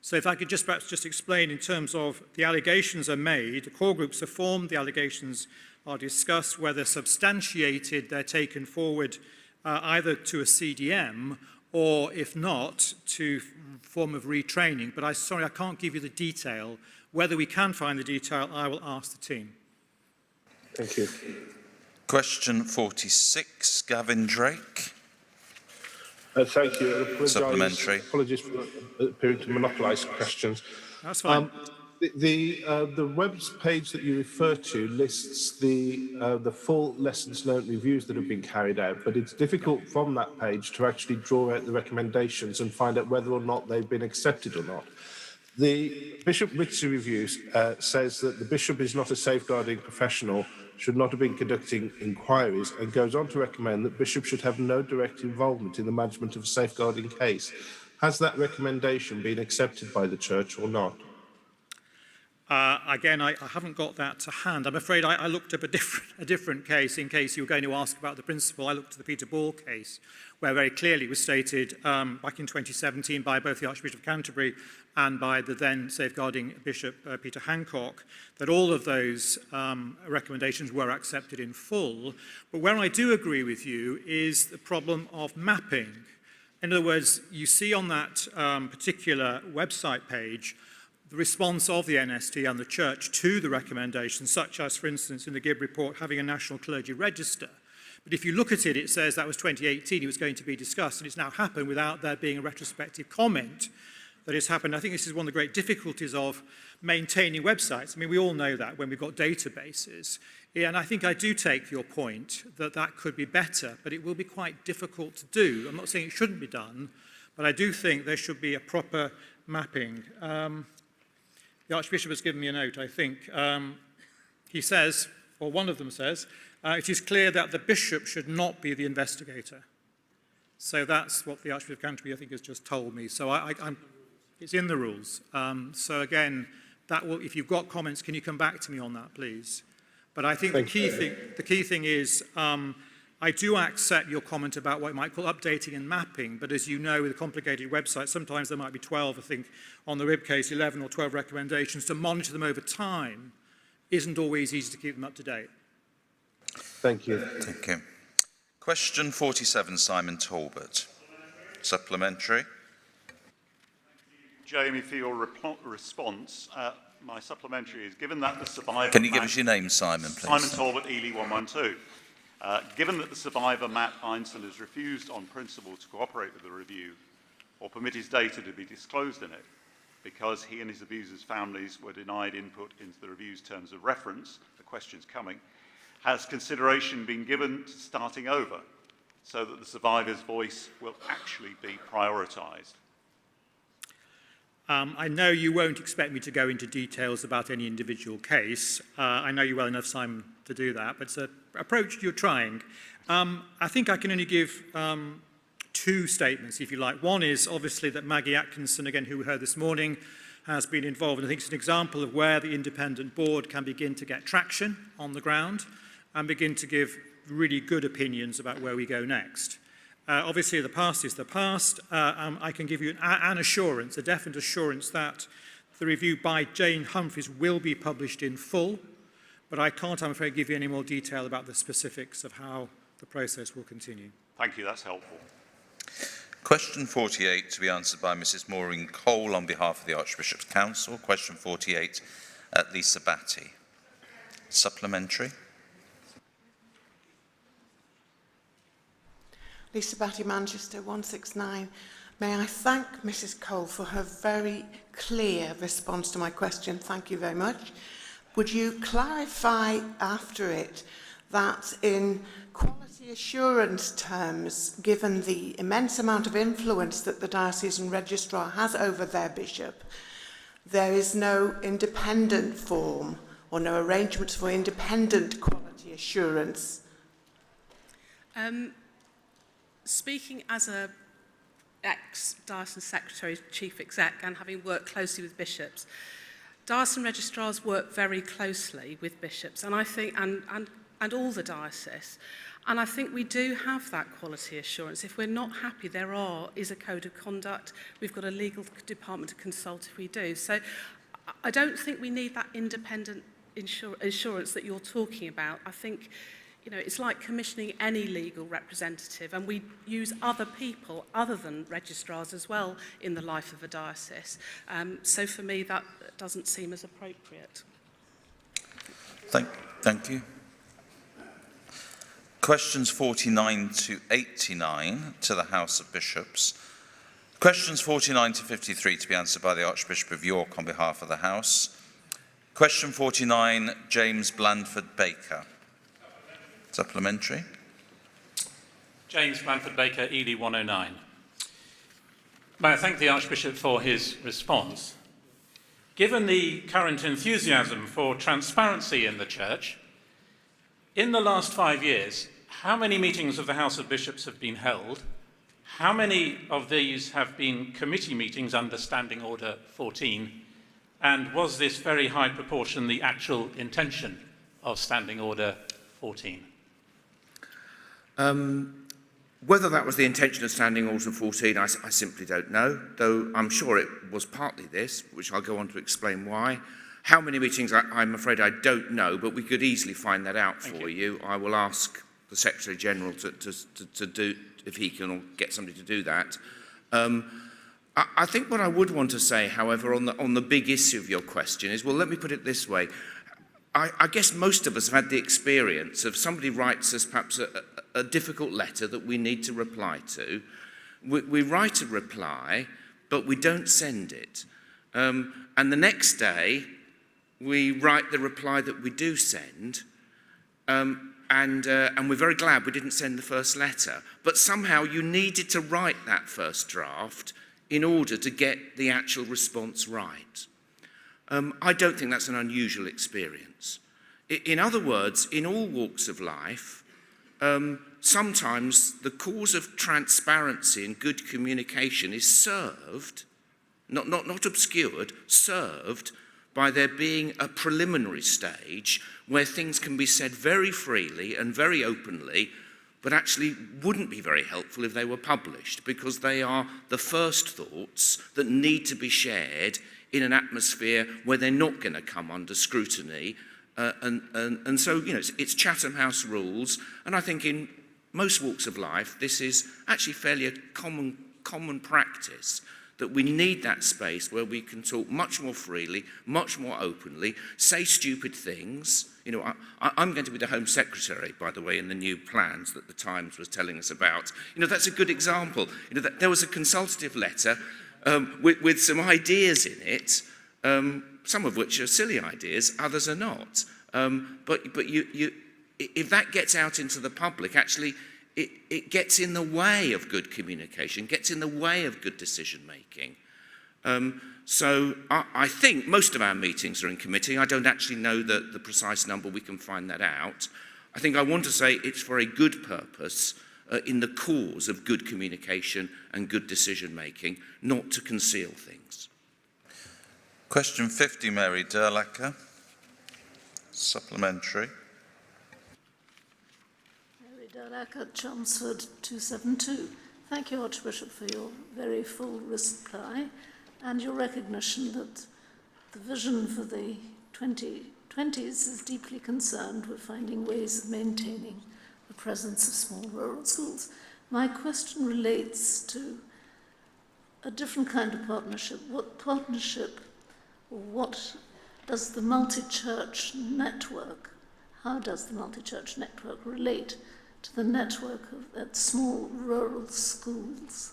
So if I could just perhaps just explain in terms of the allegations are made, the core groups are formed, the allegations are discussed, whether substantiated, they're taken forward either to a CDM or, if not, to form of retraining. But sorry, I can't give you the detail. Whether we can find the detail, I will ask the team. Thank you. Question 46, Gavin Drake. Thank you. Supplementary. Apologies for appearing to monopolise questions. That's fine. The web page that you refer to lists the full lessons learned reviews that have been carried out, but it's difficult from that page to actually draw out the recommendations and find out whether or not they've been accepted or not. The Bishop Ritchie review says that the bishop is not a safeguarding professional, should not have been conducting inquiries, and goes on to recommend that bishops should have no direct involvement in the management of a safeguarding case. Has that recommendation been accepted by the Church or not? Again, I haven't got that to hand. I'm afraid I looked up a different case in case you were going to ask about the principle. I looked at the Peter Ball case, where very clearly was stated back in 2017 by both the Archbishop of Canterbury and by the then safeguarding Bishop Peter Hancock that all of those recommendations were accepted in full. But where I do agree with you is the problem of mapping. In other words, you see on that particular website page the response of the NST and the Church to the recommendations, such as, for instance, in the Gibb report, having a national clergy register. But if you look at it, it says that was 2018, it was going to be discussed, and it's now happened without there being a retrospective comment that has happened. I think this is one of the great difficulties of maintaining websites. I mean, we all know that when we've got databases. Yeah, and I think I do take your point that that could be better, but it will be quite difficult to do. I'm not saying it shouldn't be done, but I do think there should be a proper mapping. The Archbishop has given me a note, I think. He says, or one of them says, it is clear that the bishop should not be the investigator. So that's what the Archbishop of Canterbury, I think, has just told me. So it's in the rules. So again, that will, if you've got comments, can you come back to me on that, please? But I think the key thing is, I do accept your comment about what you might call updating and mapping, but as you know, with a complicated website, sometimes there might be 12, I think, on the RIB case, 11 or 12 recommendations. To monitor them over time isn't always easy to keep them up to date. Thank you. Thank you. Question 47, Simon Talbot. Supplementary. Jamie, for your response. My supplementary is, given that the survivor... Can you give us your name, Simon, please? Simon Talbot, Ely 112. Given that the survivor, Matt Einstein, has refused on principle to cooperate with the review or permit his data to be disclosed in it because he and his abusers' families were denied input into the review's terms of reference, the question's coming, has consideration been given to starting over so that the survivor's voice will actually be prioritised? I know you won't expect me to go into details about any individual case. I know you well enough, Simon, to do that, but it's an approach you're trying. I think I can only give two statements, if you like. One is obviously that Maggie Atkinson, again, who we heard this morning, has been involved. And I think it's an example of where the independent board can begin to get traction on the ground and begin to give really good opinions about where we go next. Obviously, the past is the past. I can give you an assurance, a definite assurance that the review by Jane Humphreys will be published in full, but I can't, I'm afraid, give you any more detail about the specifics of how the process will continue. Thank you, that's helpful. Question 48 to be answered by Mrs. Maureen Cole on behalf of the Archbishop's Council. Question 48, Lisa Batty. Supplementary. Lisa Batty, Manchester 169. May I thank Mrs. Cole for her very clear response to my question. Thank you very much. Would you clarify after it that in quality assurance terms, given the immense amount of influence that the diocesan registrar has over their bishop, there is no independent form or no arrangements for independent quality assurance? Speaking as a ex-diocesan secretary, chief exec, and having worked closely with bishops, diocesan registrars work very closely with bishops, and I think, and all the diocese. And I think we do have that quality assurance. If we're not happy, there is a code of conduct. We've got a legal department to consult if we do. So I don't think we need that independent assurance that you're talking about. I think, you know, it's like commissioning any legal representative, and we use other people other than registrars as well in the life of a diocese. So for me, that doesn't seem as appropriate. Thank you. Questions 49 to 89 to the House of Bishops. Questions 49 to 53 to be answered by the Archbishop of York on behalf of the House. Question 49, James Blandford-Baker. Supplementary. James Blandford-Baker, Ely 109. May I thank the Archbishop for his response. Given the current enthusiasm for transparency in the Church, in the last 5 years, how many meetings of the House of Bishops have been held? How many of these have been committee meetings under Standing Order 14? And was this very high proportion the actual intention of Standing Order 14? Whether that was the intention of Standing Order 14, I simply don't know, though I'm sure it was partly this, which I'll go on to explain why. How many meetings, I'm afraid I don't know, but we could easily find that out for you. I will ask the Secretary-General to do, if he can, or get somebody to do that. I think what I would want to say, however, on the big issue of your question is, well, let me put it this way. I guess most of us have had the experience of somebody writes us perhaps a difficult letter that we need to reply to. We write a reply, but we don't send it. And the next day, we write the reply that we do send, and we're very glad we didn't send the first letter. But somehow you needed to write that first draft in order to get the actual response right. I don't think that's an unusual experience. In other words, in all walks of life, sometimes the cause of transparency and good communication is served, not obscured, served by there being a preliminary stage where things can be said very freely and very openly, but actually wouldn't be very helpful if they were published, because they are the first thoughts that need to be shared in an atmosphere where they're not going to come under scrutiny. And so, you know, it's Chatham House rules, and I think in most walks of life, this is actually fairly a common practice, that we need that space where we can talk much more freely, much more openly, say stupid things. You know, I'm going to be the Home Secretary, by the way, in the new plans that the Times was telling us about. You know, that's a good example. You know, there was a consultative letter with some ideas in it, some of which are silly ideas, others are not. But if that gets out into the public, actually, it gets in the way of good communication, gets in the way of good decision-making. So I think most of our meetings are in committee. I don't actually know the precise number. We can find that out. I think I want to say it's for a good purpose, in the cause of good communication and good decision-making, not to conceal things. Question 50, Mary Durlacher. Supplementary. Mary Durlacher, Chelmsford 272. Thank you, Archbishop, for your very full reply and your recognition that the vision for the 2020s is deeply concerned with finding ways of maintaining the presence of small rural schools. My question relates to a different kind of partnership. What partnership, or what does the multi-church network, how does the multi-church network relate to the network that small rural schools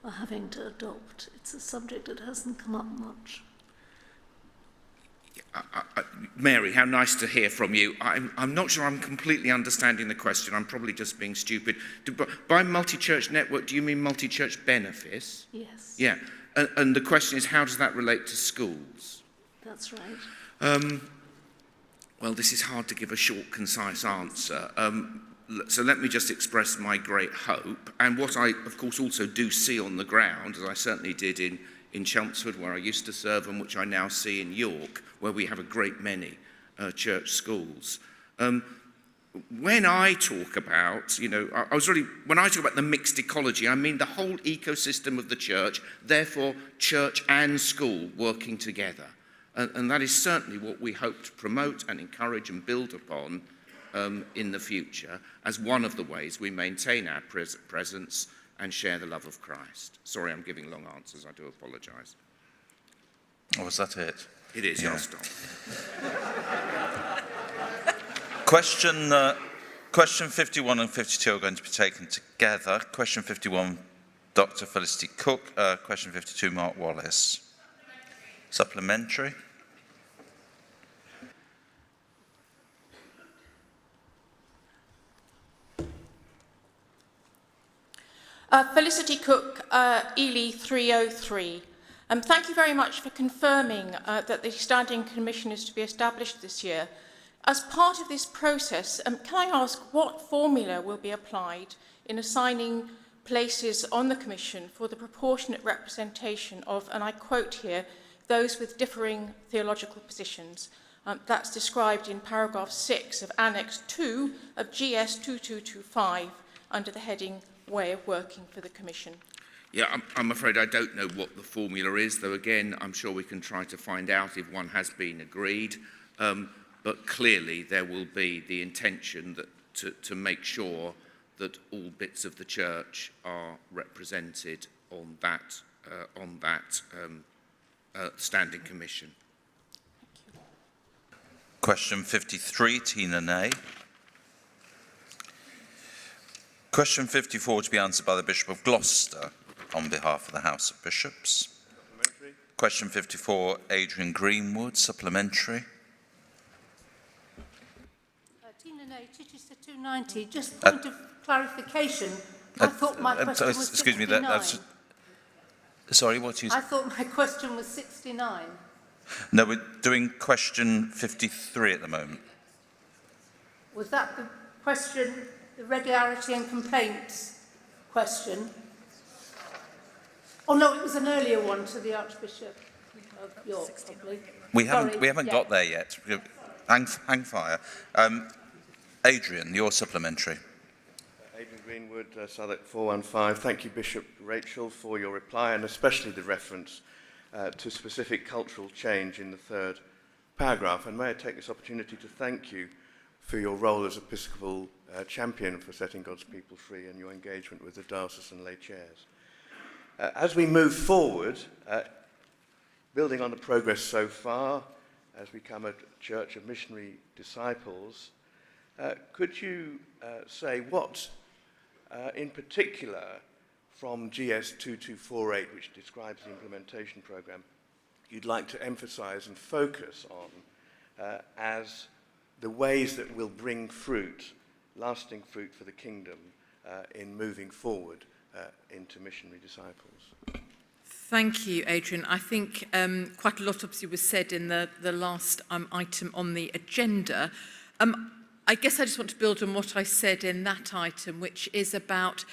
are having to adopt? It's a subject that hasn't come up much. Mary, how nice to hear from you. I'm not sure I'm completely understanding the question. I'm probably just being stupid. By multi-church network, do you mean multi-church benefice? Yes. Yeah. And the question is, how does that relate to schools? That's right. Well, this is hard to give a short, concise answer. So let me just express my great hope, and what I, of course, also do see on the ground, as I certainly did in Chelmsford, where I used to serve, and which I now see in York, where we have a great many church schools. When I talk about, you know, when I talk about the mixed ecology, I mean the whole ecosystem of the church, therefore church and school working together. And that is certainly what we hope to promote and encourage and build upon in the future as one of the ways we maintain our presence and share the love of Christ. Sorry, I'm giving long answers. I do apologise. Oh, was that it? It is, yeah. I'll stop. Question 51 and 52 are going to be taken together. Question 51, Dr. Felicity Cook. Question 52, Mark Wallace. Supplementary. Felicity Cook, Ely 303. Thank you very much for confirming that the Standing Commission is to be established this year. As part of this process, can I ask what formula will be applied in assigning places on the Commission for the proportionate representation of, and I quote here, those with differing theological positions. That's described in paragraph 6 of Annex 2 of GS 2225 under the heading Way of Working for the Commission. Yeah, I'm afraid I don't know what the formula is, though again, I'm sure we can try to find out if one has been agreed. But clearly there will be the intention that to make sure that all bits of the church are represented on that standing commission. Question 53, Tina Ney. Question 54 to be answered by the Bishop of Gloucester on behalf of the House of Bishops. Question 54, Adrian Greenwood, supplementary. Tina Ney, Chichester 290, just point of clarification. I thought my question was 69. Excuse me, sorry, what you... I thought my question was 69. No, we're doing question 53 at the moment. Was that the question, the regularity and complaints question? Oh no, it was an earlier one to the Archbishop of York, probably. We haven't got there yet. Hang fire. Adrian, your supplementary. Adrian Greenwood, Southwark 415. Thank you, Bishop Rachel, for your reply, and especially the reference to specific cultural change in the third paragraph. And may I take this opportunity to thank you for your role as Episcopal champion for setting God's people free and your engagement with the diocesan lay chairs. As we move forward, building on the progress so far, as we become a church of missionary disciples, could you say what, in particular, from GS 2248, which describes the implementation program, you'd like to emphasize and focus on as the ways that will bring fruit, lasting fruit for the kingdom in moving forward into missionary disciples? Thank you, Adrian. I think quite a lot obviously was said in the last item on the agenda. I guess I just want to build on what I said in that item, which is about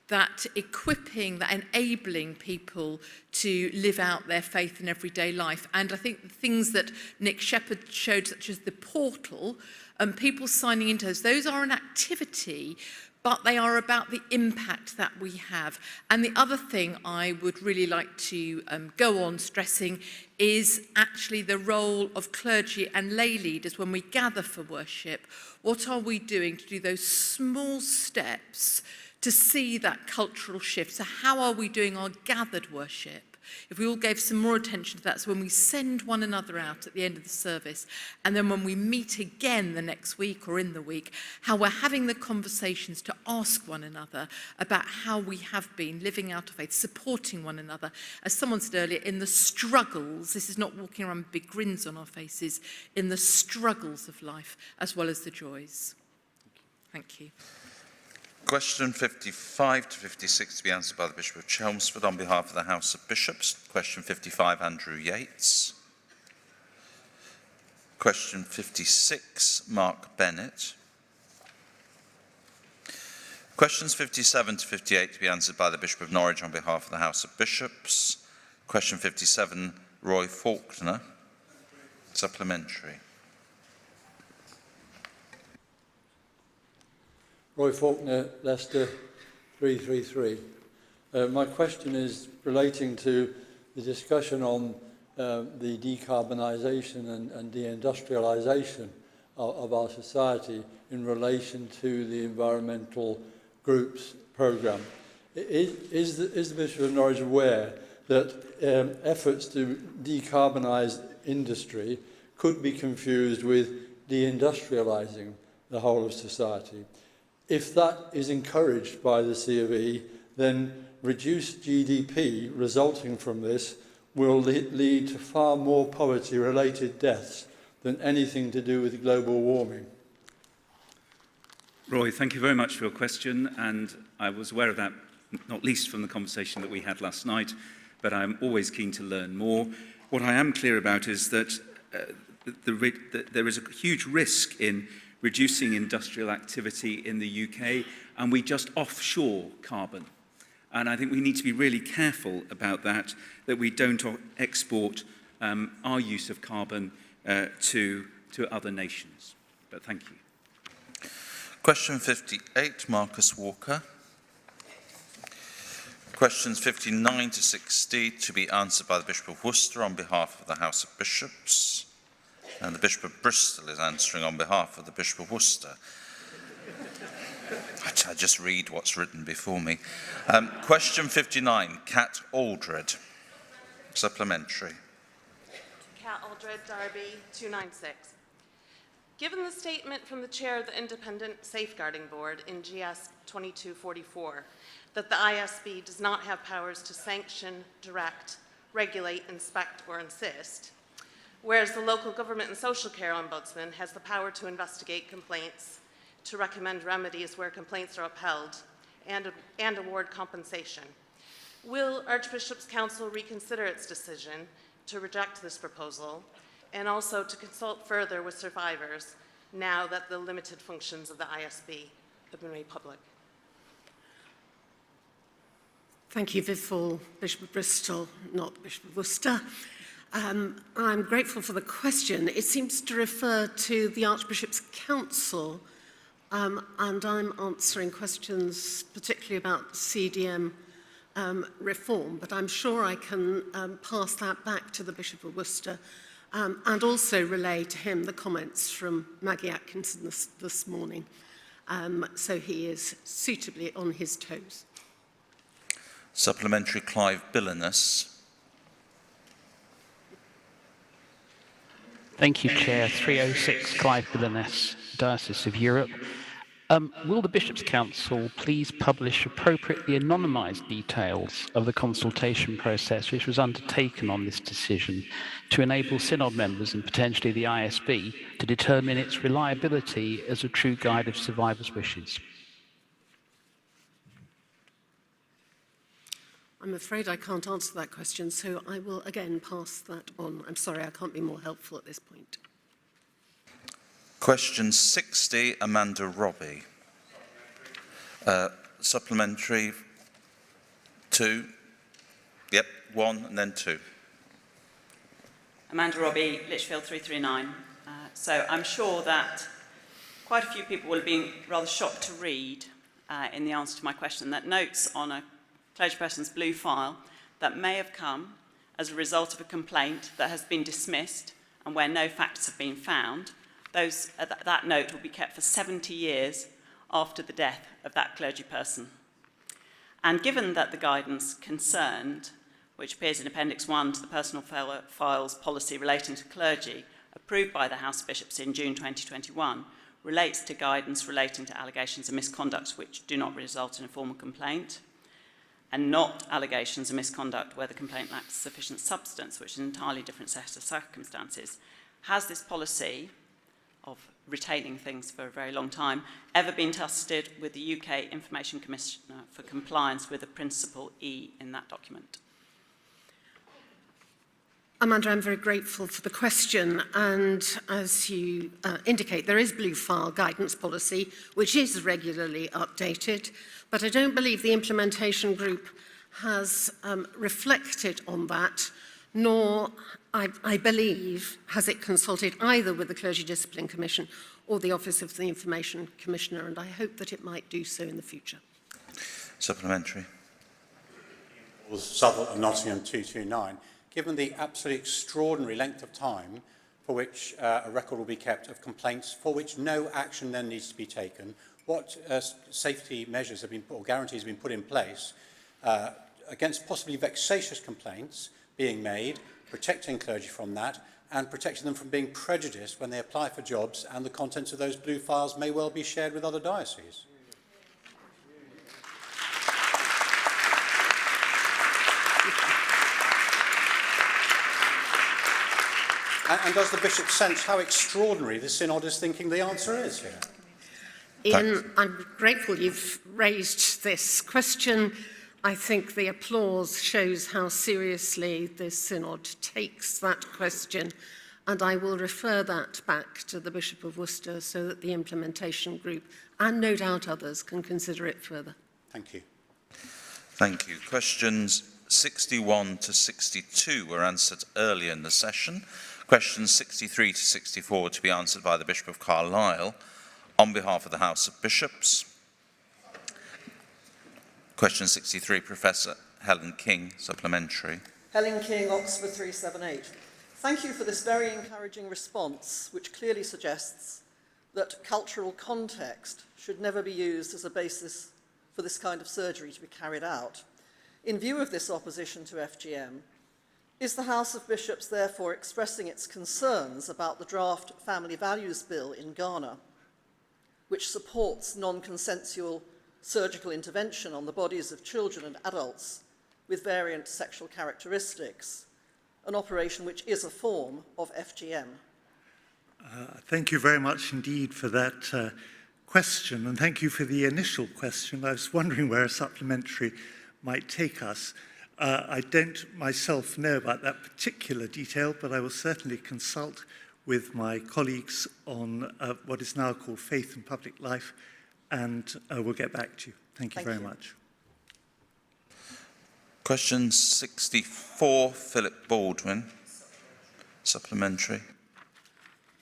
that equipping, that enabling people to live out their faith in everyday life. And I think the things that Nick Shepherd showed, such as the portal, and people signing into those are an activity, but they are about the impact that we have. And the other thing I would really like to go on stressing is actually the role of clergy and lay leaders when we gather for worship. What are we doing to do those small steps to see that cultural shift? So how are we doing our gathered worship? If we all gave some more attention to that, so when we send one another out at the end of the service, and then when we meet again the next week or in the week, how we're having the conversations to ask one another about how we have been living out of faith, supporting one another. As someone said earlier, in the struggles, this is not walking around with big grins on our faces, in the struggles of life as well as the joys. Thank you. Question 55 to 56 to be answered by the Bishop of Chelmsford on behalf of the House of Bishops. Question 55, Andrew Yates. Question 56, Mark Bennett. Questions 57 to 58 to be answered by the Bishop of Norwich on behalf of the House of Bishops. Question 57, Roy Faulkner. Supplementary. Roy Faulkner, Leicester 333. My question is relating to the discussion on the decarbonisation and deindustrialisation of our society in relation to the environmental groups programme. Is the Bishop of Norwich aware that efforts to decarbonise industry could be confused with deindustrialising the whole of society? If that is encouraged by the C of E, then reduced GDP resulting from this will lead to far more poverty-related deaths than anything to do with global warming. Roy, thank you very much for your question, and I was aware of that, not least from the conversation that we had last night, but I'm always keen to learn more. What I am clear about is that there is a huge risk in reducing industrial activity in the UK, and we just offshore carbon. And I think we need to be really careful about that we don't export our use of carbon to other nations. But thank you. Question 58, Marcus Walker. Questions 59 to 60 to be answered by the Bishop of Worcester on behalf of the House of Bishops. And the Bishop of Bristol is answering on behalf of the Bishop of Worcester. I just read what's written before me. Question 59, Cat Aldred. Supplementary. Cat Aldred, Derby, 296. Given the statement from the chair of the Independent Safeguarding Board in GS 2244 that the ISB does not have powers to sanction, direct, regulate, inspect, or insist, whereas the Local Government and Social Care Ombudsman has the power to investigate complaints, to recommend remedies where complaints are upheld, and award compensation, will Archbishop's Council reconsider its decision to reject this proposal and also to consult further with survivors now that the limited functions of the ISB have been made public? Thank you, Viv Fall, Bishop of Bristol, not Bishop of Worcester. I'm grateful for the question. It seems to refer to the Archbishop's Council, and I'm answering questions particularly about CDM reform, but I'm sure I can pass that back to the Bishop of Worcester and also relay to him the comments from Maggie Atkinson this morning, so he is suitably on his toes. Supplementary, Clive Billinus. Thank you, Chair. 306, Clive Billinus, Diocese of Europe. Will the Bishops' Council please publish appropriately anonymised details of the consultation process which was undertaken on this decision to enable Synod members and potentially the ISB to determine its reliability as a true guide of survivors' wishes? I'm afraid I can't answer that question, so I will again pass that on. I'm sorry, I can't be more helpful at this point. Question 60, Amanda Robbie. Supplementary 2. Yep, 1 and then 2. Amanda Robbie, Lichfield 339. So I'm sure that quite a few people will have been rather shocked to read in the answer to my question that notes on a clergyperson's blue file that may have come as a result of a complaint that has been dismissed and where no facts have been found, that note will be kept for 70 years after the death of that clergyperson. And given that the guidance concerned, which appears in Appendix 1 to the Personal Files Policy relating to clergy, approved by the House of Bishops in June 2021, relates to guidance relating to allegations of misconduct which do not result in a formal complaint, and not allegations of misconduct where the complaint lacks sufficient substance, which is an entirely different set of circumstances. Has this policy of retaining things for a very long time ever been tested with the UK Information Commissioner for compliance with the Principle E in that document? Amanda, I'm very grateful for the question, and as you indicate, there is blue file guidance policy, which is regularly updated, but I don't believe the implementation group has reflected on that, nor, I believe, has it consulted either with the Clergy Discipline Commission or the Office of the Information Commissioner, and I hope that it might do so in the future. Supplementary. Southwark and Nottingham 229. Given the absolutely extraordinary length of time for which a record will be kept of complaints for which no action then needs to be taken, what safety measures have been or guarantees have been put in place against possibly vexatious complaints being made, protecting clergy from that, and protecting them from being prejudiced when they apply for jobs and the contents of those blue files may well be shared with other dioceses? And does the Bishop sense how extraordinary the Synod is thinking the answer is here? Ian, I'm grateful you've raised this question. I think the applause shows how seriously the Synod takes that question, and I will refer that back to the Bishop of Worcester so that the implementation group, and no doubt others, can consider it further. Thank you. Thank you. Questions 61 to 62 were answered earlier in the session. Questions 63 to 64 to be answered by the Bishop of Carlisle on behalf of the House of Bishops. Question 63, Professor Helen King, supplementary. Helen King, Oxford 378. Thank you for this very encouraging response, which clearly suggests that cultural context should never be used as a basis for this kind of surgery to be carried out. In view of this opposition to FGM, is the House of Bishops therefore expressing its concerns about the draft Family Values Bill in Ghana, which supports non-consensual surgical intervention on the bodies of children and adults with variant sexual characteristics, an operation which is a form of FGM? Thank you very much indeed for that question, and thank you for the initial question. I was wondering where a supplementary might take us. I don't myself know about that particular detail, but I will certainly consult with my colleagues on what is now called Faith and Public Life, and we'll get back to you. Thank you very much. Question 64, Philip Baldwin, supplementary.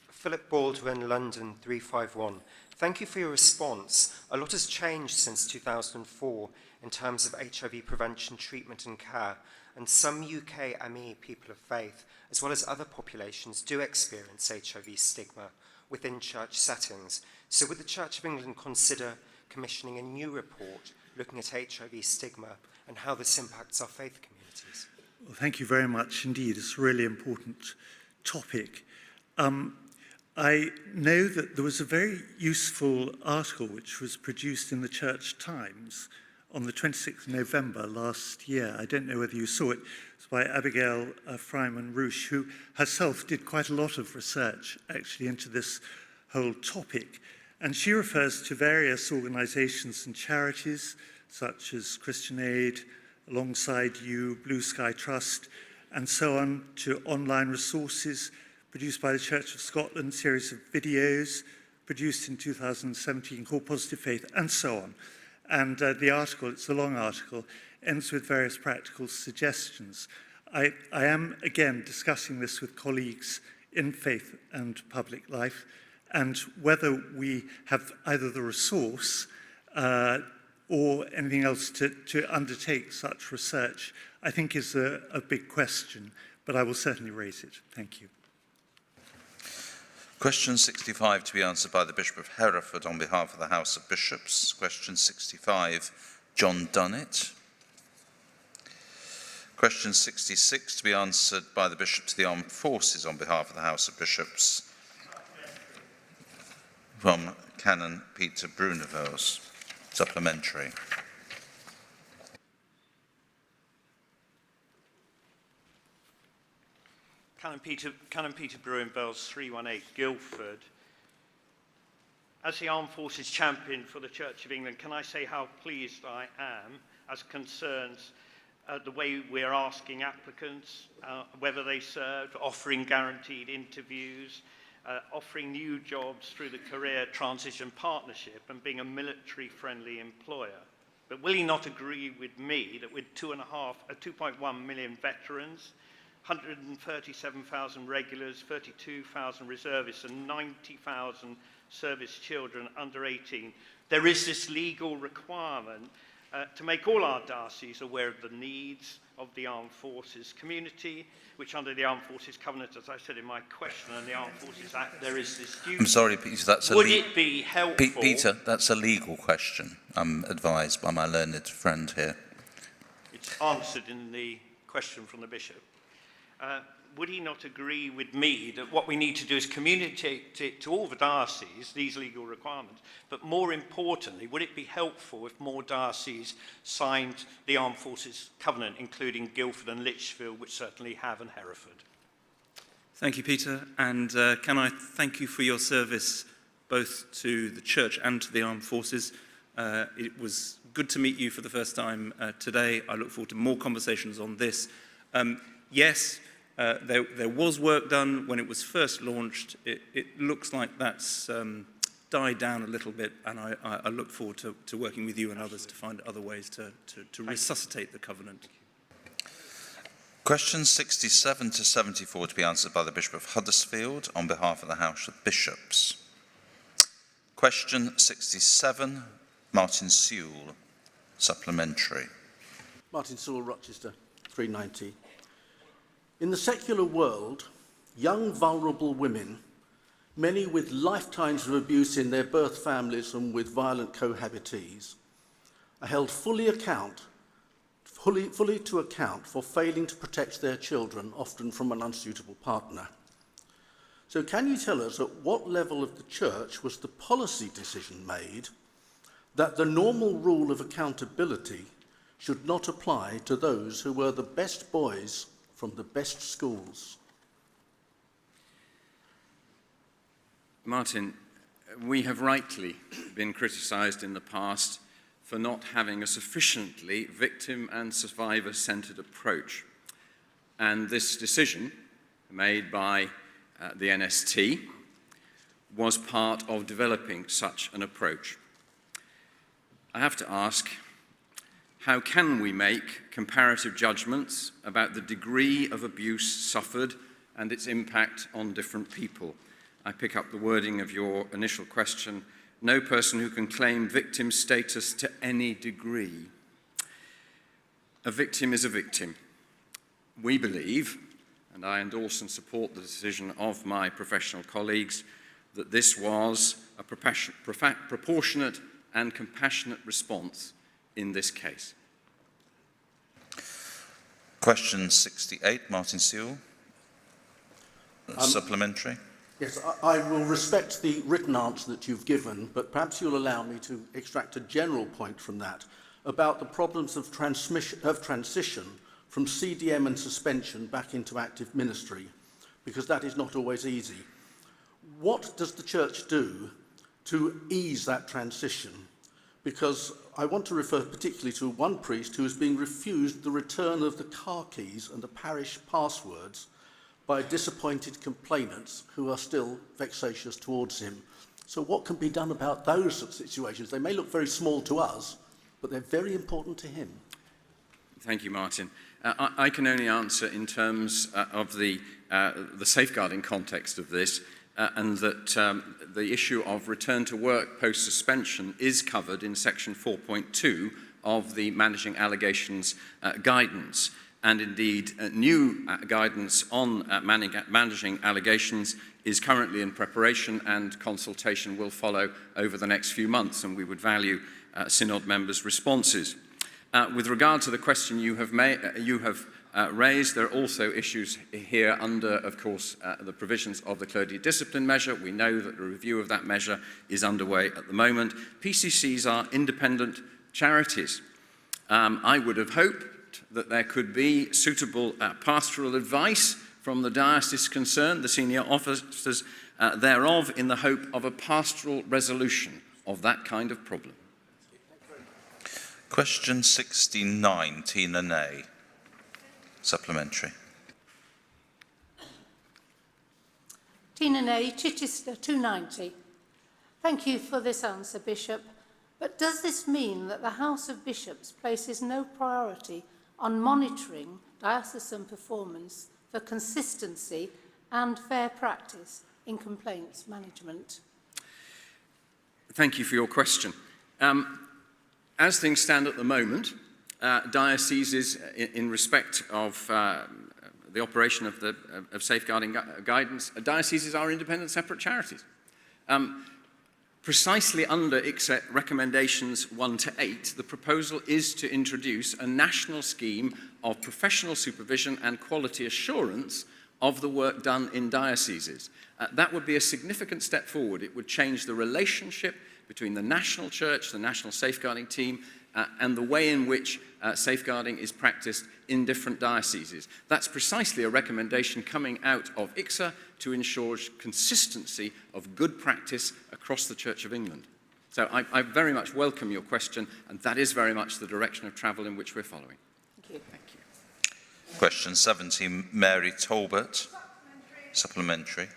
Philip Baldwin, London 351. Thank you for your response. A lot has changed since 2004 in terms of HIV prevention, treatment and care, and some UK ME people of faith, as well as other populations, do experience HIV stigma within church settings. So would the Church of England consider commissioning a new report looking at HIV stigma and how this impacts our faith communities? Well, thank you very much indeed. It's a really important topic. I know that there was a very useful article which was produced in the Church Times on the 26th of November last year. I don't know whether you saw it. It's by Abigail Fryman-Roosh, who herself did quite a lot of research actually into this whole topic. And she refers to various organizations and charities such as Christian Aid, Alongside You, Blue Sky Trust, and so on, to online resources produced by the Church of Scotland, series of videos produced in 2017 called Positive Faith, and so on. And the article, it's a long article, ends with various practical suggestions. I am, again, discussing this with colleagues in Faith and Public Life, and whether we have either the resource or anything else to undertake such research, I think is a big question, but I will certainly raise it. Thank you. Question 65 to be answered by the Bishop of Hereford on behalf of the House of Bishops. Question 65, John Dunnett. Question 66 to be answered by the Bishop to the Armed Forces on behalf of the House of Bishops. From Canon Peter Brunevels, supplementary. Canon Peter Brunevels, 318, Guildford. As the Armed Forces champion for the Church of England, can I say how pleased I am as concerns the way we're asking applicants whether they served, offering guaranteed interviews, offering new jobs through the Career Transition Partnership and being a military-friendly employer. But will he not agree with me that with 2.1 million veterans, 137,000 regulars, 32,000 reservists and 90,000 service children under 18, there is this legal requirement to make all our dioceses aware of the needs of the Armed Forces community, which under the Armed Forces Covenant, as I said in my question, and the Armed Forces Act, there is this duty. I'm sorry, Peter, that's Would it be helpful? Peter, that's a legal question, I'm advised by my learned friend here. It's answered in the question from the Bishop. Would he not agree with me that what we need to do is communicate it to all the dioceses, these legal requirements, but more importantly, would it be helpful if more dioceses signed the Armed Forces Covenant, including Guildford and Lichfield, which certainly have, and Hereford? Thank you, Peter, and can I thank you for your service both to the Church and to the Armed Forces. It was good to meet you for the first time today. I look forward to more conversations on this. Yes, there was work done when it was first launched. It looks like that's died down a little bit, and I look forward to working with you and others to find other ways to resuscitate the covenant. Questions 67 to 74 to be answered by the Bishop of Huddersfield on behalf of the House of Bishops. Question 67, Martin Sewell, supplementary. Martin Sewell, Rochester, 390. In the secular world, young vulnerable women, many with lifetimes of abuse in their birth families and with violent cohabitees, are held fully to account for failing to protect their children, often from an unsuitable partner. So can you tell us at what level of the church was the policy decision made that the normal rule of accountability should not apply to those who were the best boys from the best schools? Martin, we have rightly been criticised in the past for not having a sufficiently victim and survivor-centred approach. And this decision, made by the NST, was part of developing such an approach. I have to ask, how can we make comparative judgments about the degree of abuse suffered and its impact on different people? I pick up the wording of your initial question, no person who can claim victim status to any degree. A victim is a victim. We believe, and I endorse and support the decision of my professional colleagues, that this was a proportionate and compassionate response in this case. Question 68, Martin Sewell, supplementary. Yes, I will respect the written answer that you've given, but perhaps you'll allow me to extract a general point from that about the problems of transition from CDM and suspension back into active ministry, because that is not always easy. What does the church do to ease that transition? Because I want to refer particularly to one priest who is being refused the return of the car keys and the parish passwords by disappointed complainants who are still vexatious towards him. So what can be done about those situations? They may look very small to us, but they're very important to him. Thank you, Martin. I can only answer in terms of the safeguarding context of this, and that the issue of return to work post-suspension is covered in section 4.2 of the Managing Allegations guidance. And indeed, new guidance on managing allegations is currently in preparation, and consultation will follow over the next few months, and we would value Synod members' responses. With regard to the question you have raised, there are also issues here under, of course, the provisions of the Clergy discipline measure. We know that the review of that measure is underway at the moment. PCCs are independent charities. I would have hoped that there could be suitable pastoral advice from the diocese concerned, the senior officers thereof, in the hope of a pastoral resolution of that kind of problem. Question 69, Tina Ney, supplementary. Tina Ney, Chichester, 290. Thank you for this answer, Bishop. But does this mean that the House of Bishops places no priority on monitoring diocesan performance for consistency and fair practice in complaints management? Thank you for your question. As things stand at the moment, dioceses, in respect of the operation of safeguarding guidance, dioceses are independent separate charities. Precisely under ICSET recommendations 1 to 8, the proposal is to introduce a national scheme of professional supervision and quality assurance of the work done in dioceses. That would be a significant step forward. It would change the relationship between the national church, the national safeguarding team, and the way in which safeguarding is practiced in different dioceses. That's precisely a recommendation coming out of ICSA to ensure consistency of good practice across the Church of England. So I very much welcome your question, and that is very much the direction of travel in which we're following. Thank you. Thank you. Question 17, Mary Talbot, supplementary.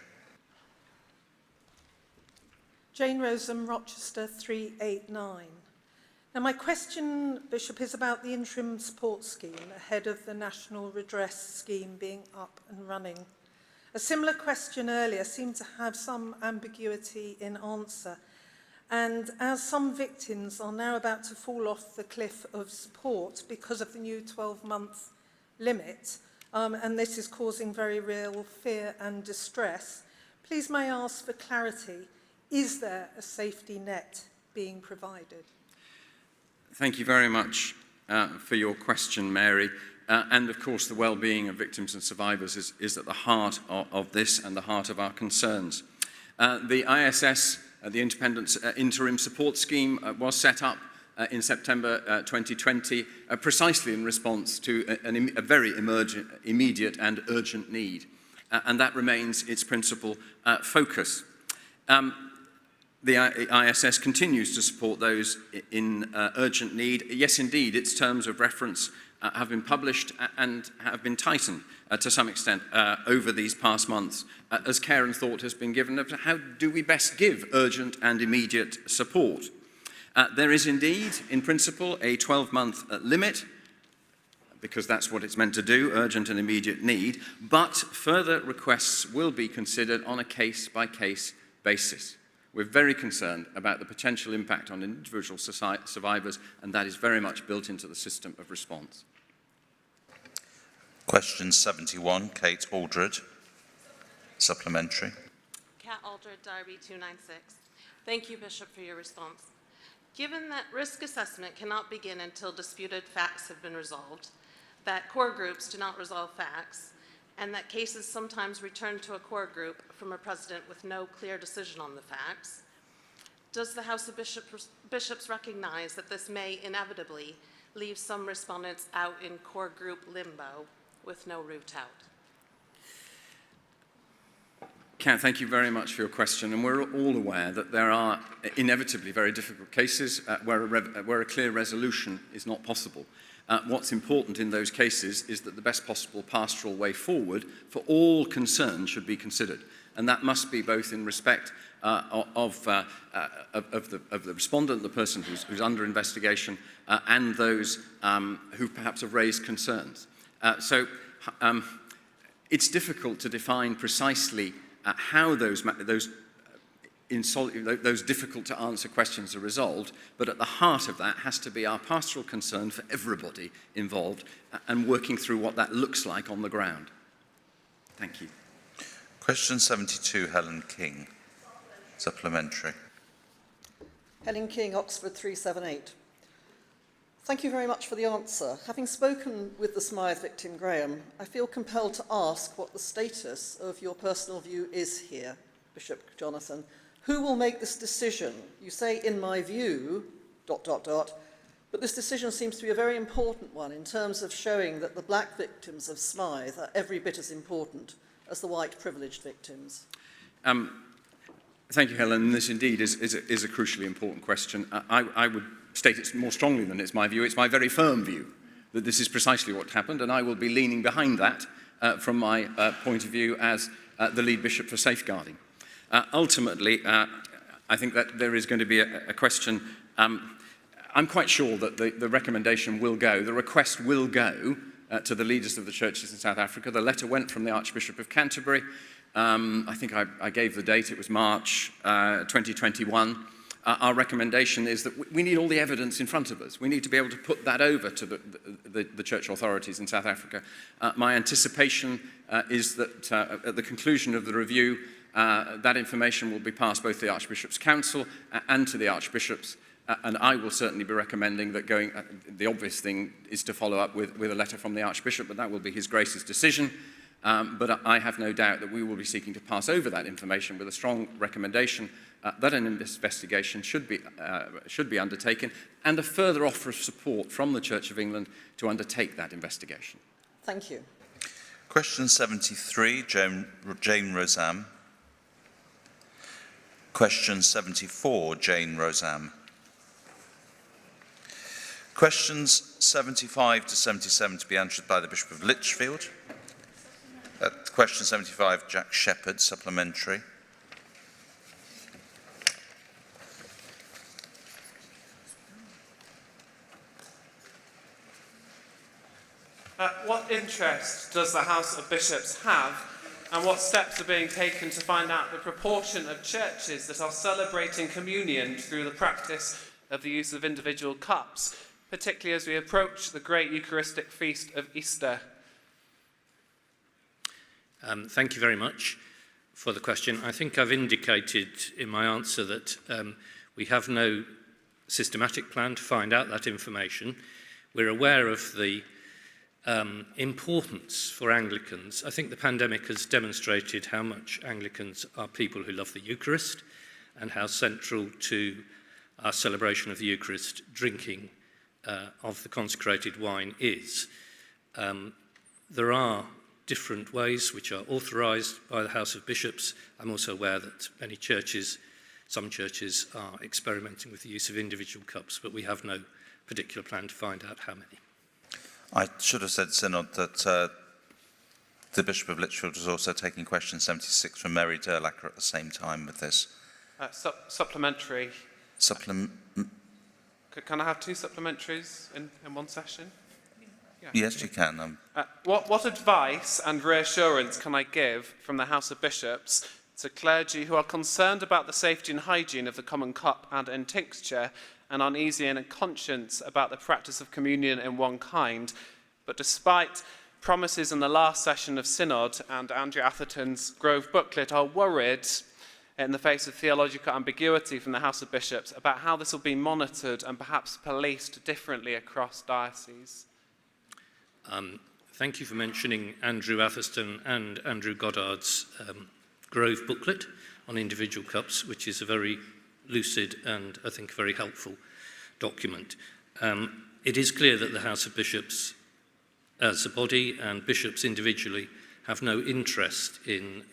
Jane Roseham, Rochester, 389. Now, my question, Bishop, is about the interim support scheme ahead of the National Redress Scheme being up and running. A similar question earlier seemed to have some ambiguity in answer. And as some victims are now about to fall off the cliff of support because of the new 12-month limit, and this is causing very real fear and distress, please may I ask for clarity, is there a safety net being provided? Thank you very much for your question, Mary. And of course, the well-being of victims and survivors is at the heart of this and the heart of our concerns. The ISS, the Independent Interim Support Scheme, was set up in September 2020 precisely in response to a very immediate and urgent need. And that remains its principal focus. The ISS continues to support those in urgent need. Yes, indeed, its terms of reference have been published and have been tightened to some extent over these past months, as care and thought has been given of how do we best give urgent and immediate support. There is indeed, in principle, a 12-month limit, because that's what it's meant to do, urgent and immediate need, but further requests will be considered on a case-by-case basis. We're very concerned about the potential impact on individual survivors, and that is very much built into the system of response. Question 71, Kate Aldred, supplementary. Kat Aldred, Derby 296. Thank you, Bishop, for your response. Given that risk assessment cannot begin until disputed facts have been resolved, that core groups do not resolve facts, and that cases sometimes return to a core group from a president with no clear decision on the facts, does the House of Bishops recognize that this may inevitably leave some respondents out in core group limbo with no route out? Kat, thank you very much for your question, and we're all aware that there are inevitably very difficult cases where a clear resolution is not possible. What's important in those cases is that the best possible pastoral way forward for all concerned should be considered, and that must be both in respect of the respondent, the person who's under investigation, and those who perhaps have raised concerns. So it's difficult to define precisely how those difficult to answer questions are resolved, but at the heart of that has to be our pastoral concern for everybody involved and working through what that looks like on the ground. Thank you. Question 72, Helen King, supplementary. Helen King, Oxford 378. Thank you very much for the answer. Having spoken with the Smythe victim, Graham, I feel compelled to ask what the status of your personal view is here, Bishop Jonathan. Who will make this decision? You say, in my view, ... but this decision seems to be a very important one in terms of showing that the black victims of Smythe are every bit as important as the white privileged victims. Thank you, Helen. This indeed is a crucially important question. I would state it more strongly than it's my view. It's my very firm view that this is precisely what happened, and I will be leaning behind that from my point of view as the lead bishop for safeguarding. Ultimately, I think that there is going to be a question. I'm quite sure that the recommendation will go, the request will go to the leaders of the churches in South Africa. The letter went from the Archbishop of Canterbury. I think I gave the date, it was March 2021. Our recommendation is that we need all the evidence in front of us. We need to be able to put that over to the church authorities in South Africa. My anticipation is that at the conclusion of the review, that information will be passed both to the Archbishop's Council and to the Archbishops, and I will certainly be recommending that the obvious thing is to follow up with a letter from the Archbishop, but that will be His Grace's decision. But I have no doubt that we will be seeking to pass over that information with a strong recommendation that an investigation should be undertaken, and a further offer of support from the Church of England to undertake that investigation. Thank you. Question 73, Jane Rosam. Question 74, Jane Rosam. Questions 75 to 77 to be answered by the Bishop of Lichfield. Question 75, Jack Shepherd, supplementary. What interest does the House of Bishops have, and what steps are being taken to find out the proportion of churches that are celebrating communion through the practice of the use of individual cups, particularly as we approach the great Eucharistic feast of Easter? Thank you very much for the question. I think I've indicated in my answer that we have no systematic plan to find out that information. We're aware of the importance for Anglicans. I think the pandemic has demonstrated how much Anglicans are people who love the Eucharist and how central to our celebration of the Eucharist drinking of the consecrated wine is. There are different ways which are authorised by the House of Bishops. I'm also aware that some churches are experimenting with the use of individual cups, but we have no particular plan to find out how many. I should have said, Synod, that the Bishop of Lichfield was also taking question 76 from Mary Durlacher at the same time with this. Supplementary. Can I have two supplementaries in one session? Yeah. Yes, you can. What advice and reassurance can I give from the House of Bishops to clergy who are concerned about the safety and hygiene of the common cup and intincture, and uneasy in conscience about the practice of communion in one kind, but despite promises in the last session of Synod and Andrew Atherton's Grove booklet, are worried in the face of theological ambiguity from the House of Bishops about how this will be monitored and perhaps policed differently across dioceses? Thank you for mentioning Andrew Atherton and Andrew Goddard's Grove booklet on individual cups, which is a very lucid and, I think, very helpful document. It is clear that the House of Bishops as a body and bishops individually have no interest in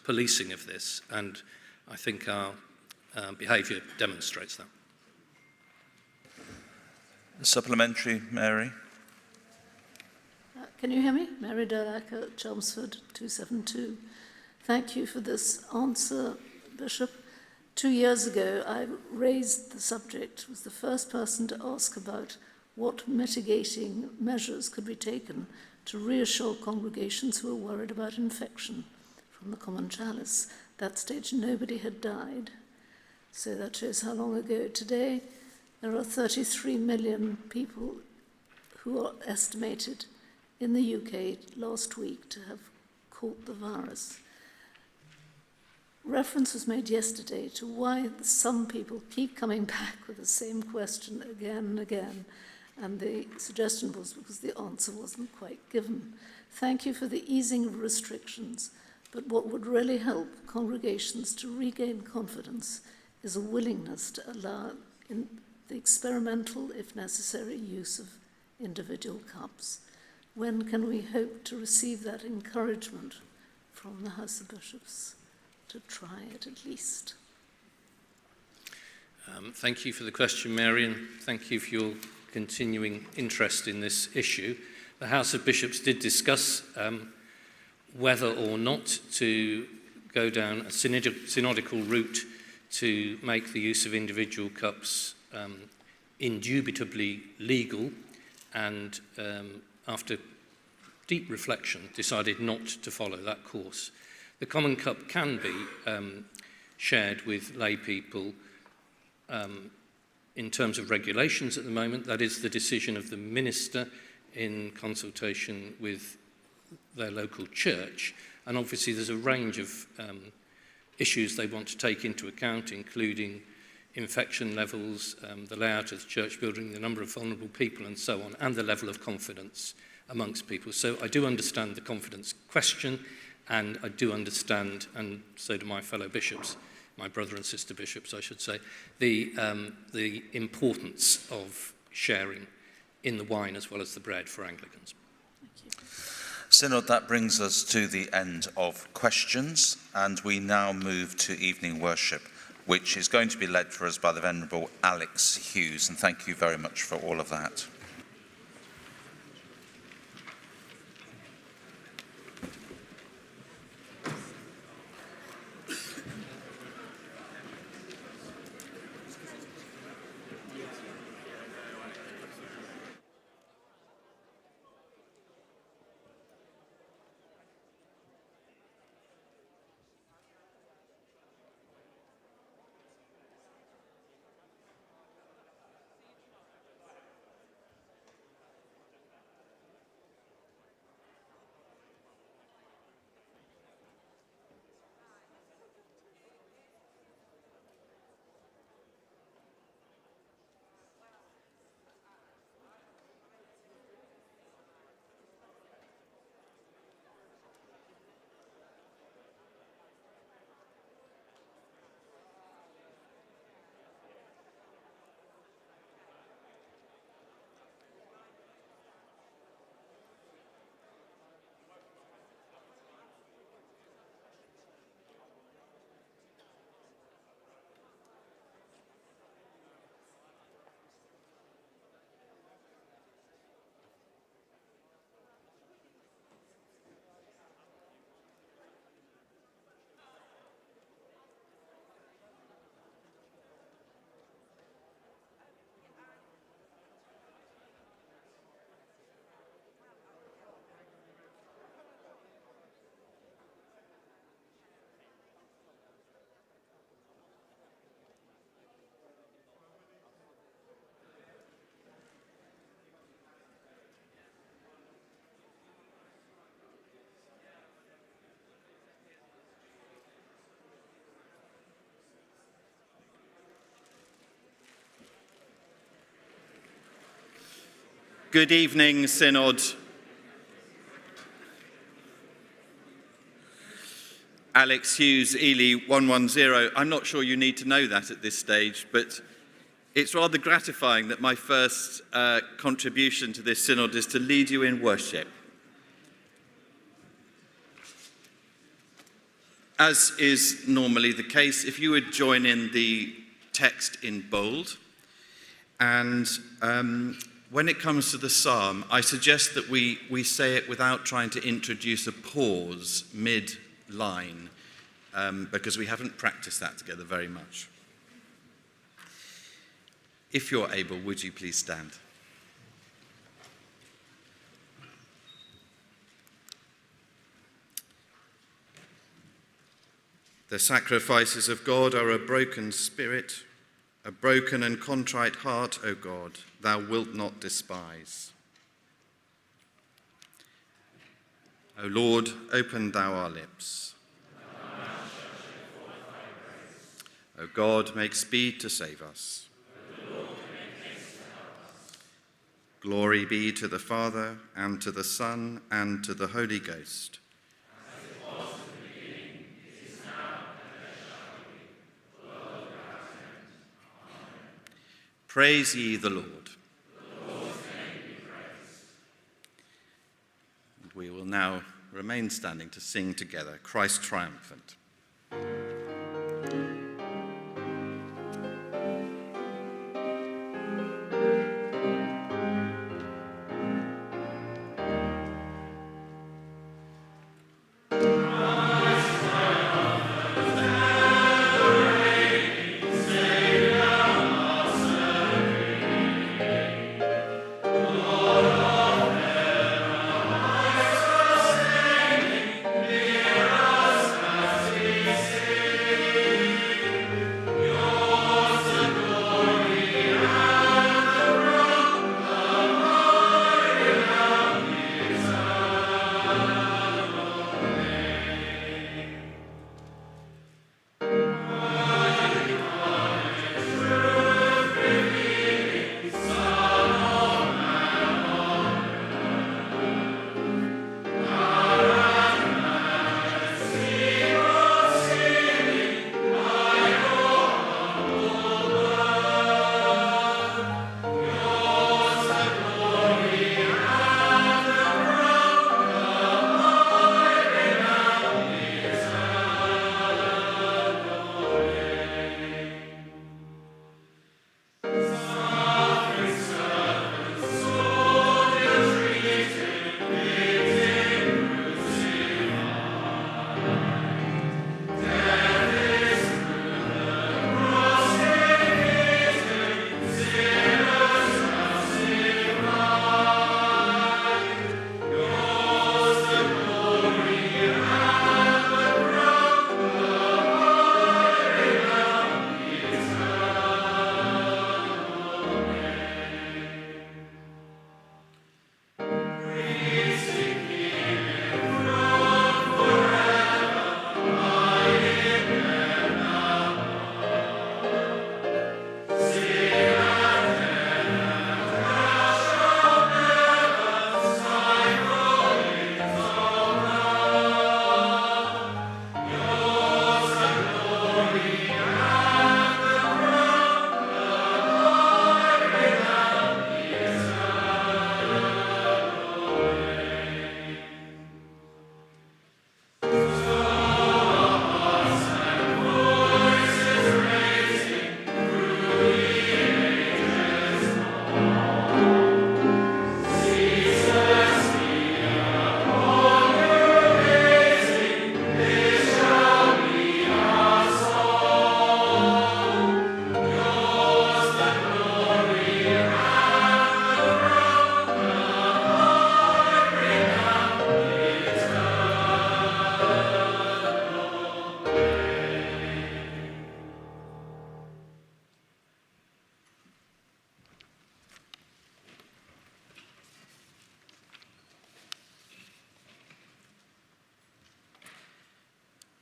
policing of this, and I think our behaviour demonstrates that. Supplementary, Mary? Can you hear me? Mary Durlacher, Chelmsford 272. Thank you for this answer, Bishop. 2 years ago, I raised the subject, was the first person to ask about what mitigating measures could be taken to reassure congregations who were worried about infection from the common chalice. At that stage, nobody had died, so that shows how long ago. Today, there are 33 million people who are estimated in the UK last week to have caught the virus. Reference was made yesterday to why some people keep coming back with the same question again and again, and the suggestion was because the answer wasn't quite given. Thank you for the easing of restrictions, but what would really help congregations to regain confidence is a willingness to allow in the experimental, if necessary, use of individual cups. When can we hope to receive that encouragement from the House of Bishops to try it at least? Thank you for the question, Mary, and thank you for your continuing interest in this issue. The House of Bishops did discuss whether or not to go down a synodical route to make the use of individual cups indubitably legal, and after deep reflection decided not to follow that course. The common cup can be shared with lay people in terms of regulations at the moment. That is the decision of the minister in consultation with their local church. And obviously there's a range of issues they want to take into account, including infection levels, the layout of the church building, the number of vulnerable people and so on, and the level of confidence amongst people. So I do understand the confidence question, and I do understand, and so do my fellow bishops, my brother and sister bishops, I should say, the importance of sharing in the wine as well as the bread for Anglicans. Synod, that brings us to the end of questions, and we now move to evening worship, which is going to be led for us by the Venerable Alex Hughes, and thank you very much for all of that. Good evening, Synod. Alex Hughes, Ely 110. I'm not sure you need to know that at this stage, but it's rather gratifying that my first contribution to this Synod is to lead you in worship. As is normally the case, if you would join in the text in bold, and when it comes to the psalm, I suggest that we say it without trying to introduce a pause mid-line, because we haven't practiced that together very much. If you're able, would you please stand? The sacrifices of God are a broken spirit, a broken and contrite heart, O God, thou wilt not despise. O Lord, open thou our lips. O God, make speed to save us. Glory be to the Father, and to the Son, and to the Holy Ghost. Praise ye the Lord. And we will now remain standing to sing together, Christ Triumphant.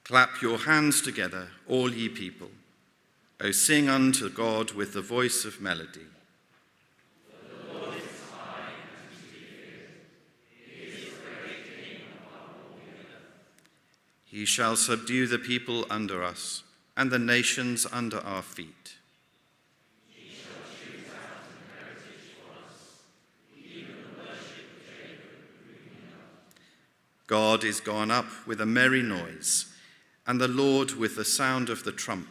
Clap your hands together, all ye people. O sing unto God with the voice of melody. For the Lord is high and He shall subdue the people under us, and the nations under our feet. He shall choose out an heritage for us, even the worship of Jacob. God is gone up with a merry noise, and the Lord with the sound of the trump.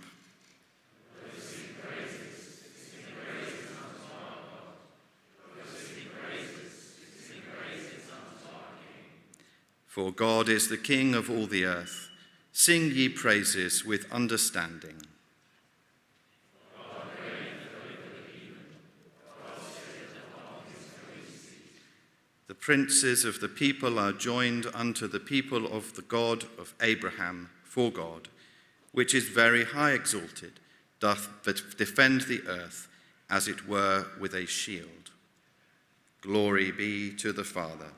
For God is the King of all the earth. Sing ye praises with understanding. The princes of the people are joined unto the people of the God of Abraham, for God, which is very high exalted, doth defend the earth, as it were with a shield. Glory be to the Father,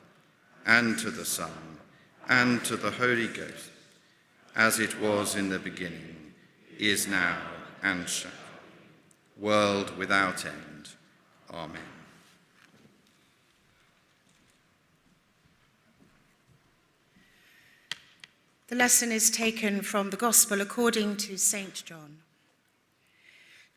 and to the Son, and to the Holy Ghost, as it was in the beginning, is now, and shall be, world without end. Amen. The lesson is taken from the Gospel according to St. John.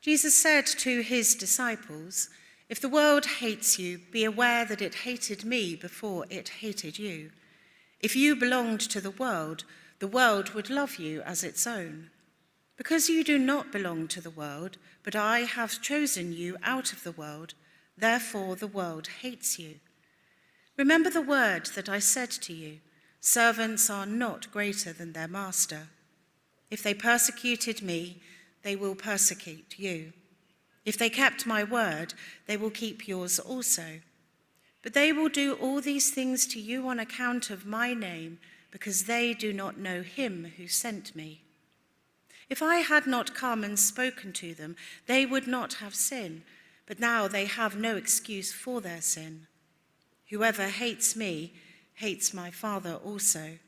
Jesus said to his disciples, "If the world hates you, be aware that it hated me before it hated you. If you belonged to the world would love you as its own. Because you do not belong to the world, but I have chosen you out of the world, therefore the world hates you. Remember the word that I said to you, servants are not greater than their master. If they persecuted me, they will persecute you. If they kept my word, they will keep yours also. But they will do all these things to you on account of my name, because they do not know him who sent me. If I had not come and spoken to them, they would not have sin, but now they have no excuse for their sin. Whoever hates me hates my Father also.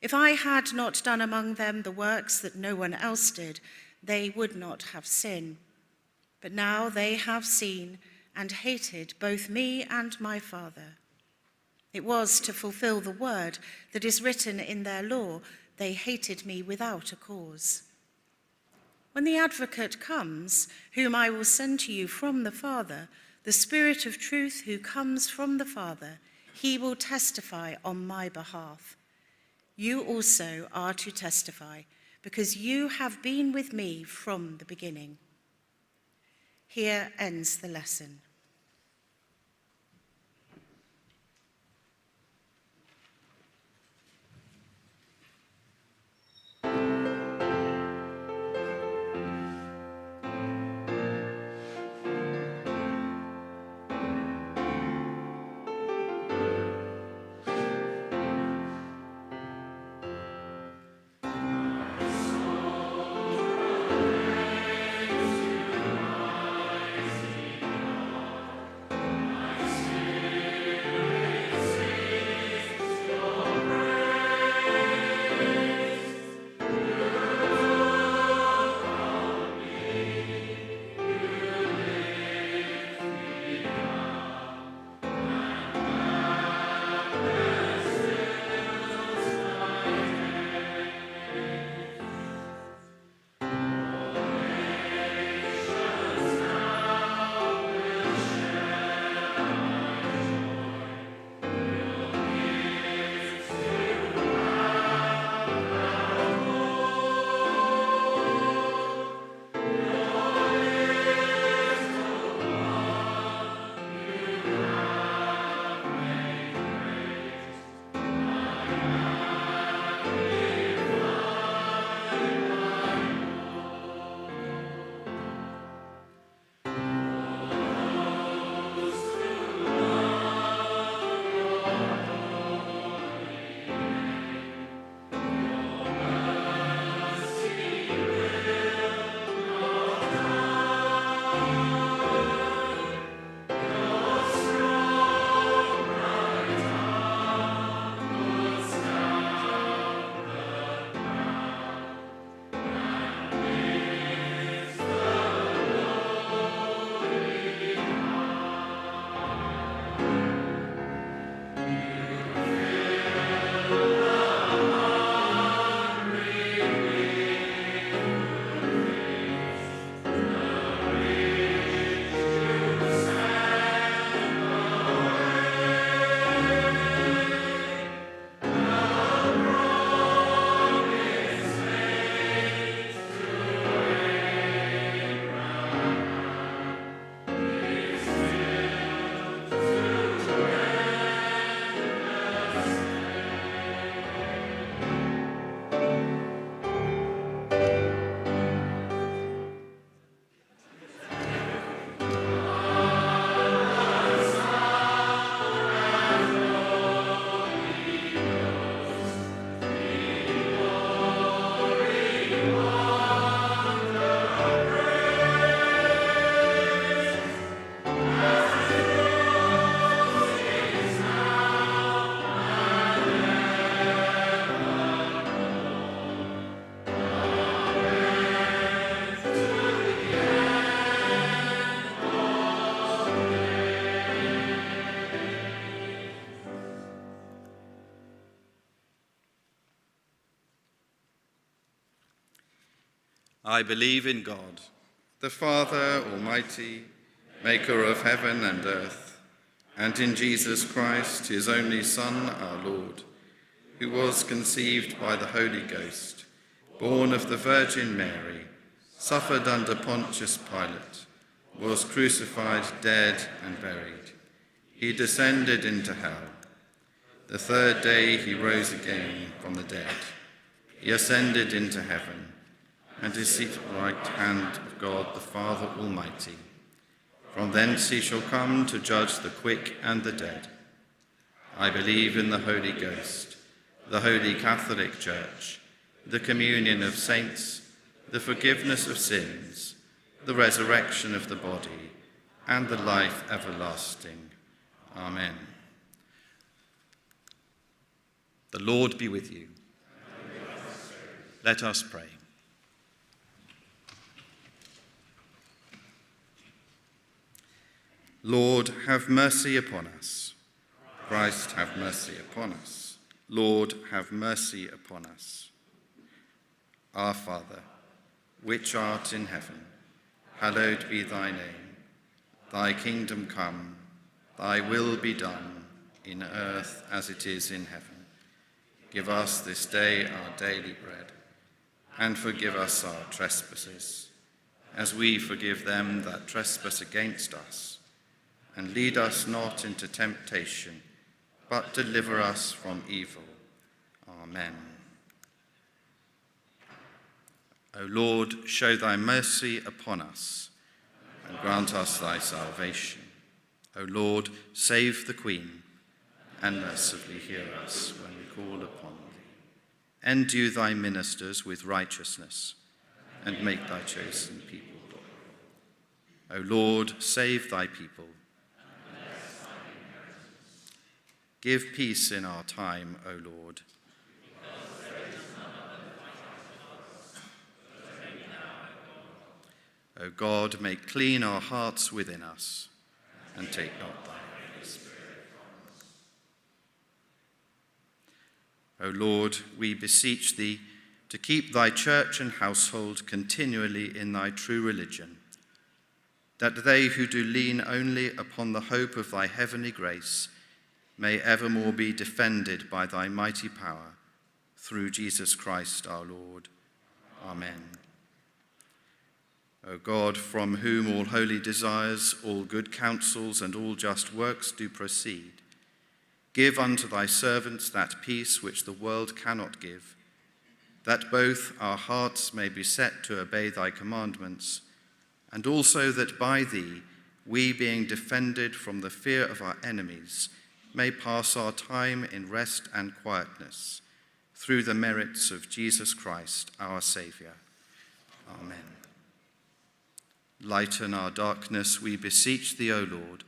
If I had not done among them the works that no one else did, they would not have sin. But now they have seen and hated both me and my Father. It was to fulfill the word that is written in their law, they hated me without a cause. When the advocate comes, whom I will send to you from the Father, the Spirit of truth who comes from the Father, he will testify on my behalf. You also are to testify, because you have been with me from the beginning." Here ends the lesson. I believe in God, the Father Almighty, maker of heaven and earth, and in Jesus Christ, his only Son, our Lord, who was conceived by the Holy Ghost, born of the Virgin Mary, suffered under Pontius Pilate, was crucified, dead, and buried. He descended into hell. The third day he rose again from the dead. He ascended into heaven, and is seated at the right hand of God the Father Almighty. From thence he shall come to judge the quick and the dead. I believe in the Holy Ghost, the Holy Catholic Church, the communion of saints, the forgiveness of sins, the resurrection of the body, and the life everlasting. Amen. The Lord be with you. Let us pray. Lord, have mercy upon us. Christ, have mercy upon us. Lord, have mercy upon us. Our Father, which art in heaven, hallowed be thy name. Thy kingdom come, thy will be done, in earth as it is in heaven. Give us this day our daily bread, and forgive us our trespasses, as we forgive them that trespass against us. And lead us not into temptation, but deliver us from evil. Amen. O Lord, show thy mercy upon us, and grant us thy salvation. O Lord, save the Queen, and mercifully hear us when we call upon thee. Endue thy ministers with righteousness, and make thy chosen people glorious. O Lord, save thy people. Give peace in our time, O Lord. O God, make clean our hearts within us, and take not thy Holy Spirit from us. O Lord, we beseech thee to keep thy church and household continually in thy true religion, that they who do lean only upon the hope of thy heavenly grace may evermore be defended by thy mighty power, through Jesus Christ our Lord. Amen. O God, from whom all holy desires, all good counsels, and all just works do proceed, give unto thy servants that peace which the world cannot give, that both our hearts may be set to obey thy commandments, and also that by thee, we being defended from the fear of our enemies, may pass our time in rest and quietness, through the merits of Jesus Christ, our Saviour. Amen. Lighten our darkness, we beseech thee, O Lord,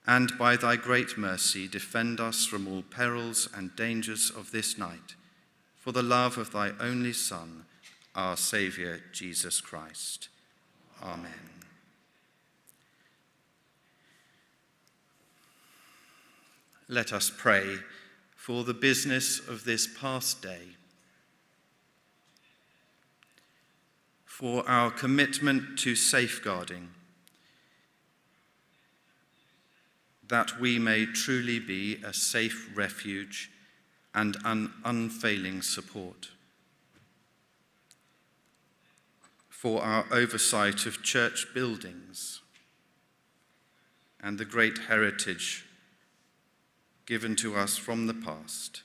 and by thy great mercy defend us from all perils and dangers of this night, for the love of thy only Son, our Saviour, Jesus Christ. Amen. Let us pray for the business of this past day, for our commitment to safeguarding, that we may truly be a safe refuge and an unfailing support, for our oversight of church buildings and the great heritage given to us from the past,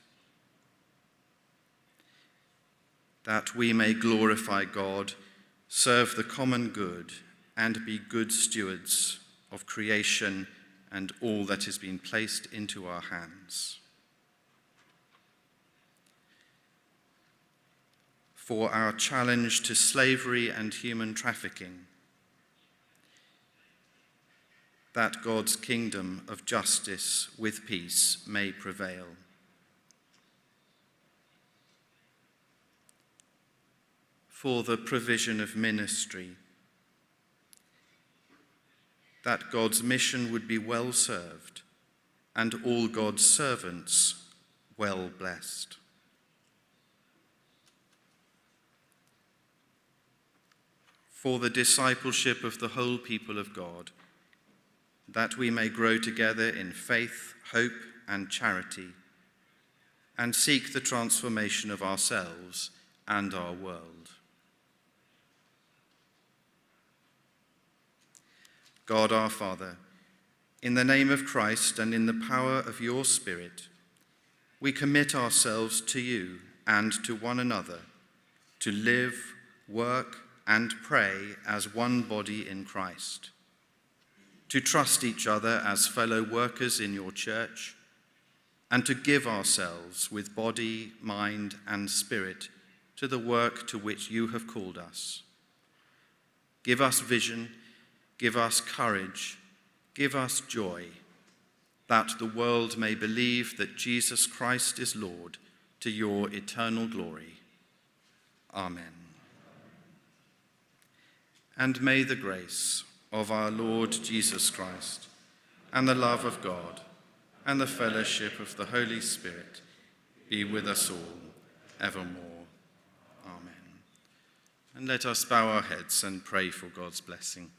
that we may glorify God, serve the common good, and be good stewards of creation and all that has been placed into our hands. For our challenge to slavery and human trafficking, that God's kingdom of justice with peace may prevail. For the provision of ministry, that God's mission would be well served and all God's servants well blessed. for the discipleship of the whole people of God, that we may grow together in faith, hope, and charity, and seek the transformation of ourselves and our world. God our Father, in the name of Christ and in the power of your Spirit, we commit ourselves to you and to one another to live, work, and pray as one body in Christ, to trust each other as fellow workers in your church, and to give ourselves with body, mind, and spirit to the work to which you have called us. Give us vision, give us courage, give us joy, that the world may believe that Jesus Christ is Lord, to your eternal glory. Amen. And may the grace of our Lord Jesus Christ, and the love of God, and the fellowship of the Holy Spirit be with us all evermore. Amen. And let us bow our heads and pray for God's blessing.